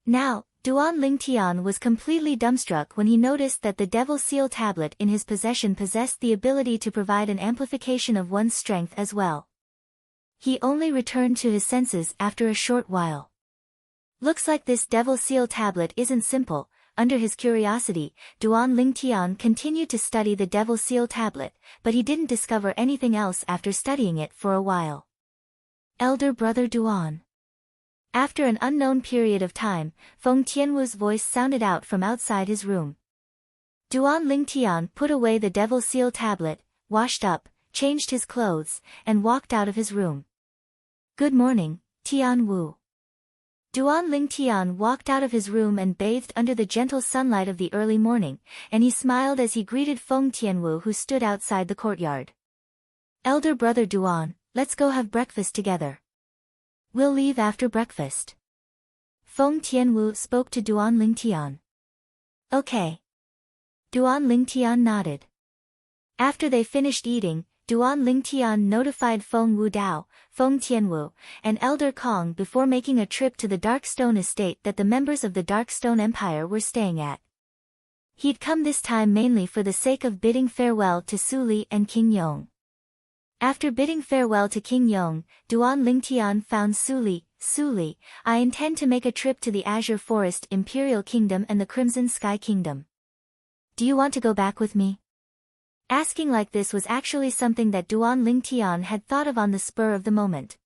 Now, Duan Lingtian was completely dumbstruck when he noticed that the Devil Seal tablet in his possession possessed the ability to provide an amplification of one's strength as well. He only returned to his senses after a short while. Looks like this Devil Seal tablet isn't simple. Under his curiosity, Duan Lingtian continued to study the Devil Seal tablet, but he didn't discover anything else after studying it for a while. Elder brother Duan. After an unknown period of time, Feng Tianwu's voice sounded out from outside his room. Duan Lingtian put away the Devil Seal tablet, washed up, changed his clothes, and walked out of his room. Good morning, Tianwu. Duan Lingtian walked out of his room and bathed under the gentle sunlight of the early morning, and he smiled as he greeted Feng Tianwu who stood outside the courtyard. Elder brother Duan, let's go have breakfast together. We'll leave after breakfast. Feng Tianwu spoke to Duan Lingtian. Okay. Duan Lingtian nodded. After they finished eating, Duan Lingtian notified Feng Wudao, Feng Tianwu, and Elder Kong before making a trip to the Darkstone estate that the members of the Darkstone Empire were staying at. He'd come this time mainly for the sake of bidding farewell to Su Li and King Yong. After bidding farewell to King Yong, Duan Lingtian found Su Li. Su Li, I intend to make a trip to the Azure Forest Imperial Kingdom and the Crimson Sky Kingdom. Do you want to go back with me? Asking like this was actually something that Duan Lingtian had thought of on the spur of the moment.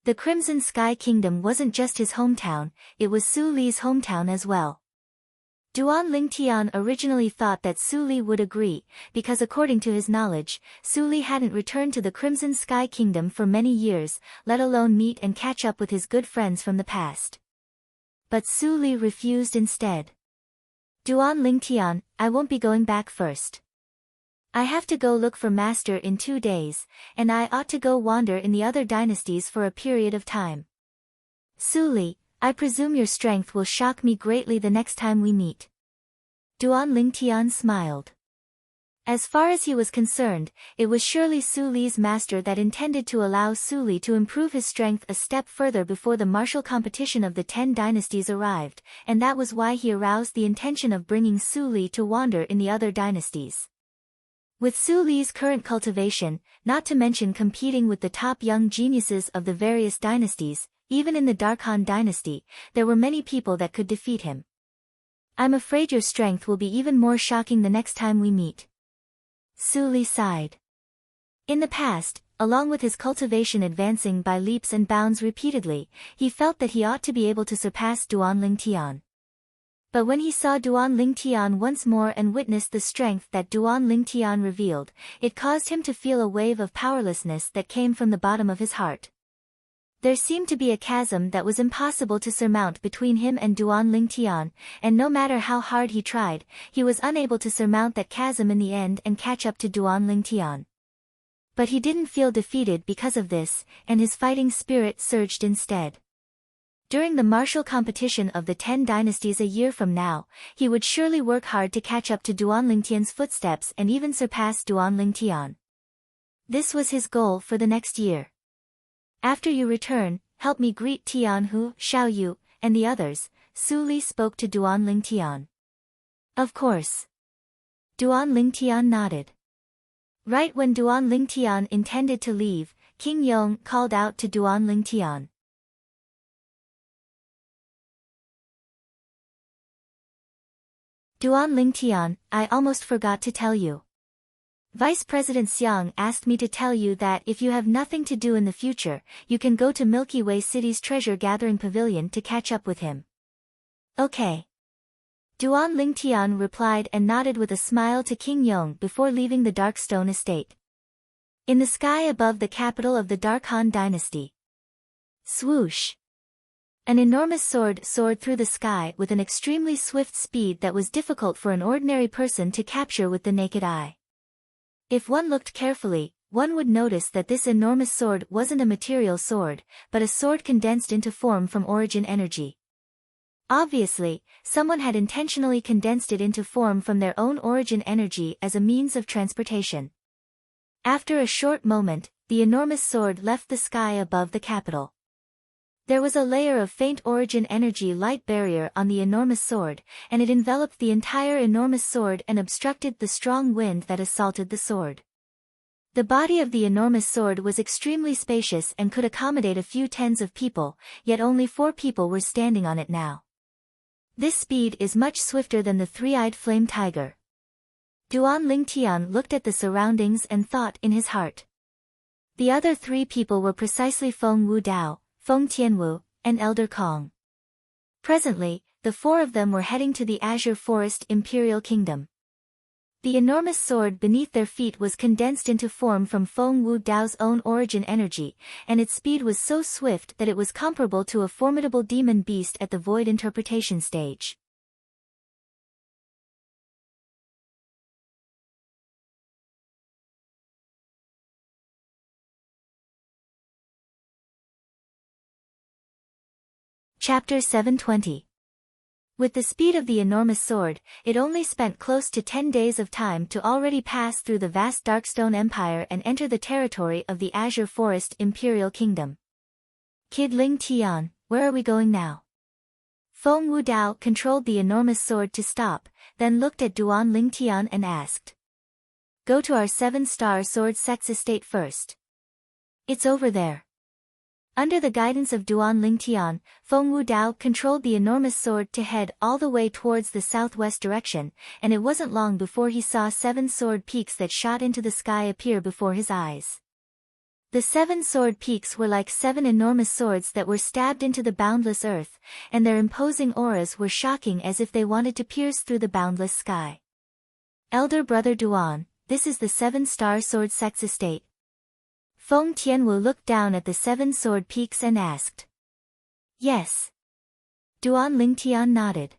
The Crimson Sky Kingdom wasn't just his hometown, it was Su Li's hometown as well. Duan Lingtian originally thought that Su Li would agree, because according to his knowledge, Su Li hadn't returned to the Crimson Sky Kingdom for many years, let alone meet and catch up with his good friends from the past. But Su Li refused instead. Duan Lingtian, I won't be going back first. I have to go look for Master in 2 days, and I ought to go wander in the other dynasties for a period of time. Su Li, I presume your strength will shock me greatly the next time we meet. Duan Lingtian smiled. As far as he was concerned, it was surely Su Li's master that intended to allow Su Li to improve his strength a step further before the martial competition of the 10 dynasties arrived, and that was why he aroused the intention of bringing Su Li to wander in the other dynasties. With Su Li's current cultivation, not to mention competing with the top young geniuses of the various dynasties, even in the Darkhan dynasty, there were many people that could defeat him. I'm afraid your strength will be even more shocking the next time we meet. Su Li sighed. In the past, along with his cultivation advancing by leaps and bounds repeatedly, he felt that he ought to be able to surpass Duan Lingtian. But when he saw Duan Lingtian once more and witnessed the strength that Duan Lingtian revealed, it caused him to feel a wave of powerlessness that came from the bottom of his heart. There seemed to be a chasm that was impossible to surmount between him and Duan Lingtian, and no matter how hard he tried, he was unable to surmount that chasm in the end and catch up to Duan Lingtian. But he didn't feel defeated because of this, and his fighting spirit surged instead. During the martial competition of the 10 dynasties a year from now, he would surely work hard to catch up to Duan Lingtian's footsteps and even surpass Duan Lingtian. This was his goal for the next year. After you return, help me greet Tianhu, Xiaoyu, and the others, Su Li spoke to Duan Lingtian. Of course. Duan Lingtian nodded. Right when Duan Lingtian intended to leave, King Yong called out to Duan Lingtian. Duan Lingtian, I almost forgot to tell you. Vice President Xiang asked me to tell you that if you have nothing to do in the future, you can go to Milky Way City's treasure-gathering pavilion to catch up with him. Okay. Duan Lingtian replied and nodded with a smile to King Yong before leaving the Darkstone estate. In the sky above the capital of the Dark Han dynasty. Swoosh! An enormous sword soared through the sky with an extremely swift speed that was difficult for an ordinary person to capture with the naked eye. If one looked carefully, one would notice that this enormous sword wasn't a material sword, but a sword condensed into form from origin energy. Obviously, someone had intentionally condensed it into form from their own origin energy as a means of transportation. After a short moment, the enormous sword left the sky above the capital. There was a layer of faint origin energy light barrier on the enormous sword, and it enveloped the entire enormous sword and obstructed the strong wind that assaulted the sword. The body of the enormous sword was extremely spacious and could accommodate a few tens of people, yet only 4 people were standing on it now. This speed is much swifter than the three-eyed flame tiger. Duan Lingtian looked at the surroundings and thought in his heart. The other 3 people were precisely Feng Wu Dao, Feng Tianwu, and Elder Kong. Presently, the 4 of them were heading to the Azure Forest Imperial Kingdom. The enormous sword beneath their feet was condensed into form from Feng Wu Dao's own origin energy, and its speed was so swift that it was comparable to a formidable demon beast at the void interpretation stage. Chapter 720. With the speed of the enormous sword, it only spent close to 10 days of time to already pass through the vast Darkstone Empire and enter the territory of the Azure Forest Imperial Kingdom. Kid Ling Tian, where are we going now? Feng Wu Dao controlled the enormous sword to stop, then looked at Duan Lingtian and asked. Go to our 7-star sword sex estate first. It's over there. Under the guidance of Duan Lingtian, Feng Wu Dao controlled the enormous sword to head all the way towards the southwest direction, and it wasn't long before he saw 7 sword peaks that shot into the sky appear before his eyes. The 7 sword peaks were like 7 enormous swords that were stabbed into the boundless earth, and their imposing auras were shocking as if they wanted to pierce through the boundless sky. Elder brother Duan, this is the 7-star sword sex estate. Feng Tianwu looked down at the 7 sword peaks and asked. Yes. Duan Lingtian nodded.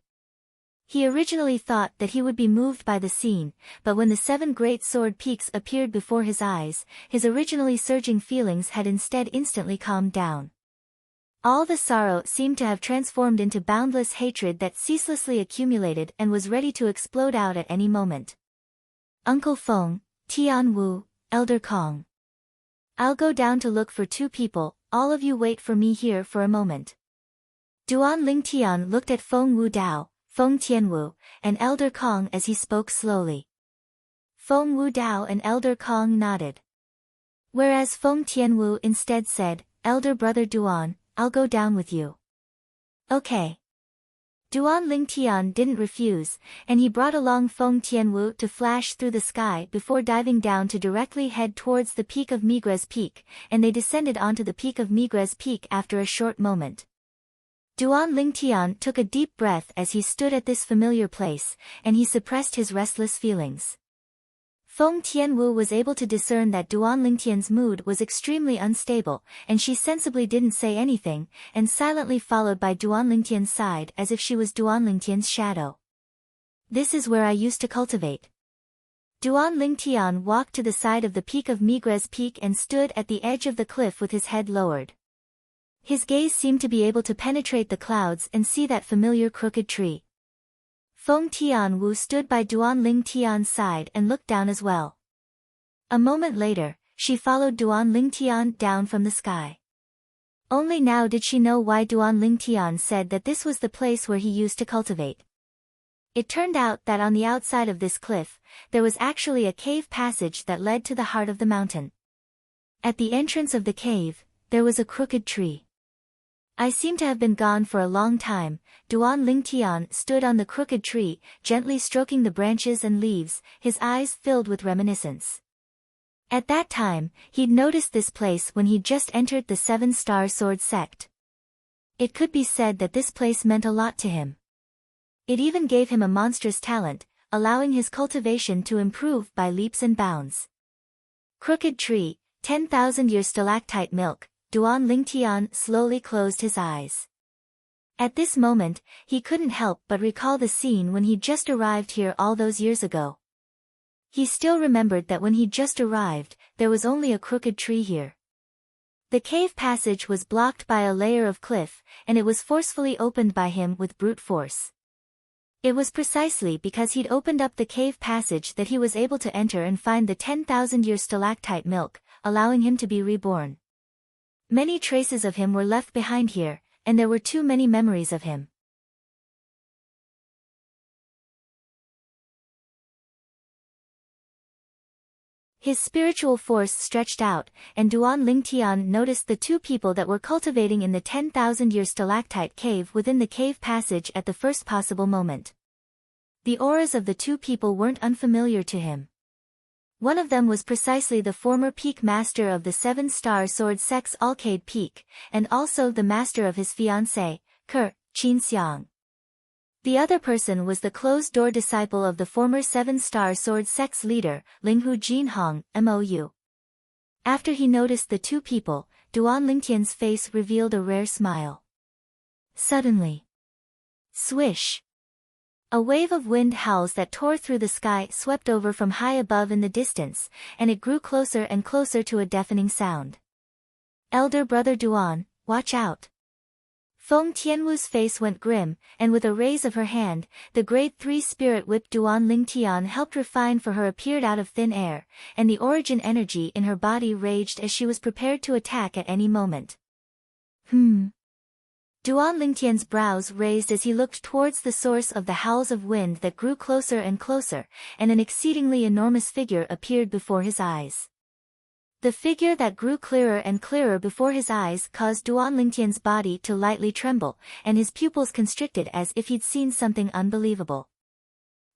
He originally thought that he would be moved by the scene, but when the 7 great sword peaks appeared before his eyes, his originally surging feelings had instead instantly calmed down. All the sorrow seemed to have transformed into boundless hatred that ceaselessly accumulated and was ready to explode out at any moment. Uncle Feng, Tian Wu, Elder Kong. I'll go down to look for 2 people, all of you wait for me here for a moment. Duan Lingtian looked at Feng Wu Dao, Feng Tianwu, and Elder Kong as he spoke slowly. Feng Wu Dao and Elder Kong nodded. Whereas Feng Tianwu instead said, Elder brother Duan, I'll go down with you. Okay. Duan Lingtian didn't refuse, and he brought along Feng Tianwu to flash through the sky before diving down to directly head towards the peak of Migres Peak, and they descended onto the peak of Migres Peak after a short moment. Duan Lingtian took a deep breath as he stood at this familiar place, and he suppressed his restless feelings. Feng Tianwu was able to discern that Duan Lingtian's mood was extremely unstable, and she sensibly didn't say anything, and silently followed by Duan Lingtian's side as if she was Duan Lingtian's shadow. This is where I used to cultivate. Duan Lingtian walked to the side of the peak of Migres Peak and stood at the edge of the cliff with his head lowered. His gaze seemed to be able to penetrate the clouds and see that familiar crooked tree. Feng Tianwu stood by Duan Lingtian's side and looked down as well. A moment later, she followed Duan Lingtian down from the sky. Only now did she know why Duan Lingtian said that this was the place where he used to cultivate. It turned out that on the outside of this cliff, there was actually a cave passage that led to the heart of the mountain. At the entrance of the cave, there was a crooked tree. I seem to have been gone for a long time. Duan Lingtian stood on the crooked tree, gently stroking the branches and leaves, his eyes filled with reminiscence. At that time, he'd noticed this place when he'd just entered the Seven-Star Sword sect. It could be said that this place meant a lot to him. It even gave him a monstrous talent, allowing his cultivation to improve by leaps and bounds. Crooked tree, 10,000-year stalactite milk. Duan Lingtian slowly closed his eyes. At this moment, he couldn't help but recall the scene when he'd just arrived here all those years ago. He still remembered that when he'd just arrived, there was only a crooked tree here. The cave passage was blocked by a layer of cliff, and it was forcefully opened by him with brute force. It was precisely because he'd opened up the cave passage that he was able to enter and find the 10,000-year stalactite milk, allowing him to be reborn. Many traces of him were left behind here, and there were too many memories of him. His spiritual force stretched out, and Duan Lingtian noticed the two people that were cultivating in the 10,000-year stalactite cave within the cave passage at the first possible moment. The auras of the two people weren't unfamiliar to him. One of them was precisely the former peak master of the Seven-Star Sword sect's Alcade Peak, and also the master of his fiancée, Qin Xiang. The other person was the closed-door disciple of the former Seven-Star Sword sect's leader, Linghu Jinhong, Mou. After he noticed the two people, Duan Lingtian's face revealed a rare smile. Suddenly, swish! A wave of wind howls that tore through the sky swept over from high above in the distance, and it grew closer and closer to a deafening sound. Elder brother Duan, watch out! Feng Tianwu's face went grim, and with a raise of her hand, the grade 3 spirit whip Duan Lingtian helped refine for her appeared out of thin air, and the origin energy in her body raged as she was prepared to attack at any moment. Duan Lingtian's brows raised as he looked towards the source of the howls of wind that grew closer and closer, and an exceedingly enormous figure appeared before his eyes. The figure that grew clearer and clearer before his eyes caused Duan Lingtian's body to lightly tremble, and his pupils constricted as if he'd seen something unbelievable.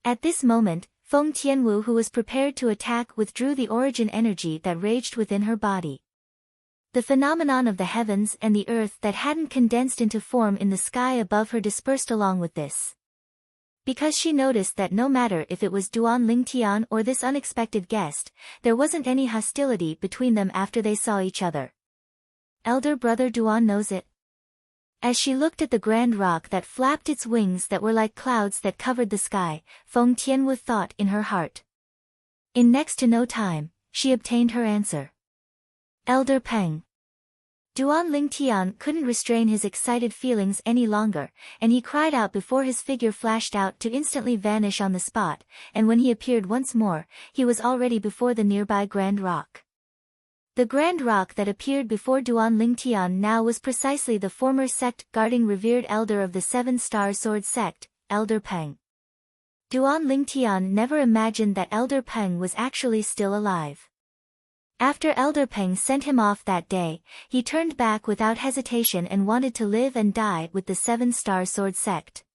At this moment, Feng Tianwu, who was prepared to attack, withdrew the origin energy that raged within her body. The phenomenon of the heavens and the earth that hadn't condensed into form in the sky above her dispersed along with this. Because she noticed that no matter if it was Duan Lingtian or this unexpected guest, there wasn't any hostility between them after they saw each other. Elder brother Duan knows it. As she looked at the grand rock that flapped its wings that were like clouds that covered the sky, Feng Tianwu thought in her heart. In next to no time, she obtained her answer. Elder Peng. Duan Lingtian couldn't restrain his excited feelings any longer, and he cried out before his figure flashed out to instantly vanish on the spot, and when he appeared once more, he was already before the nearby Grand Rock. The Grand Rock that appeared before Duan Lingtian now was precisely the former sect guarding revered elder of the Seven-Star Sword sect, Elder Peng. Duan Lingtian never imagined that Elder Peng was actually still alive. After Elder Peng sent him off that day, he turned back without hesitation and wanted to live and die with the Seven-Star Sword sect.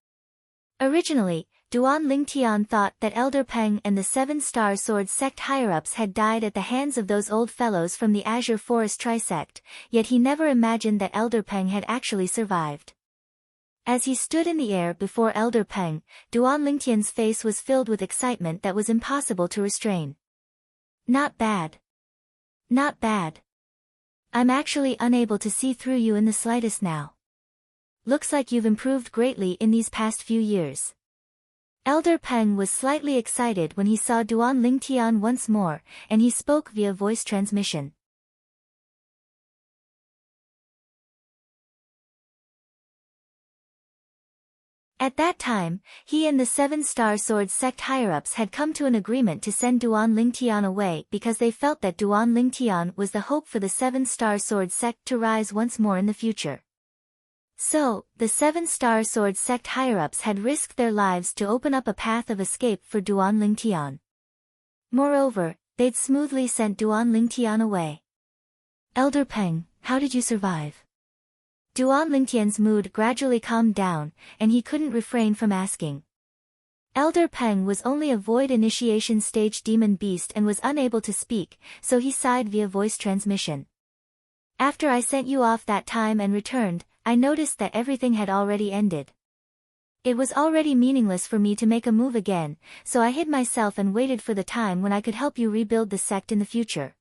Originally, Duan Lingtian thought that Elder Peng and the Seven-Star Sword sect higher-ups had died at the hands of those old fellows from the Azure Forest Trisect, yet he never imagined that Elder Peng had actually survived. As he stood in the air before Elder Peng, Duan Lingtian's face was filled with excitement that was impossible to restrain. Not bad. Not bad. I'm actually unable to see through you in the slightest now. Looks like you've improved greatly in these past few years. Elder Peng was slightly excited when he saw Duan Lingtian once more, and he spoke via voice transmission. At that time, he and the Seven-Star Sword sect higher-ups had come to an agreement to send Duan Lingtian away because they felt that Duan Lingtian was the hope for the Seven-Star Sword sect to rise once more in the future. So, the Seven-Star Sword sect higher-ups had risked their lives to open up a path of escape for Duan Lingtian. Moreover, they'd smoothly sent Duan Lingtian away. Elder Peng, how did you survive? Duan Lingtian's mood gradually calmed down, and he couldn't refrain from asking. Elder Peng was only a void initiation stage demon beast and was unable to speak, so he sighed via voice transmission. After I sent you off that time and returned, I noticed that everything had already ended. It was already meaningless for me to make a move again, so I hid myself and waited for the time when I could help you rebuild the sect in the future.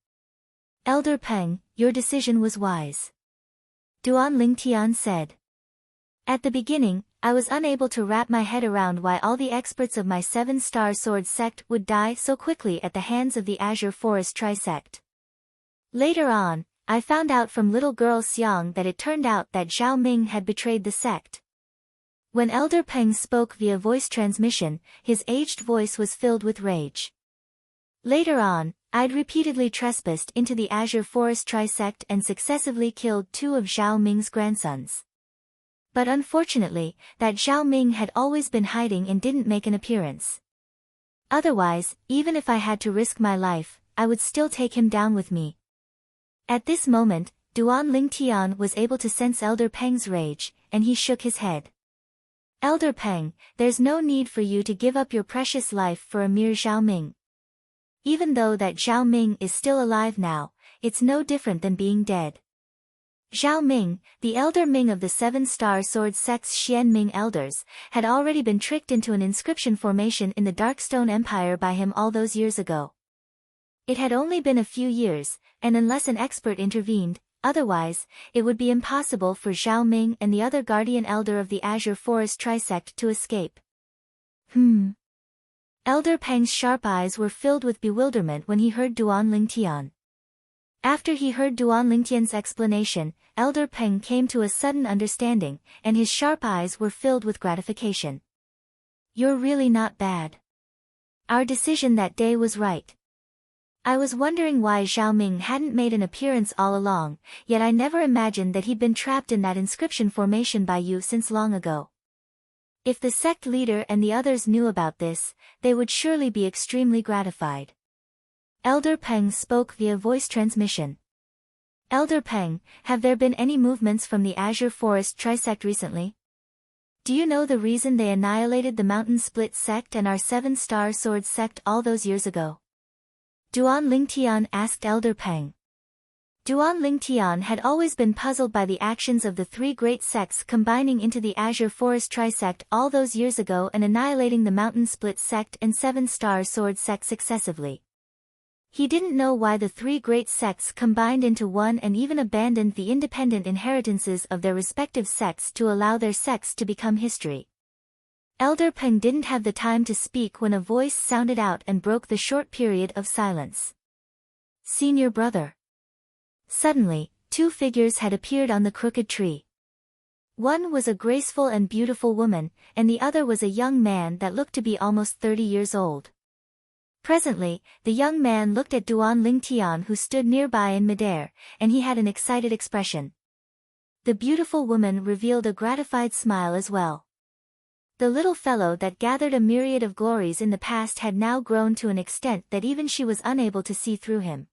Elder Peng, your decision was wise. Duan Lingtian said. At the beginning, I was unable to wrap my head around why all the experts of my Seven-Star Sword sect would die so quickly at the hands of the Azure Forest Trisect. Later on, I found out from little girl Xiang that it turned out that Zhao Ming had betrayed the sect. When Elder Peng spoke via voice transmission, his aged voice was filled with rage. Later on, I'd repeatedly trespassed into the Azure Forest Trisect and successively killed 2 of Zhao Ming's grandsons. But unfortunately, that Zhao Ming had always been hiding and didn't make an appearance. Otherwise, even if I had to risk my life, I would still take him down with me. At this moment, Duan Lingtian was able to sense Elder Peng's rage, and he shook his head. Elder Peng, there's no need for you to give up your precious life for a mere Zhao Ming. Even though that Zhao Ming is still alive now, it's no different than being dead. Zhao Ming, the Elder Ming of the Seven-Star Sword sect's Xian Ming elders, had already been tricked into an inscription formation in the Darkstone Empire by him all those years ago. It had only been a few years, and unless an expert intervened, otherwise, it would be impossible for Zhao Ming and the other guardian elder of the Azure Forest Trisect to escape. Elder Peng's sharp eyes were filled with bewilderment when he heard Duan Lingtian. After he heard Duan Lingtian's explanation, Elder Peng came to a sudden understanding, and his sharp eyes were filled with gratification. You're really not bad. Our decision that day was right. I was wondering why Zhao Ming hadn't made an appearance all along, yet I never imagined that he'd been trapped in that inscription formation by you since long ago. If the sect leader and the others knew about this, they would surely be extremely gratified. Elder Peng spoke via voice transmission. Elder Peng, have there been any movements from the Azure Forest Trisect recently? Do you know the reason they annihilated the Mountain Split sect and our Seven-Star Sword sect all those years ago? Duan Lingtian asked Elder Peng. Duan Lingtian had always been puzzled by the actions of the 3 great sects combining into the Azure Forest Trisect all those years ago and annihilating the Mountain Split sect and Seven-Star Sword sect successively. He didn't know why the 3 great sects combined into one and even abandoned the independent inheritances of their respective sects to allow their sects to become history. Elder Peng didn't have the time to speak when a voice sounded out and broke the short period of silence. Senior brother. Suddenly, 2 figures had appeared on the crooked tree. One was a graceful and beautiful woman, and the other was a young man that looked to be almost 30 years old. Presently, the young man looked at Duan Lingtian who stood nearby in midair, and he had an excited expression. The beautiful woman revealed a gratified smile as well. The little fellow that gathered a myriad of glories in the past had now grown to an extent that even she was unable to see through him.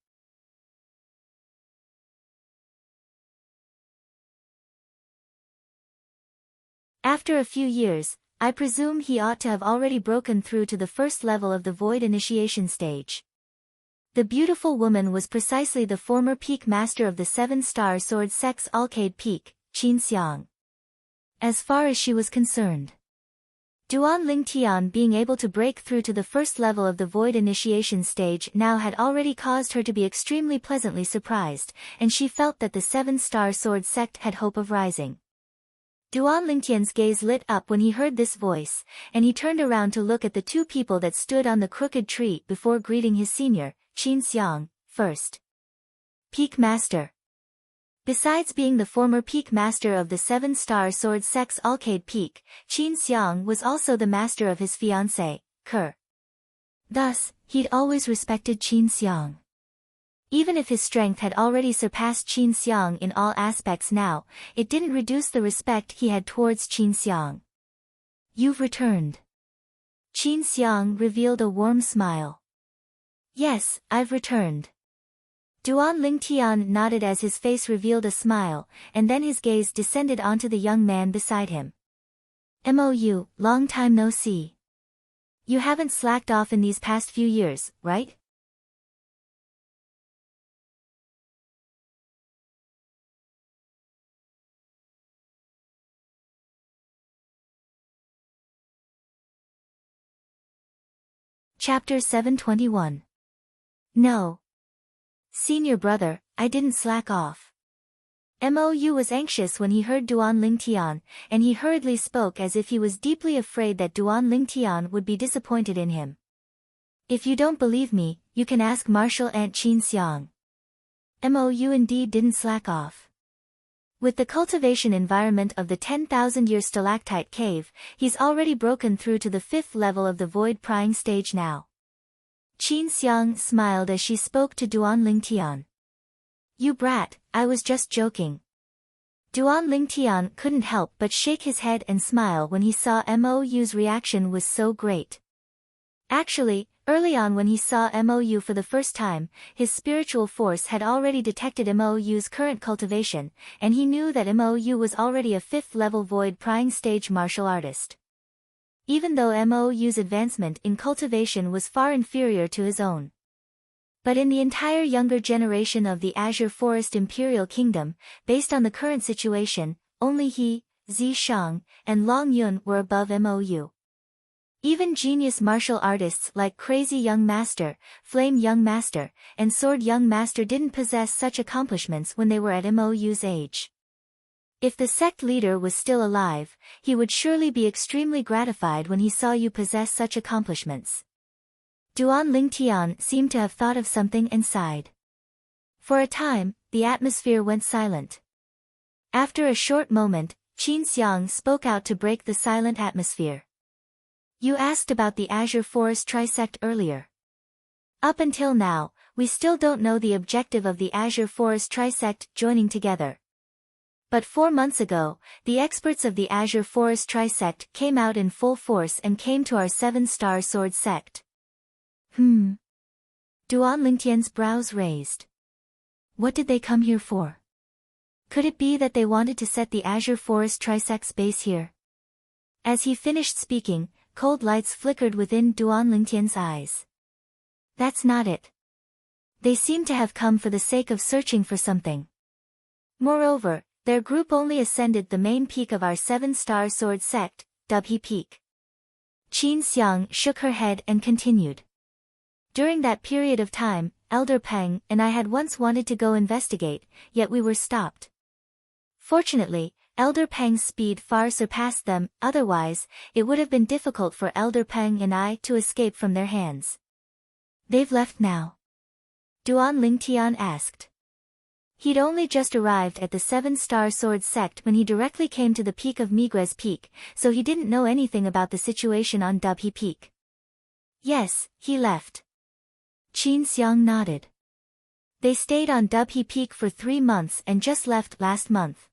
After a few years, I presume he ought to have already broken through to the first level of the Void initiation stage. The beautiful woman was precisely the former peak master of the Seven-Star Sword sect's Alcade Peak, Qin Xiang. As far as she was concerned. Duan Ling Tian being able to break through to the first level of the void initiation stage now had already caused her to be extremely pleasantly surprised, and she felt that the seven-star sword sect had hope of rising. Duan Lingtian's gaze lit up when he heard this voice, and he turned around to look at the two people that stood on the crooked tree before greeting his senior, Qin Xiang, first. Peak Master. Besides being the former peak master of the seven-star sword sect's Alcade Peak, Qin Xiang was also the master of his fiancée, Ke. Thus, he'd always respected Qin Xiang. Even if his strength had already surpassed Qin Xiang in all aspects now, it didn't reduce the respect he had towards Qin Xiang. You've returned. Qin Xiang revealed a warm smile. Yes, I've returned. Duan Lingtian nodded as his face revealed a smile, and then his gaze descended onto the young man beside him. MOU, long time no see. You haven't slacked off in these past few years, right? Chapter 721. No. Senior brother, I didn't slack off. Mou was anxious when he heard Duan Lingtian, and he hurriedly spoke as if he was deeply afraid that Duan Lingtian would be disappointed in him. If you don't believe me, you can ask Martial Ant Qin Xiang. Mou indeed didn't slack off. With the cultivation environment of the 10,000-year stalactite cave, he's already broken through to the 5th level of the void prying stage now. Qin Xiang smiled as she spoke to Duan Lingtian. You brat, I was just joking. Duan Lingtian couldn't help but shake his head and smile when he saw Mou's reaction was so great. Actually, early on when he saw Mou for the first time, his spiritual force had already detected Mou's current cultivation, and he knew that Mou was already a 5th level void prying stage martial artist. Even though Mou's advancement in cultivation was far inferior to his own. But in the entire younger generation of the Azure Forest Imperial Kingdom, based on the current situation, only he, Zi Shang, and Long Yun were above Mou. Even genius martial artists like Crazy Young Master, Flame Young Master, and Sword Young Master didn't possess such accomplishments when they were at Mou's age. If the sect leader was still alive, he would surely be extremely gratified when he saw you possess such accomplishments. Duan Lingtian seemed to have thought of something and sighed. For a time, the atmosphere went silent. After a short moment, Qin Xiang spoke out to break the silent atmosphere. You asked about the Azure Forest Trisect earlier. Up until now, we still don't know the objective of the Azure Forest Trisect joining together. But 4 months ago, the experts of the Azure Forest Trisect came out in full force and came to our 7-star sword sect. Duan Lingtian's brows raised. What did they come here for? Could it be that they wanted to set the Azure Forest Trisect's base here? As he finished speaking, cold lights flickered within Duan Lingtian's eyes. That's not it. They seem to have come for the sake of searching for something. Moreover, their group only ascended the main peak of our 7-star sword sect, Dubhe Peak. Qin Xiang shook her head and continued. During that period of time, Elder Peng and I had once wanted to go investigate, yet we were stopped. Fortunately, Elder Peng's speed far surpassed them, otherwise, it would have been difficult for Elder Peng and I to escape from their hands. They've left now? Duan Lingtian asked. He'd only just arrived at the 7-star sword sect when he directly came to the peak of Miguez Peak, so he didn't know anything about the situation on Dubhe Peak. Yes, he left. Qin Xiang nodded. They stayed on Dubhe Peak for 3 months and just left last month.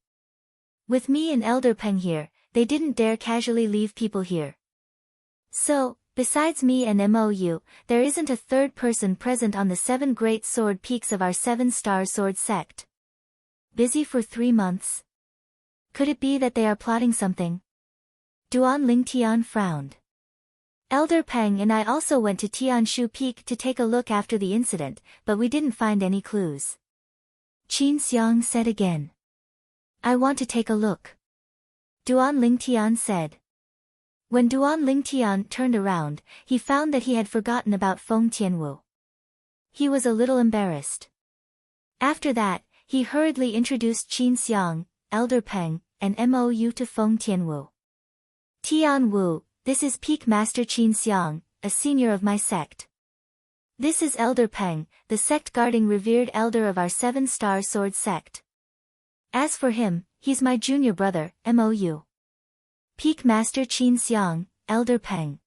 With me and Elder Peng here, they didn't dare casually leave people here. So, besides me and Mou, there isn't a third person present on the 7 great sword peaks of our 7-star sword sect. Busy for 3 months? Could it be that they are plotting something? Duan Lingtian frowned. Elder Peng and I also went to Tianshu Peak to take a look after the incident, but we didn't find any clues. Qin Xiang said again. I want to take a look. Duan Lingtian said. When Duan Lingtian turned around, he found that he had forgotten about Feng Tianwu. He was a little embarrassed. After that, he hurriedly introduced Qin Xiang, Elder Peng, and Mou to Feng Tianwu. Tian Wu, this is Peak Master Qin Xiang, a senior of my sect. This is Elder Peng, the sect-guarding revered elder of our 7-star sword sect. As for him, he's my junior brother, Mou. Peak Master Qin Xiang, Elder Peng.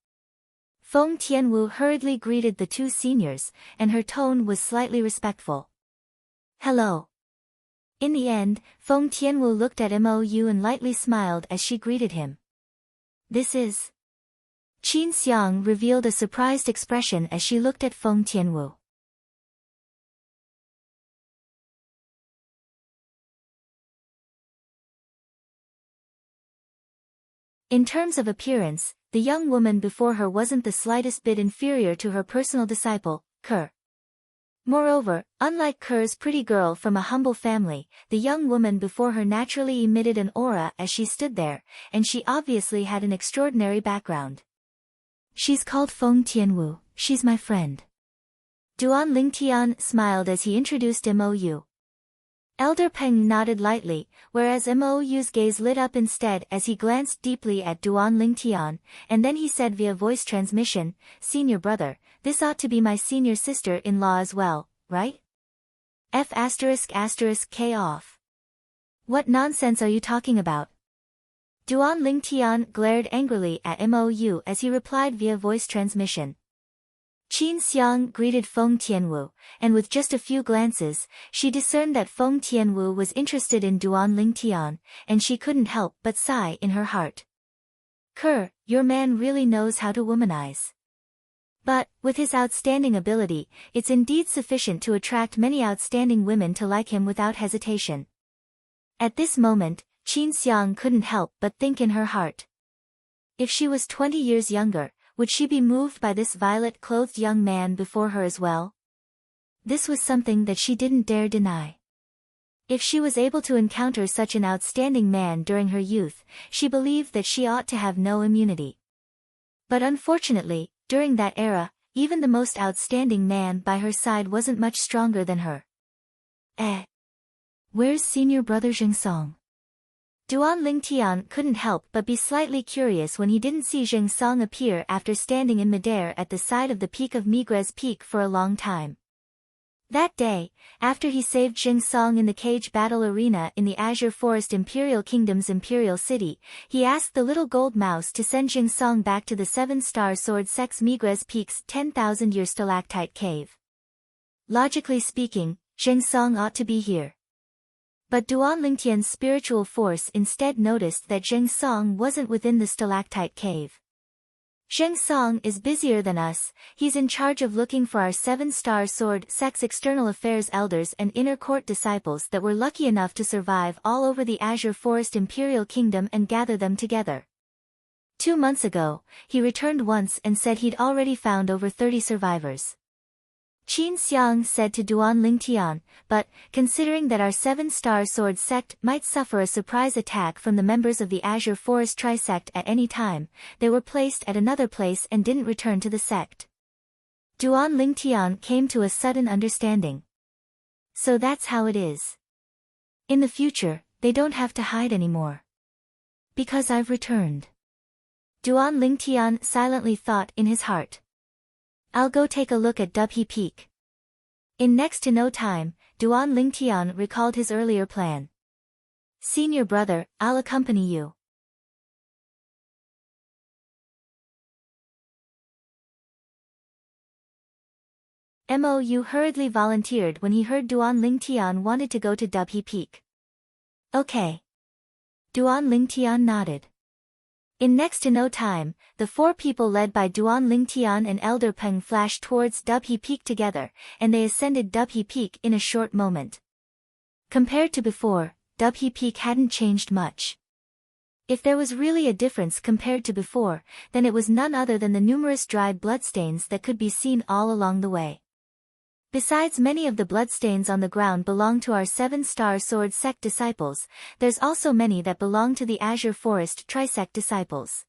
Feng Tianwu hurriedly greeted the two seniors, and her tone was slightly respectful. Hello. In the end, Feng Tianwu looked at Mou and lightly smiled as she greeted him. This is... Qin Xiang revealed a surprised expression as she looked at Feng Tianwu. In terms of appearance, the young woman before her wasn't the slightest bit inferior to her personal disciple, Ke. Moreover, unlike Ke's pretty girl from a humble family, the young woman before her naturally emitted an aura as she stood there, and she obviously had an extraordinary background. She's called Feng Tianwu, she's my friend. Duan Lingtian smiled as he introduced Mou. Elder Peng nodded lightly, whereas Mou's gaze lit up instead as he glanced deeply at Duan Lingtian, and then he said via voice transmission, Senior brother, this ought to be my senior sister-in-law as well, right? K off. What nonsense are you talking about? Duan Lingtian glared angrily at Mou as he replied via voice transmission. Qin Xiang greeted Feng Tianwu, and with just a few glances, she discerned that Feng Tianwu was interested in Duan Lingtian, and she couldn't help but sigh in her heart. Ke, your man really knows how to womanize. But, with his outstanding ability, it's indeed sufficient to attract many outstanding women to like him without hesitation. At this moment, Qin Xiang couldn't help but think in her heart. If she was 20 years younger, would she be moved by this violet-clothed young man before her as well? This was something that she didn't dare deny. If she was able to encounter such an outstanding man during her youth, she believed that she ought to have no immunity. But unfortunately, during that era, even the most outstanding man by her side wasn't much stronger than her. Where's senior brother Jingsong? Duan Lingtian couldn't help but be slightly curious when he didn't see Jingsong appear after standing in midair at the side of the peak of Migres Peak for a long time. That day, after he saved Jingsong in the cage battle arena in the Azure Forest Imperial Kingdom's Imperial City, he asked the little gold mouse to send Jingsong back to the 7-star sword sect's Migres Peak's 10,000-year stalactite cave. Logically speaking, Jingsong ought to be here. But Duan Lingtian's spiritual force instead noticed that Jingsong wasn't within the stalactite cave. Jingsong is busier than us, he's in charge of looking for our 7-star sword sect's external affairs elders and inner court disciples that were lucky enough to survive all over the Azure Forest Imperial Kingdom and gather them together. 2 months ago, he returned once and said he'd already found over 30 survivors. Qin Xiang said to Duan Lingtian, but, considering that our 7-star sword sect might suffer a surprise attack from the members of the Azure Forest Trisect at any time, they were placed at another place and didn't return to the sect. Duan Lingtian came to a sudden understanding. So that's how it is. In the future, they don't have to hide anymore. Because I've returned. Duan Lingtian silently thought in his heart. I'll go take a look at Dubhe Peak. In next to no time, Duan Lingtian recalled his earlier plan. Senior brother, I'll accompany you. Mou hurriedly volunteered when he heard Duan Lingtian wanted to go to Dubhe Peak. Okay. Duan Lingtian nodded. In next to no time, the 4 people led by Duan Lingtian and Elder Peng flashed towards Dubhe Peak together, and they ascended Dubhe Peak in a short moment. Compared to before, Dubhe Peak hadn't changed much. If there was really a difference compared to before, then it was none other than the numerous dried bloodstains that could be seen all along the way. Besides many of the bloodstains on the ground belong to our 7-star sword sect disciples, there's also many that belong to the Azure Forest Trisect disciples.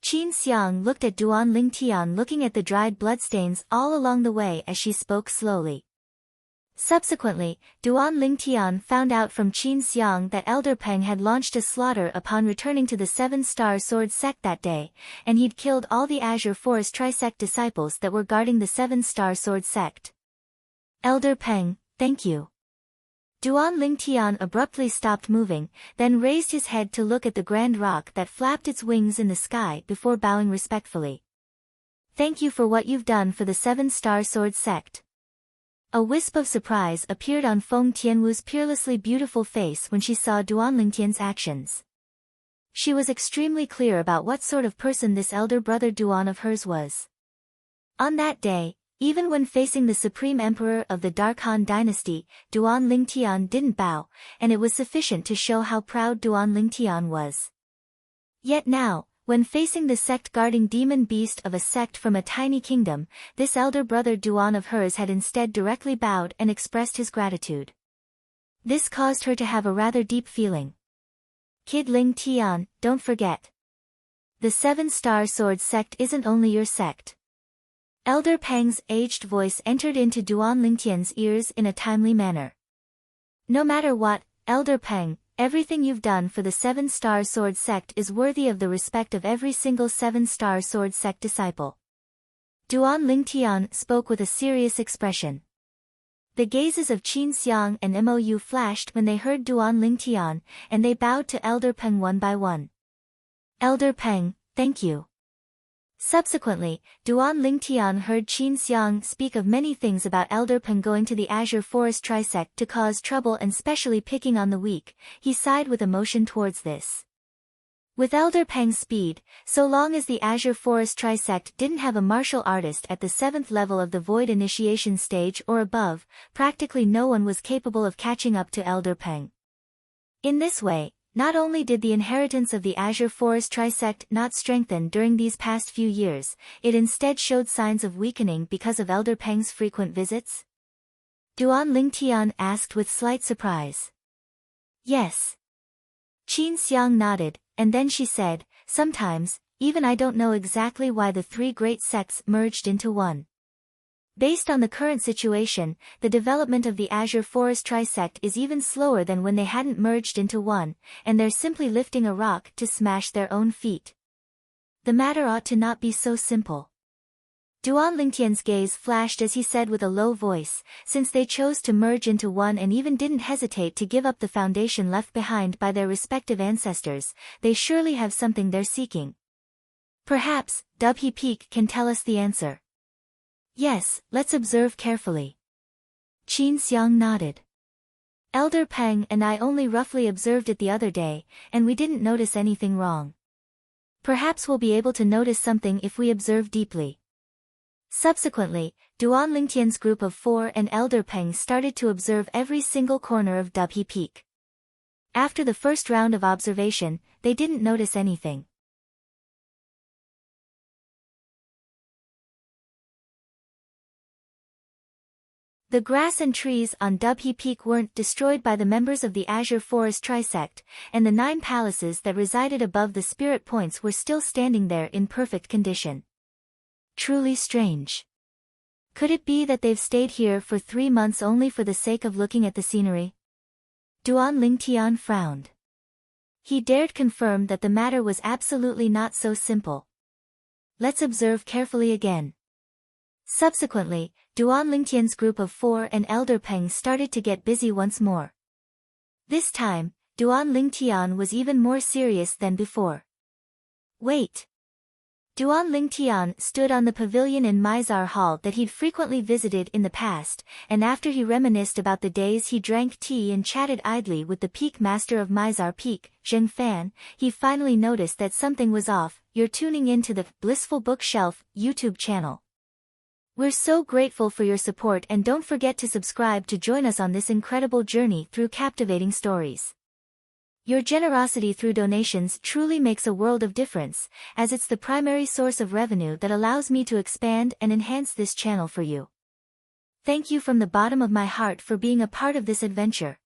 Qin Xiang looked at Duan Lingtian, looking at the dried bloodstains all along the way as she spoke slowly. Subsequently, Duan Lingtian found out from Qin Xiang that Elder Peng had launched a slaughter upon returning to the Seven-Star Sword Sect that day, and he'd killed all the Azure Forest Trisect disciples that were guarding the Seven-Star Sword Sect. Elder Peng, thank you. Duan Lingtian abruptly stopped moving, then raised his head to look at the grand rock that flapped its wings in the sky before bowing respectfully. Thank you for what you've done for the Seven-Star Sword Sect. A wisp of surprise appeared on Feng Tianwu's peerlessly beautiful face when she saw Duan Lingtian's actions. She was extremely clear about what sort of person this elder brother Duan of hers was. On that day, even when facing the Supreme Emperor of the Dark Han dynasty, Duan Lingtian didn't bow, and it was sufficient to show how proud Duan Lingtian was. Yet now, when facing the sect-guarding demon beast of a sect from a tiny kingdom, this elder brother Duan of hers had instead directly bowed and expressed his gratitude. This caused her to have a rather deep feeling. Kid Lingtian, don't forget. The Seven-Star Sword Sect isn't only your sect. Elder Peng's aged voice entered into Duan Lingtian's ears in a timely manner. No matter what, Elder Peng, everything you've done for the Seven-Star Sword Sect is worthy of the respect of every single Seven-Star Sword Sect disciple. Duan Lingtian spoke with a serious expression. The gazes of Qin Xiang and Mou flashed when they heard Duan Lingtian, and they bowed to Elder Peng one by one. Elder Peng, thank you. Subsequently, Duan Lingtian heard Qin Xiang speak of many things about Elder Peng going to the Azure Forest Trisect to cause trouble and specially picking on the weak. He sighed with emotion towards this. With Elder Peng's speed, so long as the Azure Forest Trisect didn't have a martial artist at the 7th level of the Void Initiation stage or above, practically no one was capable of catching up to Elder Peng. In this way, not only did the inheritance of the Azure Forest Trisect not strengthen during these past few years, it instead showed signs of weakening because of Elder Peng's frequent visits. Duan Lingtian asked with slight surprise. Yes. Qin Xiang nodded, and then she said, sometimes, even I don't know exactly why the three great sects merged into one. Based on the current situation, the development of the Azure Forest Trisect is even slower than when they hadn't merged into one, and they're simply lifting a rock to smash their own feet. The matter ought to not be so simple. Duan Lingtian's gaze flashed as he said with a low voice, since they chose to merge into one and even didn't hesitate to give up the foundation left behind by their respective ancestors, they surely have something they're seeking. Perhaps, Dubhe Peak can tell us the answer. Yes, let's observe carefully. Qin Xiang nodded. Elder Peng and I only roughly observed it the other day, and we didn't notice anything wrong. Perhaps we'll be able to notice something if we observe deeply. Subsequently, Duan Lingtian's group of 4 and Elder Peng started to observe every single corner of Dubhe Peak. After the first round of observation, they didn't notice anything. The grass and trees on Dubhe Peak weren't destroyed by the members of the Azure Forest Trisect, and the 9 palaces that resided above the spirit points were still standing there in perfect condition. Truly strange. Could it be that they've stayed here for 3 months only for the sake of looking at the scenery? Duan Lingtian frowned. He dared confirm that the matter was absolutely not so simple. Let's observe carefully again. Subsequently, Duan Lingtian's group of 4 and Elder Peng started to get busy once more. This time, Duan Lingtian was even more serious than before. Wait. Duan Lingtian stood on the pavilion in Mizar Hall that he'd frequently visited in the past, and after he reminisced about the days he drank tea and chatted idly with the Peak Master of Mizar Peak, Zheng Fan, he finally noticed that something was off. You're tuning into the Blissful Bookshelf YouTube channel. We're so grateful for your support, and don't forget to subscribe to join us on this incredible journey through captivating stories. Your generosity through donations truly makes a world of difference, as it's the primary source of revenue that allows me to expand and enhance this channel for you. Thank you from the bottom of my heart for being a part of this adventure.